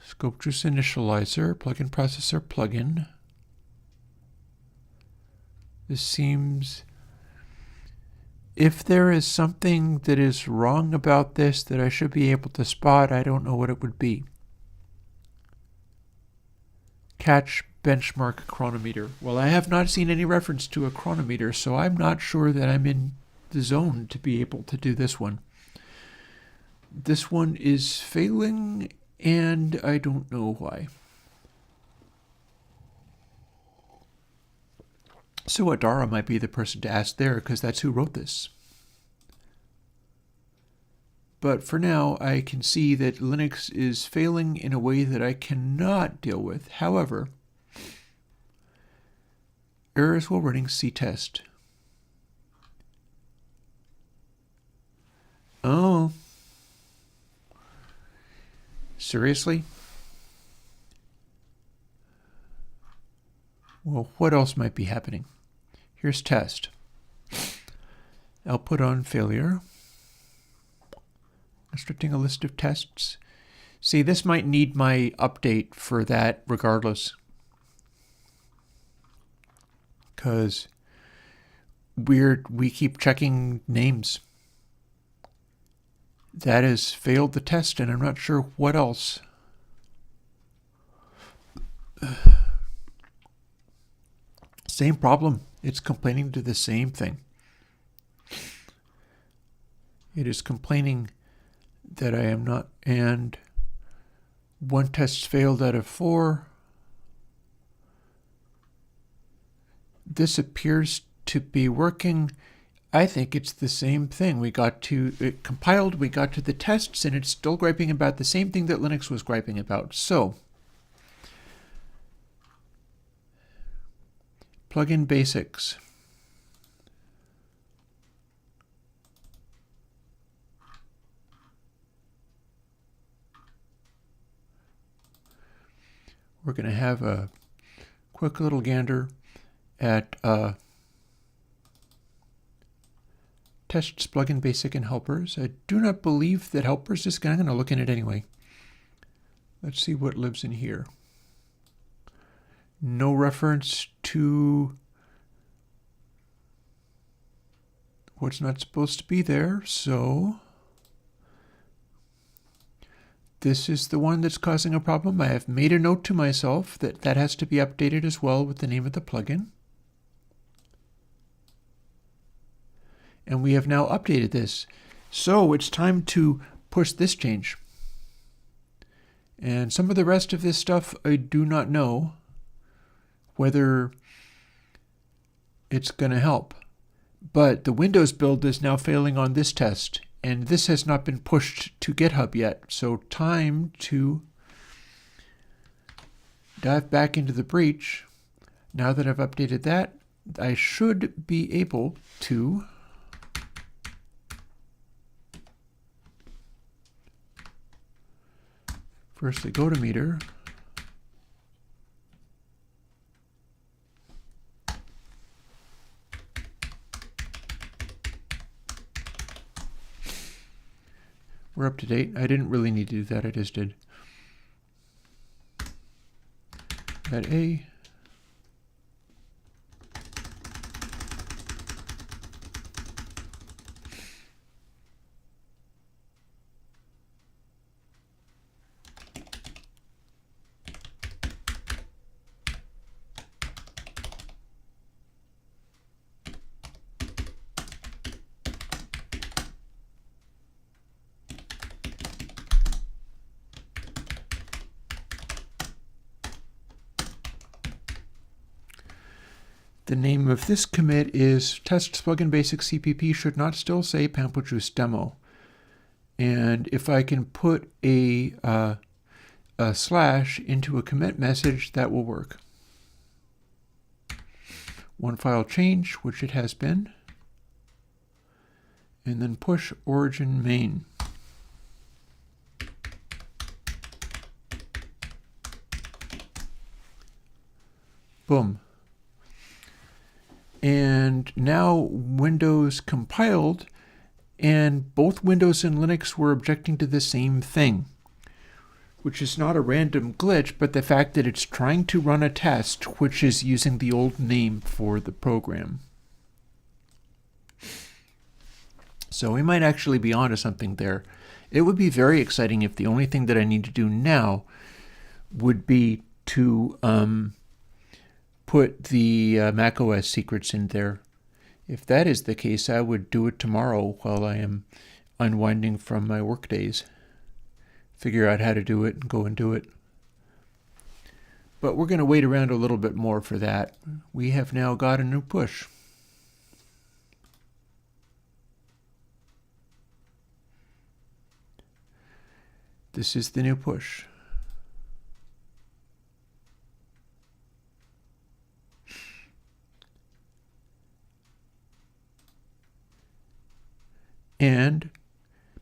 Scope JUCE initializer, plugin processor plugin. This seems... If there is something that is wrong about this that I should be able to spot, I don't know what it would be. Catch benchmark chronometer. Well, I have not seen any reference to a chronometer, so I'm not sure that I'm in the zone to be able to do this one. This one is failing, and I don't know why. So Adara might be the person to ask there, because that's who wrote this. But for now, I can see that Linux is failing in a way that I cannot deal with. However, errors while running ctest. Oh. Seriously? Well, what else might be happening? Here's test. output on failure. Constructing a list of tests. See, this might need my update for that regardless, because we keep checking names. That has failed the test, and I'm not sure what else. Same problem. It's complaining to the same thing. It is complaining that I am not, and one test failed out of 4. This appears to be working. I think it's the same thing. It compiled, we got to the tests, and it's still griping about the same thing that Linux was griping about. So, plugin basics. We're going to have a quick little gander at tests, plugin basic, and helpers. I do not believe that helpers is going to look in it anyway. Let's see what lives in here. No reference to what's not supposed to be there, so this is the one that's causing a problem. I have made a note to myself that that has to be updated as well with the name of the plugin. And we have now updated this. So it's time to push this change. And some of the rest of this stuff I do not know whether it's going to help. But the Windows build is now failing on this test, and this has not been pushed to GitHub yet. So time to dive back into the breach. Now that I've updated that, I should be able to firstly go to meter. We're up to date. I didn't really need to do that. I just did. That A. The name of this commit is tests plugin basic CPP should not still say JUCE demo. And if I can put a slash into a commit message, that will work. One file change, which it has been, and then push origin main. Boom. And now Windows compiled, and both Windows and Linux were objecting to the same thing, which is not a random glitch, but the fact that it's trying to run a test which is using the old name for the program. So we might actually be onto something there. It would be very exciting if the only thing that I need to do now would be to put the macOS secrets in there. If that is the case, I would do it tomorrow while I am unwinding from my work days. Figure out how to do it and go and do it. But we're going to wait around a little bit more for that. We have now got a new push. This is the new push. And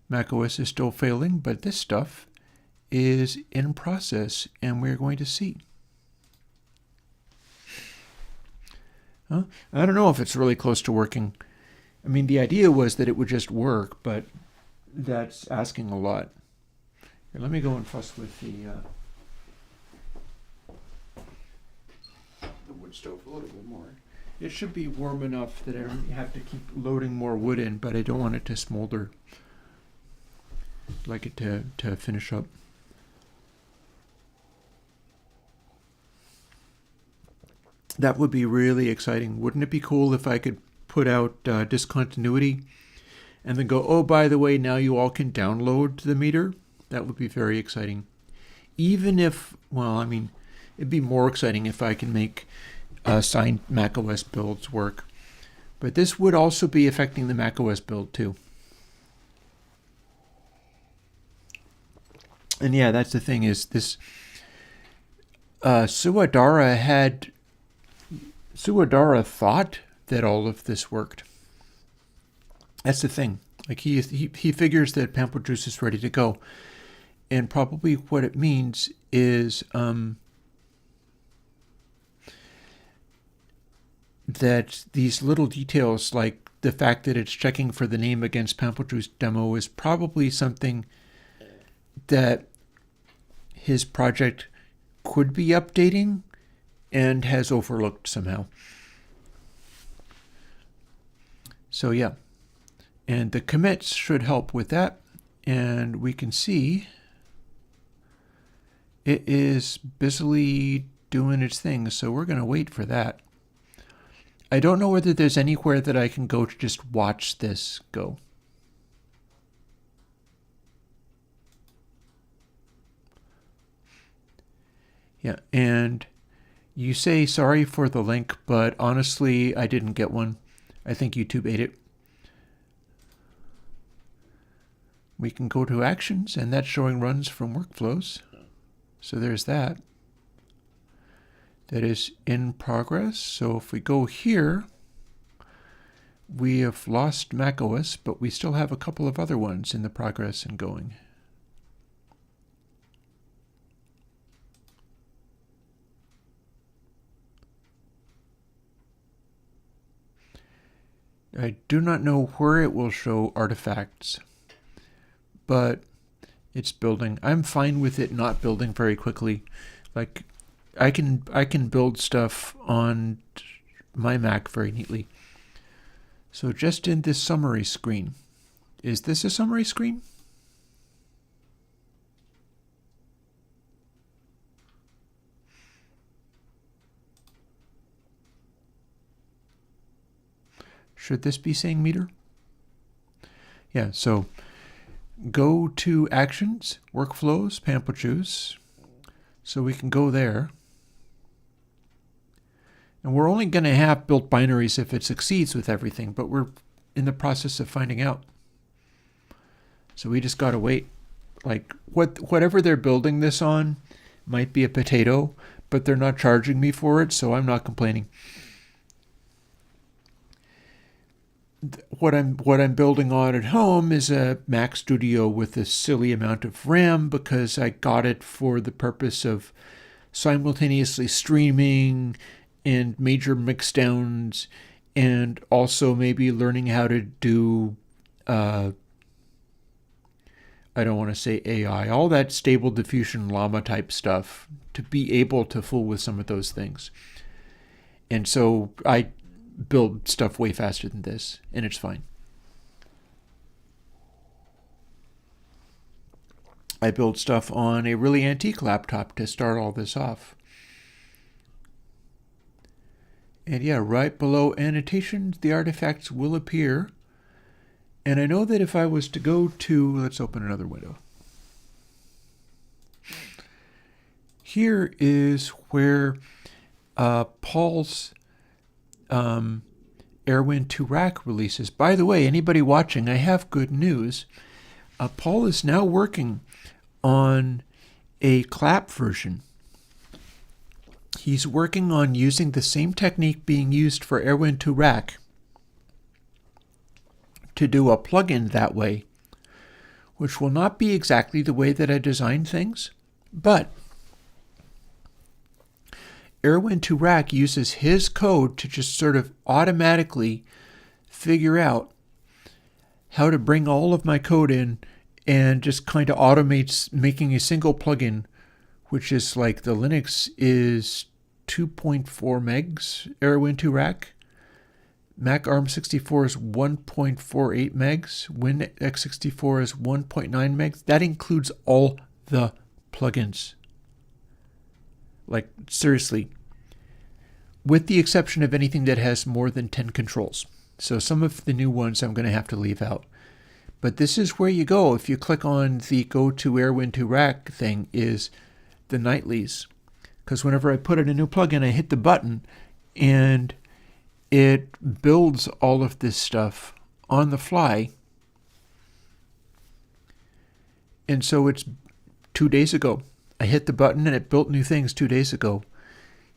macOS is still failing, but this stuff is in process, and we're going to see. I don't know if it's really close to working. I mean, the idea was that it would just work, but that's asking a lot. Here, let me go and fuss with the wood stove a little bit more. It should be warm enough that I don't have to keep loading more wood in, but I don't want it to smolder. I'd like it to finish up. That would be really exciting. Wouldn't it be cool if I could put out discontinuity and then go, oh, by the way, now you all can download the meter? That would be very exciting. Even if, well, I mean, it'd be more exciting if I can make signed macOS builds work. But this would also be affecting the macOS build too. And yeah, that's the thing, is this Suodara thought that all of this worked. That's the thing. Like he figures that Pample Juice is ready to go. And probably what it means is that these little details, like the fact that it's checking for the name against Pample Juice demo, is probably something that his project could be updating and has overlooked somehow. So yeah, and the commits should help with that, and we can see it is busily doing its thing, so we're going to wait for that. I don't know whether there's anywhere that I can go to just watch this go. Yeah, and you say sorry for the link, but honestly, I didn't get one. I think YouTube ate it. We can go to Actions, and that's showing runs from workflows. So there's that. That is in progress. So if we go here, we have lost macOS, but we still have a couple of other ones in the progress and going. I do not know where it will show artifacts, but it's building. I'm fine with it not building very quickly. Like I can build stuff on my Mac very neatly. So just in this summary screen. Is this a summary screen? Should this be saying meter? Yeah, so go to Actions, Workflows, Pample Juice. So we can go there. And we're only going to have built binaries if it succeeds with everything, but we're in the process of finding out. So we just got to wait. Like whatever they're building this on might be a potato, but they're not charging me for it, so I'm not complaining. What I'm building on at home is a Mac Studio with a silly amount of RAM because I got it for the purpose of simultaneously streaming and major mixdowns, and also maybe learning how to do I don't want to say AI, all that stable diffusion llama type stuff, to be able to fool with some of those things. And so I build stuff way faster than this, and it's fine. I build stuff on a really antique laptop to start all this off. And yeah, right below annotations, the artifacts will appear. And I know that if I was to go to, let's open another window. Here is where Paul's Airwindows Rack releases. By the way, anybody watching, I have good news. Paul is now working on a clap version. He's working on using the same technique being used for Airwindows Rack to do a plugin that way, which will not be exactly the way that I designed things, but Airwindows Rack uses his code to just sort of automatically figure out how to bring all of my code in and just kind of automates making a single plugin, which is like the Linux is 2.4 megs, Airwindows Rack. Mac ARM64 is 1.48 megs. WinX64 is 1.9 megs. That includes all the plugins. Like, seriously. With the exception of anything that has more than 10 controls. So some of the new ones I'm going to have to leave out. But this is where you go. If you click on the Go to Airwindows Rack thing, is the nightlies. Because whenever I put in a new plugin, I hit the button and it builds all of this stuff on the fly. And so it's 2 days ago. I hit the button and it built new things 2 days ago.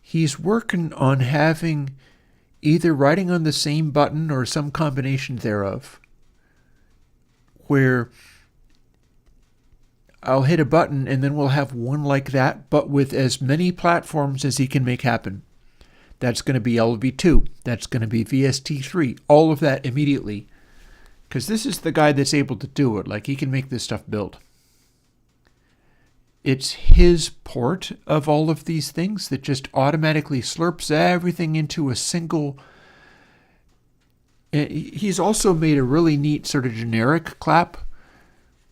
He's working on having either writing on the same button or some combination thereof, where I'll hit a button and then we'll have one like that, but with as many platforms as he can make happen. That's going to be LV2. That's going to be VST3. All of that immediately. Because this is the guy that's able to do it. Like, he can make this stuff build. It's his port of all of these things that just automatically slurps everything into a single. He's also made a really neat sort of generic clap,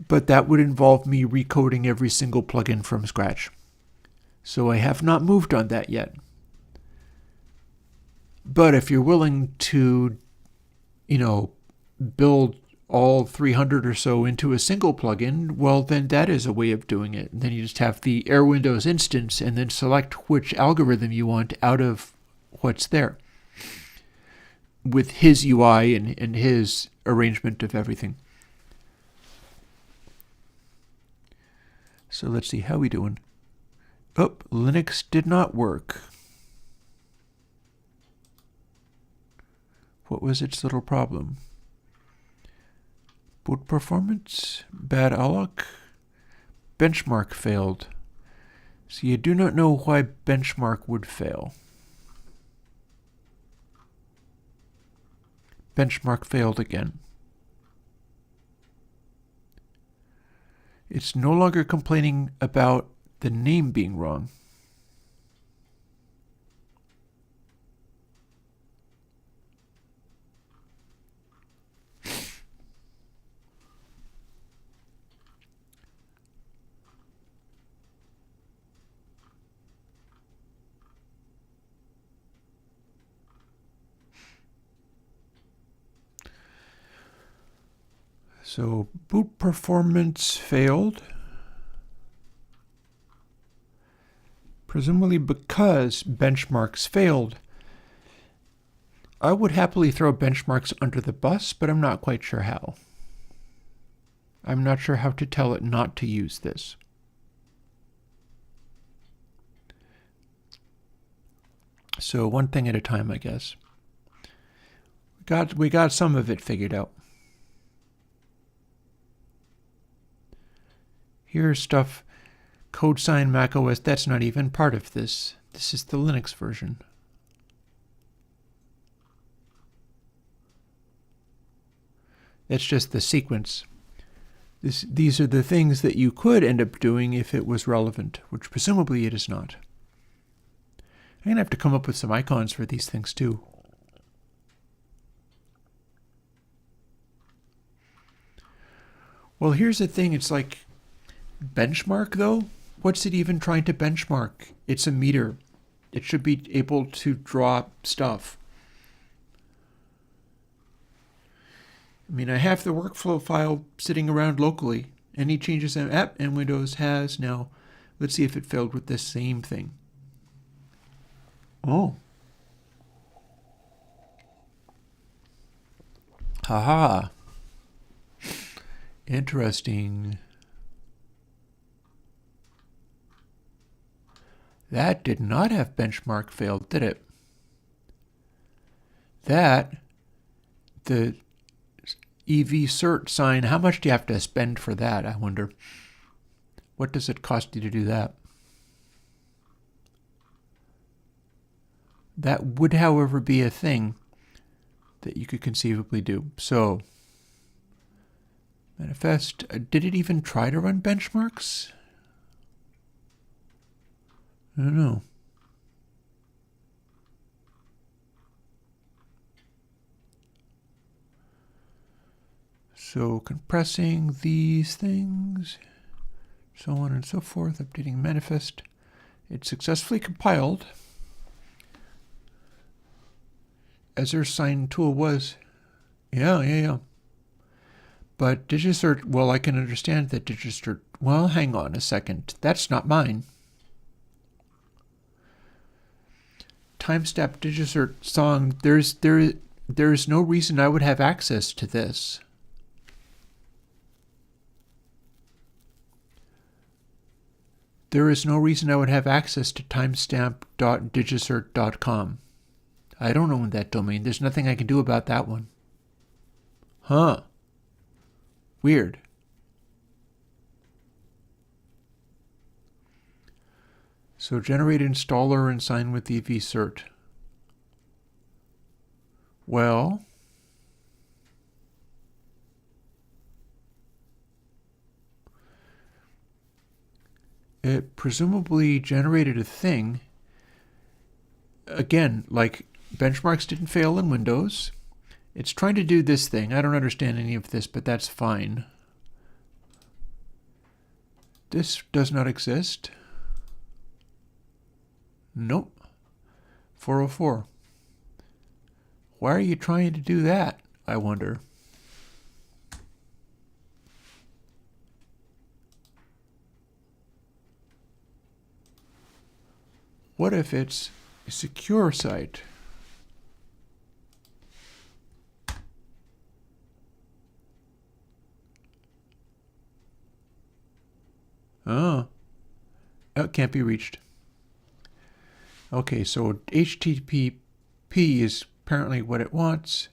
but that would involve me recoding every single plugin from scratch. So I have not moved on that yet. But if you're willing to, build all 300 or so into a single plugin, well, then that is a way of doing it. And then you just have the Airwindows instance and then select which algorithm you want out of what's there with his UI and his arrangement of everything. So let's see, how are we doing? Oh, Linux did not work. What was its little problem? Boot performance, bad alloc, benchmark failed. So you do not know why benchmark would fail. Benchmark failed again. It's no longer complaining about the name being wrong. So boot performance failed, presumably because benchmarks failed. I would happily throw benchmarks under the bus, but I'm not quite sure how. I'm not sure how to tell it not to use this. So one thing at a time, I guess. We got some of it figured out. Here's stuff, code sign macOS, that's not even part of this. This is the Linux version. It's just the sequence. These are the things that you could end up doing if it was relevant, which presumably it is not. I'm going to have to come up with some icons for these things too. Well, here's the thing, it's like, benchmark though? What's it even trying to benchmark? It's a meter. It should be able to draw stuff. I mean, I have the workflow file sitting around locally. Any changes an app and Windows has now. Let's see if it failed with this same thing. Oh. Haha. Interesting. That did not have benchmark failed, did it? That, the EV cert sign, how much do you have to spend for that, I wonder? What does it cost you to do that? That would, however, be a thing that you could conceivably do. So, manifest, did it even try to run benchmarks? I don't know. So compressing these things, so on and so forth, updating manifest. It successfully compiled, as their sign tool was. Yeah. But digicert, well, I can understand that digicert, well, hang on a second. That's not mine. Timestamp digicert song, there's no reason I would have access to this. There is no reason I would have access to timestamp.digicert.com. I don't own that domain. There's nothing I can do about that one. Huh. Weird. So generate installer and sign with the vcert. Well, it presumably generated a thing. Again, like benchmarks didn't fail in Windows. It's trying to do this thing. I don't understand any of this, but that's fine. This does not exist. Nope. 404. Why are you trying to do that, I wonder? What if it's a secure site? Oh, it can't be reached. Okay, so HTTP is apparently what it wants.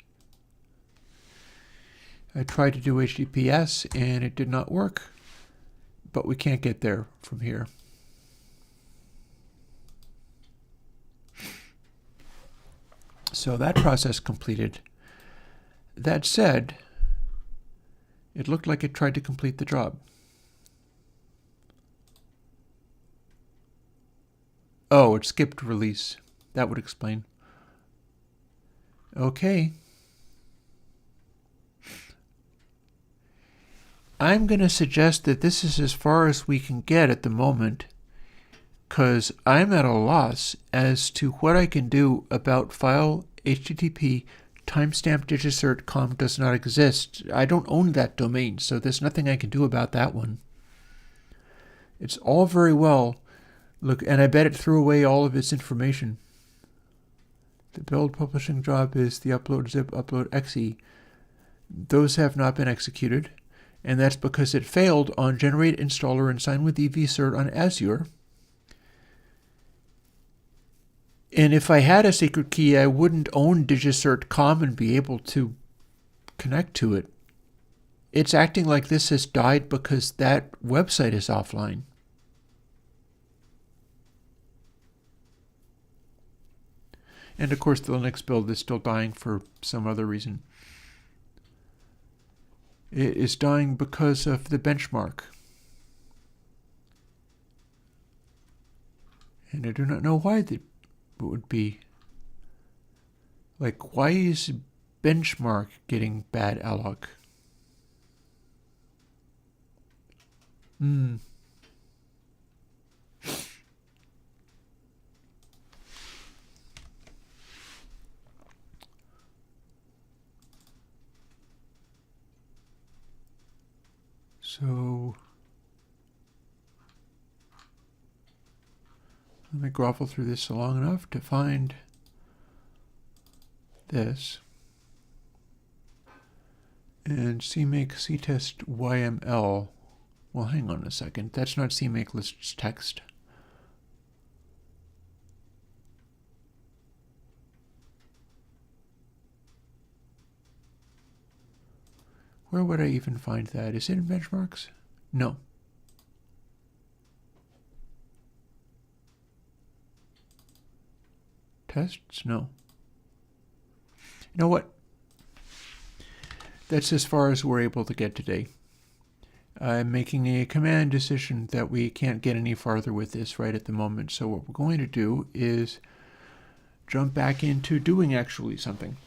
I tried to do HTTPS and it did not work, but we can't get there from here. So that process completed. That said, it looked like it tried to complete the job. Oh, it skipped release. That would explain. Okay. I'm going to suggest that this is as far as we can get at the moment, because I'm at a loss as to what I can do about file http timestamp.digicert.com does not exist. I don't own that domain, so there's nothing I can do about that one. It's all very well. Look, and I bet it threw away all of its information. The build publishing job is the upload zip, upload exe. Those have not been executed, and that's because it failed on generate installer and sign with vcert on Azure. And if I had a secret key, I wouldn't own digicert.com and be able to connect to it. It's acting like this has died because that website is offline. And of course, the Linux build is still dying for some other reason. It is dying because of the benchmark. And I do not know why that would be. Like, why is benchmark getting bad alloc? So let me grovel through this long enough to find this. And cmake ctest yml. Well, hang on a second. That's not cmake lists text. Where would I even find that? Is it in benchmarks? No. Tests? No. You know what? that's as far as we're able to get today. I'm making a command decision that we can't get any farther with this right at the moment. So what we're going to do is jump back into doing actually something.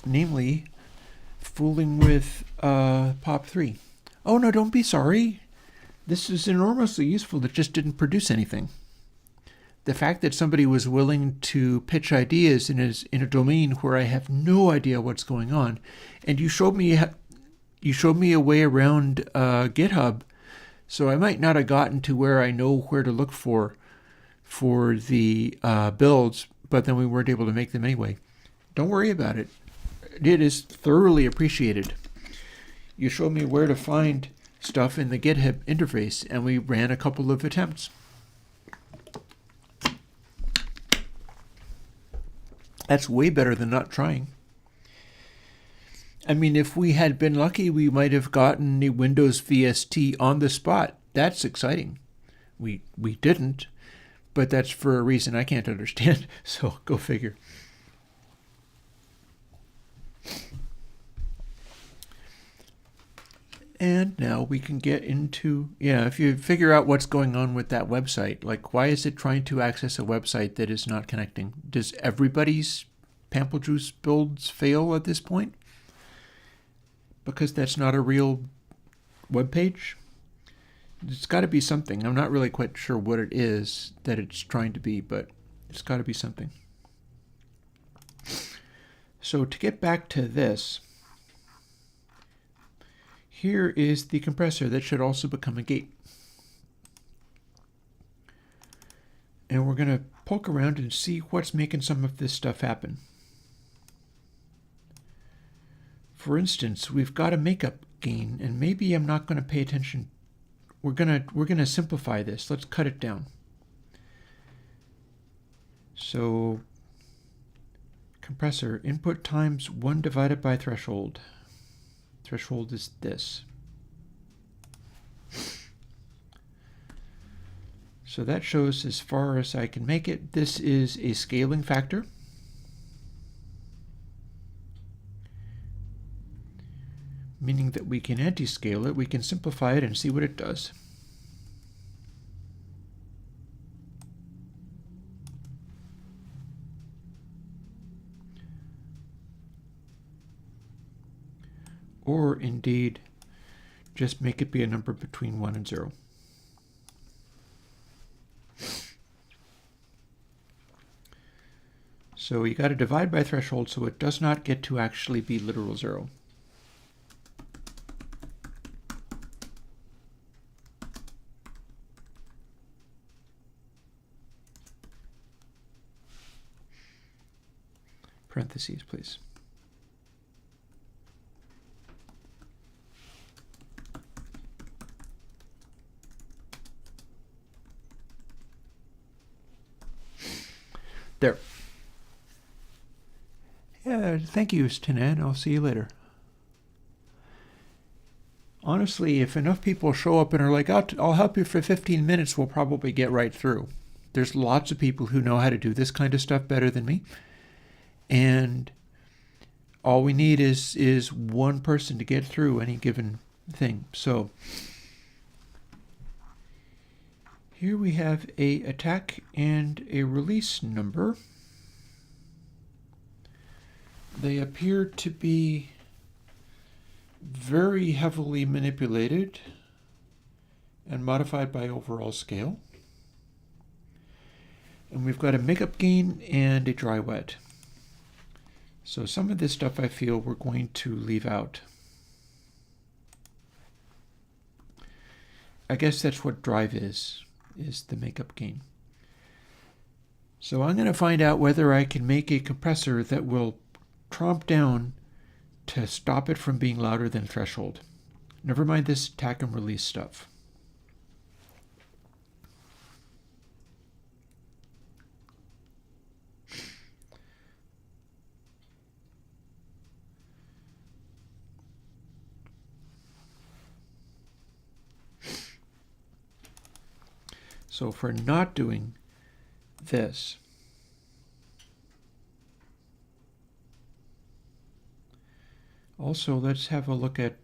Namely, fooling with POP3. Oh no, don't be sorry. This is enormously useful. It just didn't produce anything. The fact that somebody was willing to pitch ideas in a domain where I have no idea what's going on, and you showed me a way around GitHub, so I might not have gotten to where I know where to look for the builds, but then we weren't able to make them anyway. Don't worry about it. It is thoroughly appreciated. You showed me where to find stuff in the GitHub interface, and we ran a couple of attempts. That's way better than not trying. I mean, if we had been lucky, we might have gotten a Windows VST on the spot. That's exciting. We didn't, but that's for a reason I can't understand, so go figure. And now we can get into, if you figure out what's going on with that website, like why is it trying to access a website that is not connecting? Does everybody's PampleJuice builds fail at this point? Because that's not a real web page? It's got to be something. I'm not really quite sure what it is that it's trying to be, but it's got to be something. So to get back to this, here is the compressor that should also become a gate. And we're going to poke around and see what's making some of this stuff happen. For instance, we've got a makeup gain, and maybe I'm not going to pay attention. We're gonna simplify this. Let's cut it down. So compressor input times 1 divided by threshold. Threshold is this. So that shows as far as I can make it. This is a scaling factor. Meaning that we can anti-scale it, we can simplify it and see what it does. Or indeed, just make it be a number between 1 and 0. So you got to divide by threshold so it does not get to actually be literal 0. Parentheses, please. There. Yeah, thank you, Tanan. I'll see you later. Honestly, if enough people show up and are like, I'll help you for 15 minutes, we'll probably get right through. There's lots of people who know how to do this kind of stuff better than me. And all we need is one person to get through any given thing. So here we have a attack and a release number. They appear to be very heavily manipulated and modified by overall scale. And we've got a makeup gain and a dry wet. So some of this stuff I feel we're going to leave out. I guess that's what drive is the makeup gain. So I'm going to find out whether I can make a compressor that will tromp down to stop it from being louder than threshold. Never mind this attack and release stuff. So for not doing this, Also, let's have a look at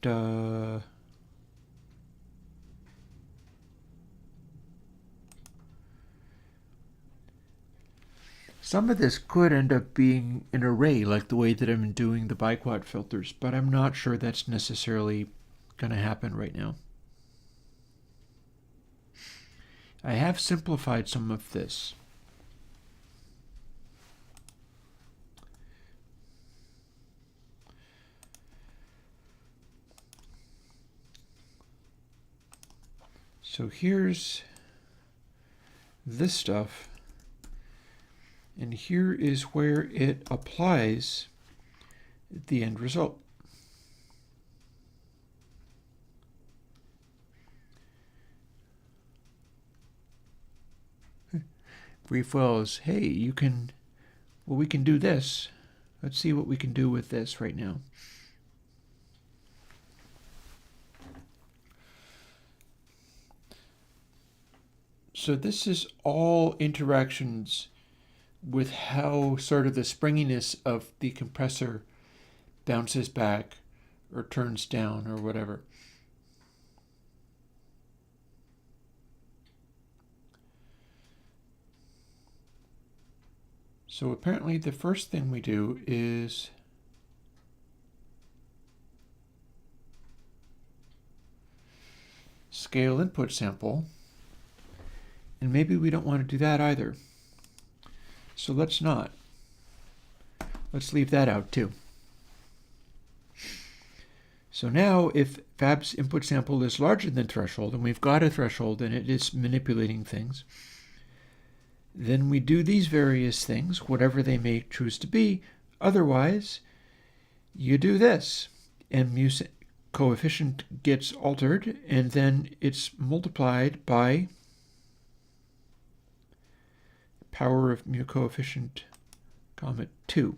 some of this could end up being an array, like the way that I'm doing the biquad filters, but I'm not sure that's necessarily going to happen right now. I have simplified some of this. So here's this stuff, and here is where it applies the end result. Brief wells, hey, you can, well, we can do this. Let's see what we can do with this right now. So this is all interactions with how sort of the springiness of the compressor bounces back or turns down or whatever. So apparently the first thing we do is scale input sample, and maybe we don't want to do that either. So let's not. Let's leave that out too. So now if Fab's input sample is larger than threshold, and we've got a threshold and it is manipulating things, then we do these various things, whatever they may choose to be. Otherwise, you do this, and mu coefficient gets altered, and then it's multiplied by power of mu coefficient, comma 2.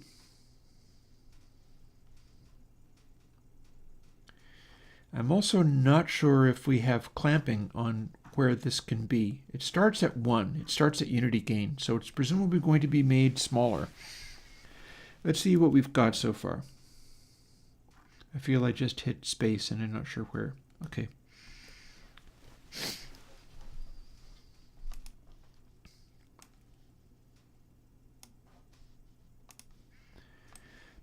I'm also not sure if we have clamping on where this can be. It starts at 1. It starts at unity gain, so it's presumably going to be made smaller. Let's see what we've got so far. I feel I just hit space and I'm not sure where. Okay.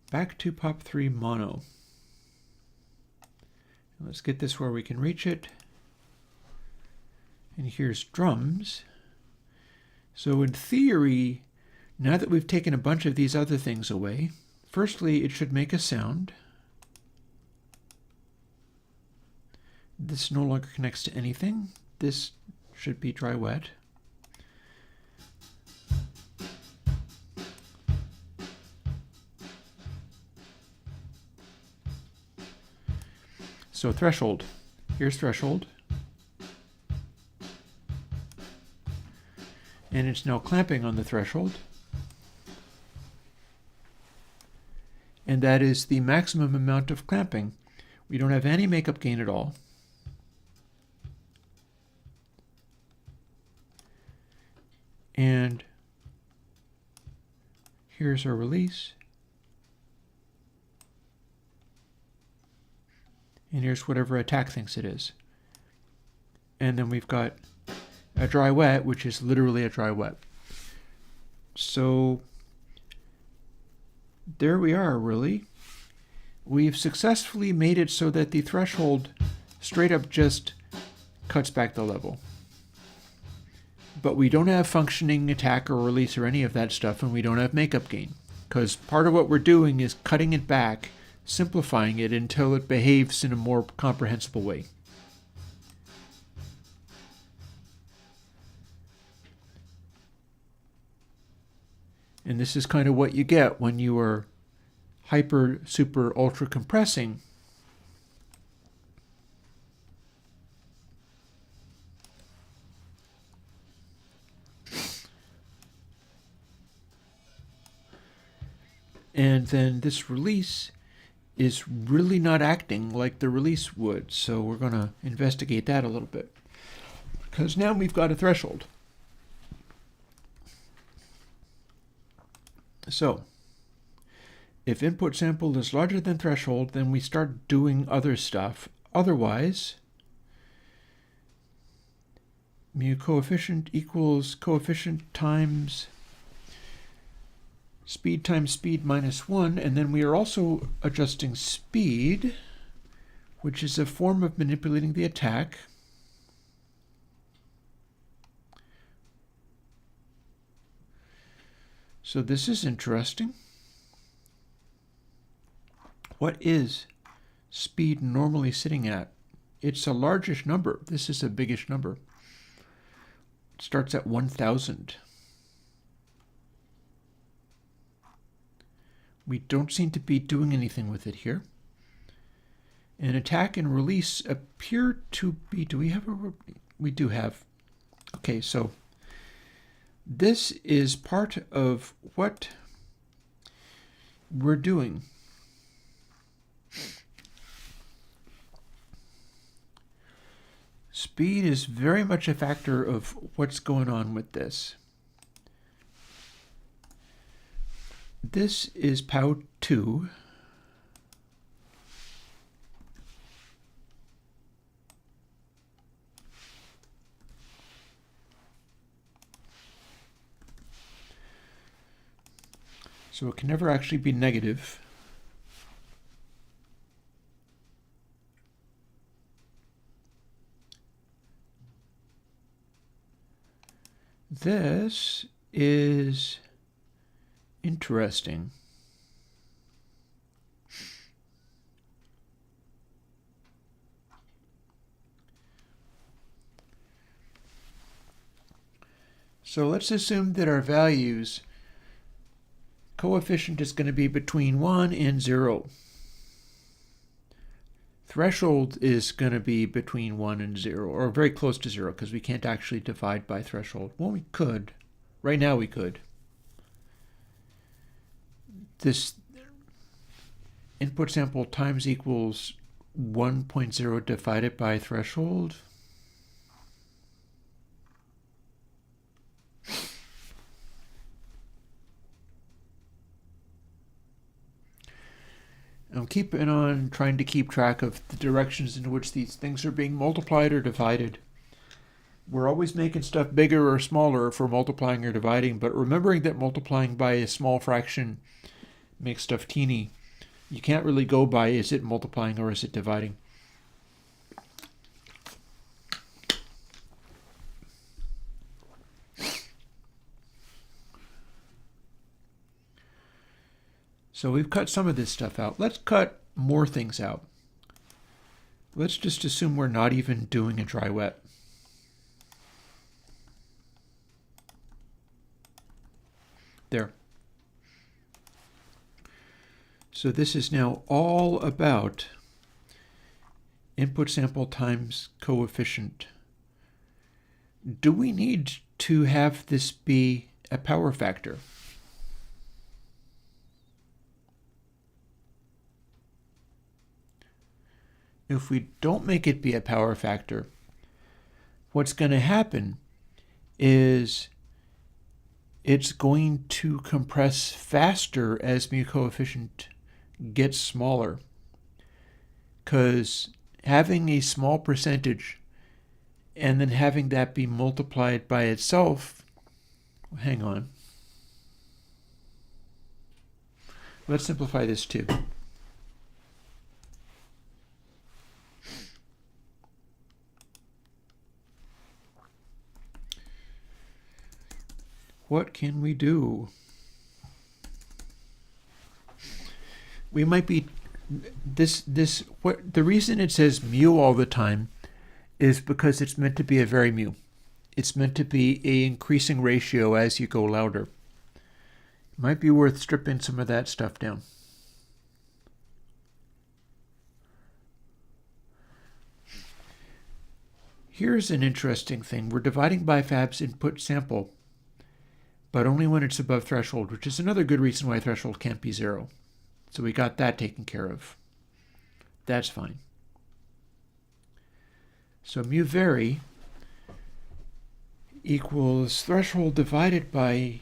Back to Pop3 mono. Let's get this where we can reach it. And here's drums. So in theory, now that we've taken a bunch of these other things away, firstly, it should make a sound. This no longer connects to anything. This should be dry wet. So threshold. Here's threshold. And it's now clamping on the threshold. And that is the maximum amount of clamping. We don't have any makeup gain at all. And here's our release. And here's whatever attack thinks it is. And then we've got a dry wet, which is literally a dry wet. So there we are, really. We've successfully made it so that the threshold straight up just cuts back the level. But we don't have functioning attack or release or any of that stuff, and we don't have makeup gain. Because part of what we're doing is cutting it back, simplifying it until it behaves in a more comprehensible way. And this is kind of what you get when you are hyper, super, ultra compressing. And then this release is really not acting like the release would. So we're going to investigate that a little bit. Because now we've got a threshold. So If input sample is larger than threshold, then we start doing other stuff. Otherwise, mu coefficient equals coefficient times speed minus 1, and then we are also adjusting speed, which is a form of manipulating the attack. So this is interesting. What is speed normally sitting at? It's a largish number. This is a biggish number. It starts at 1,000. We don't seem to be doing anything with it here. And attack and release appear to be, do we have a, we do have. Okay, so this is part of what we're doing. Speed is very much a factor of what's going on with this. This is POW 2. So it can never actually be negative. This is interesting. So let's assume that our values coefficient is going to be between 1 and 0. Threshold is going to be between 1 and 0, or very close to 0, because we can't actually divide by threshold. Well, we could. Right now we could. This input sample times equals 1.0 divided by threshold. I'm keeping on trying to keep track of the directions in which these things are being multiplied or divided. We're always making stuff bigger or smaller for multiplying or dividing, but remembering that multiplying by a small fraction makes stuff teeny. You can't really go by is it multiplying or is it dividing. So we've cut some of this stuff out. Let's cut more things out. Let's just assume we're not even doing a dry wet. There. So this is now all about input sample times coefficient. Do we need to have this be a power factor? If we don't make it be a power factor, what's going to happen is it's going to compress faster as mu coefficient gets smaller, because having a small percentage and then having that be multiplied by itself, hang on. Let's simplify this too. What can we do? We might be the reason it says mu all the time is because it's meant to be a very mu. It's meant to be a increasing ratio as you go louder. It might be worth stripping some of that stuff down. Here's an interesting thing. We're dividing by Fab's input sample, but only when it's above threshold, which is another good reason why threshold can't be 0. So we got that taken care of. That's fine. So mu vary equals threshold divided by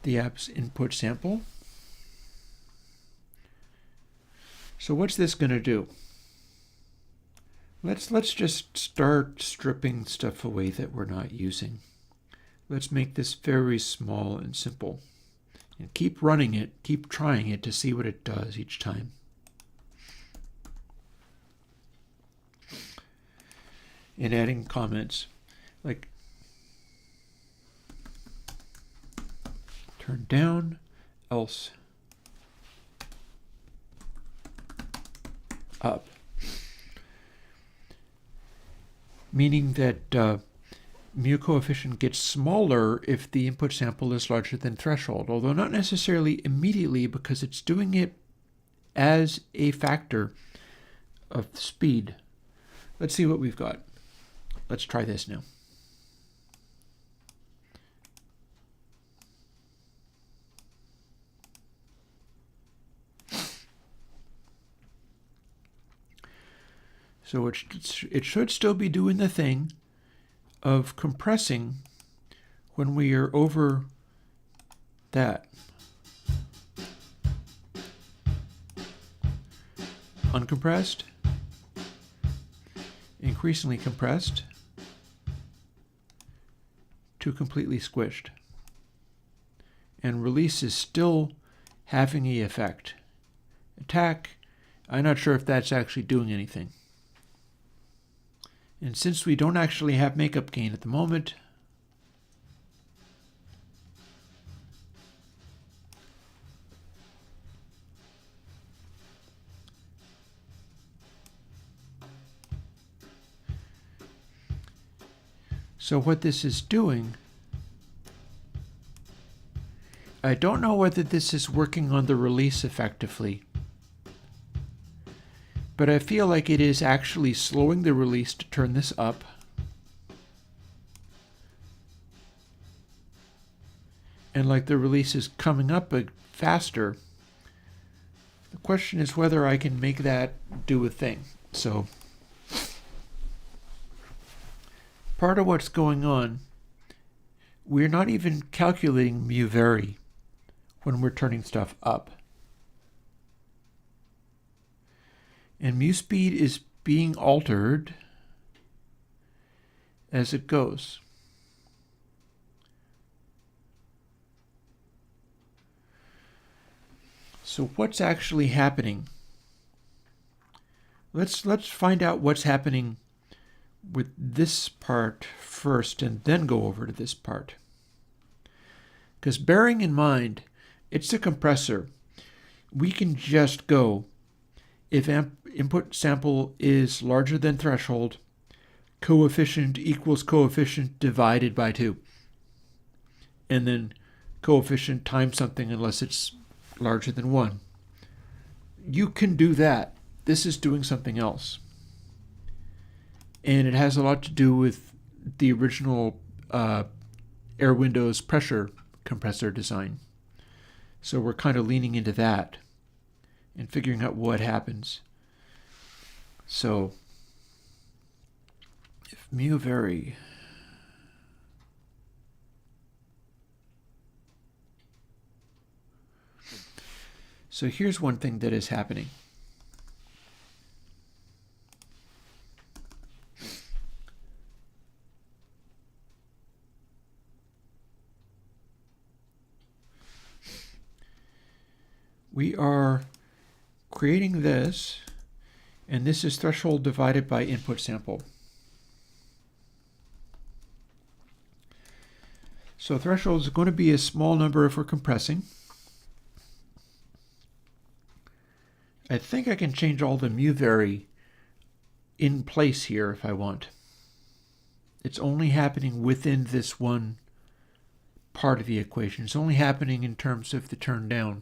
the app's input sample. So what's this going to do? Let's just start stripping stuff away that we're not using. Let's make this very small and simple. And keep running it, keep trying it to see what it does each time. And adding comments like turn down, else up. Meaning that mu coefficient gets smaller if the input sample is larger than threshold, although not necessarily immediately because it's doing it as a factor of speed. Let's see what we've got. Let's try this now. So it should still be doing the thing of compressing when we are over that. Uncompressed, increasingly compressed, to completely squished. And release is still having the effect. Attack, I'm not sure if that's actually doing anything. And since we don't actually have makeup gain at the moment, so what this is doing, I don't know whether this is working on the release effectively, but I feel like it is actually slowing the release to turn this up. And like the release is coming up faster. The question is whether I can make that do a thing. So part of what's going on, we're not even calculating mu vary when we're turning stuff up. And mu speed is being altered as it goes. So what's actually happening? Let's find out what's happening with this part first and then go over to this part. Because bearing in mind, it's a compressor. We can just go, if input sample is larger than threshold, coefficient equals coefficient divided by 2. And then coefficient times something unless it's larger than 1. You can do that. This is doing something else. And it has a lot to do with the original Airwindows pressure compressor design. So we're kind of leaning into that and figuring out what happens. So if mu vary so here's one thing that is happening. We are creating this, and this is threshold divided by input sample. So threshold is going to be a small number if we're compressing. I think I can change all the mu vary in place here if I want. It's only happening within this one part of the equation. It's only happening in terms of the turn down.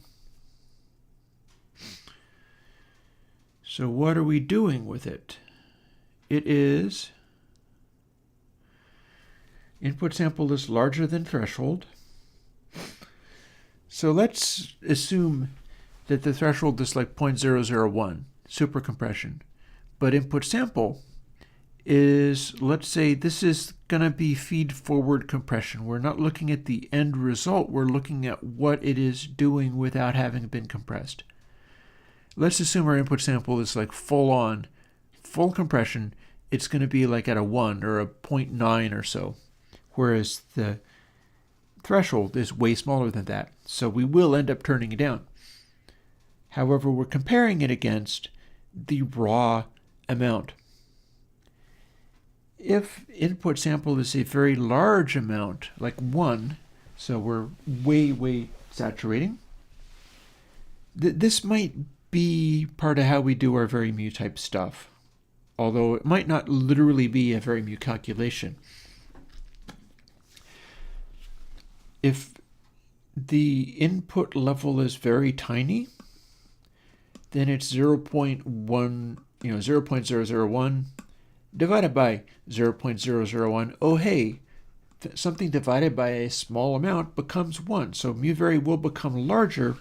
So what are we doing with it? It is input sample is larger than threshold. So let's assume that the threshold is like 0.001, super compression. But input sample is, let's say this is going to be feed forward compression. We're not looking at the end result. We're looking at what it is doing without having been compressed. let's assume our input sample is like full compression. It's going to be like at a 1 or a 0.9 or so, whereas the threshold is way smaller than that. So we will end up turning it down. However, we're comparing it against the raw amount. If input sample is a very large amount, like 1, so we're way saturating, this might be part of how we do our very mu type stuff, although it might not literally be a very mu calculation. If the input level is very tiny, then it's 0.1, 0.001 divided by 0.001. Oh, hey, something divided by a small amount becomes 1. So mu vary will become larger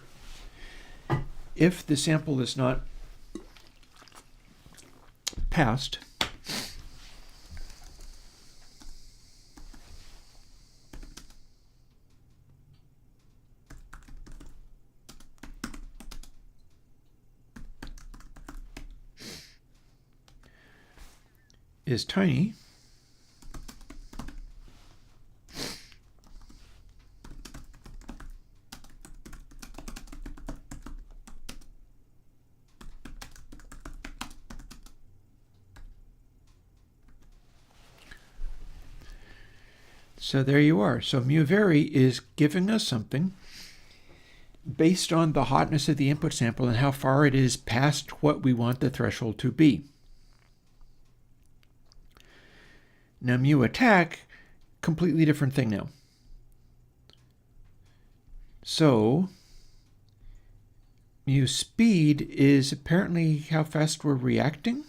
if the sample is not passed. Is tiny. So there you are. So mu vary is giving us something based on the hotness of the input sample and how far it is past what we want the threshold to be. Now mu attack, completely different thing now. So mu speed is apparently how fast we're reacting.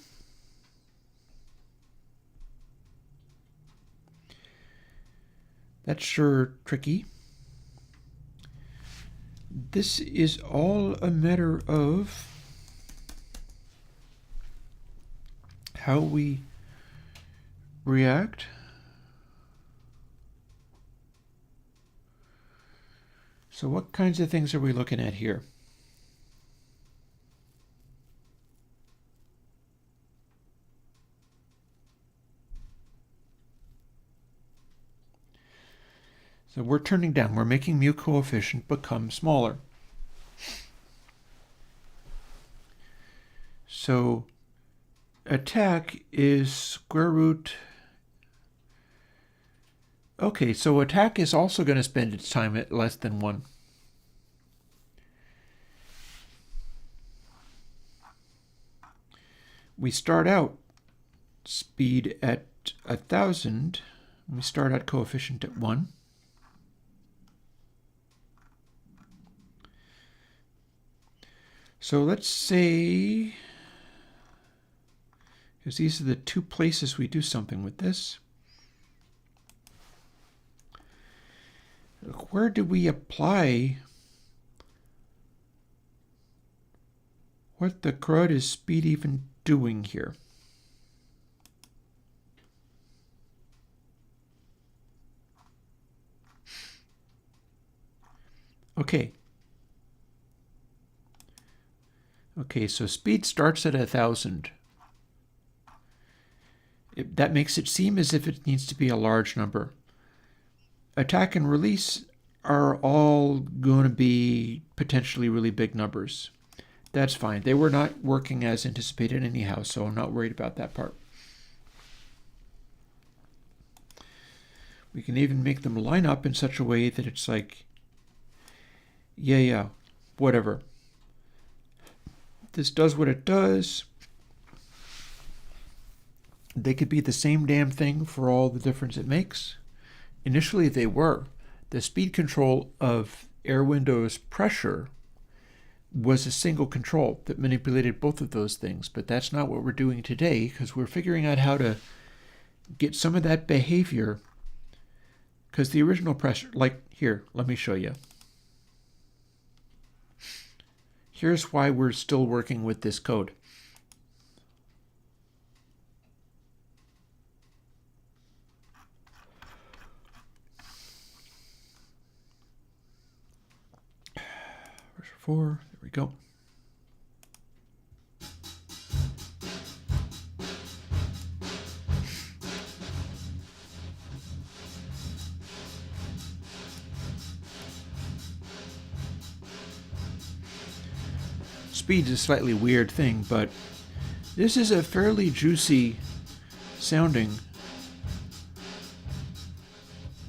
That's sure tricky. This is all a matter of how we react. So what kinds of things are we looking at here? So we're turning down, we're making mu coefficient become smaller. So attack is square root. Okay, so attack is also going to spend its time at less than 1. We start out speed at 1,000. We start out coefficient at 1. So let's say, because these are the two places we do something with this. Where do we apply what the crud is speed even doing here? Okay. Okay, so speed starts at 1,000. That makes it seem as if it needs to be a large number. Attack and release are all going to be potentially really big numbers. That's fine. They were not working as anticipated anyhow, so I'm not worried about that part. We can even make them line up in such a way that it's like, yeah, whatever. This does what it does. They could be the same damn thing for all the difference it makes. Initially they were. The speed control of Airwindows pressure was a single control that manipulated both of those things, but that's not what we're doing today because we're figuring out how to get some of that behavior, because the original pressure, like here, let me show you. Here's why we're still working with this code. Pressure 4, there we go. Speed's a slightly weird thing, but this is a fairly juicy sounding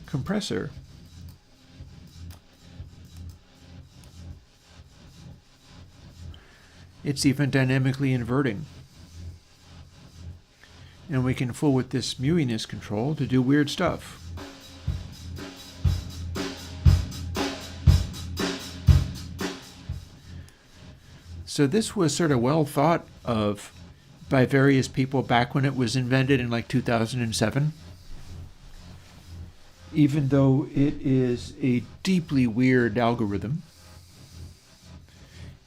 compressor. It's even dynamically inverting. And we can fool with this mewiness control to do weird stuff. So this was sort of well thought of by various people back when it was invented in like 2007. Even though it is a deeply weird algorithm.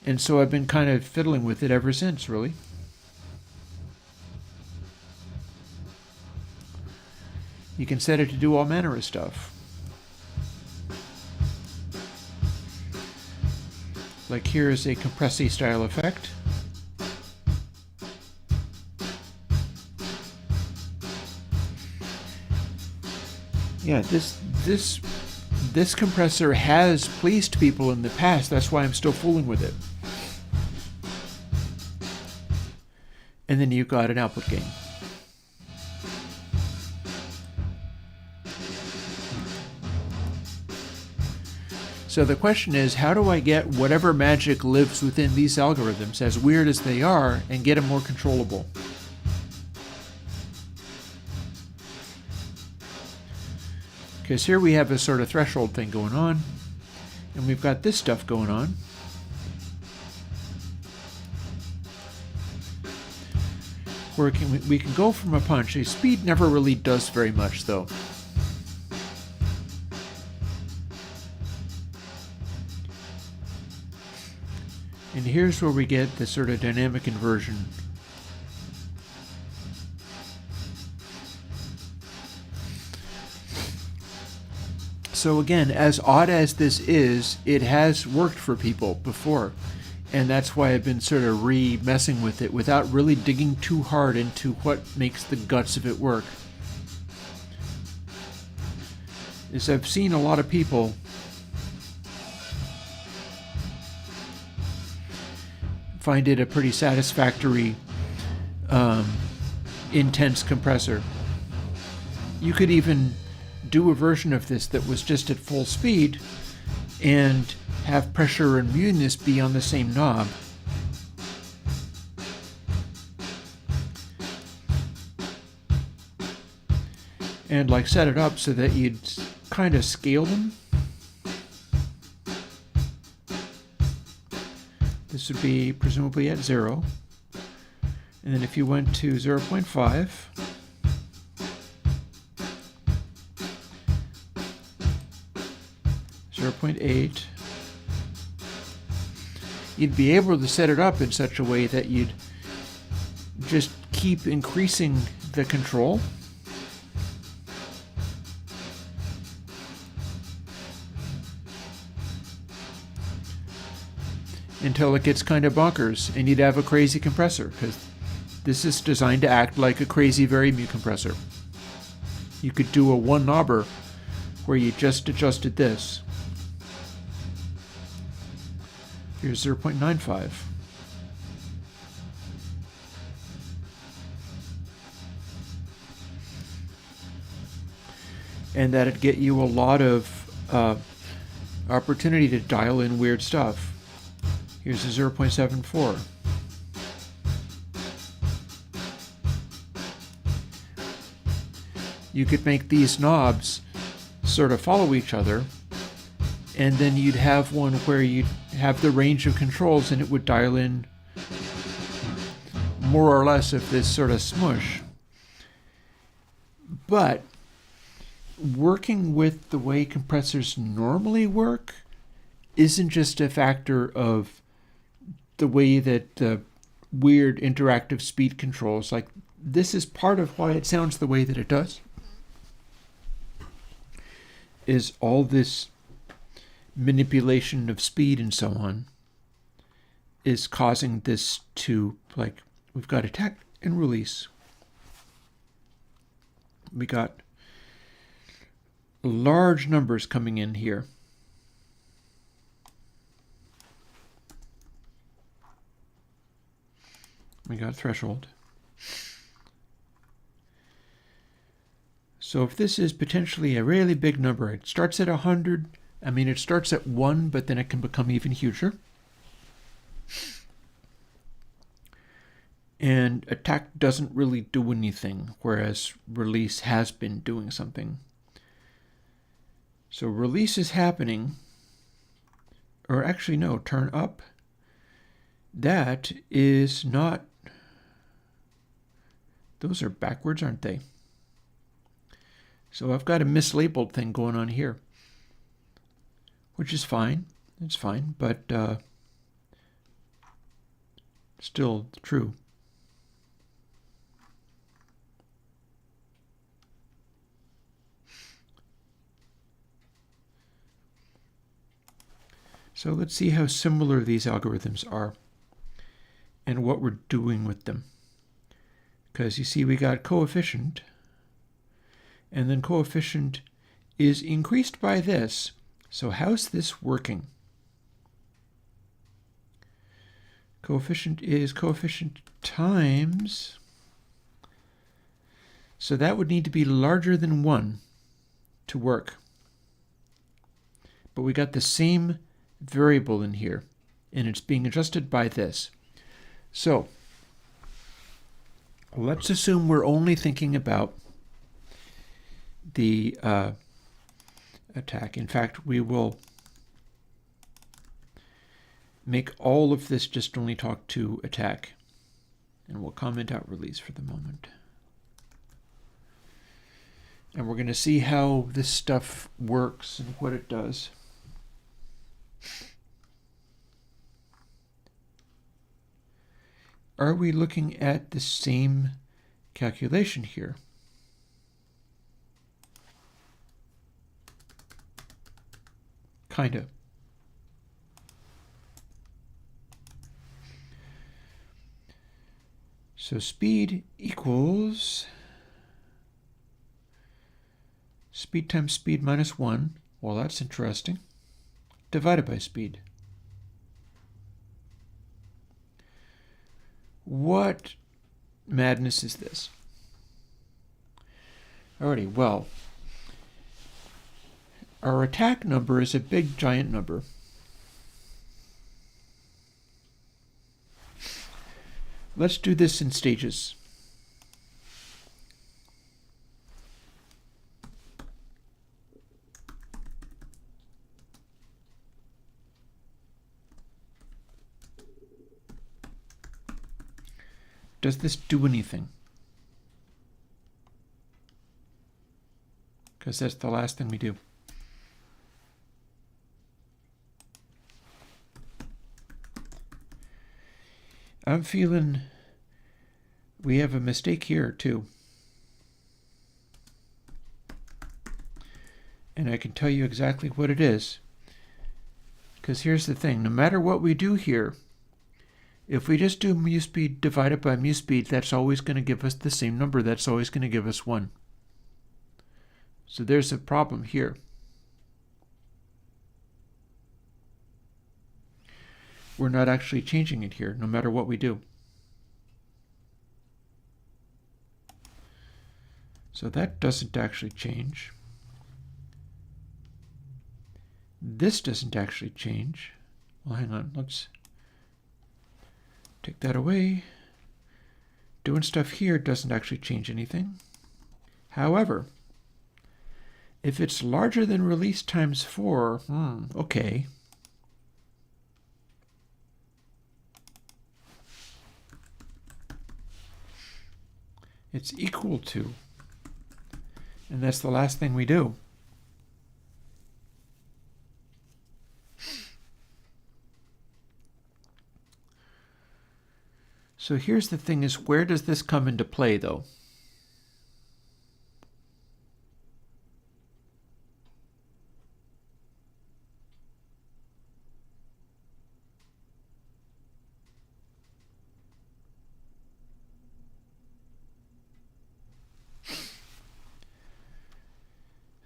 And so I've been kind of fiddling with it ever since, really. You can set it to do all manner of stuff. Like here is a compressy style effect. Yeah, this compressor has pleased people in the past. That's why I'm still fooling with it. And then you've got an output gain. So the question is, how do I get whatever magic lives within these algorithms, as weird as they are, and get them more controllable? Because here we have a sort of threshold thing going on, and we've got this stuff going on. Where we can go from a punch. Speed never really does very much, though. And here's where we get the sort of dynamic inversion. So again, as odd as this is, it has worked for people before. And that's why I've been sort of messing with it without really digging too hard into what makes the guts of it work. Is I've seen a lot of people find it a pretty satisfactory, intense compressor. You could even do a version of this that was just at full speed and have pressure and muteness be on the same knob. And like set it up so that you'd kind of scale them. This would be presumably at 0. And then if you went to 0.5, 0.8, you'd be able to set it up in such a way that you'd just keep increasing the control until it gets kind of bonkers, and you'd have a crazy compressor, because this is designed to act like a crazy vari-mute compressor. You could do a one knobber where you just adjusted this. Here's 0.95. And that'd get you a lot of opportunity to dial in weird stuff. Here's a 0.74. You could make these knobs sort of follow each other, and then you'd have one where you'd have the range of controls and it would dial in more or less of this sort of smush. But working with the way compressors normally work isn't just a factor of the way that weird interactive speed controls, like this is part of why it sounds the way that it does, is all this manipulation of speed and so on is causing this to, like, we've got attack and release. We got large numbers coming in here. We got threshold. So if this is potentially a really big number, it starts at 100. I mean, it starts at 1, but then it can become even huger. And attack doesn't really do anything, whereas release has been doing something. So release is happening, or actually no, turn up. That is not, those are backwards, aren't they? So I've got a mislabeled thing going on here, which is fine. It's fine, but still true. So let's see how similar these algorithms are and what we're doing with them. Because you see we got coefficient, and then coefficient is increased by this. So how's this working? Coefficient is coefficient times. So that would need to be larger than 1 to work. But we got the same variable in here, and it's being adjusted by this. So let's assume we're only thinking about the attack. In fact, we will make all of this just only talk to attack, and we'll comment out release for the moment. And we're going to see how this stuff works and what it does. Are we looking at the same calculation here? Kinda. So speed equals speed times speed minus 1. Well, that's interesting. Divided by speed. What madness is this? Alrighty, well, our attack number is a big giant number. Let's do this in stages. Does this do anything? Because that's the last thing we do. I'm feeling we have a mistake here too. And I can tell you exactly what it is. Because here's the thing, no matter what we do here, if we just do mu speed divided by mu speed, that's always going to give us the same number. That's always going to give us 1. So there's a problem here. We're not actually changing it here, no matter what we do. So that doesn't actually change. This doesn't actually change. Well, hang on, let's take that away. Doing stuff here doesn't actually change anything. However, if it's larger than release times 4, okay. It's equal to, and that's the last thing we do. So here's the thing is, where does this come into play though?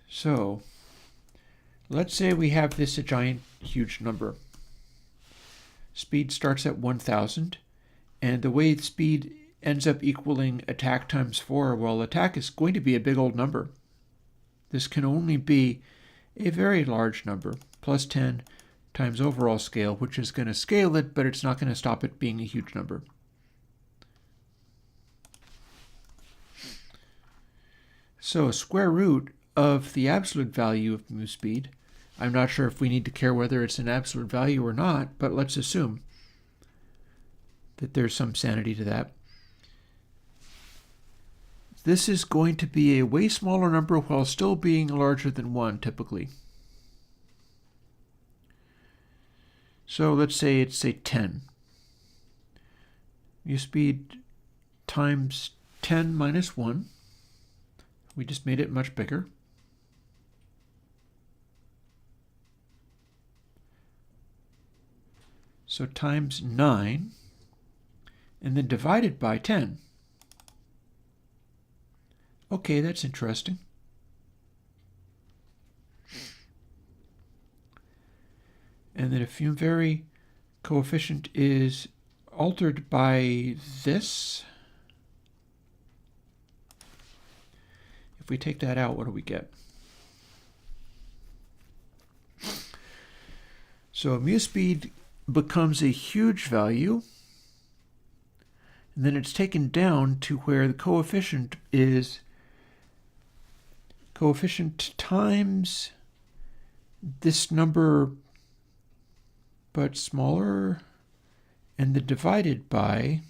So let's say we have this a giant huge number. Speed starts at 1000. And the way speed ends up equaling attack times 4, well, attack is going to be a big old number. This can only be a very large number, plus 10 times overall scale, which is going to scale it, but it's not going to stop it being a huge number. So square root of the absolute value of mu speed, I'm not sure if we need to care whether it's an absolute value or not, but let's assume that there's some sanity to that. This is going to be a way smaller number while still being larger than 1 typically. So let's say it's 10. Mu speed times 10 minus 1. We just made it much bigger. So times 9, and then divided by 10. Okay, that's interesting. And then if mu vary coefficient is altered by this, if we take that out, what do we get? So mu speed becomes a huge value, and then it's taken down to where the coefficient is coefficient times this number but smaller, and then divided by,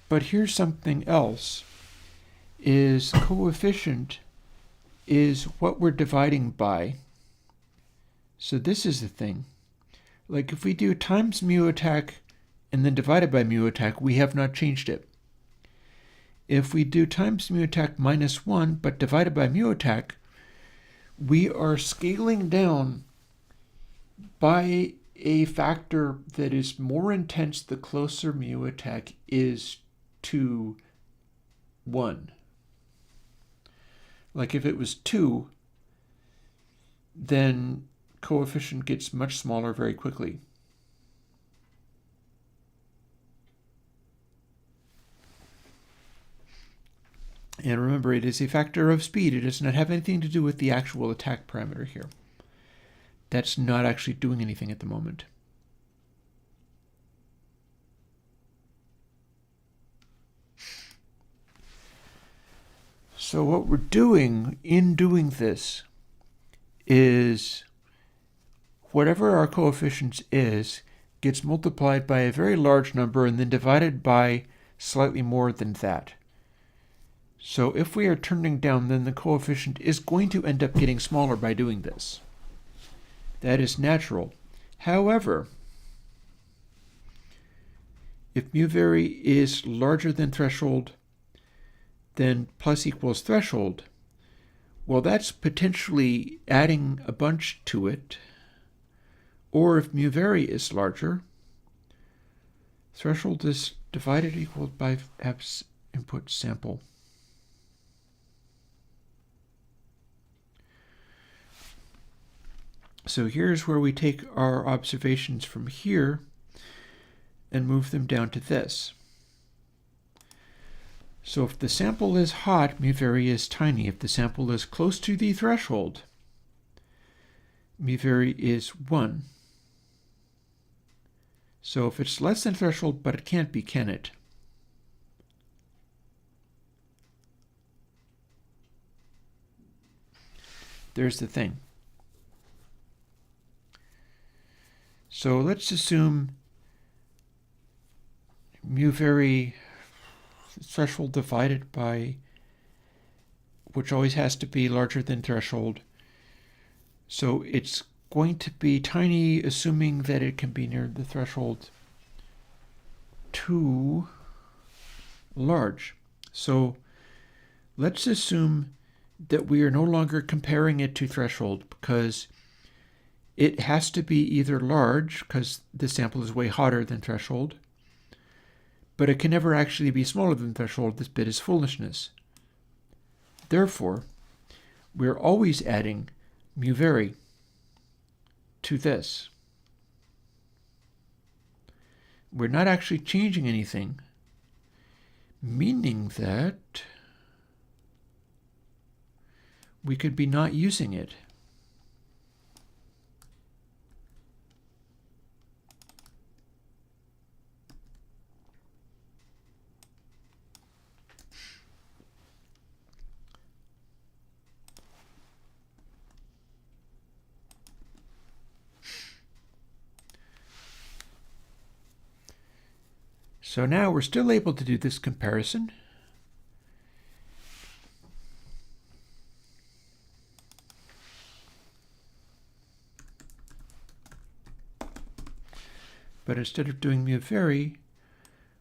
but here's something else, is coefficient is what we're dividing by. So this is the thing. Like if we do times mu attack and then divided by mu attack, we have not changed it. If we do times mu attack minus 1 but divided by mu attack, we are scaling down by a factor that is more intense the closer mu attack is to 1. Like if it was 2, then coefficient gets much smaller very quickly. And remember, it is a factor of speed. It does not have anything to do with the actual attack parameter here. That's not actually doing anything at the moment. So what we're doing in doing this is whatever our coefficient is gets multiplied by a very large number and then divided by slightly more than that. So if we are turning down, then the coefficient is going to end up getting smaller by doing this. That is natural. However, if mu vary is larger than threshold, then plus equals threshold, well, that's potentially adding a bunch to it. Or if mu vary is larger, threshold is divided equal by app's input sample. So here's where we take our observations from here and move them down to this. So if the sample is hot, mu vary is tiny. If the sample is close to the threshold, mu vary is 1. So if it's less than threshold, but it can't be, can it? There's the thing. So let's assume mu vary threshold divided by, which always has to be larger than threshold. So it's going to be tiny, assuming that it can be near the threshold, to large. So let's assume that we are no longer comparing it to threshold, because it has to be either large, because the sample is way hotter than threshold, but it can never actually be smaller than threshold. This bit is foolishness. Therefore, we're always adding mu vary to this. we're not actually changing anything, meaning that we could be not using it. So now we're still able to do this comparison. But instead of doing mu vary,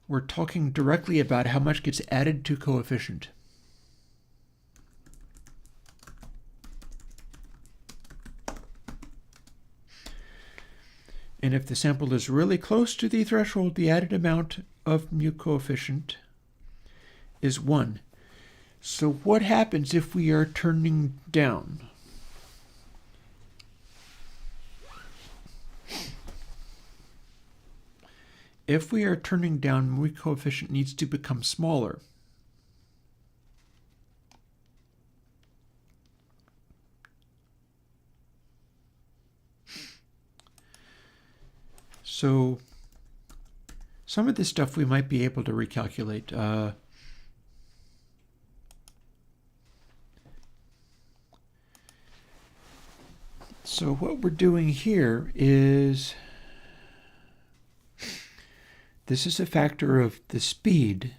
we're talking directly about how much gets added to coefficient. And if the sample is really close to the threshold, the added amount of mu coefficient is 1. So what happens if we are turning down? If we are turning down, mu coefficient needs to become smaller. So some of this stuff we might be able to recalculate. So what we're doing here is, this is a factor of the speed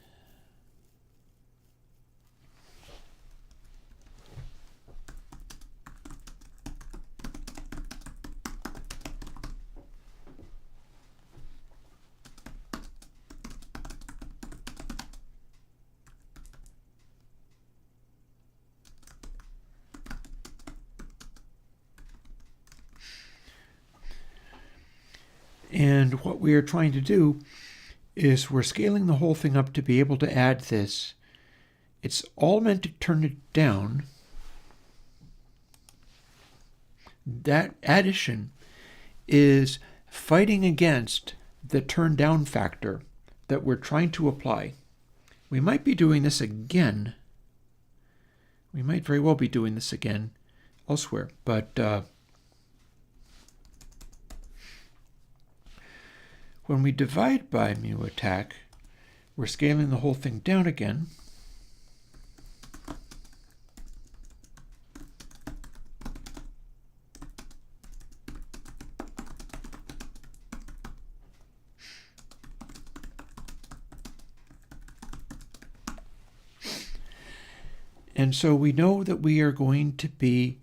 and what we are trying to do is we're scaling the whole thing up to be able to add this. It's all meant to turn it down. That addition is fighting against the turn down factor that we're trying to apply. We might be doing this again. We might very well be doing this again elsewhere, but when we divide by mu attack, we're scaling the whole thing down again. And so we know that we are going to be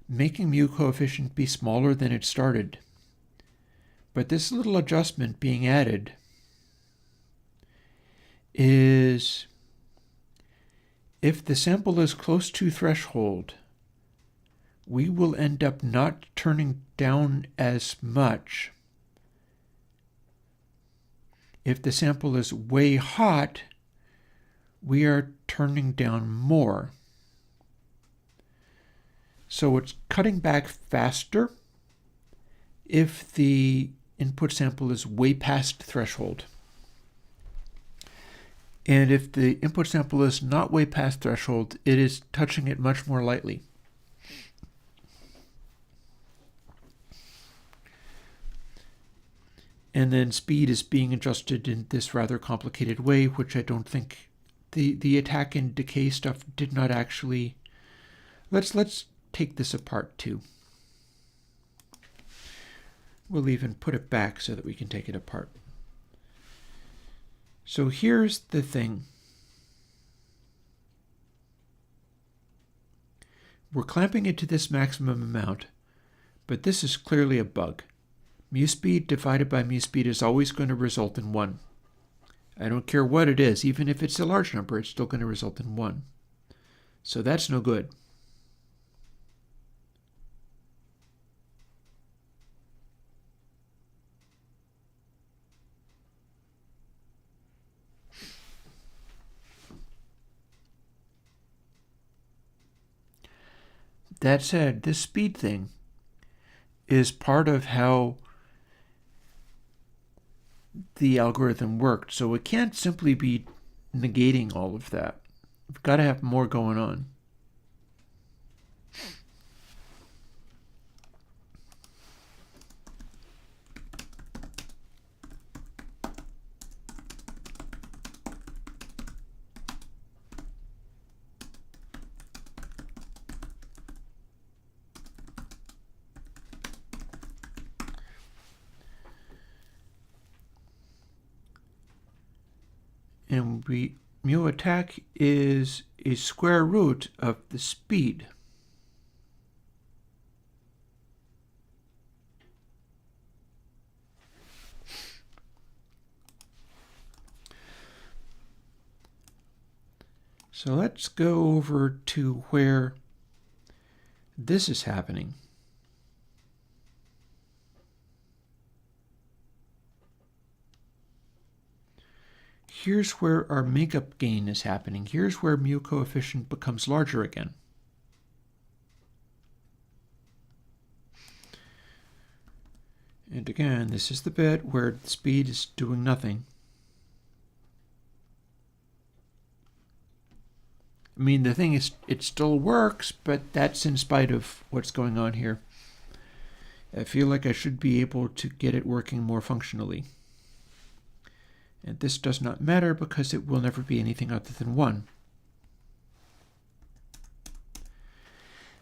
making mu coefficient be smaller than it started. But this little adjustment being added is, if the sample is close to threshold, we will end up not turning down as much. If the sample is way hot, we are turning down more. So it's cutting back faster if the input sample is way past threshold. And if the input sample is not way past threshold, it is touching it much more lightly. And then speed is being adjusted in this rather complicated way, which I don't think the attack and decay stuff did not actually. Let's take this apart too. We'll even put it back so that we can take it apart. So here's the thing. We're clamping it to this maximum amount, but this is clearly a bug. Mu speed divided by mu speed is always going to result in 1. I don't care what it is, even if it's a large number, it's still going to result in 1. So that's no good. That said, this speed thing is part of how the algorithm worked. So it can't simply be negating all of that. We've got to have more going on. And mu attack is a square root of the speed. So let's go over to where this is happening. Here's where our makeup gain is happening. Here's where mu coefficient becomes larger again. And again, this is the bit where the speed is doing nothing. I mean, the thing is, it still works, but that's in spite of what's going on here. I feel like I should be able to get it working more functionally. And this does not matter because it will never be anything other than 1.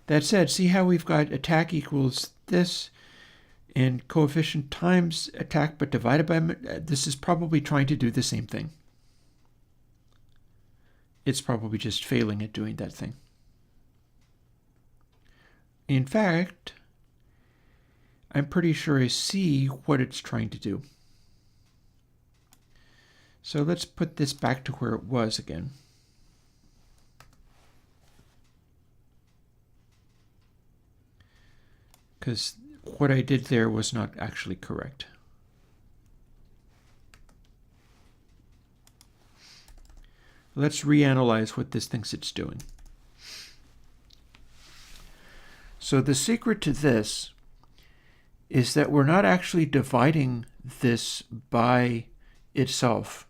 That said, see how we've got attack equals this and coefficient times attack but divided by, this is probably trying to do the same thing. It's probably just failing at doing that thing. In fact, I'm pretty sure I see what it's trying to do. So let's put this back to where it was again. Because what I did there was not actually correct. Let's reanalyze what this thinks it's doing. So the secret to this is that we're not actually dividing this by itself.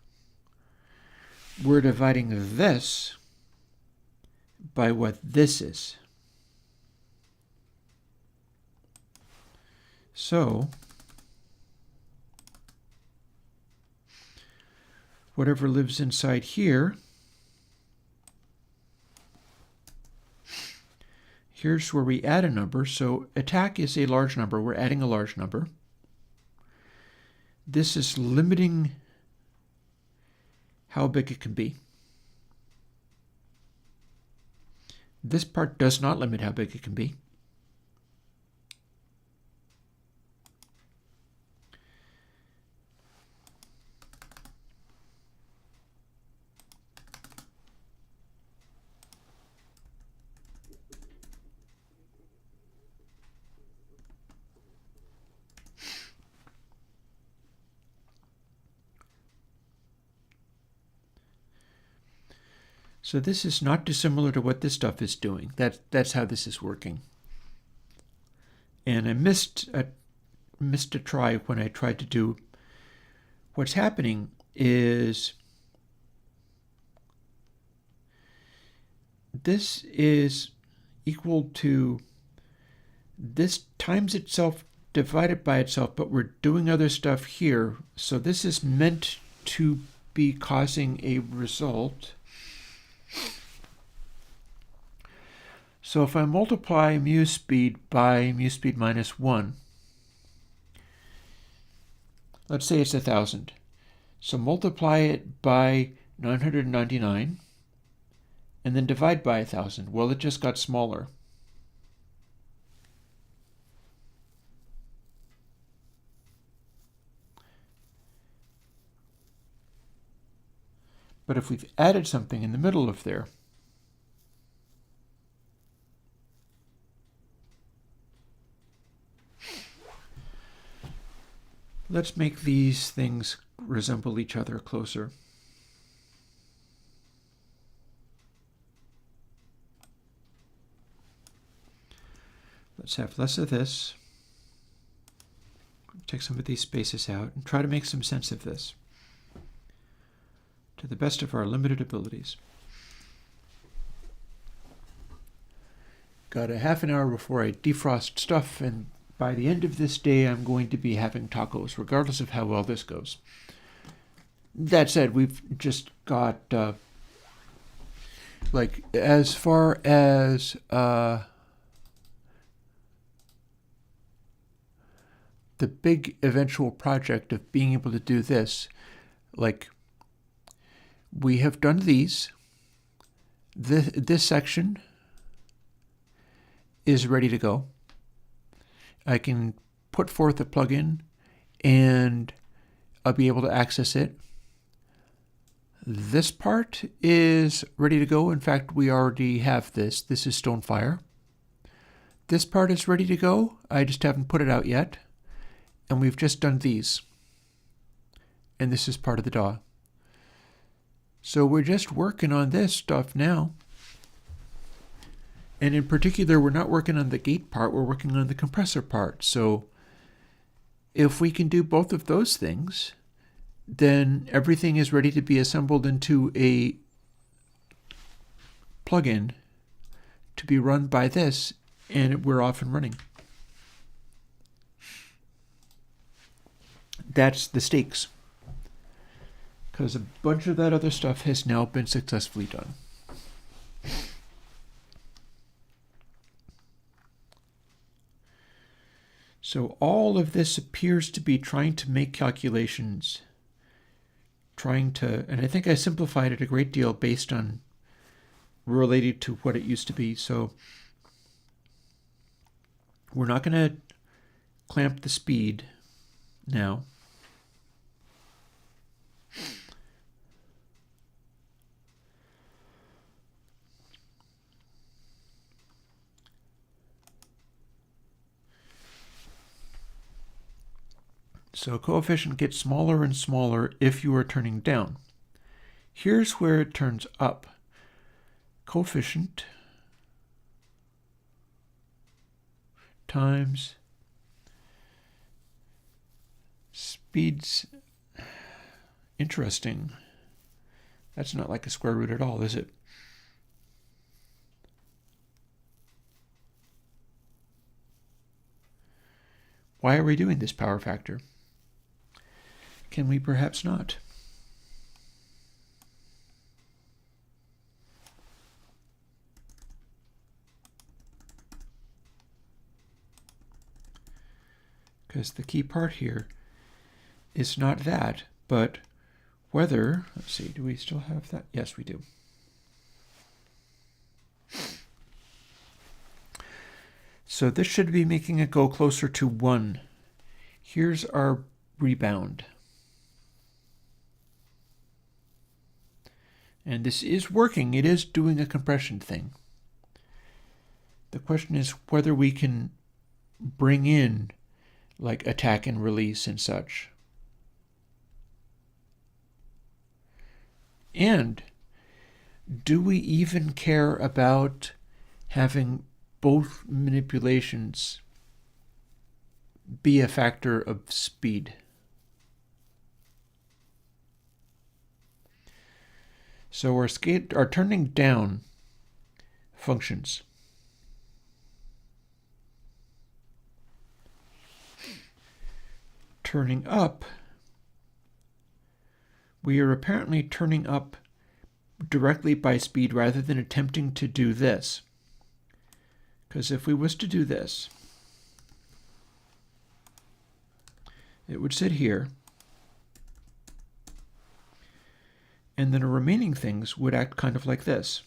We're dividing this by what this is. So whatever lives inside here, here's where we add a number. So attack is a large number. We're adding a large number. This is limiting how big it can be. This part does not limit how big it can be. So this is not dissimilar to what this stuff is doing. That's how this is working. And I missed a try when I tried to do. What's happening is this is equal to this times itself divided by itself, but we're doing other stuff here. So this is meant to be causing a result. So if I multiply mu speed by mu speed minus 1, let's say it's 1,000. So multiply it by 999 and then divide by 1,000. Well, it just got smaller. But if we've added something in the middle of there, let's make these things resemble each other closer. Let's have less of this, take some of these spaces out and try to make some sense of this to the best of our limited abilities. Got a half an hour before I defrost stuff, and by the end of this day I'm going to be having tacos, regardless of how well this goes. That said, we've just got, like, as far as the big eventual project of being able to do this, like, we have done these. This section is ready to go. I can put forth a plugin and I'll be able to access it. This part is ready to go. In fact, we already have this. This is Stonefire. This part is ready to go. I just haven't put it out yet. And we've just done these. And this is part of the DAW. So we're just working on this stuff now. And in particular, we're not working on the gate part, we're working on the compressor part. So if we can do both of those things, then everything is ready to be assembled into a plugin to be run by this, and we're off and running. That's the stakes, because a bunch of that other stuff has now been successfully done. So all of this appears to be trying to make calculations, and I think I simplified it a great deal based on related to what it used to be. So we're not going to clamp the speed now. So coefficient gets smaller and smaller if you are turning down. Here's where it turns up. Coefficient times speeds. Interesting. That's not like a square root at all, is it? Why are we doing this power factor? Can we perhaps not? Because the key part here is not that, but whether, let's see, do we still have that? Yes, we do. So this should be making it go closer to 1. Here's our rebound. And this is working. It is doing a compression thing. The question is whether we can bring in like attack and release and such. And do we even care about having both manipulations be a factor of speed? So our turning down functions. Turning up, we are apparently turning up directly by speed rather than attempting to do this. Because if we was to do this, it would sit here, and then the remaining things would act kind of like this.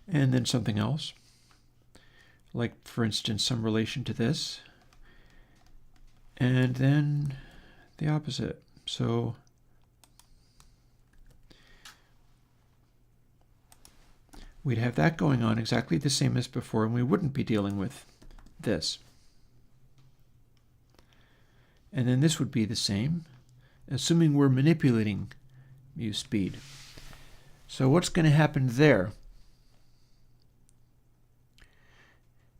And then something else, like for instance some relation to this, and then the opposite. So we'd have that going on exactly the same as before, and we wouldn't be dealing with this. And then this would be the same, assuming we're manipulating mu speed. So what's going to happen there?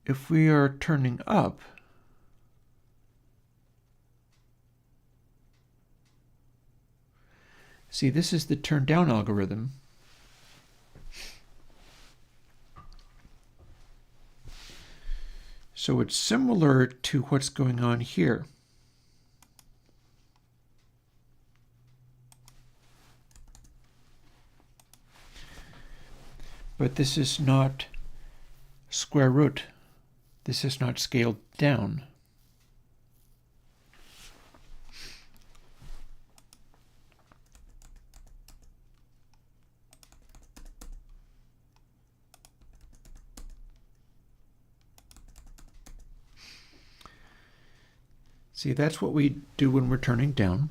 If we are turning up, see, this is the turn down algorithm. So it's similar to what's going on here. But this is not square root. This is not scaled down. See, that's what we do when we're turning down,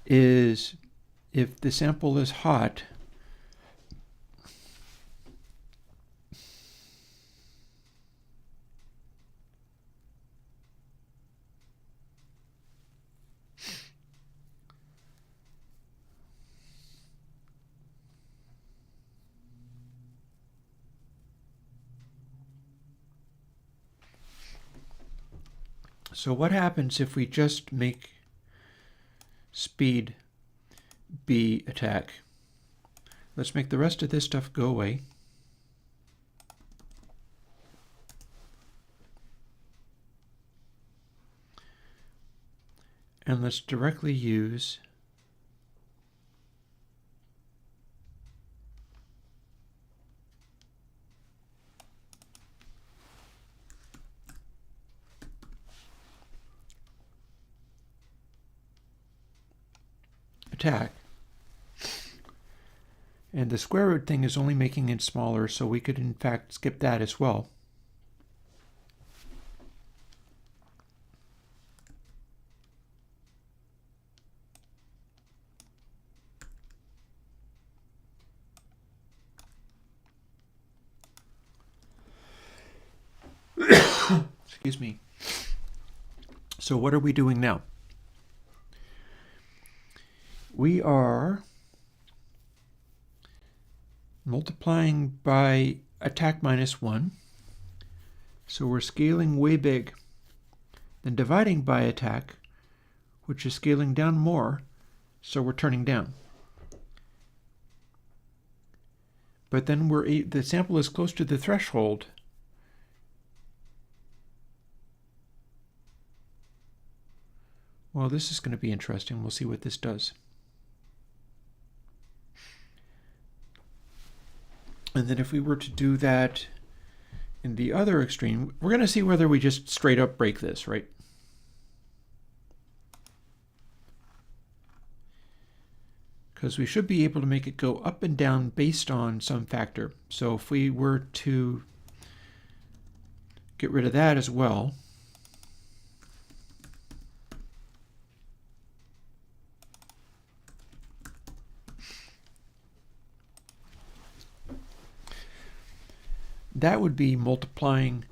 is if the sample is hot, so what happens if we just make speed be attack? Let's make the rest of this stuff go away. And let's directly use attack. And the square root thing is only making it smaller, so we could in fact skip that as well. Excuse me. So what are we doing now? We are multiplying by attack -1. So we're scaling way big. Then dividing by attack, which is scaling down more, so we're turning down. But then the sample is close to the threshold. Well, this is going to be interesting. We'll see what this does. And then if we were to do that in the other extreme, we're going to see whether we just straight up break this, right? Because we should be able to make it go up and down based on some factor. So if we were to get rid of that as well, that would be multiplying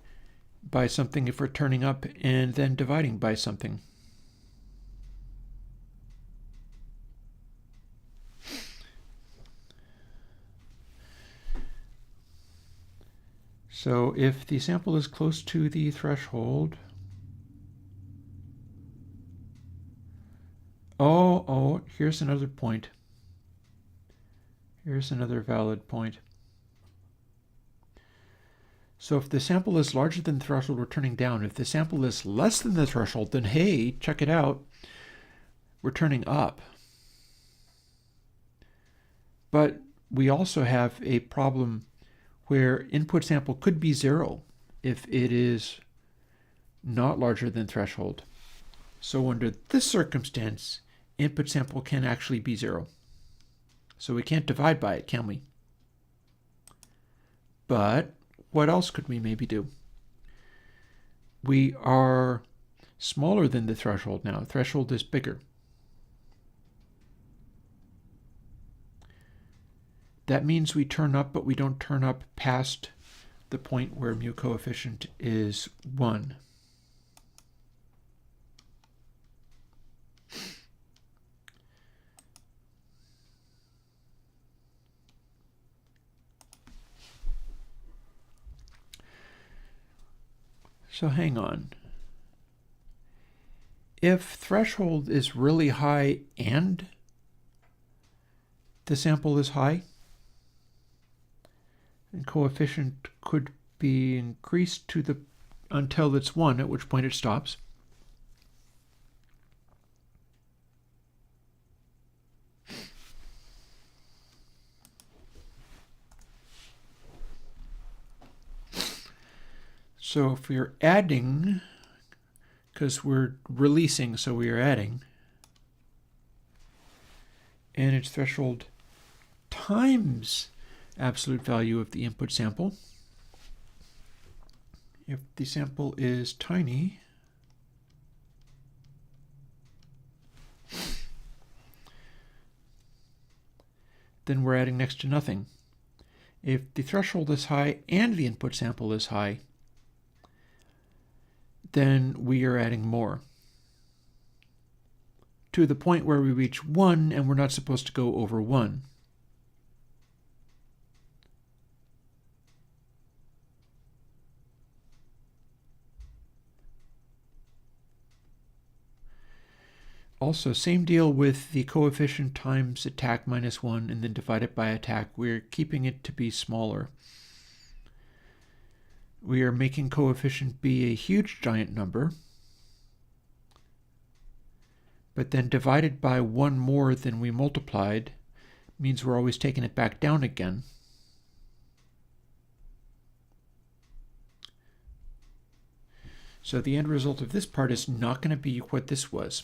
by something if we're turning up and then dividing by something. So if the sample is close to the threshold, here's another point. Here's another valid point. So if the sample is larger than the threshold, we're turning down. If the sample is less than the threshold, then hey, check it out, we're turning up. But we also have a problem where input sample could be 0 if it is not larger than threshold. So under this circumstance, input sample can actually be 0. So we can't divide by it, can we? But what else could we maybe do? We are smaller than the threshold now. Threshold is bigger. That means we turn up, but we don't turn up past the point where mu coefficient is 1. So hang on. If threshold is really high and the sample is high, then coefficient could be increased to the until it's 1, at which point it stops. So if we're adding, because we're releasing, so we are adding, and it's threshold times absolute value of the input sample. If the sample is tiny, then we're adding next to nothing. If the threshold is high and the input sample is high, then we are adding more, to the point where we reach 1 and we're not supposed to go over 1. Also, same deal with the coefficient times attack minus 1 and then divided by attack. We're keeping it to be smaller. We are making coefficient be a huge giant number, but then divided by 1 more than we multiplied means we're always taking it back down again. So the end result of this part is not going to be what this was.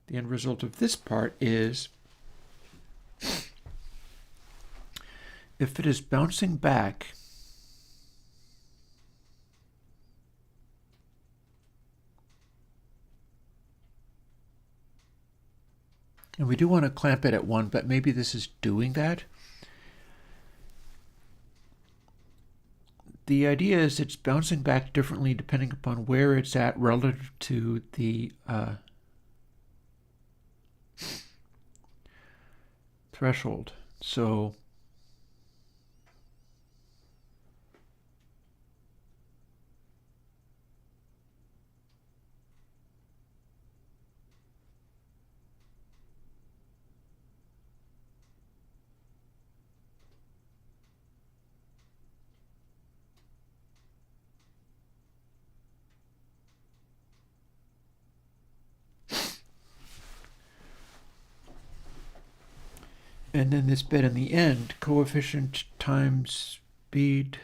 The end result of this part is, if it is bouncing back, and we do want to clamp it at 1, but maybe this is doing that. The idea is it's bouncing back differently depending upon where it's at relative to the threshold. So and then this bit in the end, coefficient times speed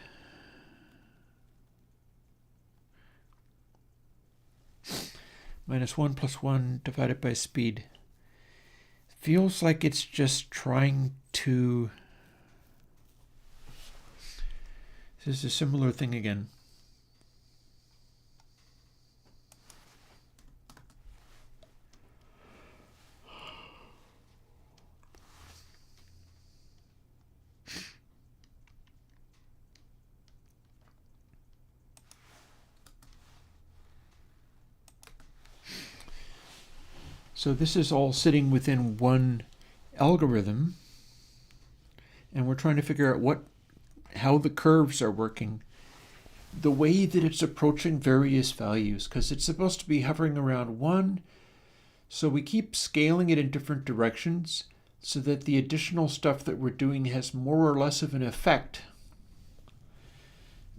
minus 1 plus 1 divided by speed. Feels like it's just trying to... This is a similar thing again. So this is all sitting within one algorithm, and we're trying to figure out how the curves are working, the way that it's approaching various values, because it's supposed to be hovering around 1, so we keep scaling it in different directions so that the additional stuff that we're doing has more or less of an effect.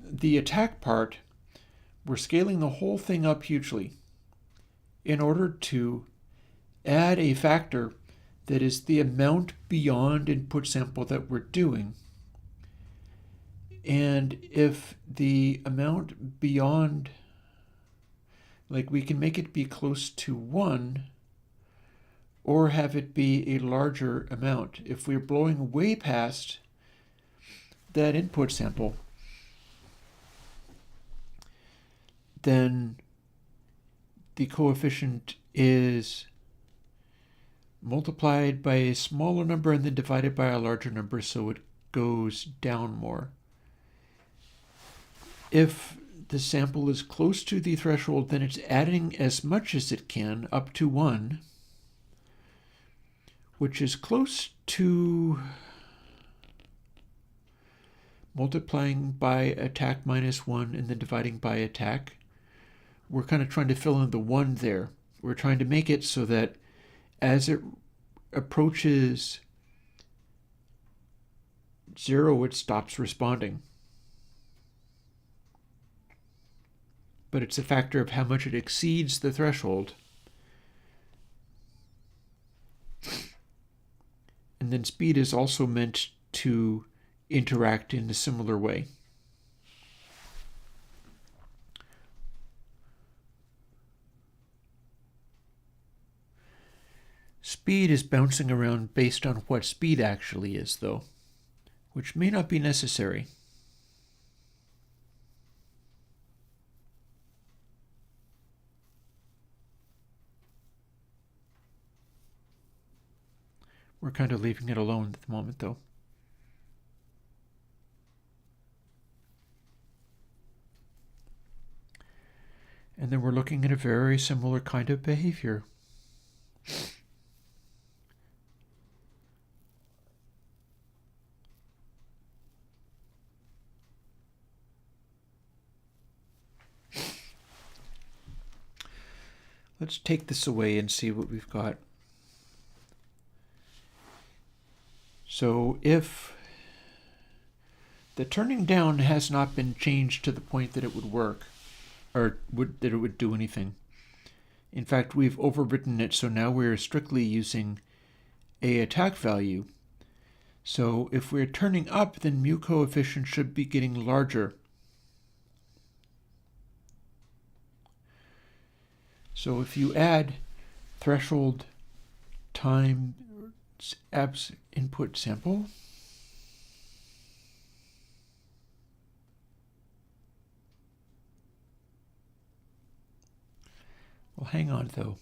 The attack part, we're scaling the whole thing up hugely in order to add a factor that is the amount beyond input sample that we're doing. And if the amount beyond, like we can make it be close to 1 or have it be a larger amount. If we're blowing way past that input sample, then the coefficient is multiplied by a smaller number and then divided by a larger number, so it goes down more. If the sample is close to the threshold, then it's adding as much as it can up to 1, which is close to multiplying by attack minus 1 and then dividing by attack. We're kind of trying to fill in the 1 there. We're trying to make it so that as it approaches 0, it stops responding. But it's a factor of how much it exceeds the threshold. And then speed is also meant to interact in a similar way. Speed is bouncing around based on what speed actually is, though, which may not be necessary. We're kind of leaving it alone at the moment, though. And then we're looking at a very similar kind of behavior. Let's take this away and see what we've got. So if the turning down has not been changed to the point that it would work, or that it would do anything. In fact, we've overwritten it, so now we're strictly using a attack value. So if we're turning up, then mu coefficient should be getting larger. So if you add threshold time abs input sample, well, hang on though.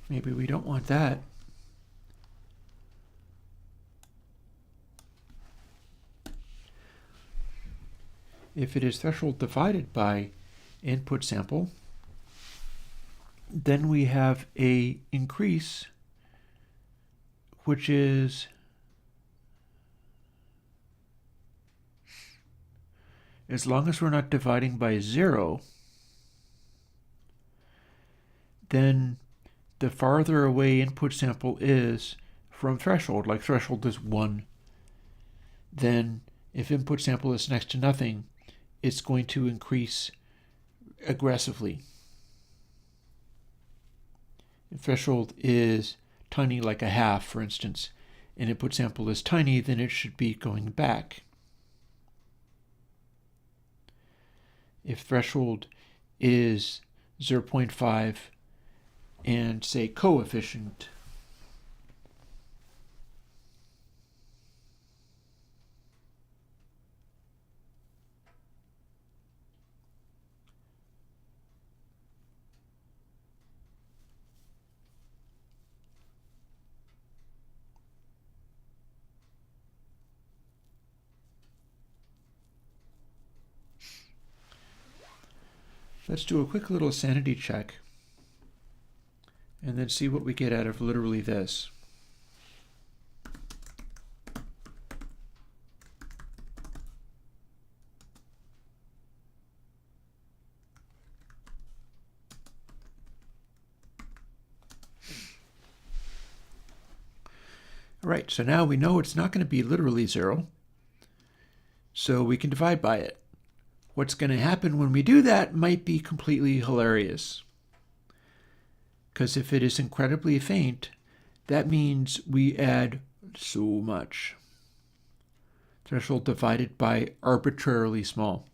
Maybe we don't want that. If it is threshold divided by input sample, then we have a increase, which is as long as we're not dividing by 0, then the farther away input sample is from threshold, like threshold is 1, then if input sample is next to nothing, it's going to increase aggressively. If threshold is tiny, like a half, for instance, and input sample is tiny, then it should be going back. If threshold is 0.5 and say coefficient, let's do a quick little sanity check and then see what we get out of literally this. All right, so now we know it's not going to be literally 0, so we can divide by it. What's going to happen when we do that might be completely hilarious. Because if it is incredibly faint, that means we add so much. Threshold divided by arbitrarily small.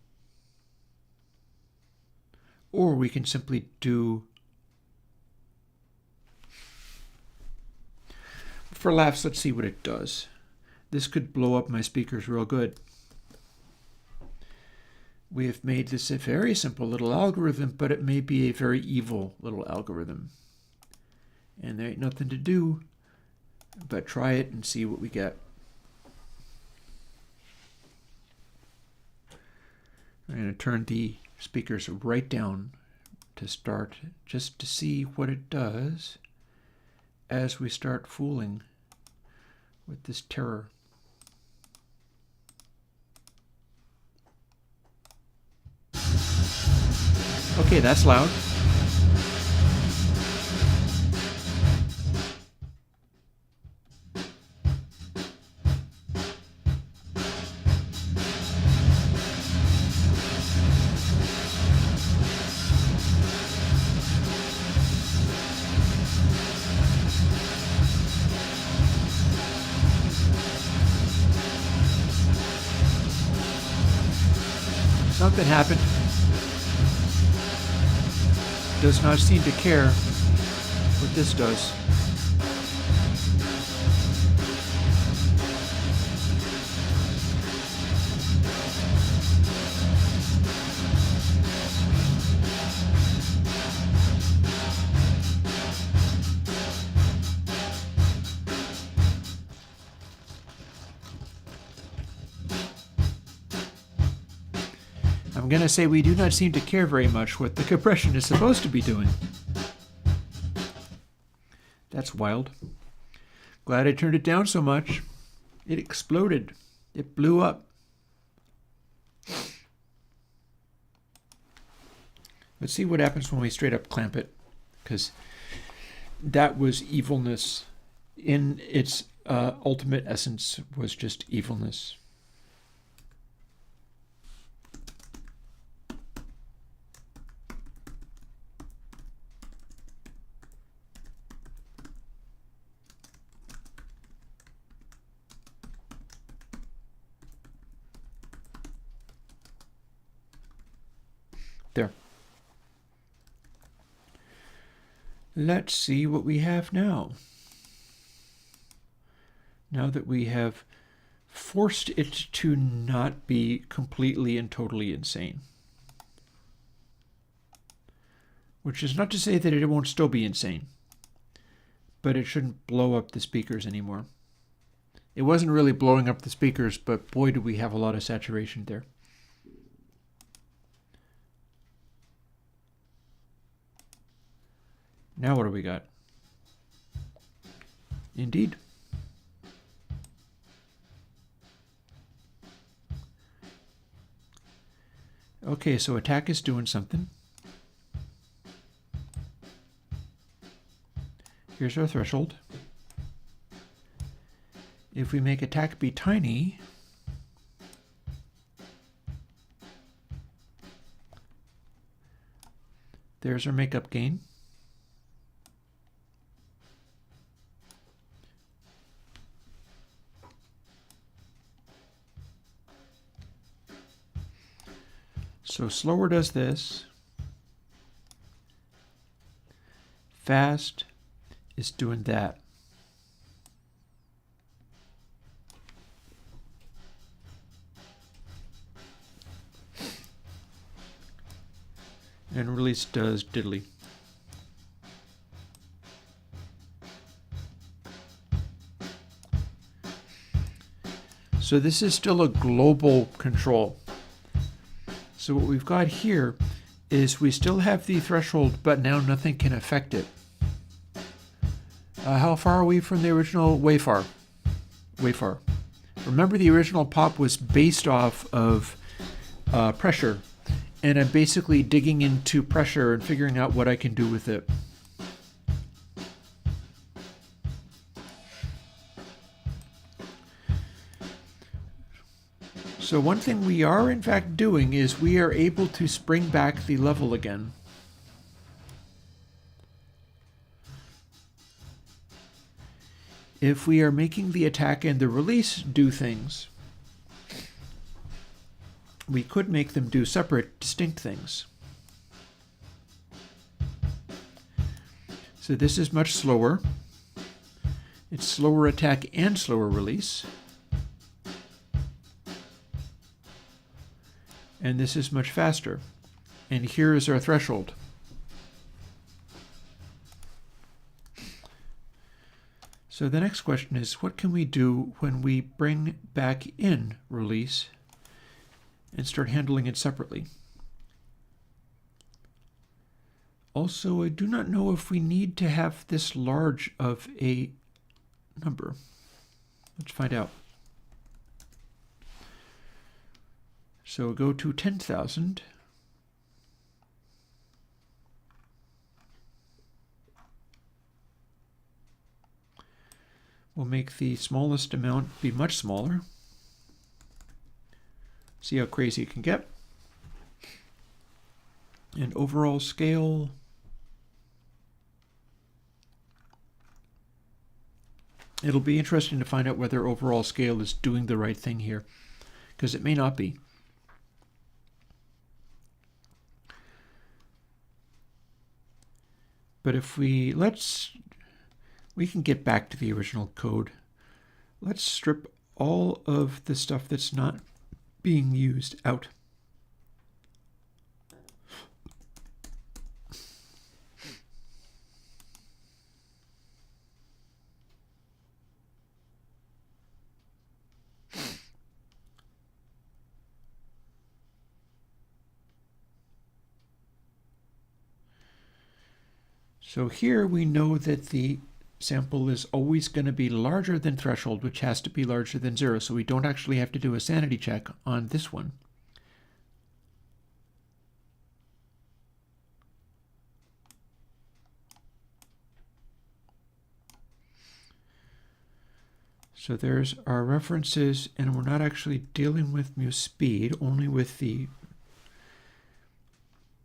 Or we can simply do, for laughs, let's see what it does. This could blow up my speakers real good. We have made this a very simple little algorithm, but it may be a very evil little algorithm. And there ain't nothing to do but try it and see what we get. I'm going to turn the speakers right down to start, just to see what it does as we start fooling with this terror. Okay, that's loud. Something happened. Does not seem to care what this does. I'm going to say we do not seem to care very much what the compression is supposed to be doing. That's wild. Glad I turned it down so much. It exploded. It blew up. Let's see what happens when we straight up clamp it, because that was evilness. In its ultimate essence was just evilness. There. Let's see what we have now. Now that we have forced it to not be completely and totally insane. Which is not to say that it won't still be insane, but it shouldn't blow up the speakers anymore. It wasn't really blowing up the speakers, but boy, do we have a lot of saturation there. Now what do we got? Indeed. Okay, so attack is doing something. Here's our threshold. If we make attack be tiny, there's our makeup gain. So slower does this. Fast is doing that. And release does diddly. So this is still a global control. So what we've got here is we still have the threshold, but now nothing can affect it. How far are we from the original? Way far. Way far. Remember, the original pop was based off of pressure, and I'm basically digging into pressure and figuring out what I can do with it. So one thing we are in fact doing is we are able to spring back the level again. If we are making the attack and the release do things, we could make them do separate, distinct things. So this is much slower. It's slower attack and slower release. And this is much faster. And here is our threshold. So the next question is, what can we do when we bring back in release and start handling it separately. Also, I do not know if we need to have this large of a number. Let's find out. So go to 10,000. We'll make the smallest amount be much smaller. See how crazy it can get. And overall scale, it'll be interesting to find out whether overall scale is doing the right thing here, because it may not be. But if we can get back to the original code. Let's strip all of the stuff that's not being used out. So here we know that the sample is always going to be larger than threshold, which has to be larger than 0, so we don't actually have to do a sanity check on this one. So there's our references, and we're not actually dealing with mu speed, only with the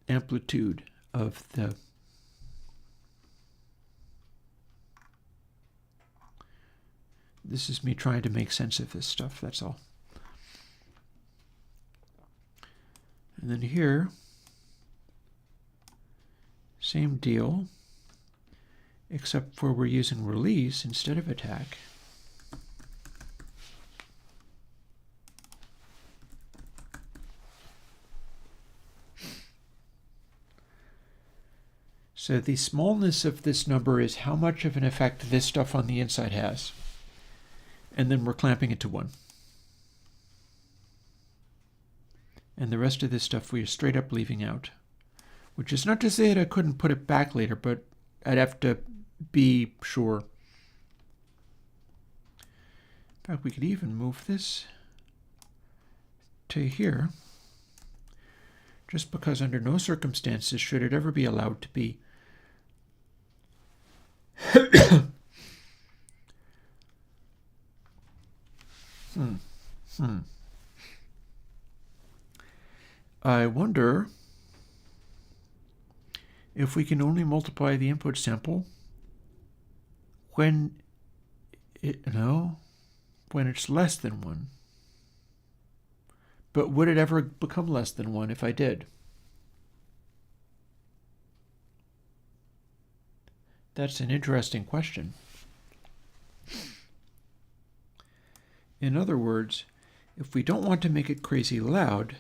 amplitude of the This is me trying to make sense of this stuff, that's all. And then here, same deal, except for we're using release instead of attack. So the smallness of this number is how much of an effect this stuff on the inside has. And then we're clamping it to 1. And the rest of this stuff we are straight up leaving out. Which is not to say that I couldn't put it back later, but I'd have to be sure. In fact, we could even move this to here. Just because under no circumstances should it ever be allowed to be I wonder if we can only multiply the input sample when when it's less than 1. But would it ever become less than 1 if I did? That's an interesting question. In other words, if we don't want to make it crazy loud,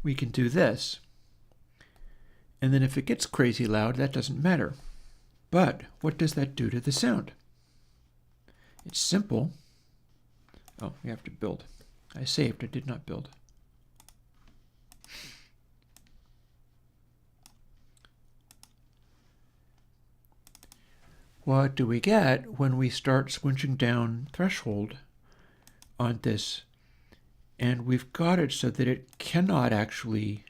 we can do this. And then if it gets crazy loud, that doesn't matter. But what does that do to the sound? It's simple. Oh, we have to build. I saved, I did not build. What do we get when we start squinching down threshold on this? And we've got it so that it cannot actually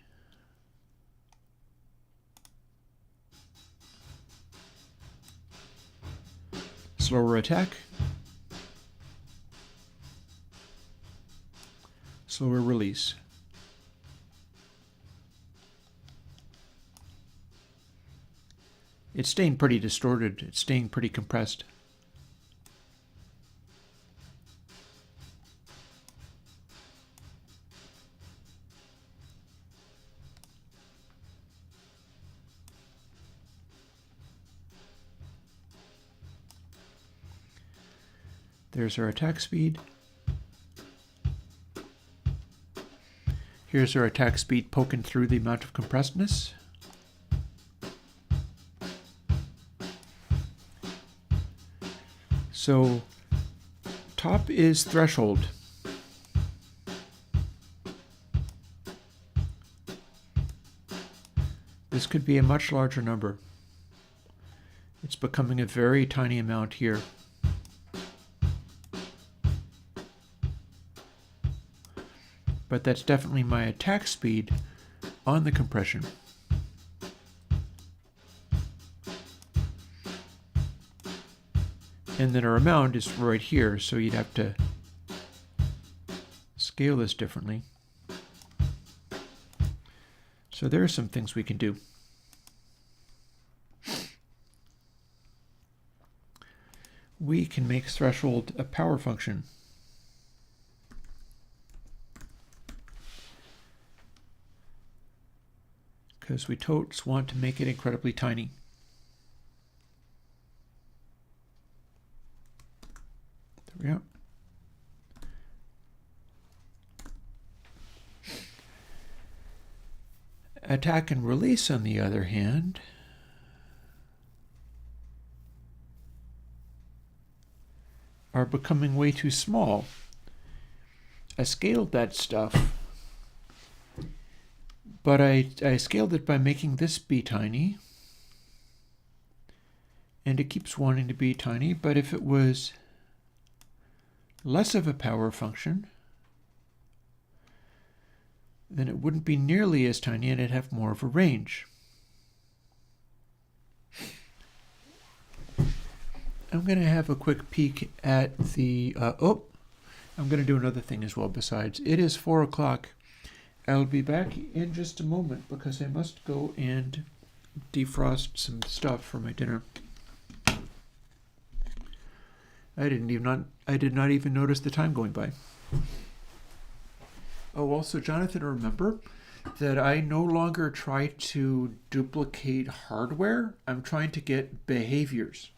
slower attack, slower release. It's staying pretty distorted. It's staying pretty compressed. There's our attack speed. Here's our attack speed poking through the amount of compressedness. So top is threshold. This could be a much larger number. It's becoming a very tiny amount here. But that's definitely my attack speed on the compression. And then our amount is right here, so you'd have to scale this differently. So there are some things we can do. We can make threshold a power function. Because we totes want to make it incredibly tiny. There we go. Attack and release, on the other hand, are becoming way too small. I scaled that stuff, but I scaled it by making this be tiny, and it keeps wanting to be tiny, but if it was less of a power function, then it wouldn't be nearly as tiny and it'd have more of a range. I'm going to have a quick peek at the, I'm going to do another thing as well besides. It is 4 o'clock. I'll be back in just a moment because I must go and defrost some stuff for my dinner. I did not even notice the time going by. Oh, also, Jonathan, remember that I no longer try to duplicate hardware. I'm trying to get behaviors.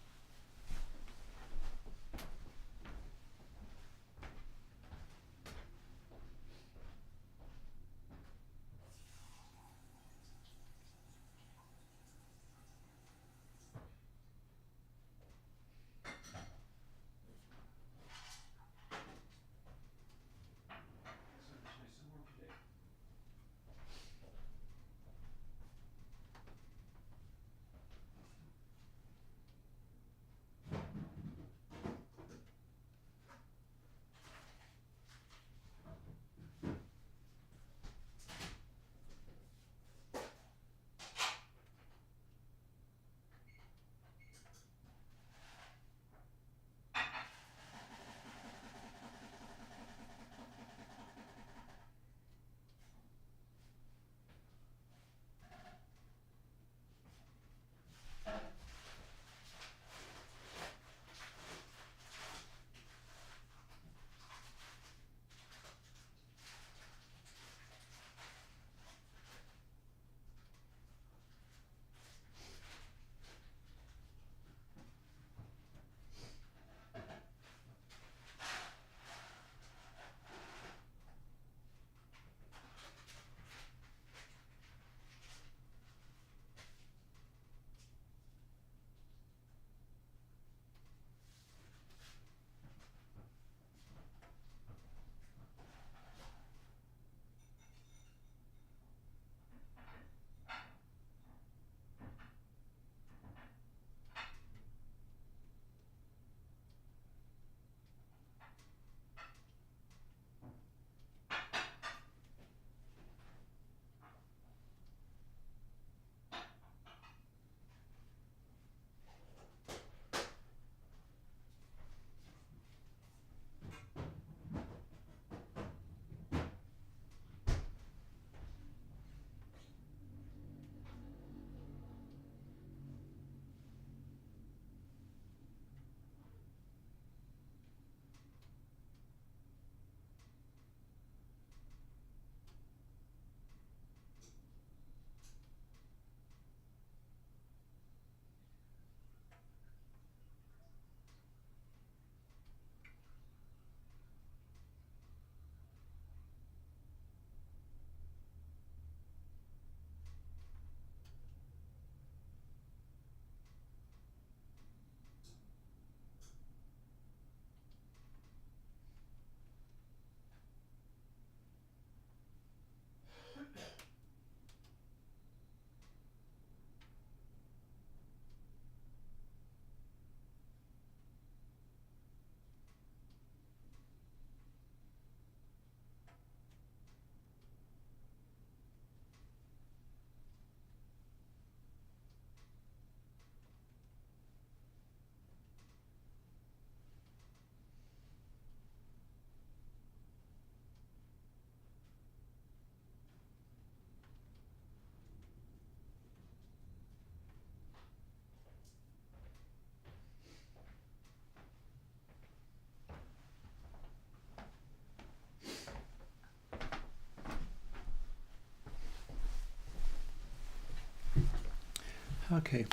Okay.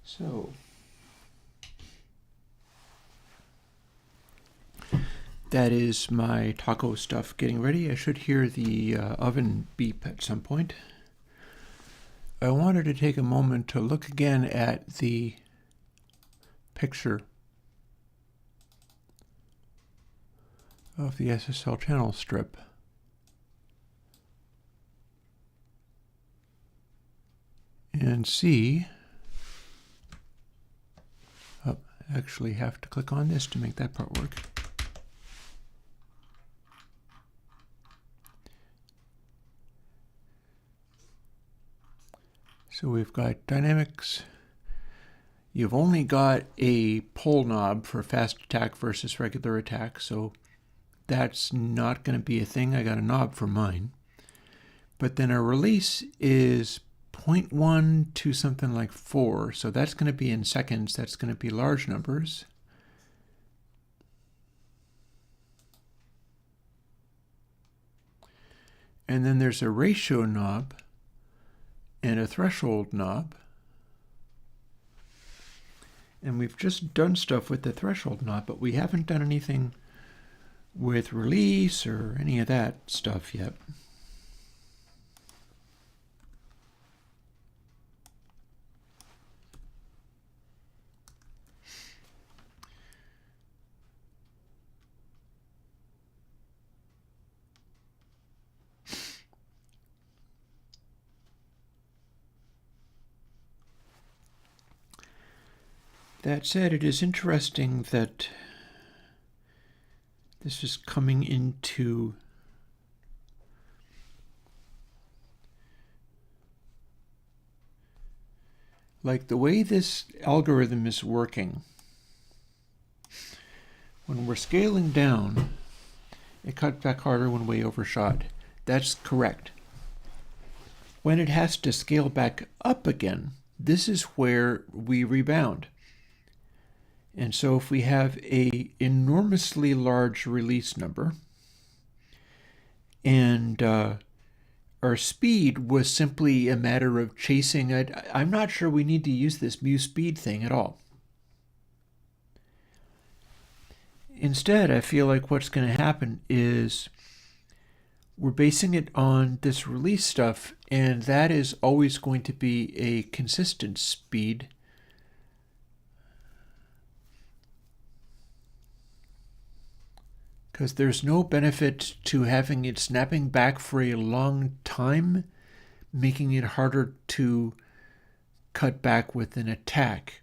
So that is my taco stuff getting ready. I should hear the oven beep at some point. I wanted to take a moment to look again at the picture of the SSL channel strip. And see, I actually have to click on this to make that part work. So we've got dynamics. You've only got a pull knob for fast attack versus regular attack, so that's not going to be a thing. I got a knob for mine. But then our release is 0.1 to something like 4, so that's going to be in seconds. That's going to be large numbers. And then there's a ratio knob and a threshold knob. And we've just done stuff with the threshold knob, but we haven't done anything with release or any of that stuff yet. That said, it is interesting that this is coming into like the way this algorithm is working. When we're scaling down, it cuts back harder when way overshot. That's correct. When it has to scale back up again, this is where we rebound. And so if we have a enormously large release number and our speed was simply a matter of chasing it, I'm not sure we need to use this mu speed thing at all. Instead, I feel like what's going to happen is we're basing it on this release stuff, and that is always going to be a consistent speed. Because there's no benefit to having it snapping back for a long time, making it harder to cut back with an attack.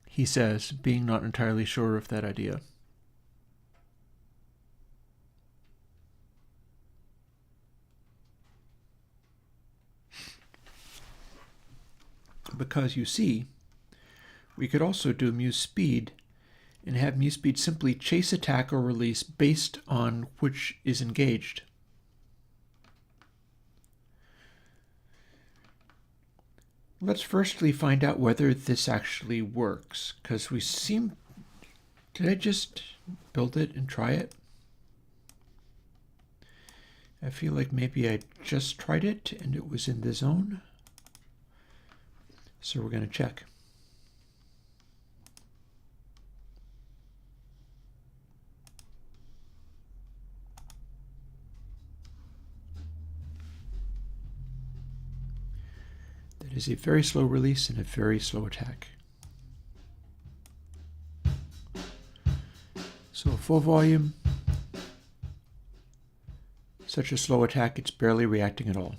He says, being not entirely sure of that idea. Because you see, we could also do mu speed and have mu speed simply chase attack or release based on which is engaged. Let's firstly find out whether this actually works, because we seem... Did I just build it and try it? I feel like maybe I just tried it and it was in the zone. So we're going to check. That is a very slow release and a very slow attack. So full volume, such a slow attack, it's barely reacting at all.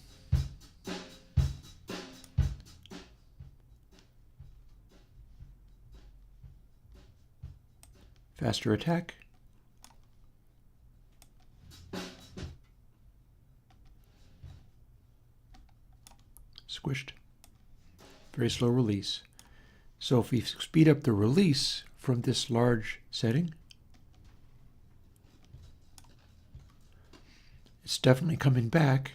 Faster attack. Squished. Very slow release. So if we speed up the release from this large setting, it's definitely coming back.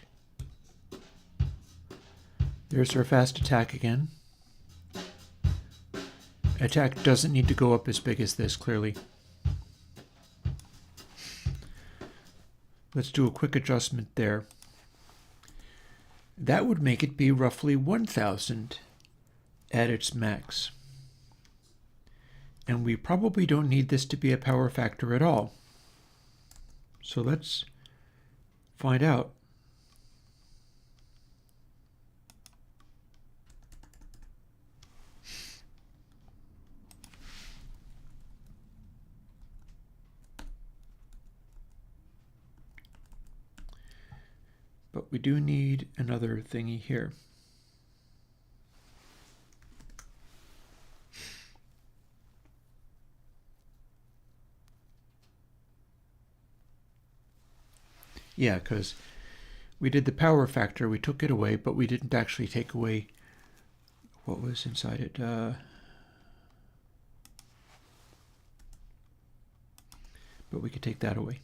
There's our fast attack again. Attack doesn't need to go up as big as this, clearly. Let's do a quick adjustment there. That would make it be roughly 1000 at its max. And we probably don't need this to be a power factor at all. So let's find out. But we do need another thingy here. Yeah, because we did the power factor, we took it away, but we didn't actually take away what was inside it. But we could take that away.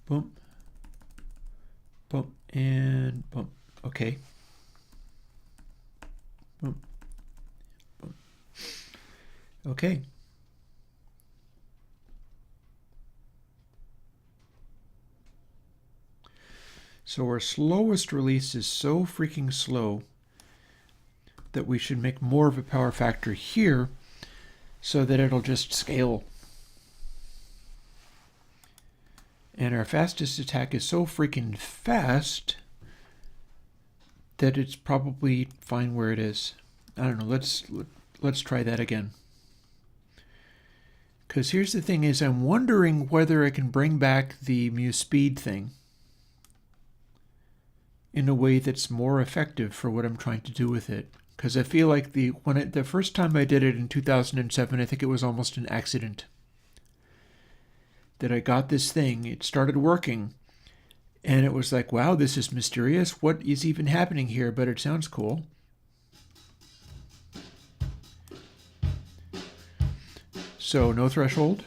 Boom. Boom and boom. Okay. Boom. Boom. Okay. So our slowest release is so freaking slow that we should make more of a power factor here so that it'll just scale. And our fastest attack is so freaking fast that it's probably fine where it is. I don't know, let's try that again. Because here's the thing is, I'm wondering whether I can bring back the Muse speed thing in a way that's more effective for what I'm trying to do with it. Because I feel like the first time I did it in 2007, I think it was almost an accident that I got this thing, it started working, and it was like, wow, this is mysterious. What is even happening here? But it sounds cool. So no threshold.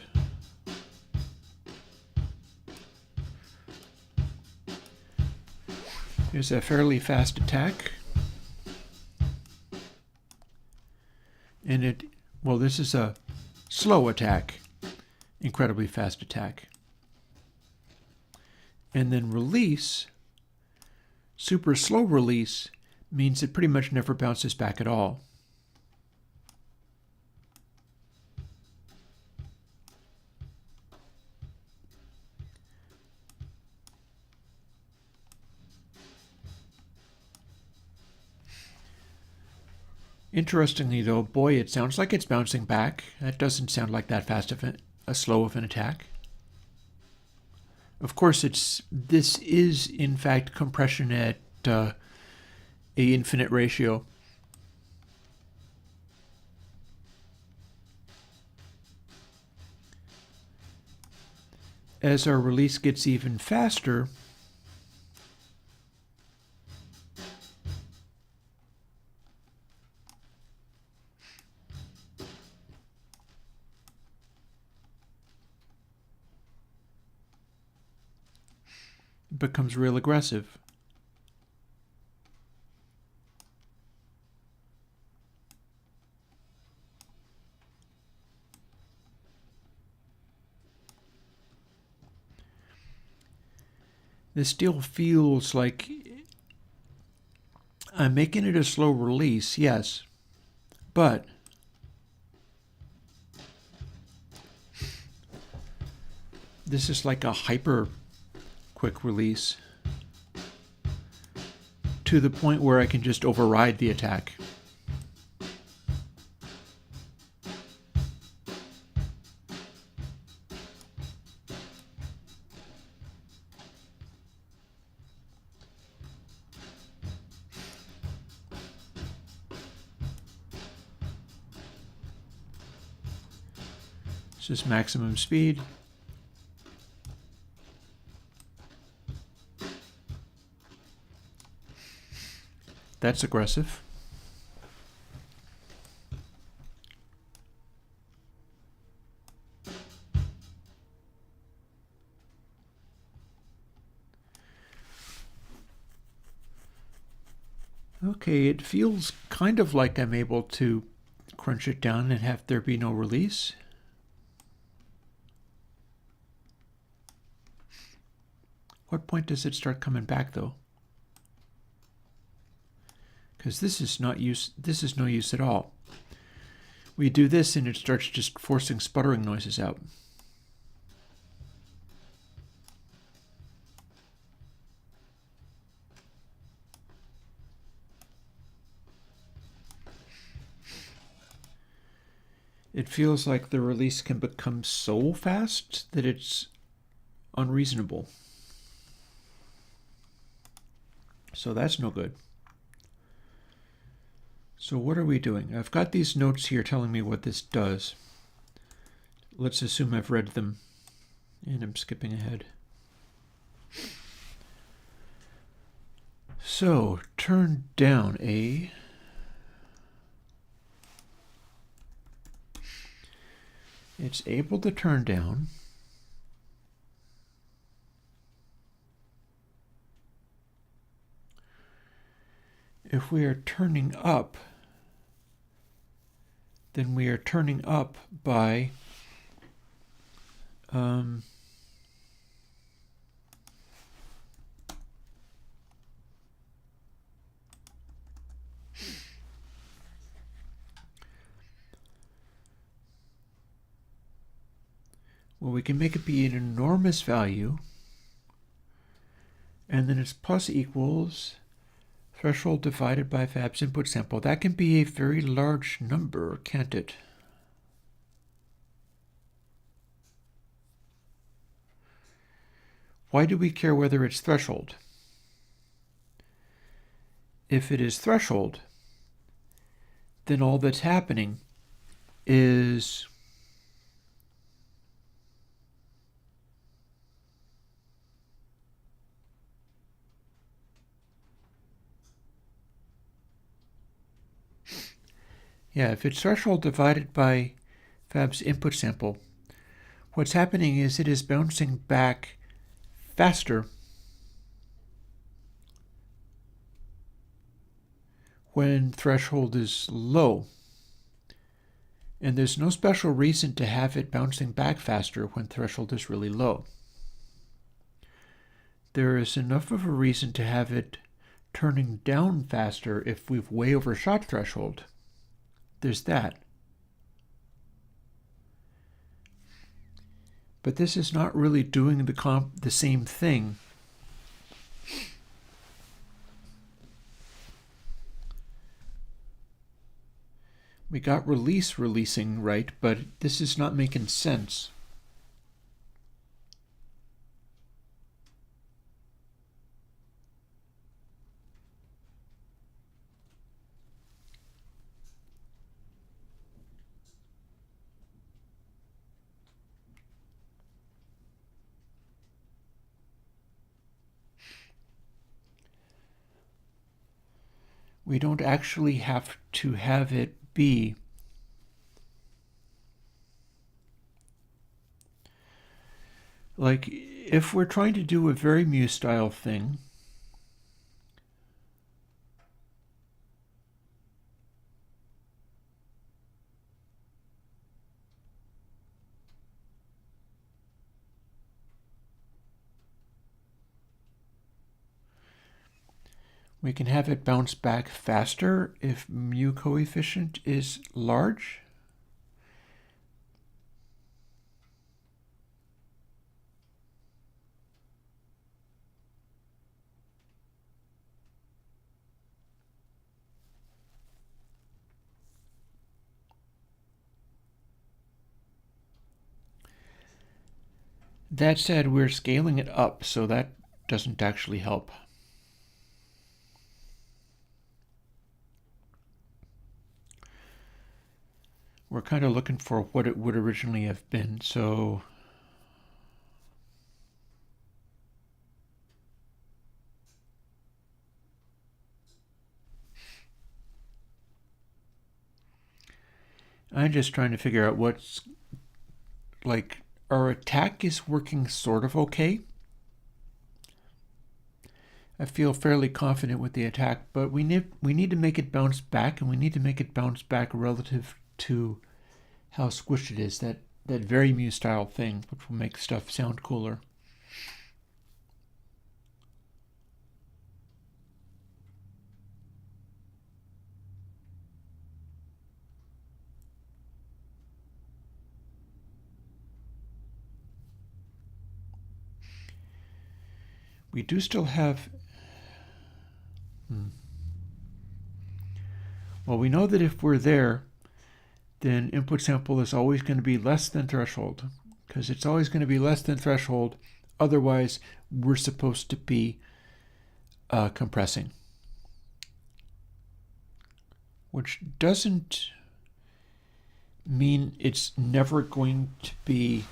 Here's a fairly fast attack. And well, this is a slow attack. Incredibly fast attack. And then release, super slow release, means it pretty much never bounces back at all. Interestingly though, boy, it sounds like it's bouncing back. That doesn't sound like that fast of a slow of an attack. Of course, this is in fact compression at a infinite ratio. As our release gets even faster, it becomes real aggressive. This still feels like I'm making it a slow release, yes, but this is like a hyper quick release to the point where I can just override the attack. This is maximum speed. That's aggressive. Okay, it feels kind of like I'm able to crunch it down and have there be no release. What point does it start coming back though? Because this is no use at all. We do this and it starts just forcing sputtering noises out. It feels like the release can become so fast that it's unreasonable. So that's no good. So what are we doing? I've got these notes here telling me what this does. Let's assume I've read them, and I'm skipping ahead. So turn down A. It's able to turn down. If we are turning up, then we are turning up by well, we can make it be an enormous value, and then it's plus equals threshold divided by Fab's input sample. That can be a very large number, can't it? Why do we care whether it's threshold? If it is threshold, then all that's happening is if it's threshold divided by Fab's input sample, what's happening is it is bouncing back faster when threshold is low. And there's no special reason to have it bouncing back faster when threshold is really low. There is enough of a reason to have it turning down faster if we've way overshot threshold. There's that. But this is not really doing the same thing. We got releasing right, but this is not making sense. We don't actually have to have it be like if we're trying to do a very Muse style thing, we can have it bounce back faster if mu coefficient is large. That said, we're scaling it up, so that doesn't actually help. We're kind of looking for what it would originally have been, so I'm just trying to figure out what's like. Our attack is working sort of okay. I feel fairly confident with the attack, but we need to make it bounce back, and we need to make it bounce back relative to how squished it is, that very Muse style thing, which will make stuff sound cooler. we do still have, well, we know that if we're there, then input sample is always going to be less than threshold, because it's always going to be less than threshold. Otherwise, we're supposed to be compressing, which doesn't mean it's never going to be.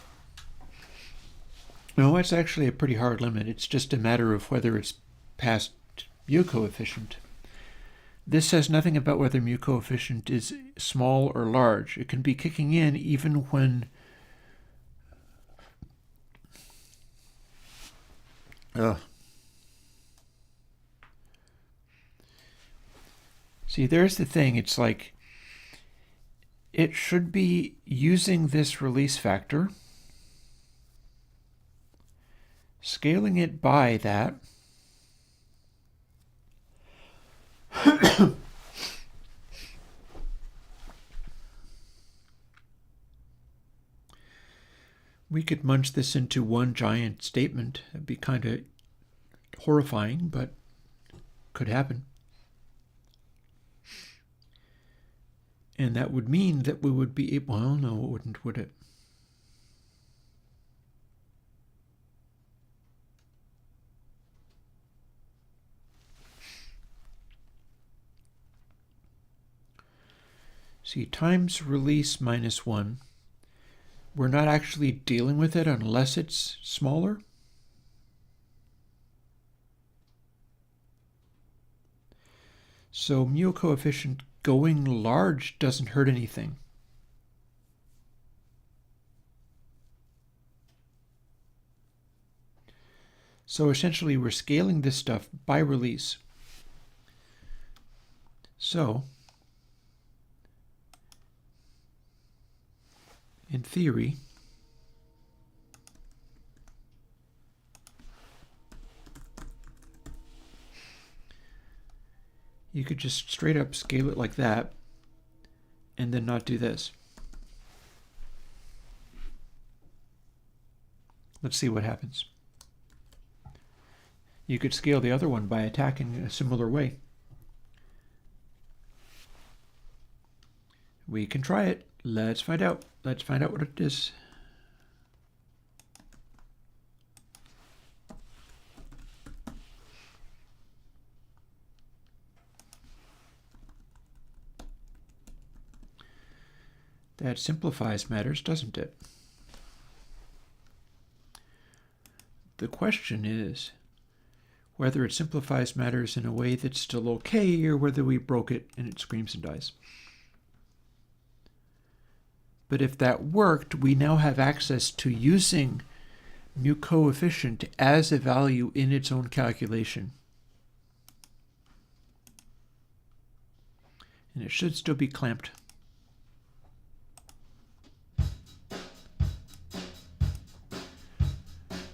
No, it's actually a pretty hard limit. It's just a matter of whether it's past mu coefficient. This says nothing about whether mu coefficient is small or large. It can be kicking in even when See, there's the thing. It's like it should be using this release factor, scaling it by that, we could munch this into one giant statement. It'd be kind of horrifying, but could happen. And that would mean that we would be able, well, no, it wouldn't, would it? See, times release minus 1. We're not actually dealing with it unless it's smaller. So mu coefficient going large doesn't hurt anything. So essentially we're scaling this stuff by release. So in theory, you could just straight up scale it like that and then not do this. Let's see what happens. You could scale the other one by attacking in a similar way. We can try it. Let's find out. Let's find out what it is. That simplifies matters, doesn't it? The question is whether it simplifies matters in a way that's still okay, or whether we broke it and it screams and dies. But if that worked, we now have access to using mu coefficient as a value in its own calculation. And it should still be clamped.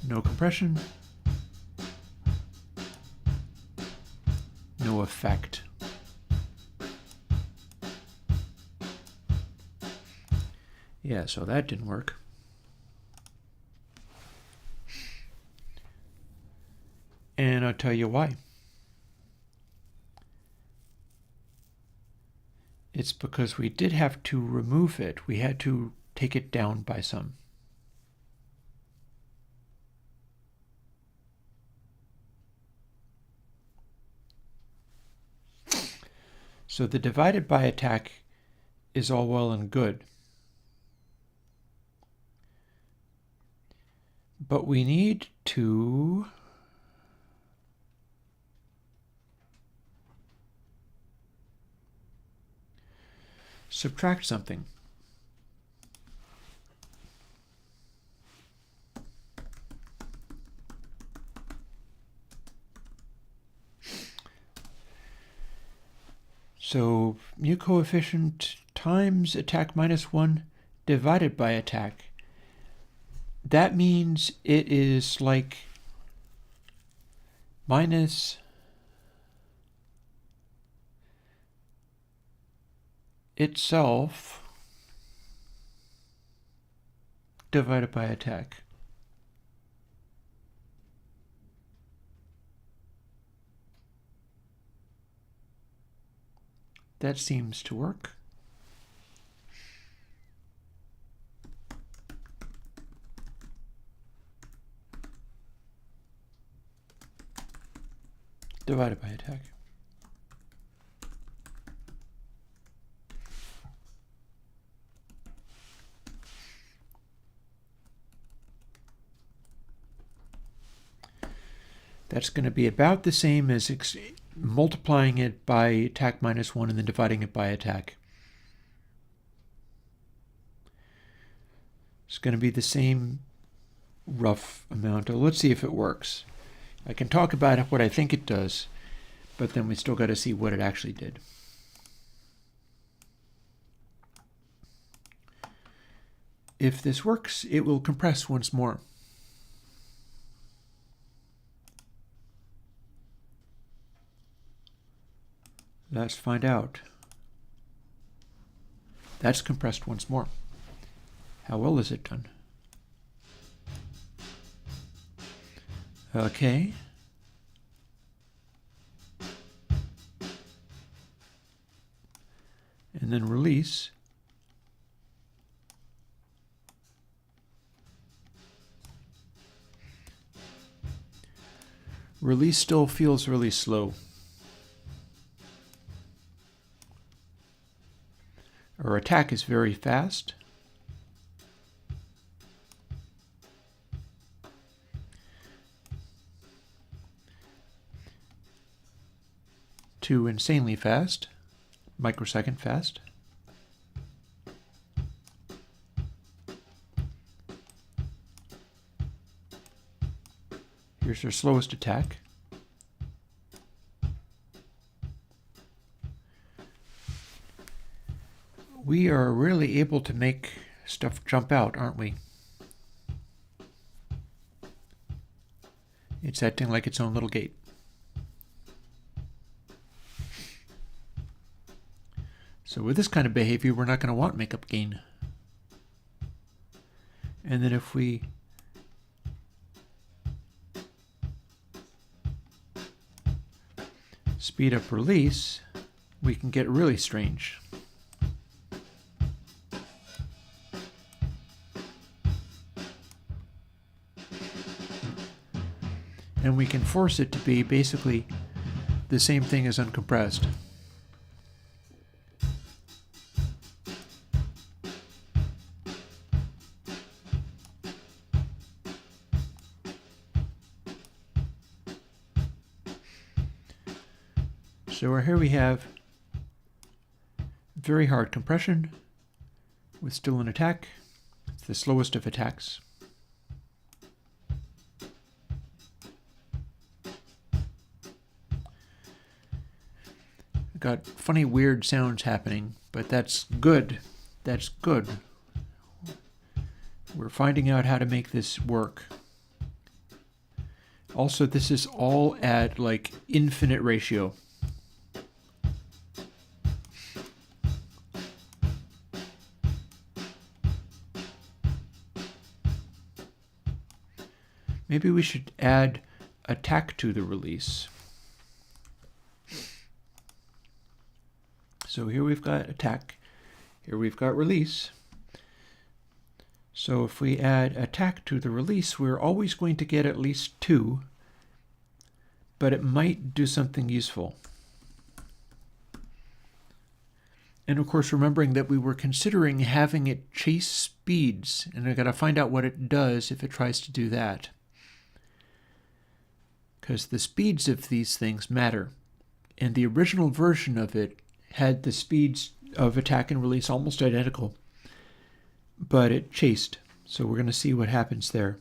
No compression. No effect. Yeah, so that didn't work. And I'll tell you why. It's because we did have to remove it. We had to take it down by some. So the divided by attack is all well and good. But we need to subtract something. So mu coefficient times attack minus 1 divided by attack. That means it is like minus itself divided by attack. That seems to work. Divided by attack. That's going to be about the same as multiplying it by attack -1 and then dividing it by attack. It's going to be the same rough amount. Let's see if it works. I can talk about what I think it does, but then we still got to see what it actually did. If this works, it will compress once more. Let's find out. That's compressed once more. How well is it done? Okay. And then release. Release still feels really slow. Our attack is very fast. To insanely fast, microsecond fast. Here's our slowest attack. We are really able to make stuff jump out, aren't we? It's acting like its own little gate. So with this kind of behavior, we're not going to want makeup gain. And then if we speed up release, we can get really strange. And we can force it to be basically the same thing as uncompressed. So here we have very hard compression with still an attack. It's the slowest of attacks. Got funny weird sounds happening, but that's good. That's good. We're finding out how to make this work. Also, this is all at like infinite ratio. Maybe we should add attack to the release. So here we've got attack, here we've got release. So if we add attack to the release, we're always going to get at least 2, but it might do something useful. And of course, remembering that we were considering having it chase speeds, and I got to find out what it does if it tries to do that. Because the speeds of these things matter. And the original version of it had the speeds of attack and release almost identical, but it chased. So we're going to see what happens there.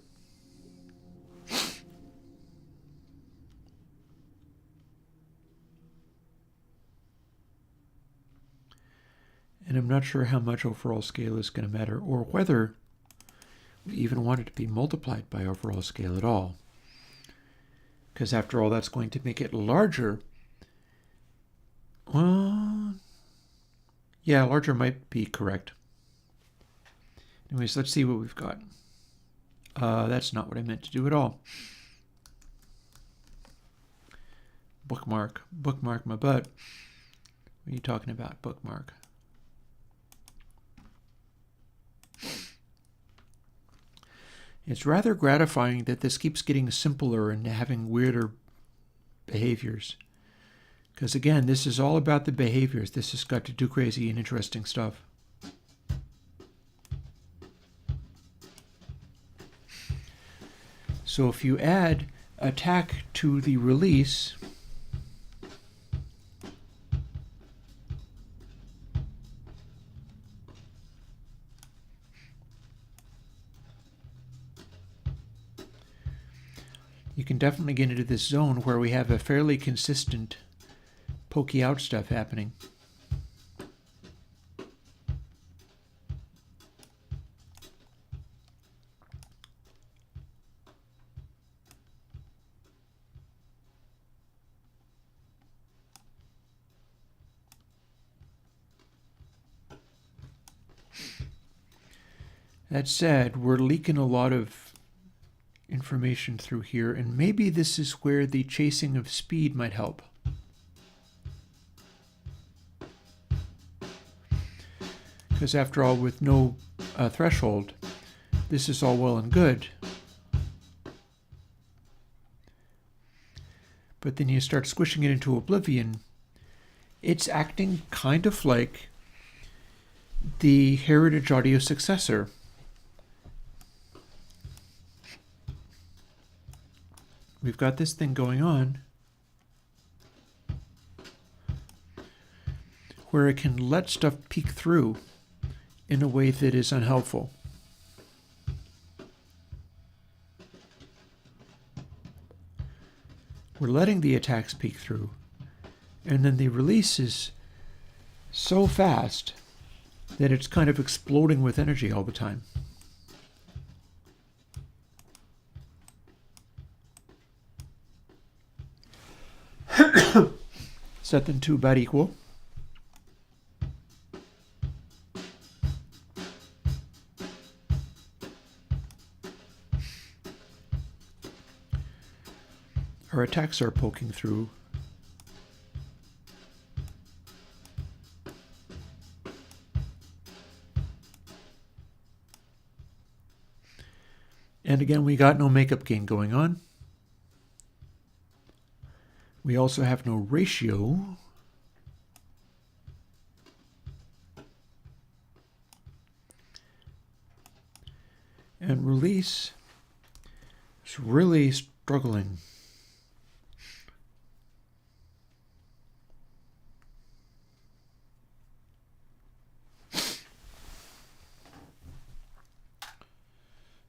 And I'm not sure how much overall scale is going to matter, or whether we even want it to be multiplied by overall scale at all. Because after all, that's going to make it larger. Yeah, larger might be correct. Anyways, let's see what we've got. That's not what I meant to do at all. Bookmark my butt. What are you talking about, bookmark? It's rather gratifying that this keeps getting simpler and having weirder behaviors. Because again, this is all about the behaviors. This has got to do crazy and interesting stuff. So if you add attack to the release, you can definitely get into this zone where we have a fairly consistent pokey out stuff happening. That said, we're leaking a lot of information through here, and maybe this is where the chasing of speed might help. Because after all, with no threshold, this is all well and good. But then you start squishing it into oblivion. It's acting kind of like the Heritage Audio successor. We've got this thing going on where it can let stuff peek through in a way that is unhelpful. We're letting the attacks peek through, and then the release is so fast that it's kind of exploding with energy all the time. Set them to about equal. Our attacks are poking through. And again, we got no makeup gain going on. We also have no ratio. And release is really struggling.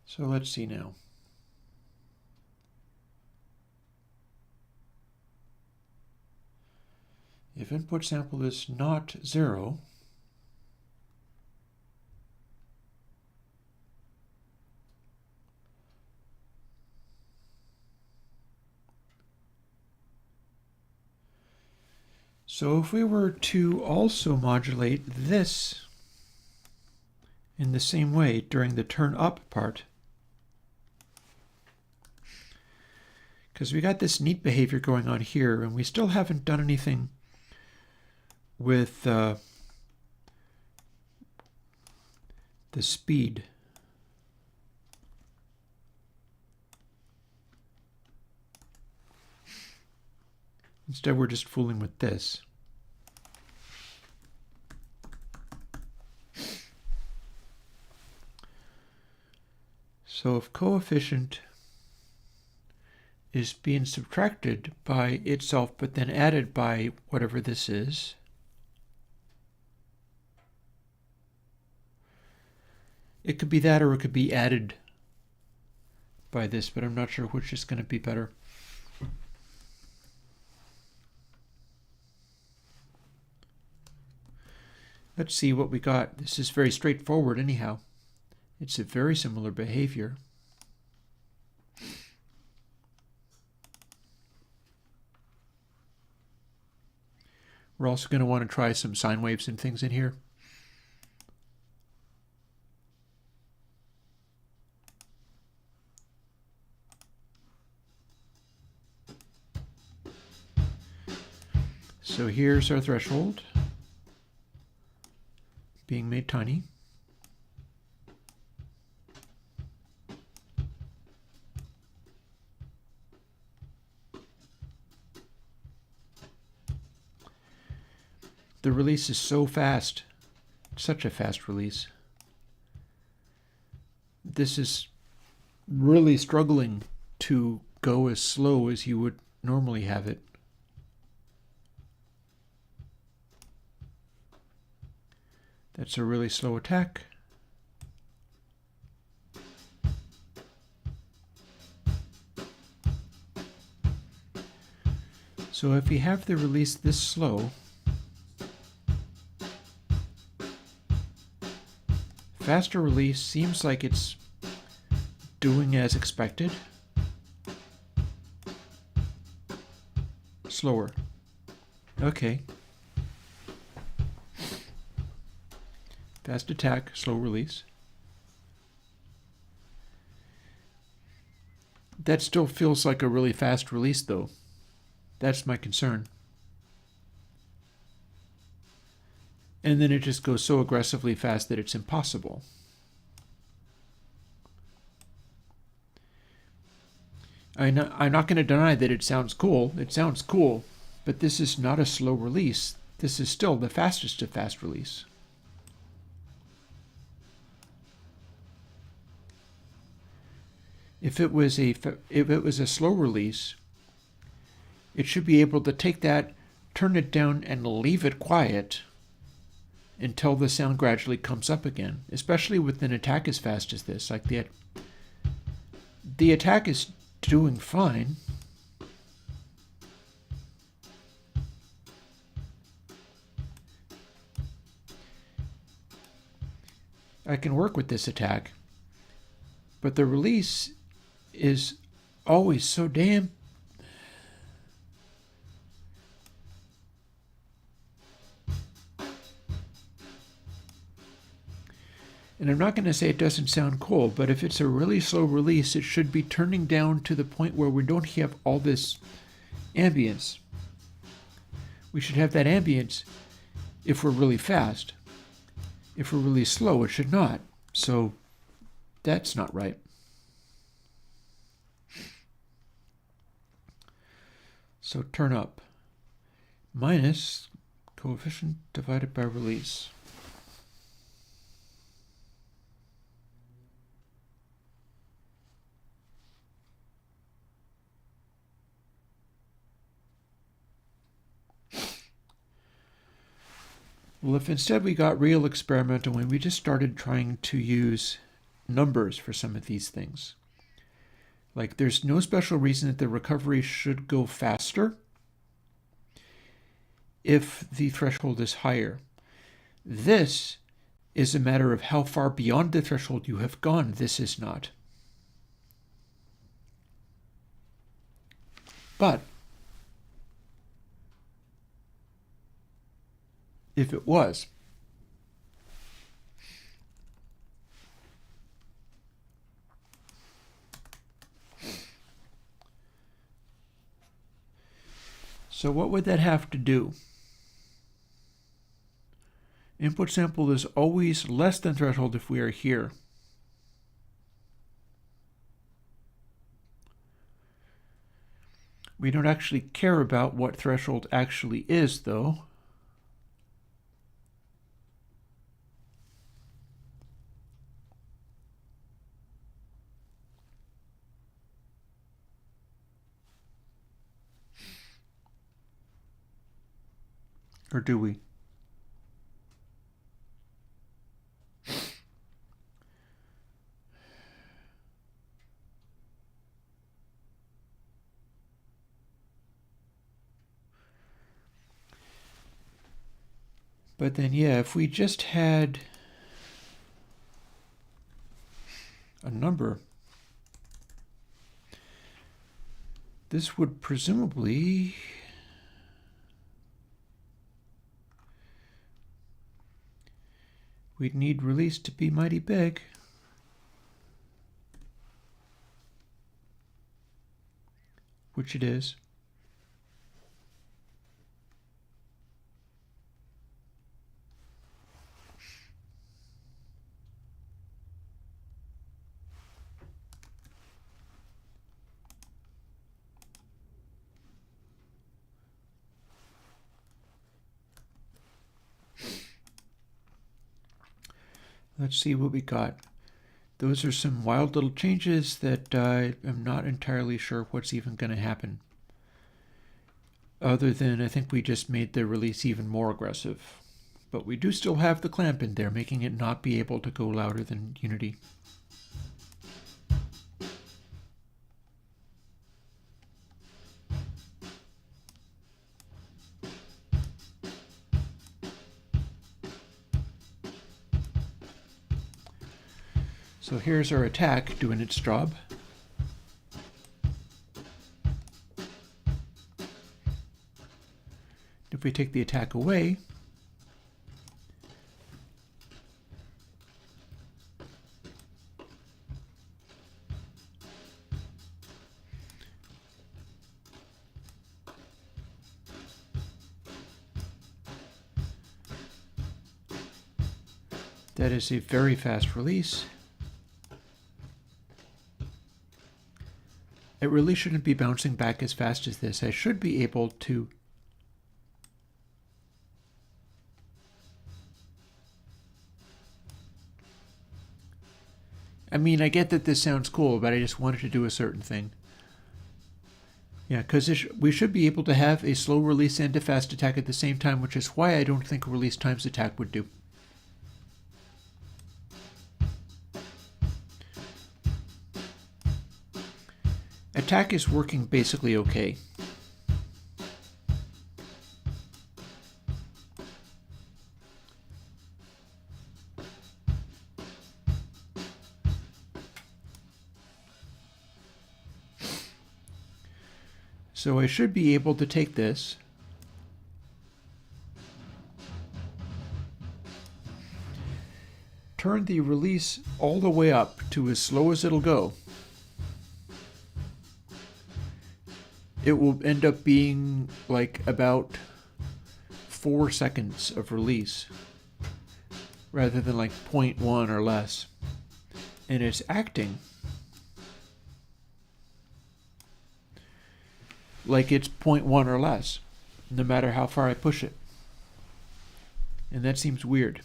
So let's see now. If input sample is not 0, so if we were to also modulate this in the same way during the turn up part, because we got this neat behavior going on here, and we still haven't done anything with the speed. Instead, we're just fooling with this. So if coefficient is being subtracted by itself, but then added by whatever this is, it could be that, or it could be added by this, but I'm not sure which is going to be better. Let's see what we got. This is very straightforward anyhow. It's a very similar behavior. We're also going to want to try some sine waves and things in here. So here's our threshold. being made tiny. The release is so fast, such a fast release. This is really struggling to go as slow as you would normally have it. That's a really slow attack. So if you have the release this slow, faster release seems like it's doing as expected. Slower. Okay. Fast attack, slow release. That still feels like a really fast release though. That's my concern. And then it just goes so aggressively fast that it's impossible. I'm not going to deny that it sounds cool. It sounds cool, but this is not a slow release. This is still the fastest of fast release. If it was a slow release, it should be able to take that, turn it down, and leave it quiet until the sound gradually comes up again, especially with an attack as fast as this. Like the attack is doing fine. I can work with this attack, but the release is always so damn... And I'm not going to say it doesn't sound cool, but if it's a really slow release, it should be turning down to the point where we don't have all this ambience. We should have that ambience if we're really fast. If we're really slow, it should not. So that's not right. So turn up minus coefficient divided by release. Well, if instead we got real experimental and we just started trying to use numbers for some of these things, like there's no special reason that the recovery should go faster if the threshold is higher. This is a matter of how far beyond the threshold you have gone. This is not. But if it was, so what would that have to do? Input sample is always less than threshold if we are here. We don't actually care about what threshold actually is, though. Or do we? But then, yeah, if we just had a number, this would presumably we'd need release to be mighty big. Which it is. let's see what we got. Those are some wild little changes that I am not entirely sure what's even going to happen. Other than I think we just made the release even more aggressive. But we do still have the clamp in there, making it not be able to go louder than Unity. So here's our attack doing its job. If we take the attack away, that is a very fast release. It really shouldn't be bouncing back as fast as this. I should be able to I mean, I get that this sounds cool, but I just wanted to do a certain thing. Yeah, because we should be able to have a slow release and a fast attack at the same time, which is why I don't think a release times attack would do. Attack is working basically okay. So I should be able to take this, turn the release all the way up to as slow as it'll go. It will end up being like about 4 seconds of release rather than like 0.1 or less. And it's acting like it's 0.1 or less, no matter how far I push it. And that seems weird.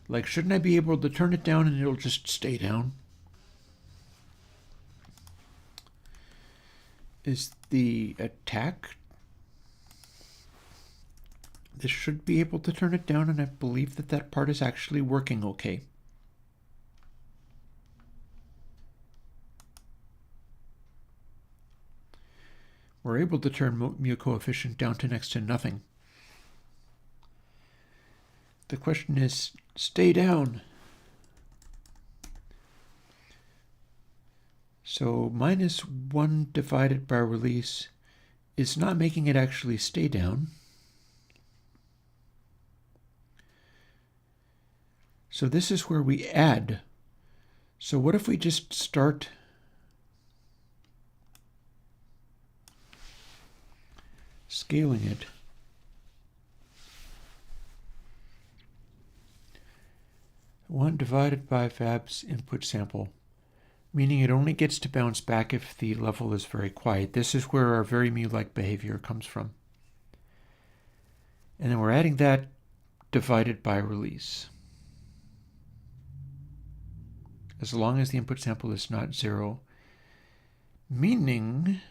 Like, shouldn't I be able to turn it down and it'll just stay down? Is the attack? This should be able to turn it down, and I believe that that part is actually working okay. We're able to turn mu coefficient down to next to nothing. The question is, stay down. So -1 divided by release is not making it actually stay down. So this is where we add. So what if we just start scaling it? One divided by Fab's input sample, meaning it only gets to bounce back if the level is very quiet. This is where our very mu-like behavior comes from. And then we're adding that divided by release. As long as the input sample is not 0, meaning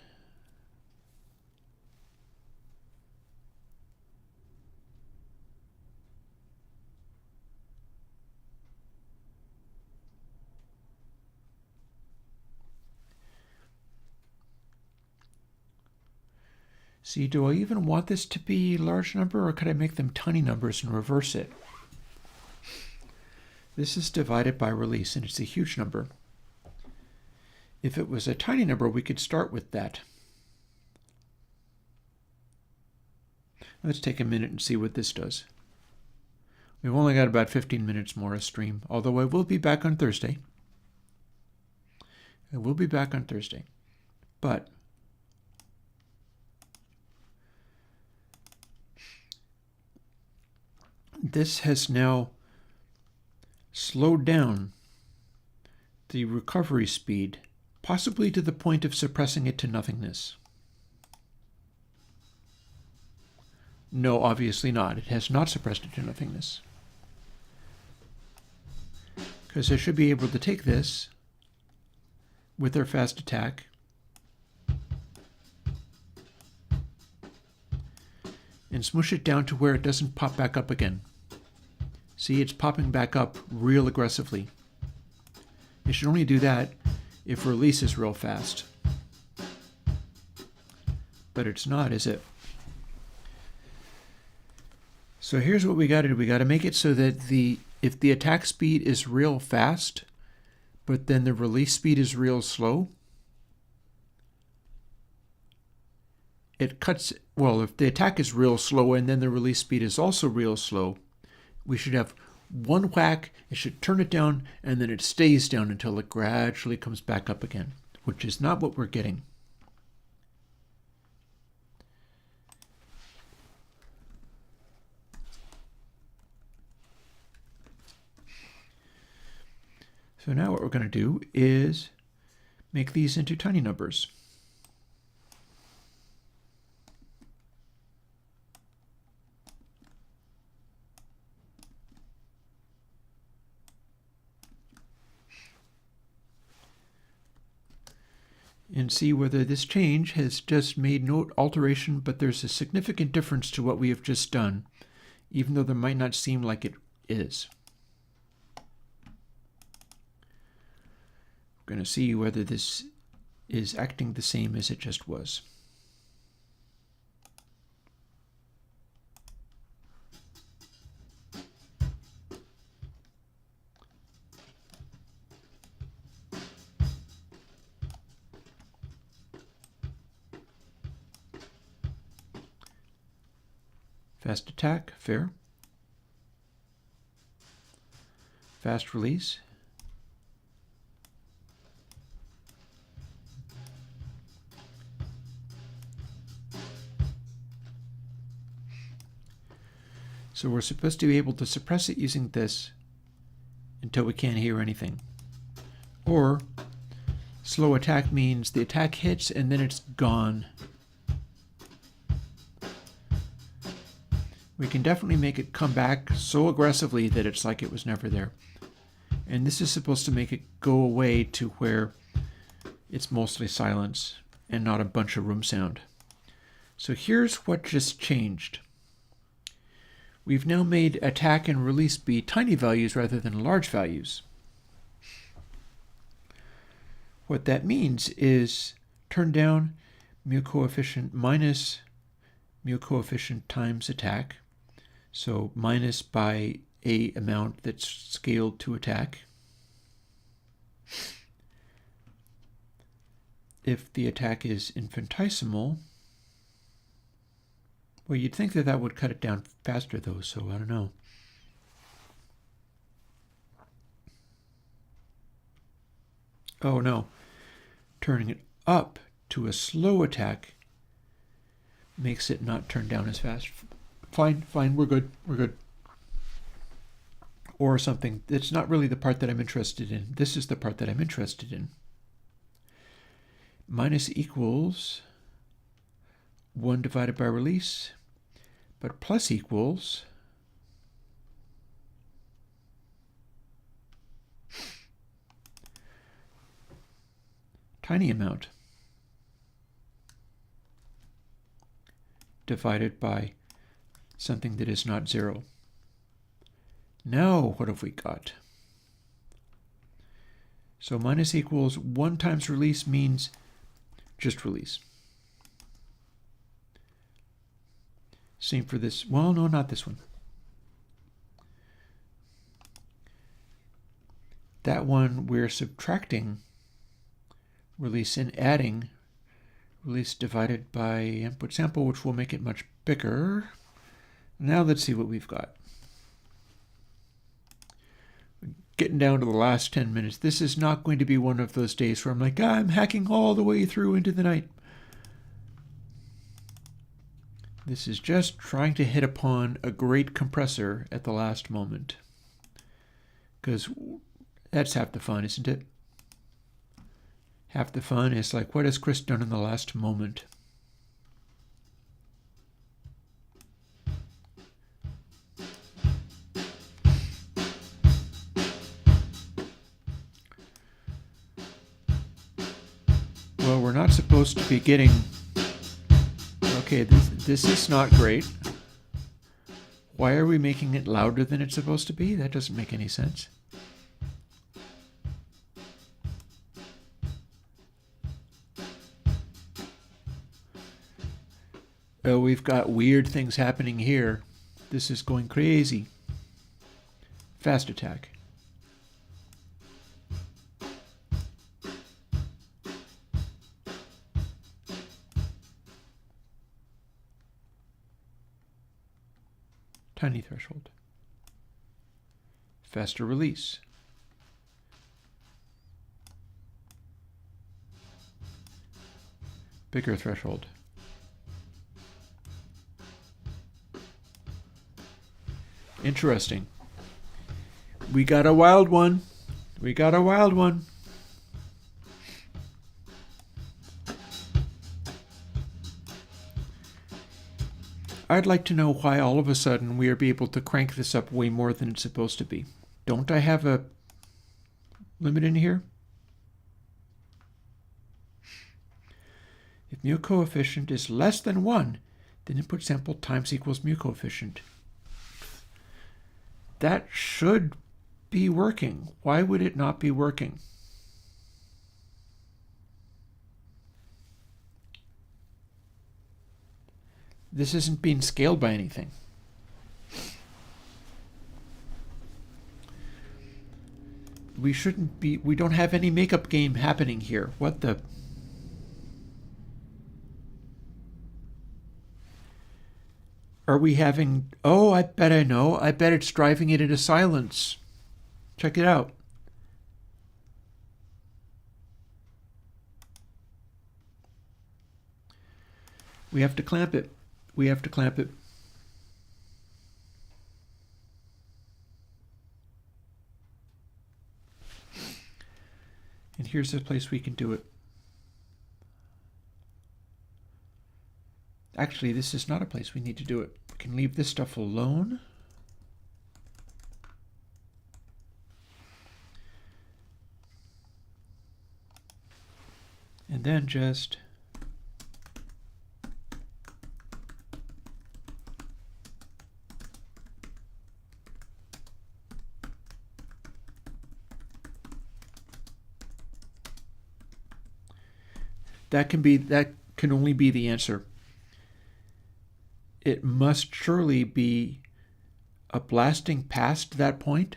see, do I even want this to be a large number, or could I make them tiny numbers and reverse it? This is divided by release, and it's a huge number. If it was a tiny number, we could start with that. Let's take a minute and see what this does. We've only got about 15 minutes more of stream, although I will be back on Thursday. I will be back on Thursday. But this has now slowed down the recovery speed, possibly to the point of suppressing it to nothingness. No, obviously not. It has not suppressed it to nothingness. because I should be able to take this with our fast attack and smoosh it down to where it doesn't pop back up again. See, it's popping back up real aggressively. It should only do that if release is real fast. But it's not, is it? So here's what we got to do. We got to make it so that if the attack speed is real fast, but then the release speed is real slow, it cuts, well, if the attack is real slow and then the release speed is also real slow, we should have one whack, it should turn it down, and then it stays down until it gradually comes back up again, which is not what we're getting. So now what we're going to do is make these into tiny numbers. And see whether this change has just made no alteration, but there's a significant difference to what we have just done, even though there might not seem like it is. We're going to see whether this is acting the same as it just was. Fast attack, fair. Fast release. So we're supposed to be able to suppress it using this until we can't hear anything. Or slow attack means the attack hits and then it's gone. We can definitely make it come back so aggressively that it's like it was never there. And this is supposed to make it go away to where it's mostly silence and not a bunch of room sound. So here's what just changed. We've now made attack and release be tiny values rather than large values. What that means is turn down mu coefficient minus mu coefficient times attack. So minus by a amount that's scaled to attack. If the attack is infinitesimal, well, you'd think that that would cut it down faster though, so I don't know. Oh no, turning it up to a slow attack makes it not turn down as fast. Fine, we're good. Or something. It's not really the part that I'm interested in. This is the part that I'm interested in. Minus equals 1 divided by release, but plus equals tiny amount divided by something that is not 0. Now what have we got? So minus equals 1 times release means just release. Same for this. Well, no, not this one. That one we're subtracting release and adding release divided by input sample, which will make it much bigger. Now let's see what we've got. Getting down to the last 10 minutes. This is not going to be one of those days where I'm like, I'm hacking all the way through into the night. This is just trying to hit upon a great compressor at the last moment. Because that's half the fun, isn't it? Half the fun is like, what has Chris done in the last moment? Well, we're not supposed to be getting... Okay, this is not great. Why are we making it louder than it's supposed to be? That doesn't make any sense. Oh, we've got weird things happening here. This is going crazy. Fast attack. Tiny threshold. Faster release. Bigger threshold. Interesting. We got a wild one. We got a wild one. I'd like to know why all of a sudden we are able to crank this up way more than it's supposed to be. Don't I have a limit in here? If mu coefficient is less than 1, then input sample times equals mu coefficient. That should be working. Why would it not be working? This isn't being scaled by anything. We shouldn't be, we don't have any makeup game happening here. What the? Are we having, oh, I bet I know. I bet it's driving it into silence. Check it out. We have to clamp it. We have to clamp it. And here's a place we can do it. Actually, this is not a place we need to do it. We can leave this stuff alone. And then just that can only be the answer. It must surely be a blasting past that point.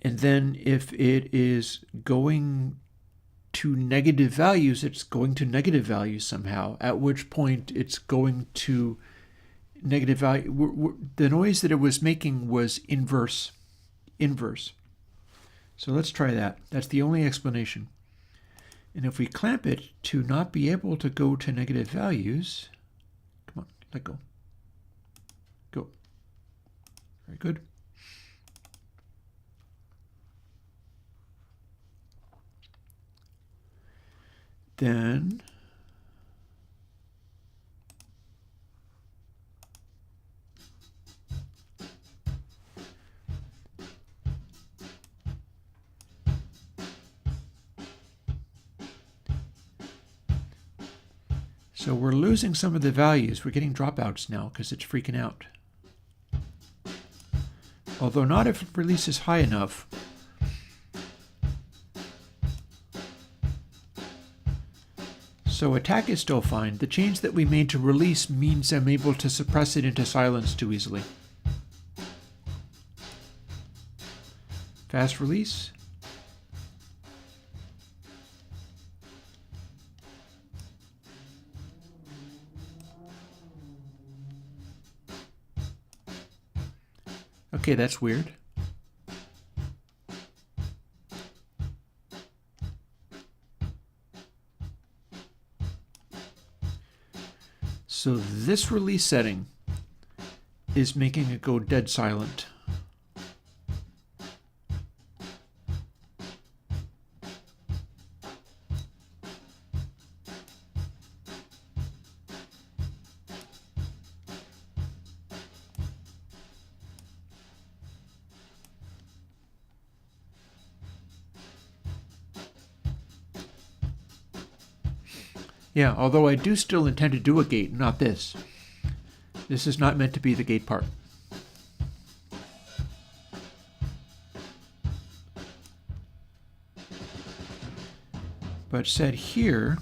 And then if it is going to negative values, it's going to negative values somehow, at which point it's going to negative value. The noise that it was making was inverse. So let's try that. That's the only explanation. And if we clamp it to not be able to go to negative values, come on, let go. Go. Very good. Then so we're losing some of the values. We're getting dropouts now because it's freaking out. Although not if release is high enough. So attack is still fine. The change that we made to release means I'm able to suppress it into silence too easily. Fast release. Okay, that's weird. So this release setting is making it go dead silent. Yeah, although I do still intend to do a gate, not this. This is not meant to be the gate part. But said here,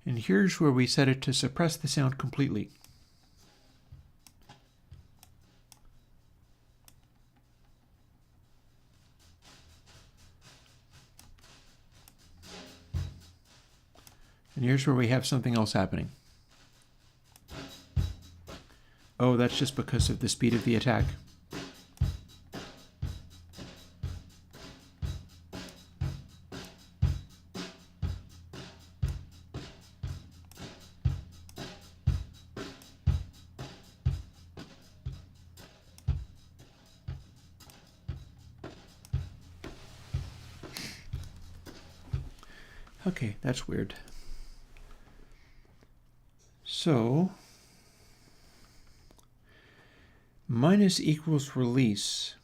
and here's where we set it to suppress the sound completely. And here's where we have something else happening. Oh, that's just because of the speed of the attack. Okay, that's weird. So, minus equals release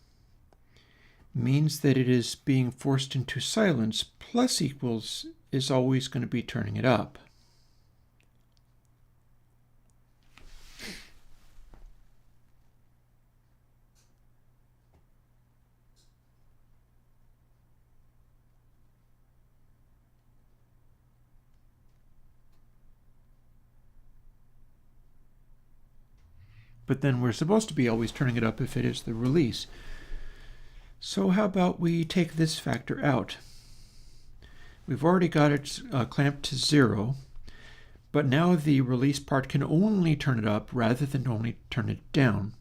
means that it is being forced into silence. Plus equals is always going to be turning it up. But then we're supposed to be always turning it up if it is the release. So how about we take this factor out? We've already got it clamped to 0, but now the release part can only turn it up rather than only turn it down.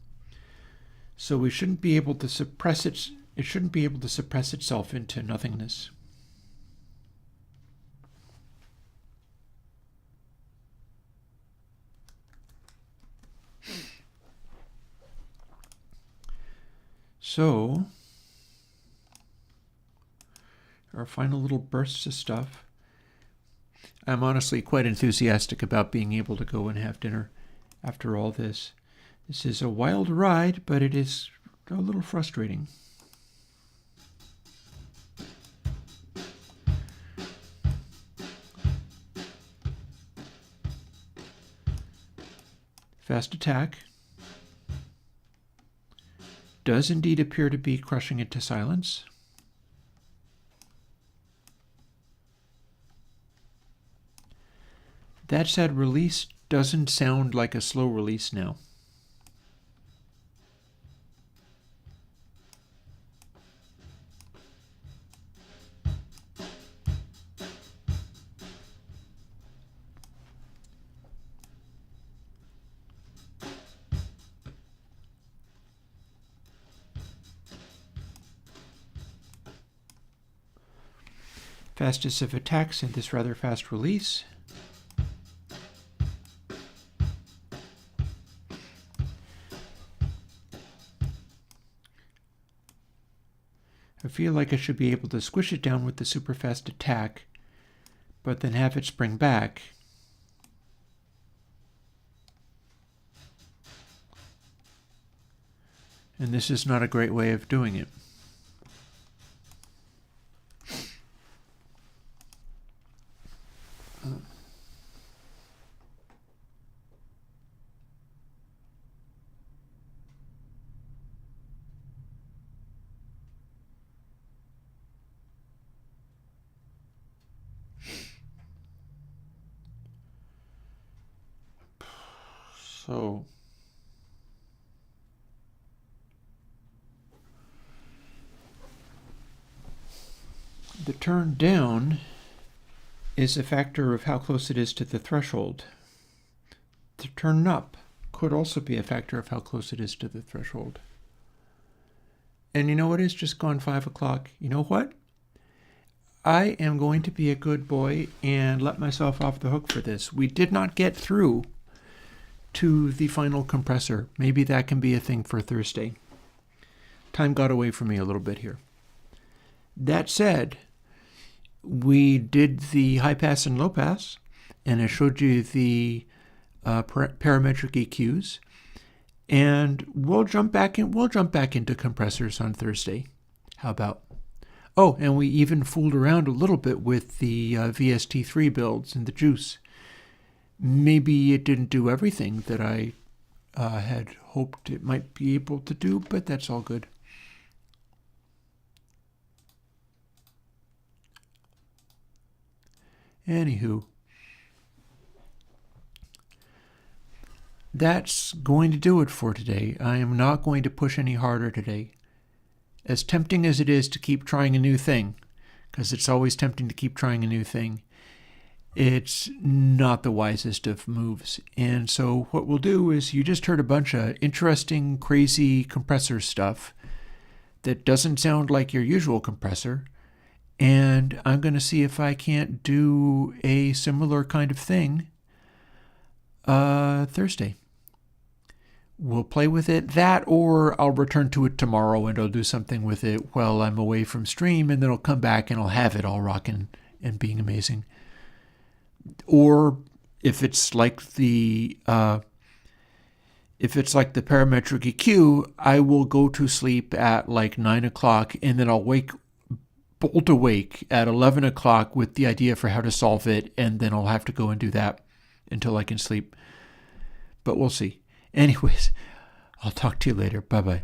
So we shouldn't be able to suppress it. It shouldn't be able to suppress itself into nothingness. So, our final little bursts of stuff. I'm honestly quite enthusiastic about being able to go and have dinner after all this. This is a wild ride, but it is a little frustrating. Fast attack does indeed appear to be crushing it to silence. That said, release doesn't sound like a slow release now. Fastest of attacks in this rather fast release. I feel like I should be able to squish it down with the super fast attack, but then have it spring back. And this is not a great way of doing it. So the turn down is a factor of how close it is to the threshold. The turn up could also be a factor of how close it is to the threshold. And you know what? It's just gone 5 o'clock. You know what? I am going to be a good boy and let myself off the hook for this. We did not get through to the final compressor. Maybe that can be a thing for Thursday. Time got away from me a little bit here. That said, we did the high pass and low pass, and I showed you the parametric EQs, and we'll jump back into compressors on Thursday. How about? Oh, and we even fooled around a little bit with the VST3 builds and the JUCE. Maybe it didn't do everything that I had hoped it might be able to do, but that's all good. Anywho, that's going to do it for today. I am not going to push any harder today. As tempting as it is to keep trying a new thing, because it's always tempting to keep trying a new thing, it's not the wisest of moves. And so what we'll do is, you just heard a bunch of interesting, crazy compressor stuff that doesn't sound like your usual compressor. And I'm going to see if I can't do a similar kind of thing Thursday. We'll play with it, that, or I'll return to it tomorrow and I'll do something with it while I'm away from stream, and then I'll come back and I'll have it all rocking and being amazing. Or if it's like the parametric EQ, I will go to sleep at like 9 o'clock, and then I'll bolt awake at 11 o'clock with the idea for how to solve it, and then I'll have to go and do that until I can sleep. But we'll see. Anyways, I'll talk to you later. Bye-bye.